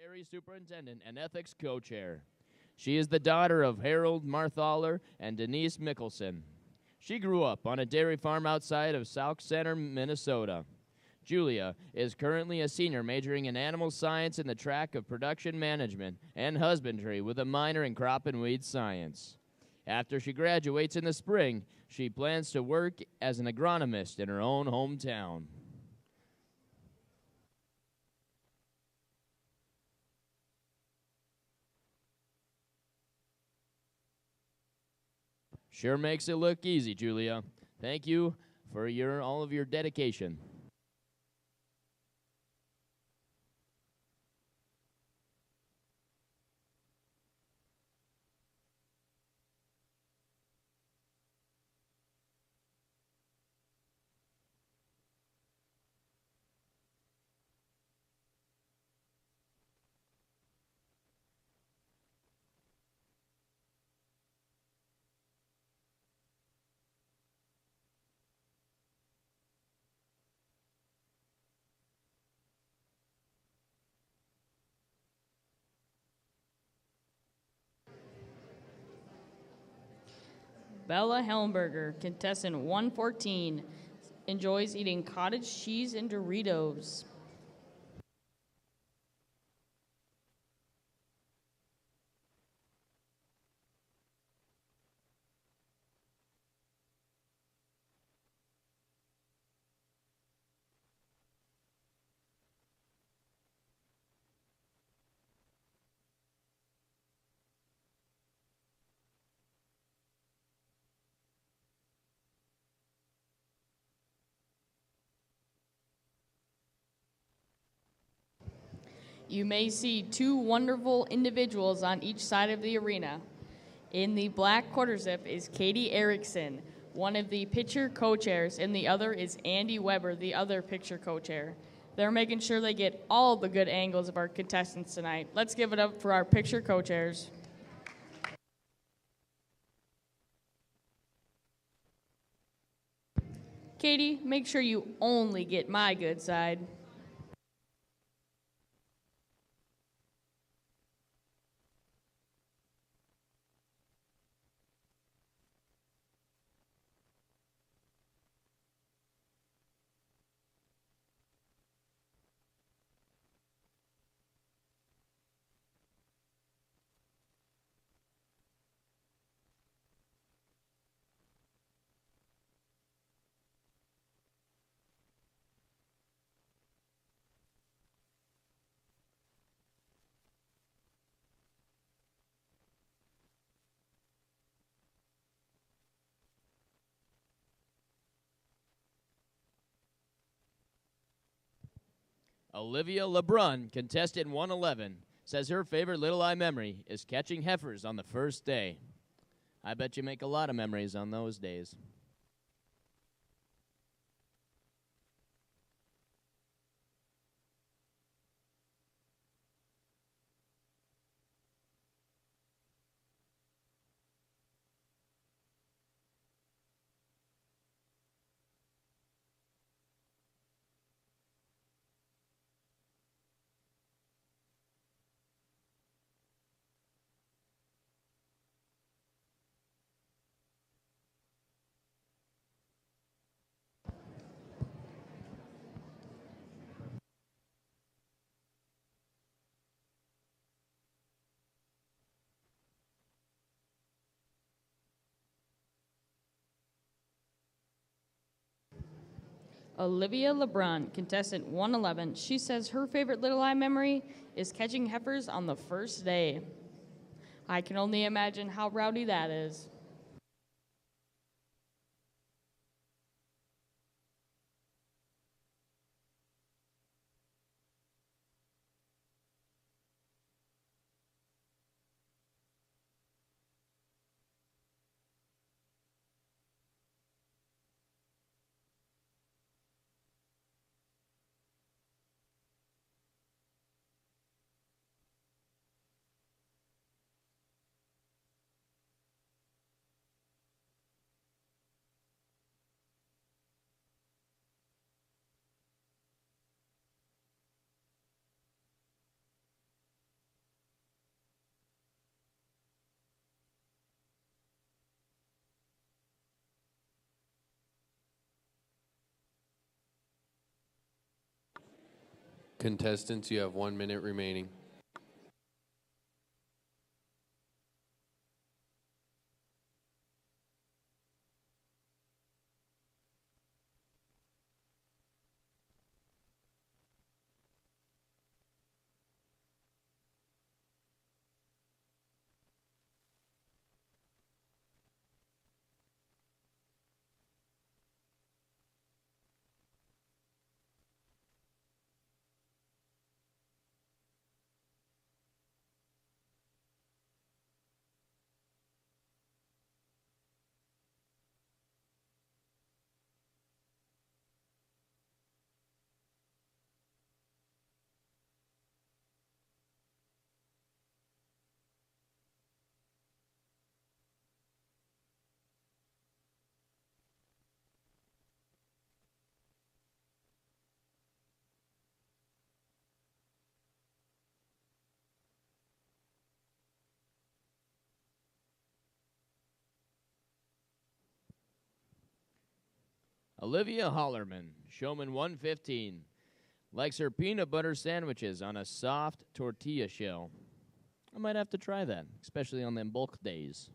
Dairy Superintendent and Ethics Co-Chair. She is the daughter of Harold Marthaler and Denise Mickelson. She grew up on a dairy farm outside of Sauk Center, Minnesota. Julia is currently a senior majoring in animal science in the track of production management and husbandry with a minor in crop and weed science. After she graduates in the spring, she plans to work as an agronomist in her own hometown. Sure makes it look easy, Julia. Thank you for all of your dedication. Bella Helmberger, contestant 114, enjoys eating cottage cheese and Doritos. You may see two wonderful individuals on each side of the arena. In the black quarter zip is Katie Erickson, one of the pitcher co-chairs, and the other is Andy Weber, the other pitcher co-chair. They're making sure they get all the good angles of our contestants tonight. Let's give it up for our pitcher co-chairs. Katie, make sure you only get my good side. Olivia LeBrun, contestant 111, says her favorite Little Eye memory is catching heifers on the first day. I bet you make a lot of memories on those days. Olivia LeBrun, contestant 111. She says her favorite Little Eye memory is catching heifers on the first day. I can only imagine how rowdy that is. Contestants, you have 1 minute remaining. Olivia Hollerman, showman 115, likes her peanut butter sandwiches on a soft tortilla shell. I might have to try that, especially on them bulk days.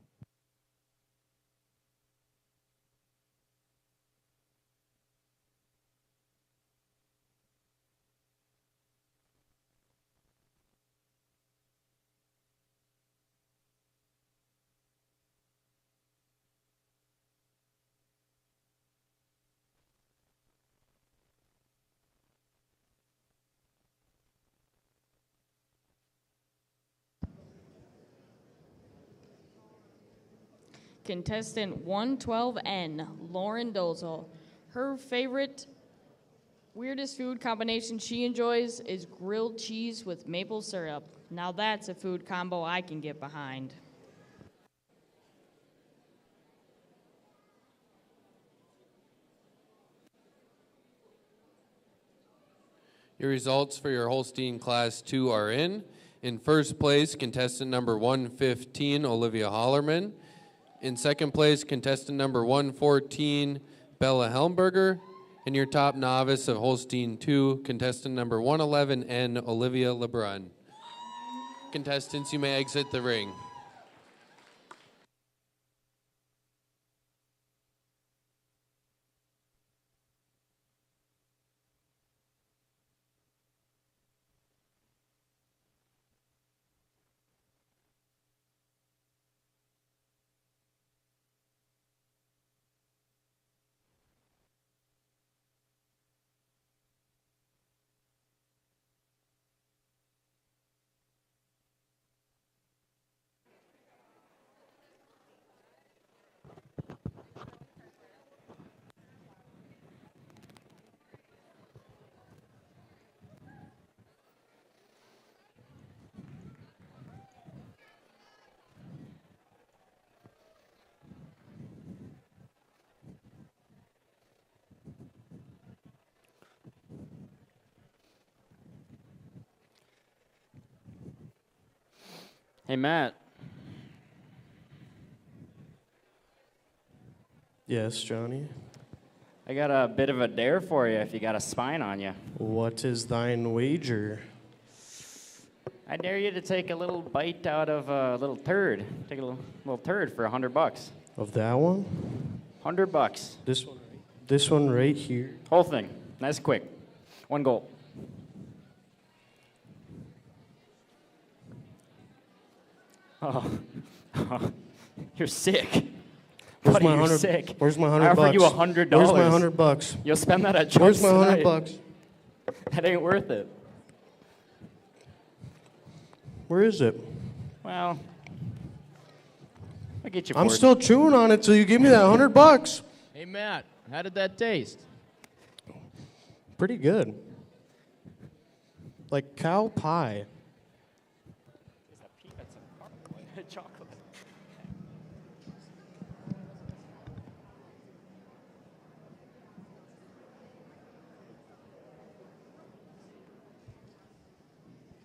Contestant 112N, Lauren Dozel. Her favorite weirdest food combination she enjoys is grilled cheese with maple syrup. Now that's a food combo I can get behind. Your results for your Holstein Class 2 are in. In first place, contestant number 115, Olivia Hollerman. In second place, contestant number 114, Bella Helmberger. And your top novice of Holstein 2, contestant number 111N, Olivia Lebrun. Contestants, you may exit the ring. Hey, Matt. Yes, Johnny. I got a bit of a dare for you if you got a spine on you. What is thine wager? I dare you to take a little bite out of a little turd. Take a little turd for $100. Of that one? $100. This one right here. Whole thing. Nice quick. One goal. Oh. You're sick. Where's Buddy, my you're 100? sick. Where's my $100? I offered you $100. Where's my $100? You'll spend that at Joe's Where's my tonight. $100? That ain't worth it. Where is it? Well, I'll get you. I'm 40. still chewing on it till you give me that $100. Hey, Matt, how did that taste? Pretty good. Like cow pie. Chocolate.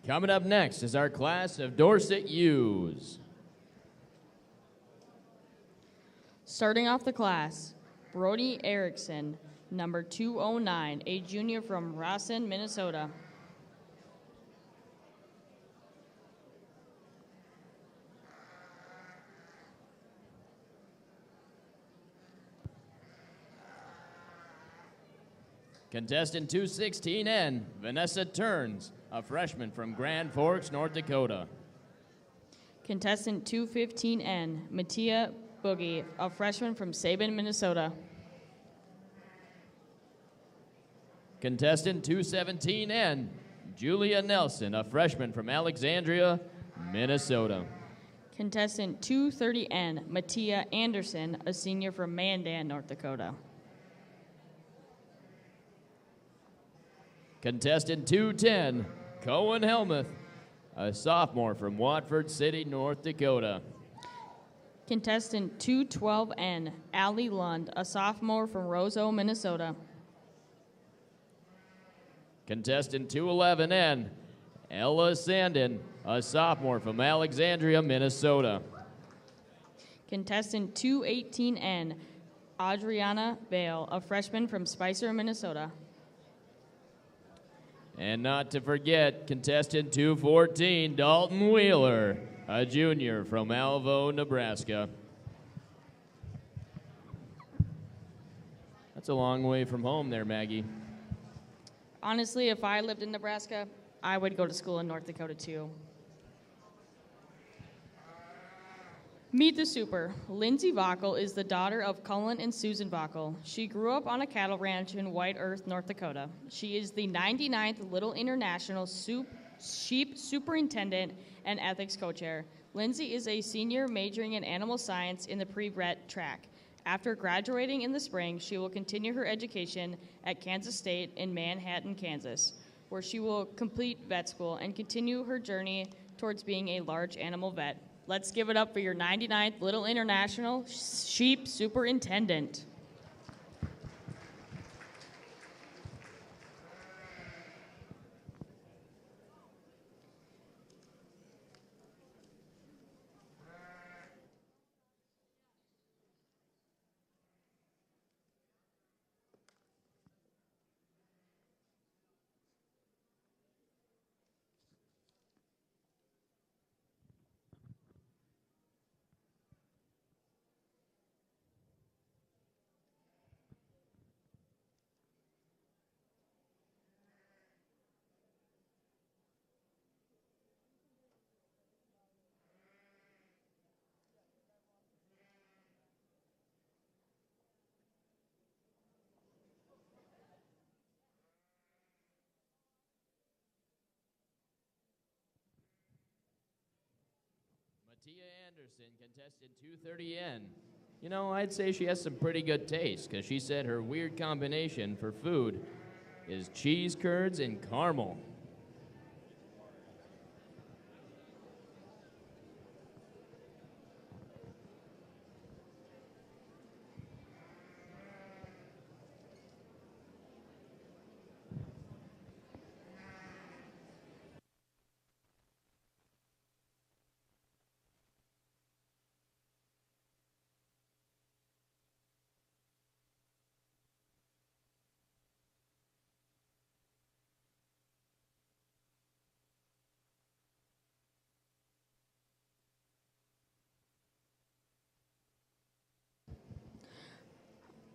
Coming up next is our class of Dorset U's. Starting off the class, Brody Erickson, number 209, a junior from Rossin, Minnesota. Contestant 216N, Vanessa Turns, a freshman from Grand Forks, North Dakota. Contestant 215N, Mattia Boogie, a freshman from Sabin, Minnesota. Contestant 217N, Julia Nelson, a freshman from Alexandria, Minnesota. Contestant 230N, Mattia Anderson, a senior from Mandan, North Dakota. Contestant 210, Cohen Helmuth, a sophomore from Watford City, North Dakota. Contestant 212N, Allie Lund, a sophomore from Roseau, Minnesota. Contestant 211N, Ella Sandin, a sophomore from Alexandria, Minnesota. Contestant 218N, Adriana Bale, a freshman from Spicer, Minnesota. And not to forget, contestant 214, Dalton Wheeler, a junior from Alvo, Nebraska. That's a long way from home there, Maggie. Honestly, if I lived in Nebraska, I would go to school in North Dakota too. Meet the Super. Lindsay Vackel is the daughter of Cullen and Susan Vackel. She grew up on a cattle ranch in White Earth, North Dakota. She is the 99th Little International Sheep Superintendent and Ethics Co-Chair. Lindsay is a senior majoring in animal science in the pre-vet track. After graduating in the spring, she will continue her education at Kansas State in Manhattan, Kansas, where she will complete vet school and continue her journey towards being a large animal vet. Let's give it up for your 99th Little International Sheep Superintendent. Tia Anderson, contestant 230N. You know, I'd say she has some pretty good taste, because she said her weird combination for food is cheese curds and caramel.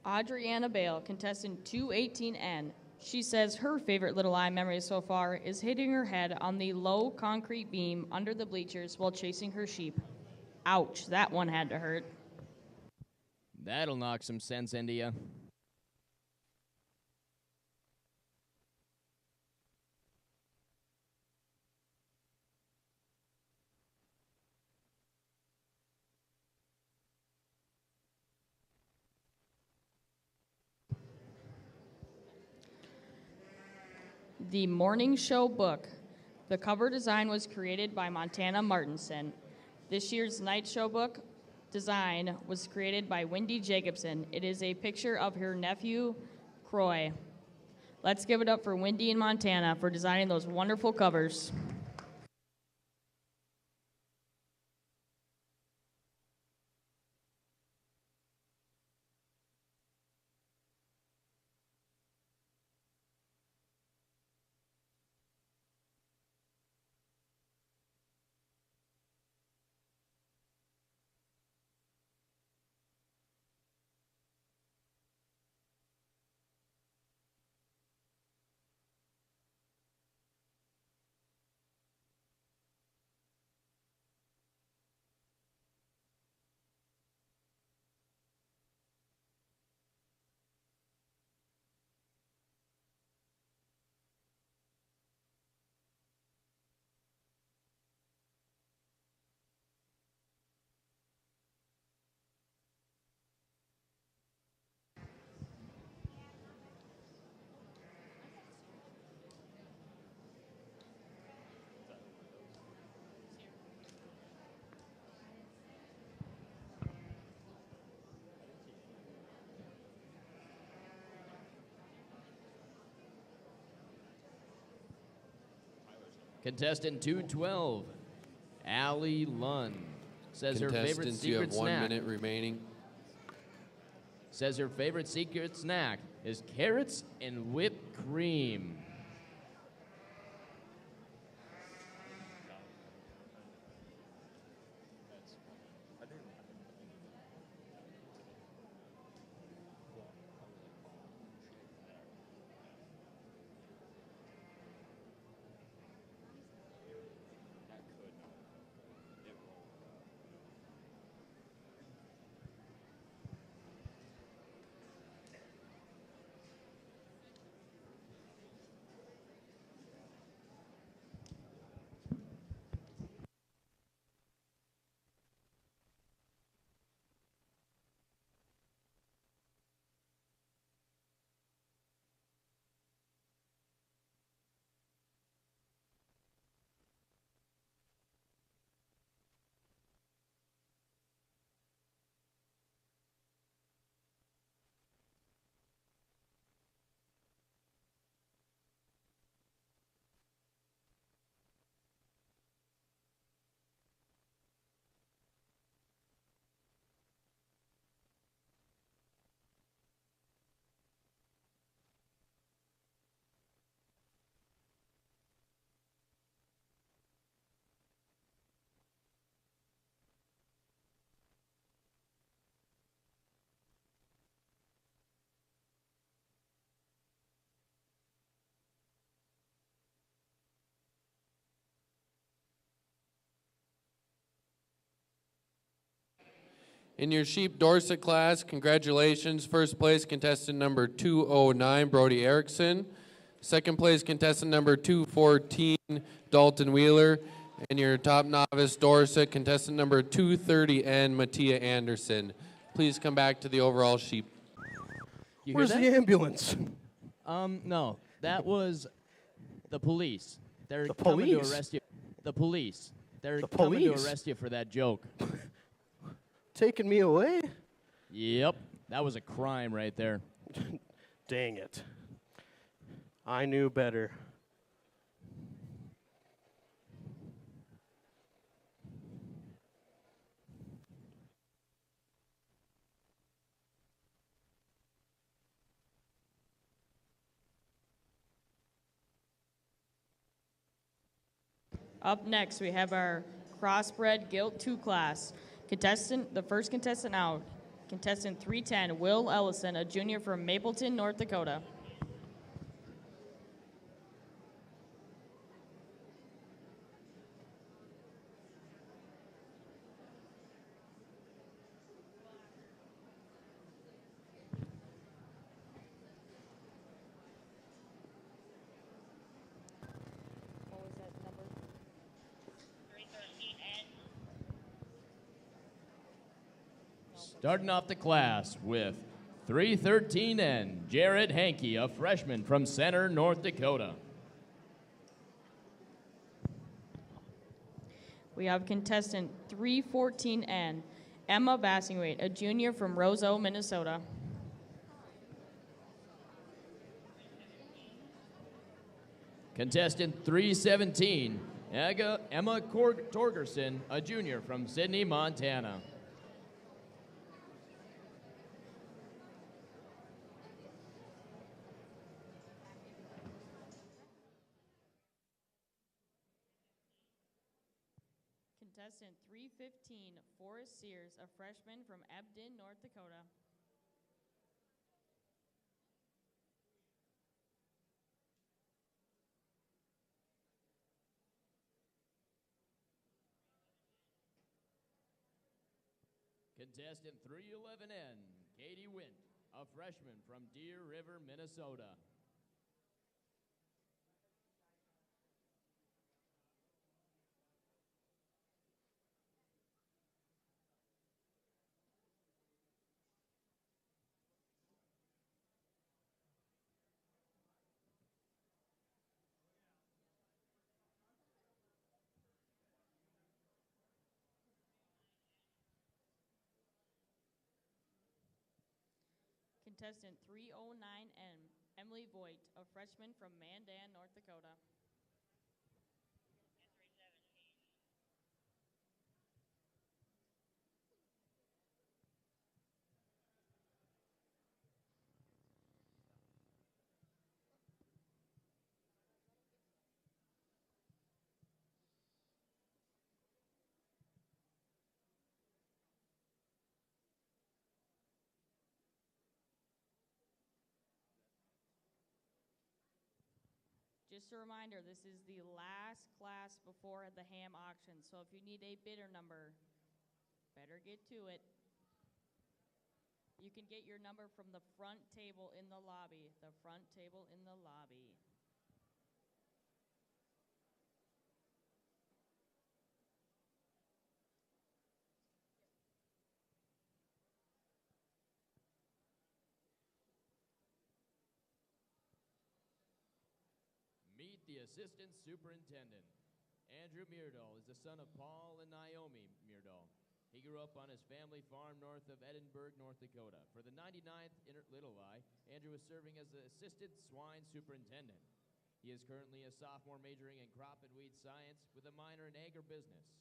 Adriana Bale, contestant 218N. She says her favorite Little Eye memory so far is hitting her head on the low concrete beam under the bleachers while chasing her sheep. Ouch, that one had to hurt. That'll knock some sense into you. The Morning Show book. The cover design was created by Montana Martinson. This year's Night Show book design was created by Wendy Jacobson. It is a picture of her nephew, Croy. Let's give it up for Wendy and Montana for designing those wonderful covers. Contestant 212, Allie Lund, says her favorite Contestants, you secret have 1 snack. minute remaining. says her favorite secret snack is carrots and whipped cream. In your sheep Dorset class, congratulations. First place contestant number 209, Brody Erickson. Second place contestant number 214, Dalton Wheeler. And your top novice Dorset contestant number 230N, Mattia Anderson. Please come back to the overall sheep. You hear Where's that? the ambulance? No, that was the police. They're The coming to police? arrest you. The police. They're The coming to police? arrest you for that joke. Taking me away? Yep, that was a crime right there. Dang it. I knew better. Up next, we have our crossbred Gilt 2 class. The first contestant out, contestant 310, Will Ellison, a junior from Mapleton, North Dakota. Starting off the class with 313N, Jared Hankey, a freshman from Center, North Dakota. We have contestant 314N, Emma Bassingwaite, a junior from Roseau, Minnesota. Contestant 317, Emma Torgerson, a junior from Sydney, Montana. Contestant 315, Forrest Sears, a freshman from Ebden, North Dakota. Contestant 311N, Katie Wint, a freshman from Deer River, Minnesota. Contestant 309N, Emily Voigt, a freshman from Mandan, North Dakota. Just a reminder, this is the last class before the ham auction, so if you need a bidder number, better get to it. You can get your number from the front table in the lobby. The front table in the lobby. Meet the assistant superintendent. Andrew Myrdal is the son of Paul and Naomi Myrdal. He grew up on his family farm north of Edinburgh, North Dakota. For the 99th Little I, Andrew is serving as the assistant swine superintendent. He is currently a sophomore majoring in crop and weed science with a minor in agribusiness.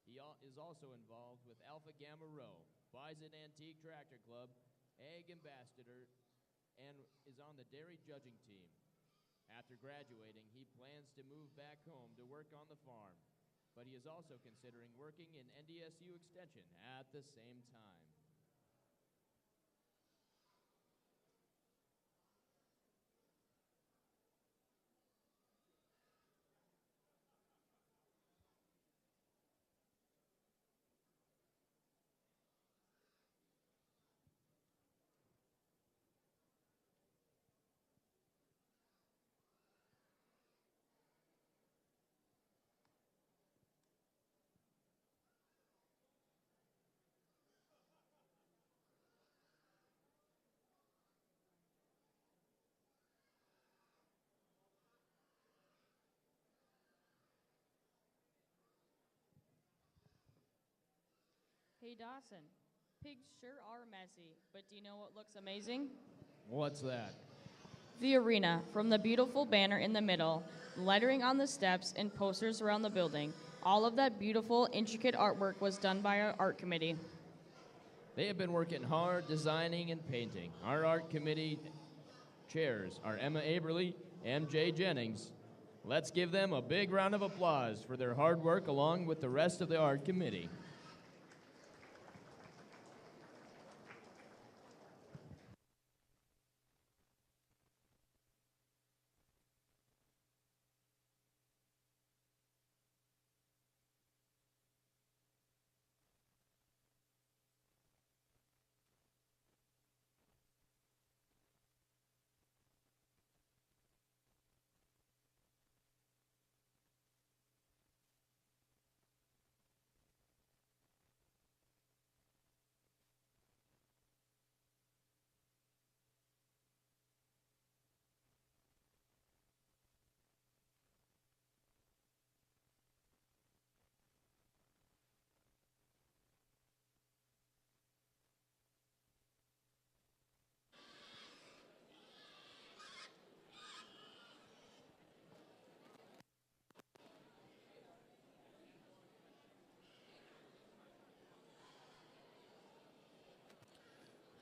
He is also involved with Alpha Gamma Rho, Bison Antique Tractor Club, Ag Ambassador, and is on the dairy judging team. After graduating, he plans to move back home to work on the farm, but he is also considering working in NDSU Extension at the same time. Hey Dawson, pigs sure are messy, but do you know what looks amazing? What's that? The arena, from the beautiful banner in the middle, lettering on the steps, and posters around the building. All of that beautiful, intricate artwork was done by our art committee. They have been working hard designing and painting. Our art committee chairs are Emma Aberly, MJ Jennings. Let's give them a big round of applause for their hard work along with the rest of the art committee.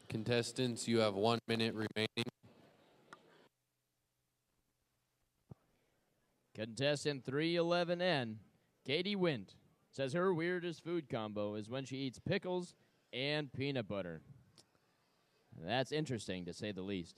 Contestants, you have 1 minute remaining. Contestant 311N, Katie Wint, says her weirdest food combo is when she eats pickles and peanut butter. That's interesting, to say the least.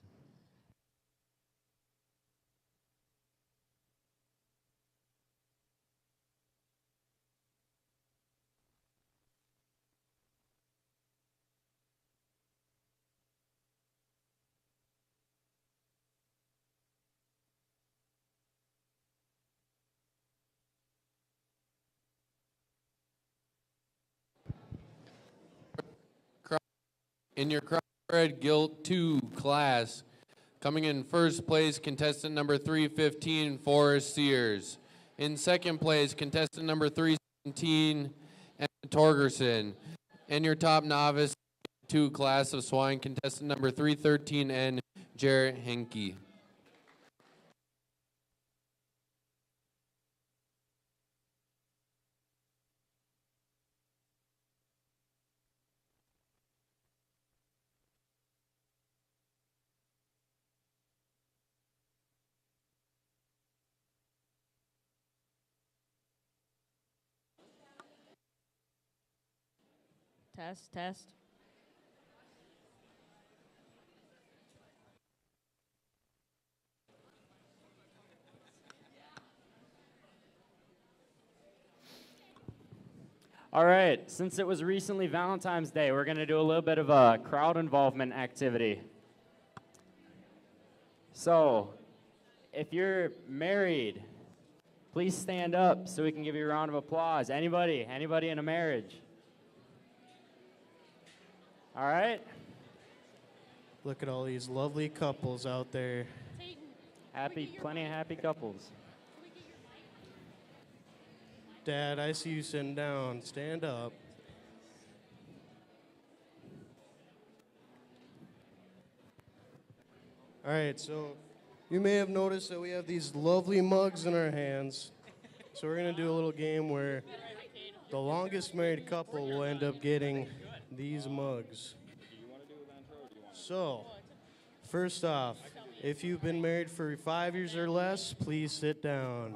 In your Crossbred Guild 2 class, coming in first place, contestant number 315, Forrest Sears. In second place, contestant number 317, Emma Torgerson. And your top novice 2 class of swine, contestant number 313N, Jarrett Henke. Test, test. All right, since it was recently Valentine's Day, we're going to do a little bit of a crowd involvement activity. So, if you're married, please stand up so we can give you a round of applause. Anybody in a marriage? All right. Look at all these lovely couples out there. Plenty of happy couples. Dad, I see you sitting down. Stand up. All right, so you may have noticed that we have these lovely mugs in our hands. So we're going to do a little game where the longest married couple will end up getting these mugs. So, first off, if you've been married for 5 years or less, please sit down.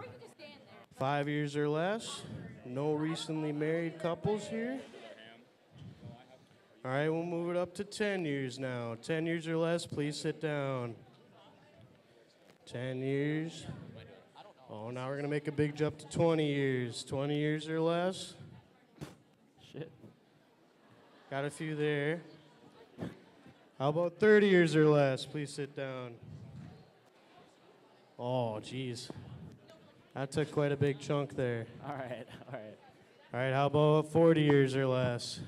5 years or less. No recently married couples here. All right, we'll move it up to 10 years now. 10 years or less, please sit down. 10 years. Oh, now we're going to make a big jump to 20 years. 20 years or less. Shit. Got a few there. How about 30 years or less? Please sit down. Oh, geez. That took quite a big chunk there. All right. All right, how about 40 years or less?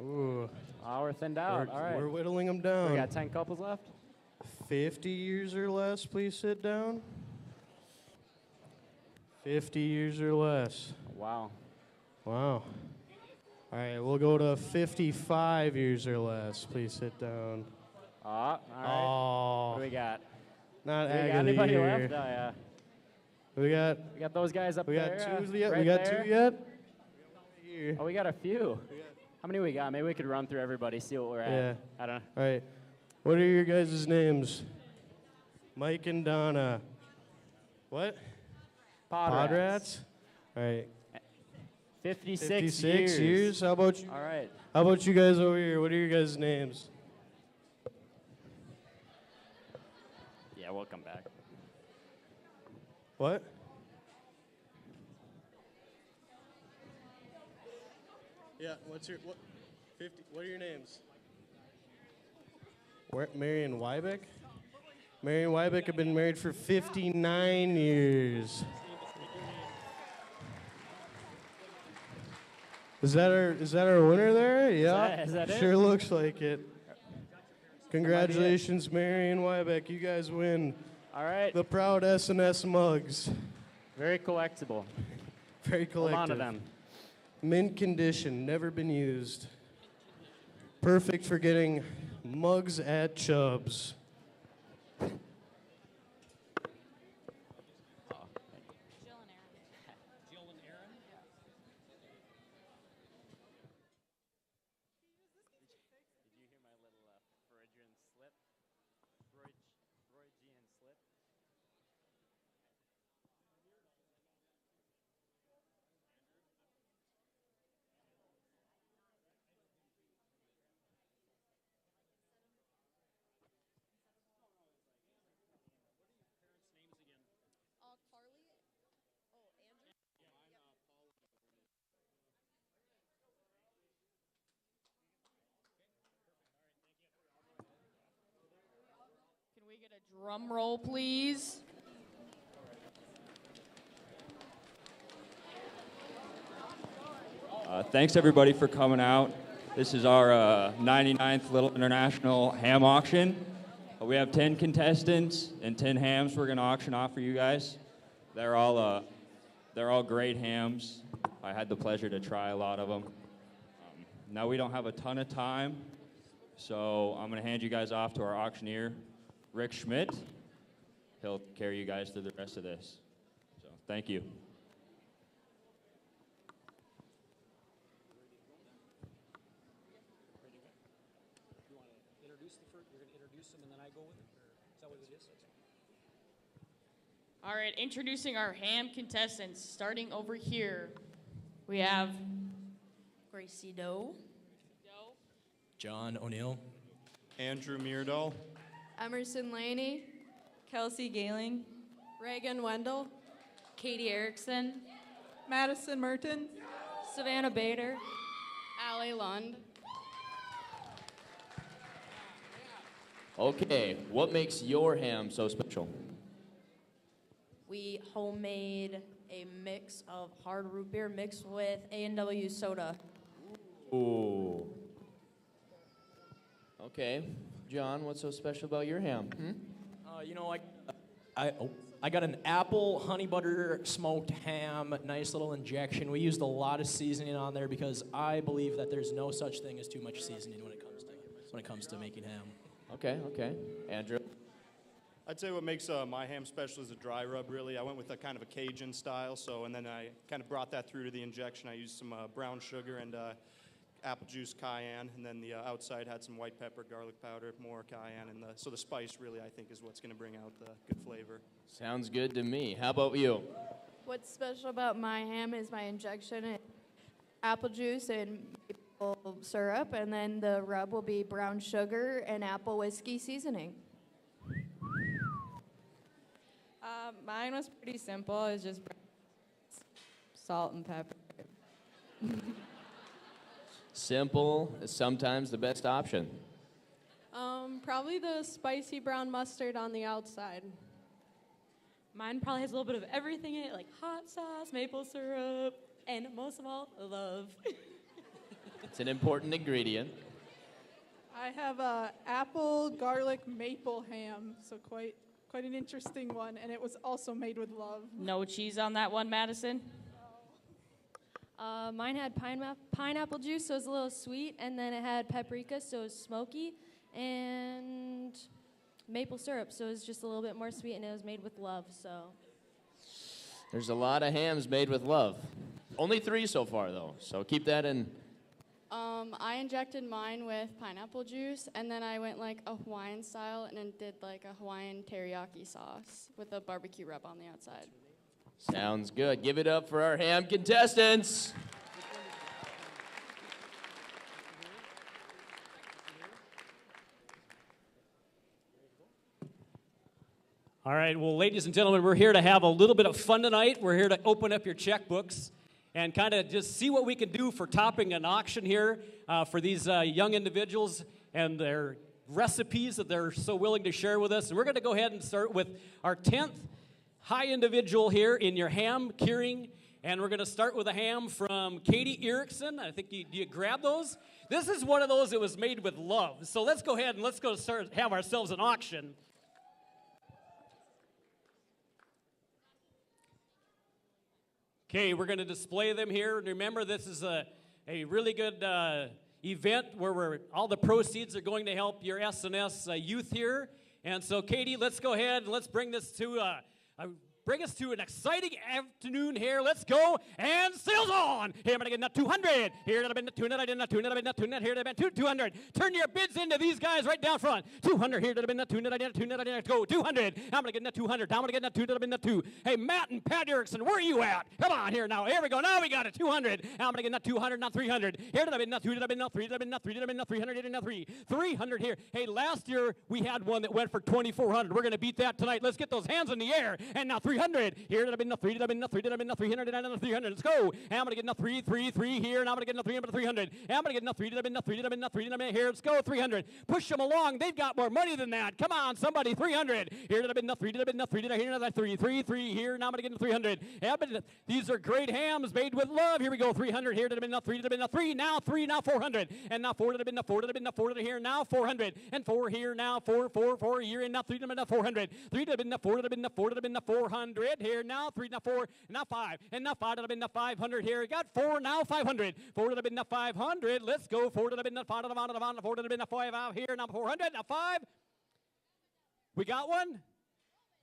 Ooh. Oh, we're thinned out. All right. We're whittling them down. We got 10 couples left? 50 years or less, please sit down. 50 years or less. Wow. Wow. All right, we'll go to 55 years or less. Please sit down. All right. Oh. What do we got? Not do we ag got of the anybody year. left? Oh, yeah. We got those guys up we there. got two yet? Right we got there. two yet? Oh, we got a few. How many we got? Maybe we could run through everybody, see what we're at. Yeah. I don't know. All right. What are your guys' names? Mike and Donna. What? Podrats. All right. 56 years. How about you? All right. How about you guys over here? What are your guys' names? Yeah, we'll come back. What? Yeah, what's your what? 50. What are your names? Mary and Wybeck? Mary and Wybeck have been married for 59 years. Is that our winner there? Yeah. Is that it? Sure looks like it. Congratulations, Mary and Wybeck. You guys win. All right. The proud S&S mugs. Very collectible. Very collective. A lot of them. Mint condition, never been used. Perfect for getting mugs at Chubb's. Can we get a drum roll, please? Thanks everybody for coming out. This is our 99th Little International Ham Auction. We have 10 contestants and 10 hams we're going to auction off for you guys. They're all great hams. I had the pleasure to try a lot of them. Now we don't have a ton of time, so I'm going to hand you guys off to our auctioneer, Rick Schmidt. He'll carry you guys through the rest of this. So thank you. All right, introducing our ham contestants. Starting over here, we have Gracie Doe, John O'Neill, Andrew Meardahl, Emerson Laney, Kelsey Galing, Reagan Wendell, Katie Erickson, Madison Merton. Savannah Bader. Allie Lund. Okay, what makes your ham so special? We homemade a mix of hard root beer mixed with A&W soda. Ooh. Okay, John, what's so special about your ham? You know, I got an apple honey butter smoked ham, nice little injection. We used a lot of seasoning on there because I believe that there's no such thing as too much seasoning when it comes to making ham. Okay. Andrew? I'd say what makes my ham special is the dry rub, really. I went with a kind of a Cajun style, and then I kind of brought that through to the injection. I used some brown sugar and apple juice cayenne, and then the outside had some white pepper, garlic powder, more cayenne, and so the spice really, I think, is what's going to bring out the good flavor. Sounds good to me. How about you? What's special about my ham is my injection in apple juice and maple syrup, and then the rub will be brown sugar and apple whiskey seasoning. Mine was pretty simple. It was just salt and pepper. Simple is sometimes the best option. Probably the spicy brown mustard on the outside. Mine probably has a little bit of everything in it, like hot sauce, maple syrup, and most of all, love. It's an important ingredient. I have a apple garlic maple ham, so quite an interesting one, and it was also made with love. No cheese on that one, Madison? Mine had pineapple juice, so it was a little sweet, and then it had paprika, so it was smoky, and maple syrup, so it was just a little bit more sweet, and it was made with love, so. There's a lot of hams made with love. Only 3 so far, though, so keep that in. I injected mine with pineapple juice, and then I went like a Hawaiian style and then did like a Hawaiian teriyaki sauce with a barbecue rub on the outside. Sounds good. Give it up for our ham contestants. All right, well, ladies and gentlemen, we're here to have a little bit of fun tonight. We're here to open up your checkbooks and kind of just see what we can do for topping an auction here for these young individuals and their recipes that they're so willing to share with us. And we're going to go ahead and start with our 10th high individual here in your ham curing. And we're going to start with a ham from Katie Erickson. I think you grab those. This is one of those that was made with love. So let's go ahead and let's go start have ourselves an auction. Okay, we're going to display them here. Remember, this is a really good event where all the proceeds are going to help your S&S youth here. And so, Katie, let's go ahead and let's bring this to bring us to an exciting afternoon here. Let's go and sales on. Here, I'm going to get that 200. Here, that'll be the 200. I did not 200. I did not 200. Here, that'll be 200. Turn your bids into these guys right down front. 200. Here, that'll be the 200. I did not 200. I did not go 200. I'm going to get that 200. I'm going to get that 200. That'll be the 2. Hey, Matt and Pat Erickson, where are you at? Come on here now. Here we go. Now we got it. 200. I'm going to get that 200, not 300. Here, that'll be the 2. That'll be the 3. That'll be the 3. That'll be the 300. That'll be the 3. 300 here. Hey, last year we had one that went for 2,400. We're going to beat that tonight. Let's get those hands in the air. And now 300. Here, that'll be the 3. That'll be the 3. That'll be the 300. And another 300. Let's go. And I'm going to get the 3, 3, 3 here. And I'm going to get the 3. And 300. And I'm going to get the 3. That'll be the 3. That'll be the 3. That'll be here. Let's go. 300. Push them along. They've got more money than that. Come on, somebody. 300. Here, that'll be the 3. That'll be the 3. That'll here. Another 3, 3, 3 here. Now I'm going to get the 300. These are great hams made with love. Here we go. 300 here. That'll be the 3. That'll be the 3. Now 3. Now 400. And now 4. That'll be the 4. That'll be the 4. That'll here. Now 400. And 4 here. Now 4, 4, 4 here. And now 3. That'll be the 400. 3. That'll be the 4. That'll be the 4. That'll be the 400 here. Now 3. Now 4. Now 5. And now 5 that'll be the 500 here. Got 4 now 500. 4 that'll be the 500. Let's go. 4 that'll be the 5 that'll be the 4 that'll be the 5 out here. Now 400. Now 5. We got one.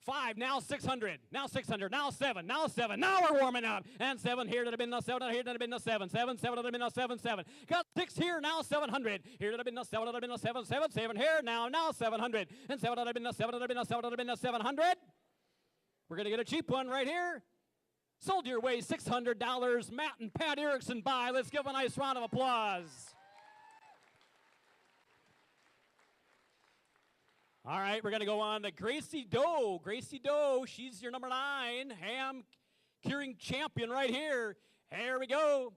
5 now 600. Now 600. Now 7. Now 7. Now we're warming up. And 7 here that'll be the 7 here that'll be the 7. 7 that'll be the 7 7. Got 6 here now 700. Here that'll be the 7 that'll be the 7 7 7 here now 700. And 7 that'll be the 7 that'll be the 7 that'll be the 700. We're gonna get a cheap one right here. Sold your way $600. Matt and Pat Erickson buy. Let's give a nice round of applause. All right, we're going to go on to Gracie Doe. Gracie Doe, she's your number 9 ham curing champion right here. Here we go.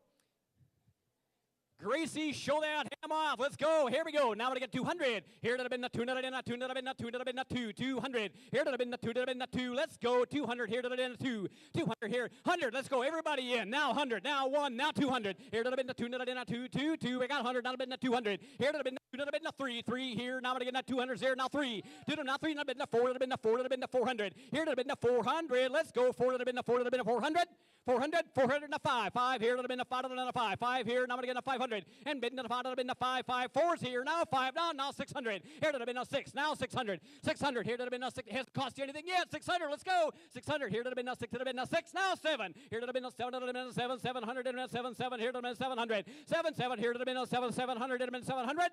Gracie, show that ham off. Let's go. Here we go. Now we're going to get 200. Here to the bin, the 2, to the bin, the 2, to the bin, the 2, to the bin, the 2, 200. Here to the bin, the 2, to the bin, the 2. Let's go. 200. Here to the bin, the 2. 200 here. 100. Let's go. Everybody in. Now 100. Now 1. Now 200. Here to the bin, the 2, to the bin, the 2, 2, 2. We got 100. Now to the bin, the 200. Here to the bin, the 2, to the bin, the 3, 3. Here. Now we're going to get that 200 here. Now 3. 2 to now 3. Now to the bin, the 4, to the bin, the 4, to the bin, the 400. Here to the bin, the 400. Let's go. 4 to the bin, the 4, to the bin, the 400. 400, 400, and a 5. 5 here to the bin, the 5 to the 5. 5 here. Now we're going to get a 500. And bin to the 5 to the bin, the 5. 5. 4's here. Now 5. Now 600. Here to the bin, the 6. Now 600. 600 here to the bin, the 6. It hasn't cost you anything yet. 600. Let's go. 600 here to the bin, the 6 to the bin, the 6. Now 7. Here to the bin, the 7 to the bin, the 7. 700 to the bin, 7. 7 here to the bin, 700. 7. 7 here to the bin, the 7. 700 to the bin, 700.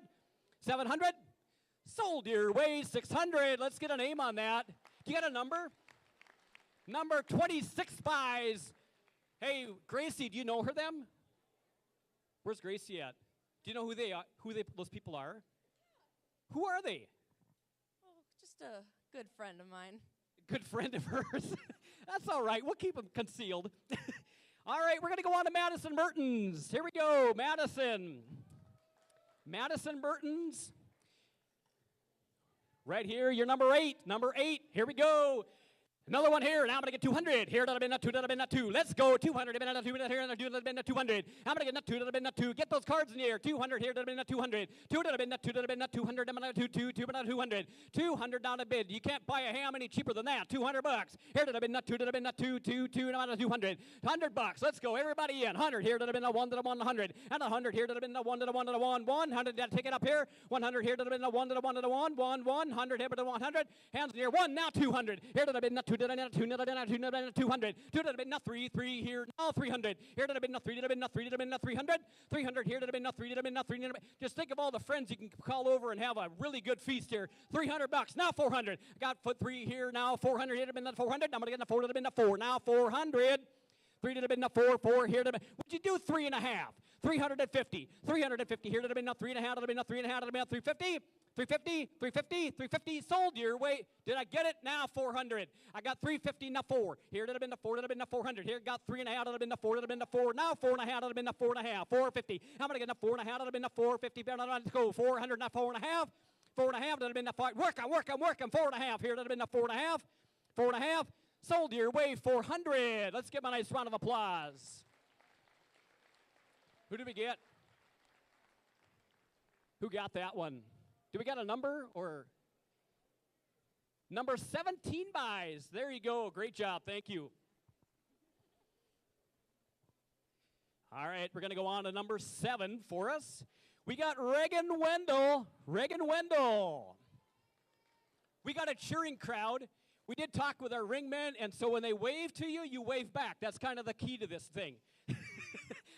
700. Sold your way. 600. Let's get a name on that. Do you got a number? Number 26 buys. Hey, Gracie, do you know her them? Where's Gracie at? Do you know who they are? Those people are? Who are they? Oh, just a good friend of mine. Good friend of hers. That's all right. We'll keep them concealed. All right, we're going to go on to Madison Mertens. Here we go, Madison. Madison Mertens. Right here, you're number 8. Number 8. Here we go. Another one here. Now I'm going to get 200. Here to the bin, 2 to the bin, 2. Let's go. 200 to the bin, 2 here to the bin, 200. I'm going to get 2 to the bin, 2. Get those cards in the air. 200 here to the bin, 200. 2 to the bin, 2 to the bin, 200 to 2, 2, 2 to 200. 200 down a bid. You can't buy a ham any cheaper than that. 200 bucks. Here to the bin, 2 to the bin, 2, 2, 2 to 200. 100 bucks. Let's go. Everybody in. 100 here to the bin, 1 to the 1, 100. And 100 here to the bin, 1 to the 1 to the 1. 100. Take it up here. 100 here to the bin, 1 to the 1 to the 1. 1, 100 here to the 100. Hands in the air. 1. Now 200. Here to the bin, 2 to the 2 to the 2 to the 200. 2 to the bin, 3, 3 here. Now 300. Here to the bin, 3 to the bin, 3 to the bin, 300. 300 here to the bin, 3 to the bin, 3 to the bin. Just think of all the friends you can call over and have a really good feast here. 300 bucks. Now 400. Got foot 3 here. Now 400 here to the bin, 400. I'm going to get the 4 to the bin, 4. Now 400. 3 to the bin, 4, 4 here to the bin. Would you do 3.5? 350. 350 here to the bin, 3.5 to the bin, 3.5 to the bin, 350. 350, 350, 350, sold your way. Did I get it? Now 400. I got 350, now 4. Here to the bin, 4 to the bin, 400. Here got 3.5 to the bin, 4 to the bin, 4. Now 4.5 to the bin, 4.5, 450. I'm going to get the 4.5 to the bin, 450. Let's go, 400, now 4.5. 4.5 to the bin, 5. Working. 4.5 here to the bin, 4.5. 4.5, sold your way, 400. Let's give them a nice round of applause. Who did we get? Who got that one? Do we got a number or? Number 17 buys. There you go. Great job. Thank you. All right, we're going to go on to number 7 for us. We got Reagan Wendell. Reagan Wendell. We got a cheering crowd. We did talk with our ringmen, and so when they wave to you, you wave back. That's kind of the key to this thing.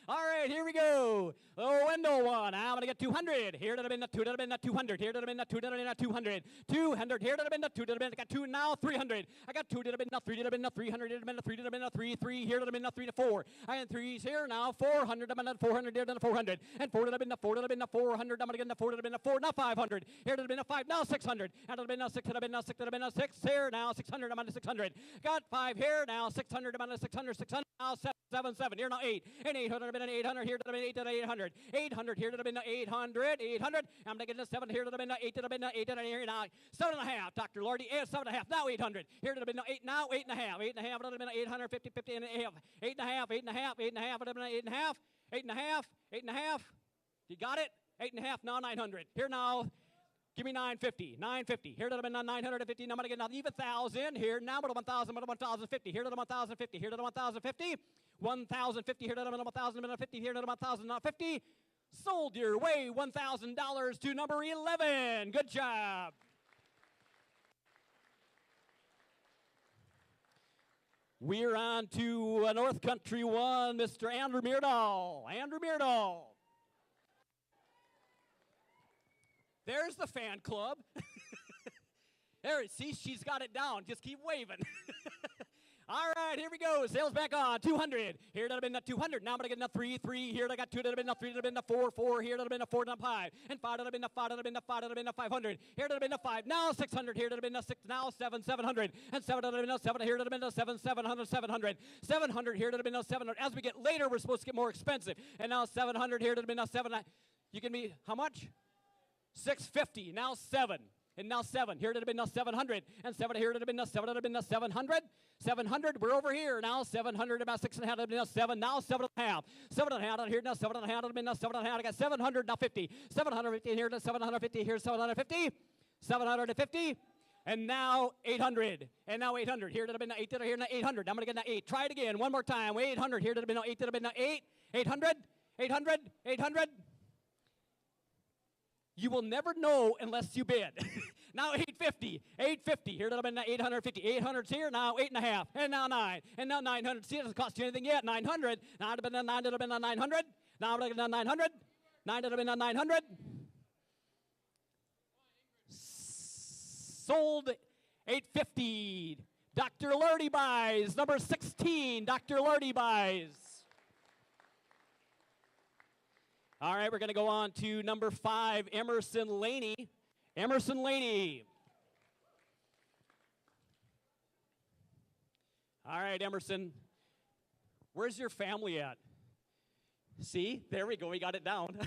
All right, here we go. The Wendell one. I'm going to get 200. Here to the bin, 2 to the bin, 200. Here to the bin, 2 to the bin, 200. 200. Here to the bin, 2 to the bin. I got 2 now, 300. I got 2 to the bin, 3 to the bin, 300 to the bin, 3 to the bin, 3, 3. Here to the bin, 3 to 4. I got 3s here now, 400 to the bin, 400 here to the 400. And 4 to the bin, 4 to the bin, 400. I'm going to get the 4 to the bin, 4. Now 500. Here to the bin, 5. Now 600. And to the bin, 6 to the bin, 6 to the bin, 6 here now, 600. I'm on to 600. Got 5 here now, 600. I'm on to 600. 600 now 7. Here now 8. And 800. 800 here to the bin, 8 to the 800. 800 here to the bin, 800. 800. I'm going to get the 7 here to the bin, 8 to the bin, 8 to the here now. 7.5. Dr. Lordy, 7.5. Now 800. Here to the bin, 8 now, 8.5. 8.5 to the bin, 850, 50 and a half. 8.5. 8.5 to the bin, 8.5. 8.5. 8.5. You got it? 8.5 now 900. Here now. Give me 950. 950. Here to the 950. Now I'm going to get another even 1,000. Here now to 1,000, 1,050. Here to the 1,050. Here to the 1,050. 1,050. Here to the 1,050. Here to the 1,050. Sold your way $1,000 to number 11. Good job. We're on to a North Country one, Mr. Andrew Meerdahl. Andrew Meerdahl. There's the fan club. There, see, she's got it down. Just keep waving. All right, here we go. Sales back on. 200. Here that'll been the 200. Now I'm going to get a 3, 3. Here I got 2. That'll been a 3. That'll been a 4, 4. Here that'll been a 4. That'll 5. And 5. That'll been a 5. That'll been a 5. That'll been a 500. Here that'll been a 5. Now 600. Here that'll been a 6. Now 7, 700. And 7 that'll been a 7. Here that'll been a 7, 700, 700. 700. Here that'll been a 700. As we get later, we're supposed to get more expensive. And now 700. Here that'll been a 7. You can be how much? 650. Now 7. And now 7. Here it would have been now 700. And 7 here it would have been now 7. It would have been now 700. 700. We're over here. Now 700. About 6.5. It would have been now 7. Now 7.5. 7.5 out here. Now 7.5. It would have been now 7.5. I got 700. Now 50. 750 here. Now 750. Here's 750. 750. And now 800. And now 800. Here it would have been now 8. Here now 800. I'm going to get now 8. Try it again. One more time. 800. Here it would have been now 8. It would have been now 8. 800. 800. 800. You will never know unless you bid. Now 850, 850. Here it'll be 850. 800's here, now 8.5, and now 9, and now 900. See, it doesn't cost you anything yet. 900. Now it'll be 9, it'll be 900. Now it'll be 900. 9 it'll be 900. Sold 850. Dr. Lardy buys. Number 16, Dr. Lardy buys. All right, we're going to go on to number 5, Emerson Laney. Emerson Laney. All right, Emerson. Where's your family at? See, there we go. We got it down.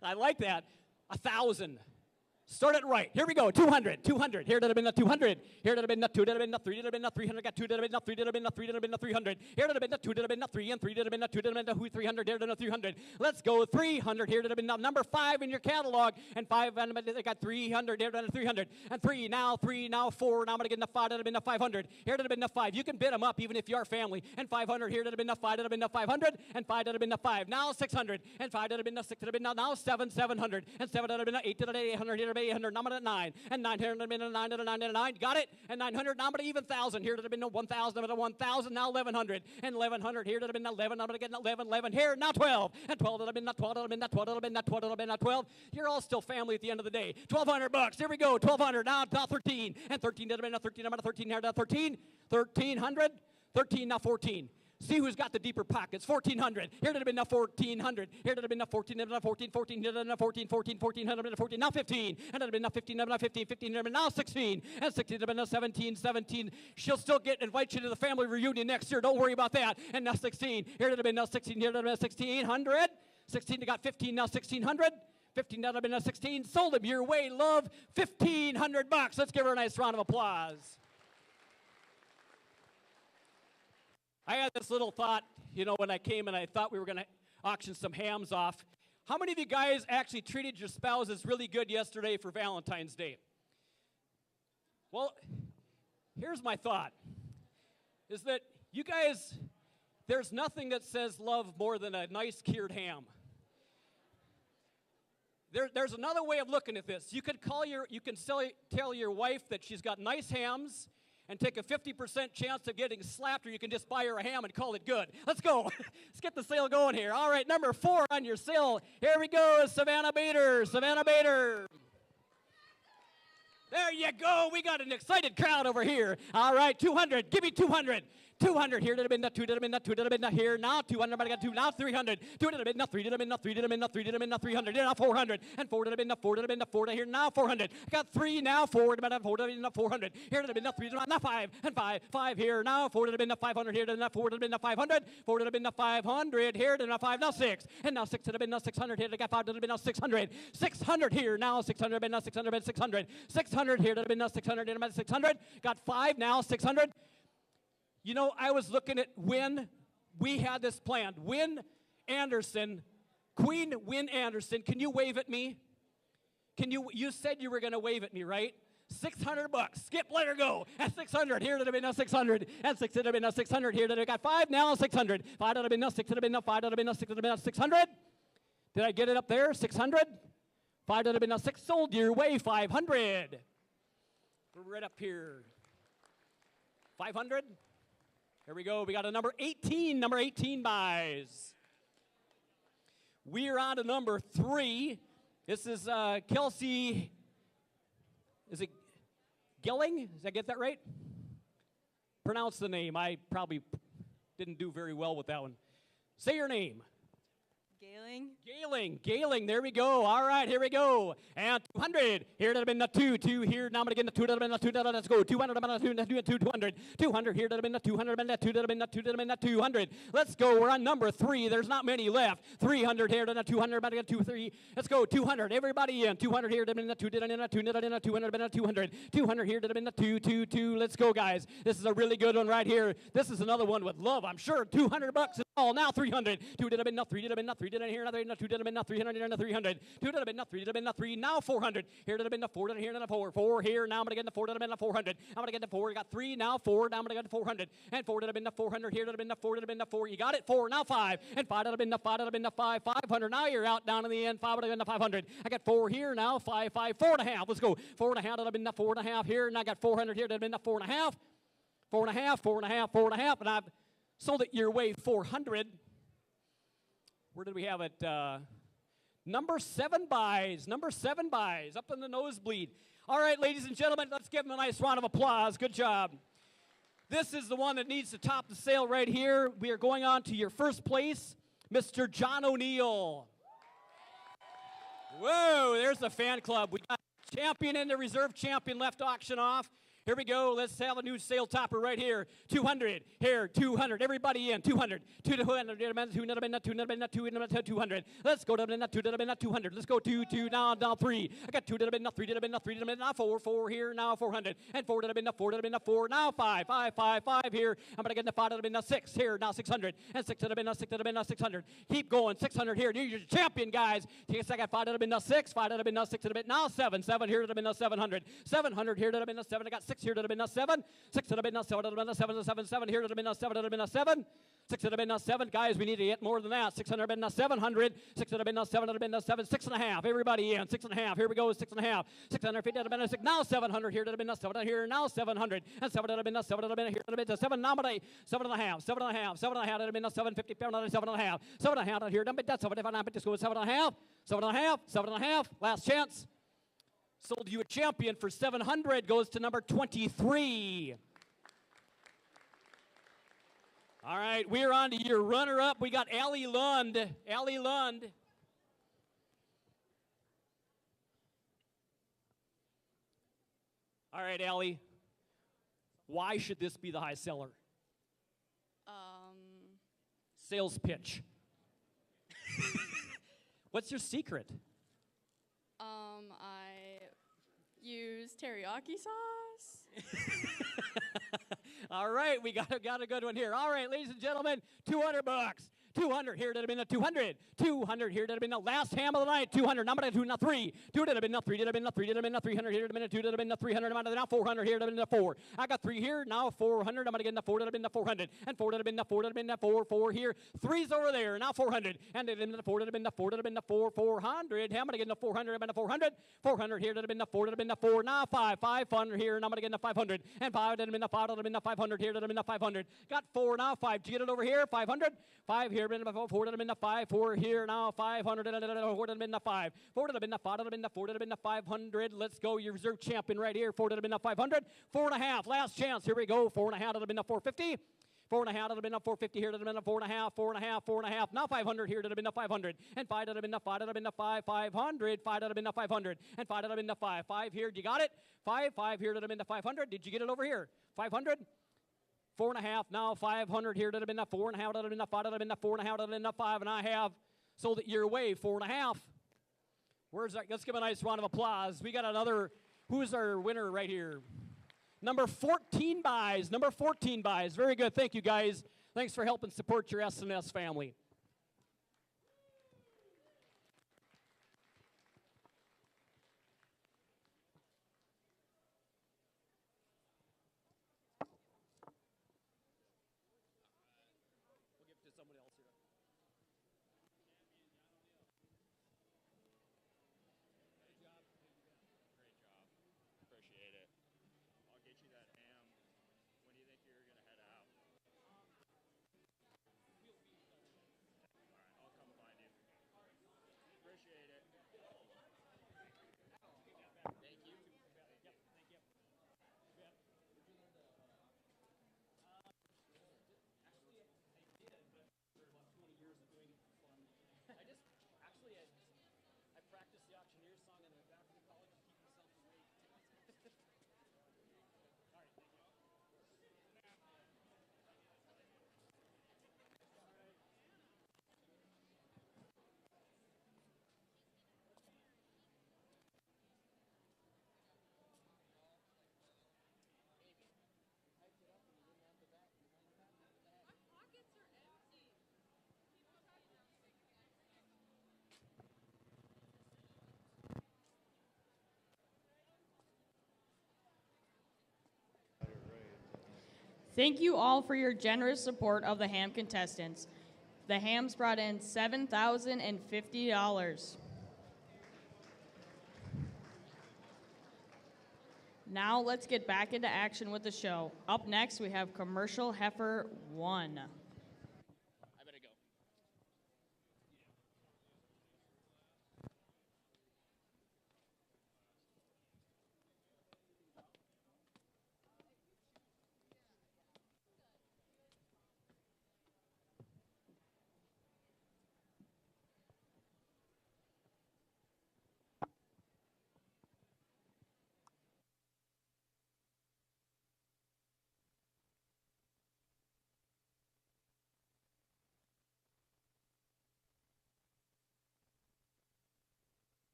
I like that. 1,000. Start it right. Here we go. 200. 200. Here that'll have been a 200. Here that'll have been a 2. That'll have been a 3. That'll have been a 300. Got 2. That'll have been a 3. That'll have been a 3. That'll have been a 300. Here that'll have been a 2. That'll have been a 3. And 3. That'll have been a 2. That'll have been a 300. Here that'll have been a 300. Let's go. 300. Here that'll have been number 5 in your catalog. And 5. And they got 300. Here that'll have been a 300. And 3. Now 3. Now 4. Now I'm going to get a 5. That'll have been a 500. Here that'll have been a 5. You can bid them up even if you are family. And 500. Here that'll have been a 5. That'll have been a 500. And 5. That'll have been a 5. Now 600. And 5. That'll have been a 6. That'll have been now 7. 700. And 7. That'll have been a 8. That'll have been 800. Here that'll have been 800. Now I'm at 9. And 900 would have been a 9 and a 9 and a 9. Got it? And 900. Now I'm going to even 1,000. Here would have been a 1,000. I'm at a 1,000. Now 1,100. And 1,100. Here would have been 11. I'm going to get an 11. 11 here. Now 12. And 12 would have been not 12. Would have been not 12. Would have been not 12. Would have been not 12. You're all still family at the end of the day. 1,200 bucks. Here we go. 1,200. Now 13. And 13 would have been a 13. I'm at a 13. Here to 13. 1,300. 13. Now 14. See who's got the deeper pockets. 1,400. Here to have been now 1,400. Here to have been now 14. Now 14. 14. Here to have been 14. 14. 1400. 14. Now 15. And have been now 15. Now 15. 15. Now 16. And 16. Have been now 17. 17. She'll still invite you to the family reunion next year. Don't worry about that. And now 16. Here to have been now 16. Here to have been 1,600. 16. Got 15. Now 1,600. 15. Now have been now 16. Sold him your way, love. 1,500 bucks. Let's give her a nice round of applause. I had this little thought, when I came and I thought we were going to auction some hams off. How many of you guys actually treated your spouses really good yesterday for Valentine's Day? Well, here's my thought, is that you guys, there's nothing that says love more than a nice cured ham. There's another way of looking at this. You could tell your wife that she's got nice hams and take a 50% chance of getting slapped, or you can just buy her a ham and call it good. Let's go. Let's get the sale going here. All right, number 4 on your sale. Here we go, Savannah Bader. Savannah Bader. There you go. We got an excited crowd over here. All right, 200. Give me 200. 200 here to the bin, not 2 to the bin, not 2 to the bin, not here. Now 200, but I got 2. Now 300. 2 to the bin, not 3 to the bin, not 3 to the bin, not 3 to the bin, not 300. Now 400. And 4 to the bin, not 4 to the bin, not 4 to here. Now 400. I got 3 now, 4 to the bin, 4 to the bin, not 400. Here to the bin, not 3 to the bin, not 5. And 5. 5 here. Now 4 to the bin, not 500. Here to the bin, 4 to the bin, not 500. 4 to the bin, not 500. Here to the bin, 5. Now 6. And now 6 to the bin, now 600. Here to the 5 to the bin, now 600. 600 here. Now 600 bin, now 600 bin, 600. 600 here to the bin, now 600. Here to the bin, 600. Got 5 now, 600. I was looking at when we had this planned. Win Anderson, Queen Win Anderson, can you wave at me? You said you were going to wave at me, right? 600 bucks. Skip, let her go. At 600, here to the bin, now 600. And 6 to the bin, now 600. Here to the got 5 now, 600. 5 to the bin, now 6 to the bin, now 5 to the bin, now 6 to the bin, now 600. Did I get it up there? 600. 5 to the bin, now 6. Sold your way, 500. We're right up here. 500. Here we go. We got a number 18. Number 18 buys. We are on to number 3. This is Kelsey. Is it Gilling? Did I get that right? pronounce the name. I probably didn't do very well with that one. Say your name. Galing, there we go. All right, here we go. And 200. Here to have been the 2 here. Now I'm going to get the 2 to have been the 2. Let's go. 200 to have been the 200. 200 here to have been the 200. Been the 2 to have been the 2 to have been the 200. Let's go. We're on number 3. There's not many left. 300 here to the 200. About to get 2, 3. Let's go. 200. Everybody in. 200 here to have been the 2 to have been the 2 to have been the 200. Been the 200. 200 here to have been the 2. Let's go, guys. This is a really good one right here. This is another one with love, I'm sure. $200 is all. Now 300. 2 to have been the 3 to have been the 3 to here. Another 2 to have been the 300 and the 300. 2 to have been the 3 to have been the 3. Now 400. Here to have been the 4 to here and the 4. 4 here. Now I'm going to get the 4 to have been the 400. I'm going to get the 4. Got 3. Now 4. Now I'm going to get the 400. And 4 to have been the 400. Here to have been the 4 to have been the 4. You got it. 4. Now 5. And 5 to have been the 5 to have been the 5. 500. Now you're out down in the end. 5 to have been the 500. I got 4 here. Now 5. 4.5. Let's go. 4.5 to have been the 4.5 here. And I got 400 here to have been the 4.5. 4.5. And I've sold it your way 400. Where did we have it? Number 7 buys. Up in the nosebleed. All right, ladies and gentlemen, let's give them a nice round of applause. Good job. This is the one that needs to top the sale right here. We are going on to your first place, Mr. John O'Neill. Whoa, there's the fan club. We got champion and the reserve champion left auction off. Here we go. Let's have a new sale topper right here. 200. Here, 200. Everybody in. 200. 200. 200. Let's go to the 200. Let's go 2. Now 3. I got 2 to the 3 to the 3 to the now 4 here. Now 400. And 4 to the 4 to the 4. Now 5 here. I'm going to get the 5 to the 6 here. Now 600. And 6 to the 6 to the 600. Keep going. 600 here. You're your champion, guys. I got 5 to the 6. 5 to the 6 to the now 7. 7 here to the 700. 700 here to the 7. I got 6 here to the 7. 6 to the 7 to the 7 to 7 7 here to the 7 to the 7. 6 to the 7. Guys, we need to get more than that. 600 to the 700. 6 to the 7 to the 7. 6.5. Everybody in. 6.5. Here we go. 6.5. 650 to the 6. Now 700 here to the 7 here. Now 700. And 7 to the 7 to the here to the 7. Nominate 7.5. 7.5. 7.5 to the 750. 7.5. 7.5 here. That's 7.5. Just go 7.5. 7.5. 7.5. Last chance. Sold you a champion for 700. Goes to number 23. All right, we're on to your runner-up. We got Allie Lund. Allie Lund. All right, Allie. Why should this be the high seller? Sales pitch. What's your secret? I use teriyaki sauce. All right, we got a good one here. All right, ladies and gentlemen, $200. 200 here to have been the 200. 200 here to have been the last ham of the night. 200. Now I'm going to do 3. 2 to have been the 3 to have been the 3 to have been the 300 here to have been the 2 to have been the 300. Now 400 here to have been the 4. I got 3 here. Now 400. I'm going to get in the 4 to have been the 400. And 4 to have been the 4 to have been the 4. 4 here. 3's over there. Now 400. And then the 4 to have been the 4 to have been the 4. 400. I'm going to get in the 400. I'm going to 400. 400 here to have been the 4 to have been the 4. Now 500 here. And I'm going to get in the 500. And 5 to have been the 5 to have been the 500 here to have been the 500. Got 4 now. 5. Did you get it over here? 500. 5 here. 4 to have been the 5. 4 here now. 500. 4 to have been the 5. 4 to have been the 5 to have been the 4 to have been the 500. Let's go. Your reserve champion right here. 4 to have been the 500. 4.5. Last chance. Here we go. 4.5 to have been the 450. 4.5 to have been the 450 here to have been the 4.5. 4.5. 4.5. Now 500 here to have been the 500. And 5 to have been the 5 to have been the 5. 500. 5 to have been the 500. And 5 to have been the 5. 5 here. You got it? 5. 5 here to have been the 500. Did you get it over here? 500. 4.5. Now 500 here to have been the 4.5 to have been the 5 to have been the 4.5 to have been the 5. And I have sold it your way. 4.5. Where's that? Let's give a nice round of applause. We got another. Who's our winner right here? Number 14 buys. Number 14 buys. Very good. Thank you, guys. Thanks for helping support your S&S family. Thank you all for your generous support of the ham contestants. The hams brought in $7,050. Now let's get back into action with the show. Up next, we have Commercial Heifer 1.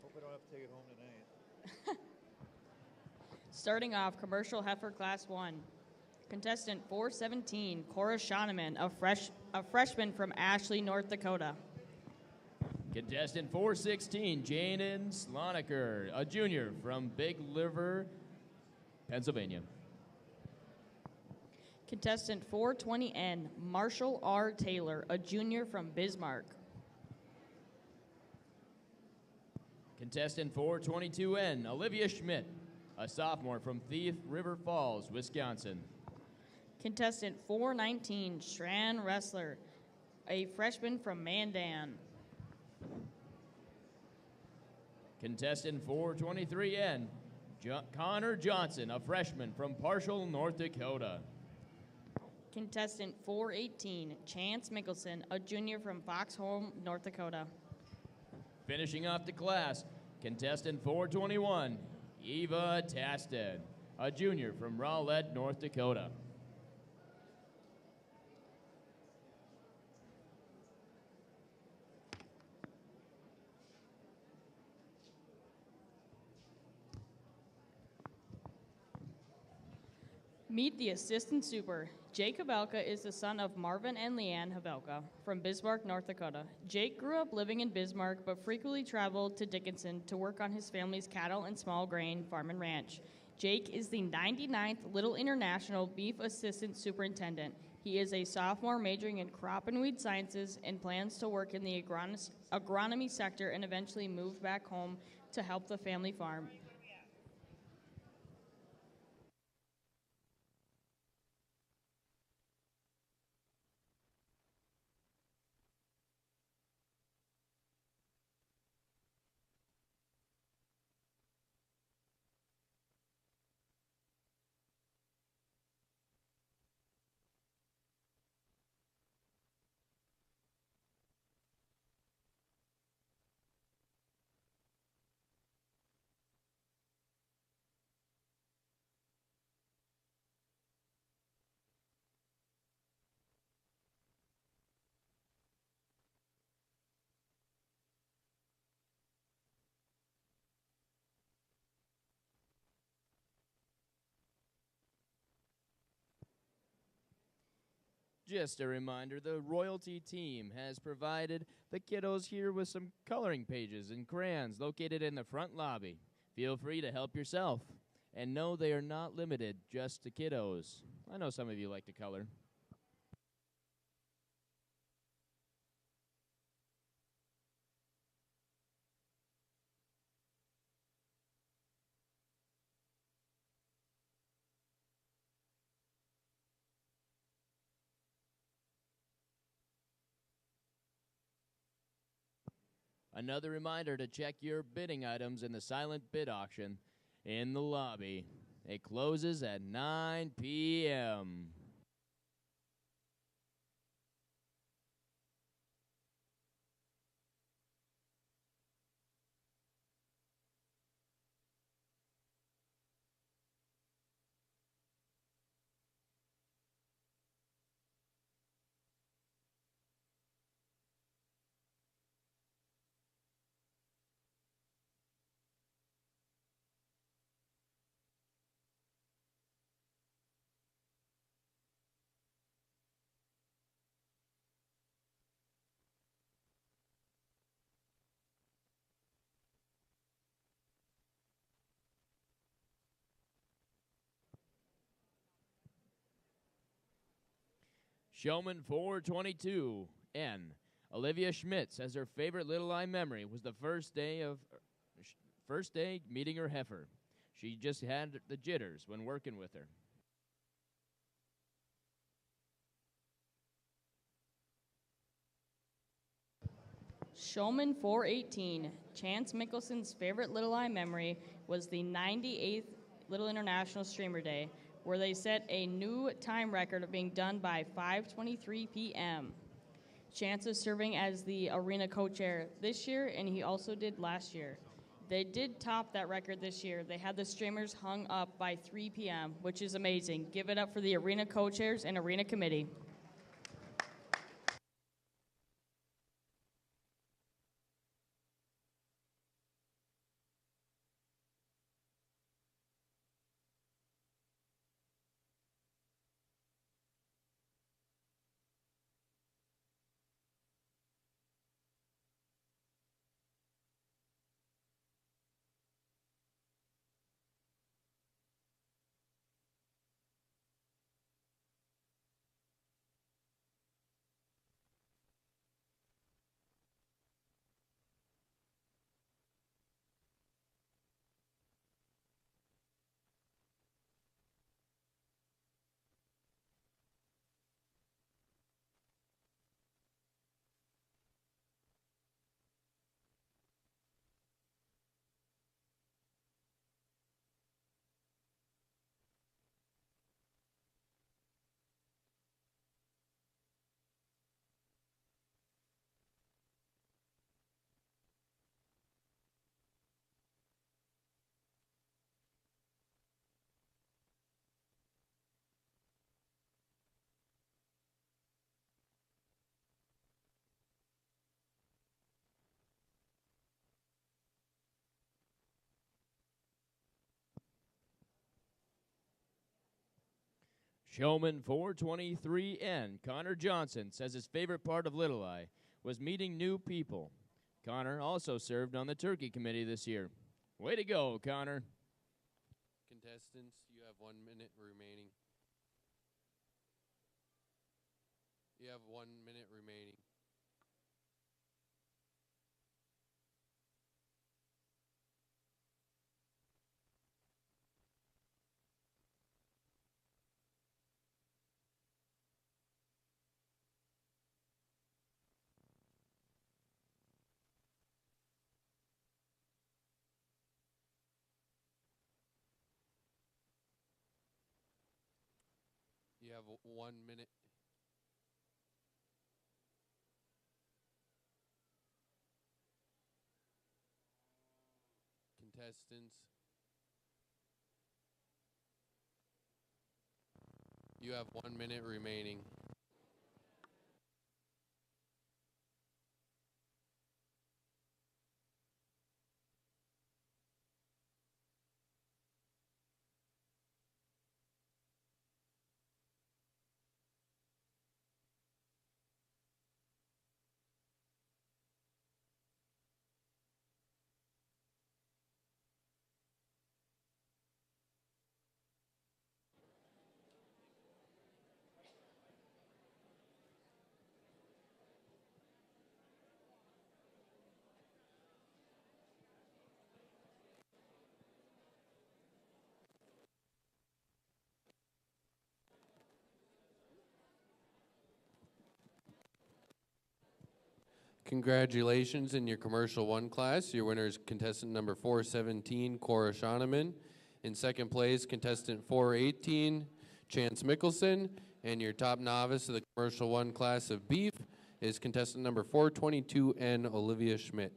Hope I don't have to take it home tonight. Starting off, Commercial Heifer Class 1. Contestant 417, Cora Shoneman, a freshman from Ashley, North Dakota. Contestant 416, Jaden Sloniker, a junior from Big River, Pennsylvania. Contestant 420N, Marshall R. Taylor, a junior from Bismarck. Contestant 422N, Olivia Schmidt, a sophomore from Thief River Falls, Wisconsin. Contestant 419, Shran Wrestler, a freshman from Mandan. Contestant 423N, Connor Johnson, a freshman from Parshall, North Dakota. Contestant 418, Chance Mickelson, a junior from Foxholm, North Dakota. Finishing off the class, contestant 421, Eva Tasted, a junior from Rowlett, North Dakota. Meet the assistant super. Jake Havelka is the son of Marvin and Leanne Havelka from Bismarck, North Dakota. Jake grew up living in Bismarck but frequently traveled to Dickinson to work on his family's cattle and small grain farm and ranch. Jake is the 99th Little International Beef Assistant Superintendent. He is a sophomore majoring in crop and weed sciences and plans to work in the agronomy sector and eventually move back home to help the family farm. Just a reminder, the royalty team has provided the kiddos here with some coloring pages and crayons located in the front lobby. Feel free to help yourself. And no, they are not limited just to kiddos. I know some of you like to color. Another reminder to check your bidding items in the silent bid auction in the lobby. It closes at 9 p.m. Showman 422, N. Olivia Schmidt says her favorite Little Eye memory was the first day meeting her heifer. She just had the jitters when working with her. Showman 418, Chance Mickelson's favorite Little Eye memory was the 98th Little International Streamer Day, where they set a new time record of being done by 5:23 p.m. Chance is serving as the arena co-chair this year, and he also did last year. They did top that record this year. They had the streamers hung up by 3 p.m., which is amazing. Give it up for the arena co-chairs and arena committee. Showman 423N, Connor Johnson, says his favorite part of Little Eye was meeting new people. Connor also served on the turkey committee this year. Way to go, Connor. Contestants, you have 1 minute remaining. You have 1 minute remaining. You have 1 minute. Contestants, you have 1 minute remaining. Congratulations in your Commercial 1 class. Your winner is contestant number 417, Cora Shoneman. In second place, contestant 418, Chance Mickelson. And your top novice of the Commercial 1 class of beef is contestant number 422N, Olivia Schmidt.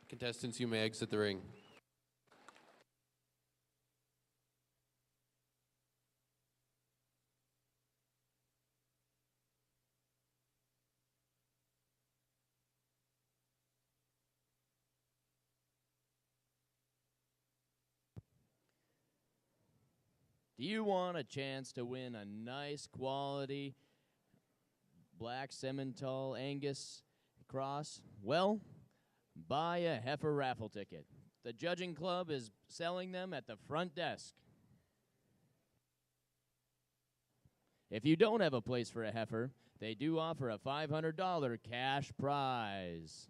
Contestants, you may exit the ring. Do you want a chance to win a nice quality black Simmental Angus cross? Well, buy a heifer raffle ticket. The judging club is selling them at the front desk. If you don't have a place for a heifer, they do offer a $500 cash prize.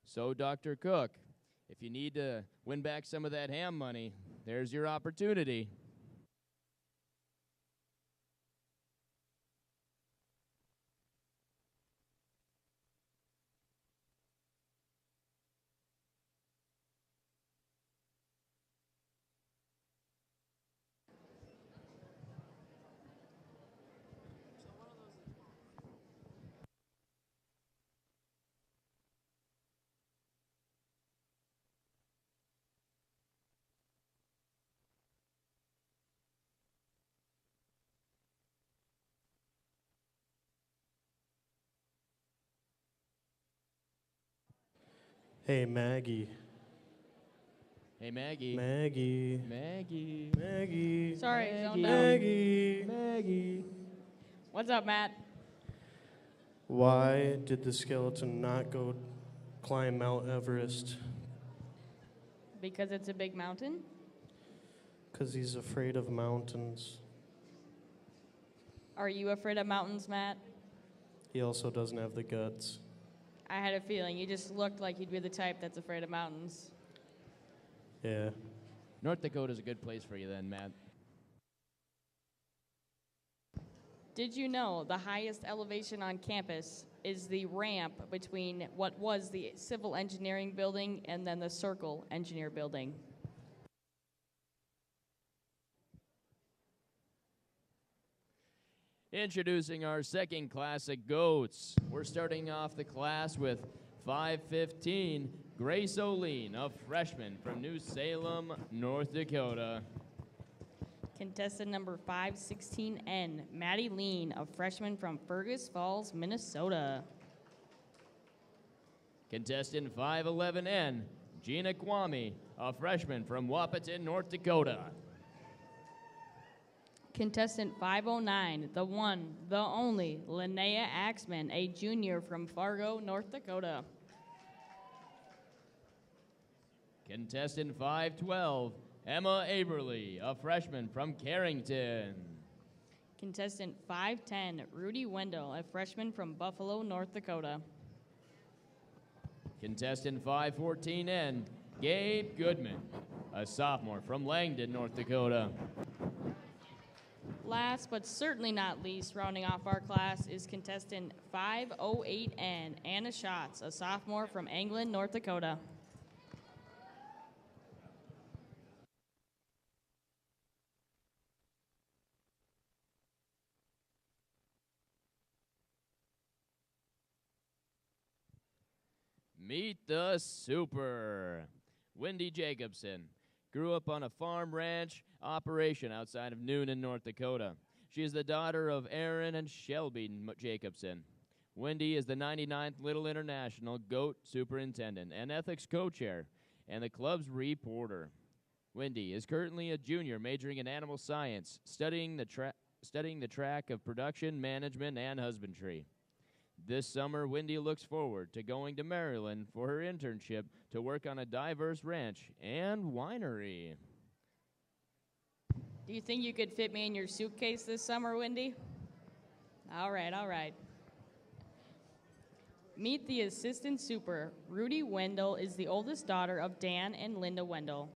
So, Dr. Cook, if you need to win back some of that ham money, there's your opportunity. Hey, Maggie. Hey, Maggie. Maggie. Maggie. Maggie. Sorry, zone down. Maggie. Maggie. What's up, Matt? Why did the skeleton not go climb Mount Everest? Because it's a big mountain? Because he's afraid of mountains. Are you afraid of mountains, Matt? He also doesn't have the guts. I had a feeling. You just looked like you'd be the type that's afraid of mountains. Yeah. North Dakota's a good place for you then, Matt. Did you know the highest elevation on campus is the ramp between what was the civil engineering building and then the circle engineer building? Introducing our second class of goats. We're starting off the class with 515, Grace O'Lean, a freshman from New Salem, North Dakota. Contestant number 516N, Maddie Lean, a freshman from Fergus Falls, Minnesota. Contestant 511N, Gina Kwame, a freshman from Wahpeton, North Dakota. Contestant 509, the one, the only, Linnea Axman, a junior from Fargo, North Dakota. Contestant 512, Emma Aberly, a freshman from Carrington. Contestant 510, Rudy Wendell, a freshman from Buffalo, North Dakota. Contestant 514N, Gabe Goodman, a sophomore from Langdon, North Dakota. Last but certainly not least, rounding off our class is contestant 508N, Anna Schatz, a sophomore from England, North Dakota. Meet the super. Wendy Jacobson grew up on a farm ranch operation outside of Noonan, North Dakota. She is the daughter of Aaron and Shelby Jacobson. Wendy is the 99th Little International GOAT Superintendent and Ethics Co-Chair and the club's reporter. Wendy is currently a junior majoring in animal science, studying the track of production, management, and husbandry. This summer, Wendy looks forward to going to Maryland for her internship to work on a diverse ranch and winery. Do you think you could fit me in your suitcase this summer, Wendy? All right, all right. Meet the assistant super. Rudy Wendell is the oldest daughter of Dan and Linda Wendell.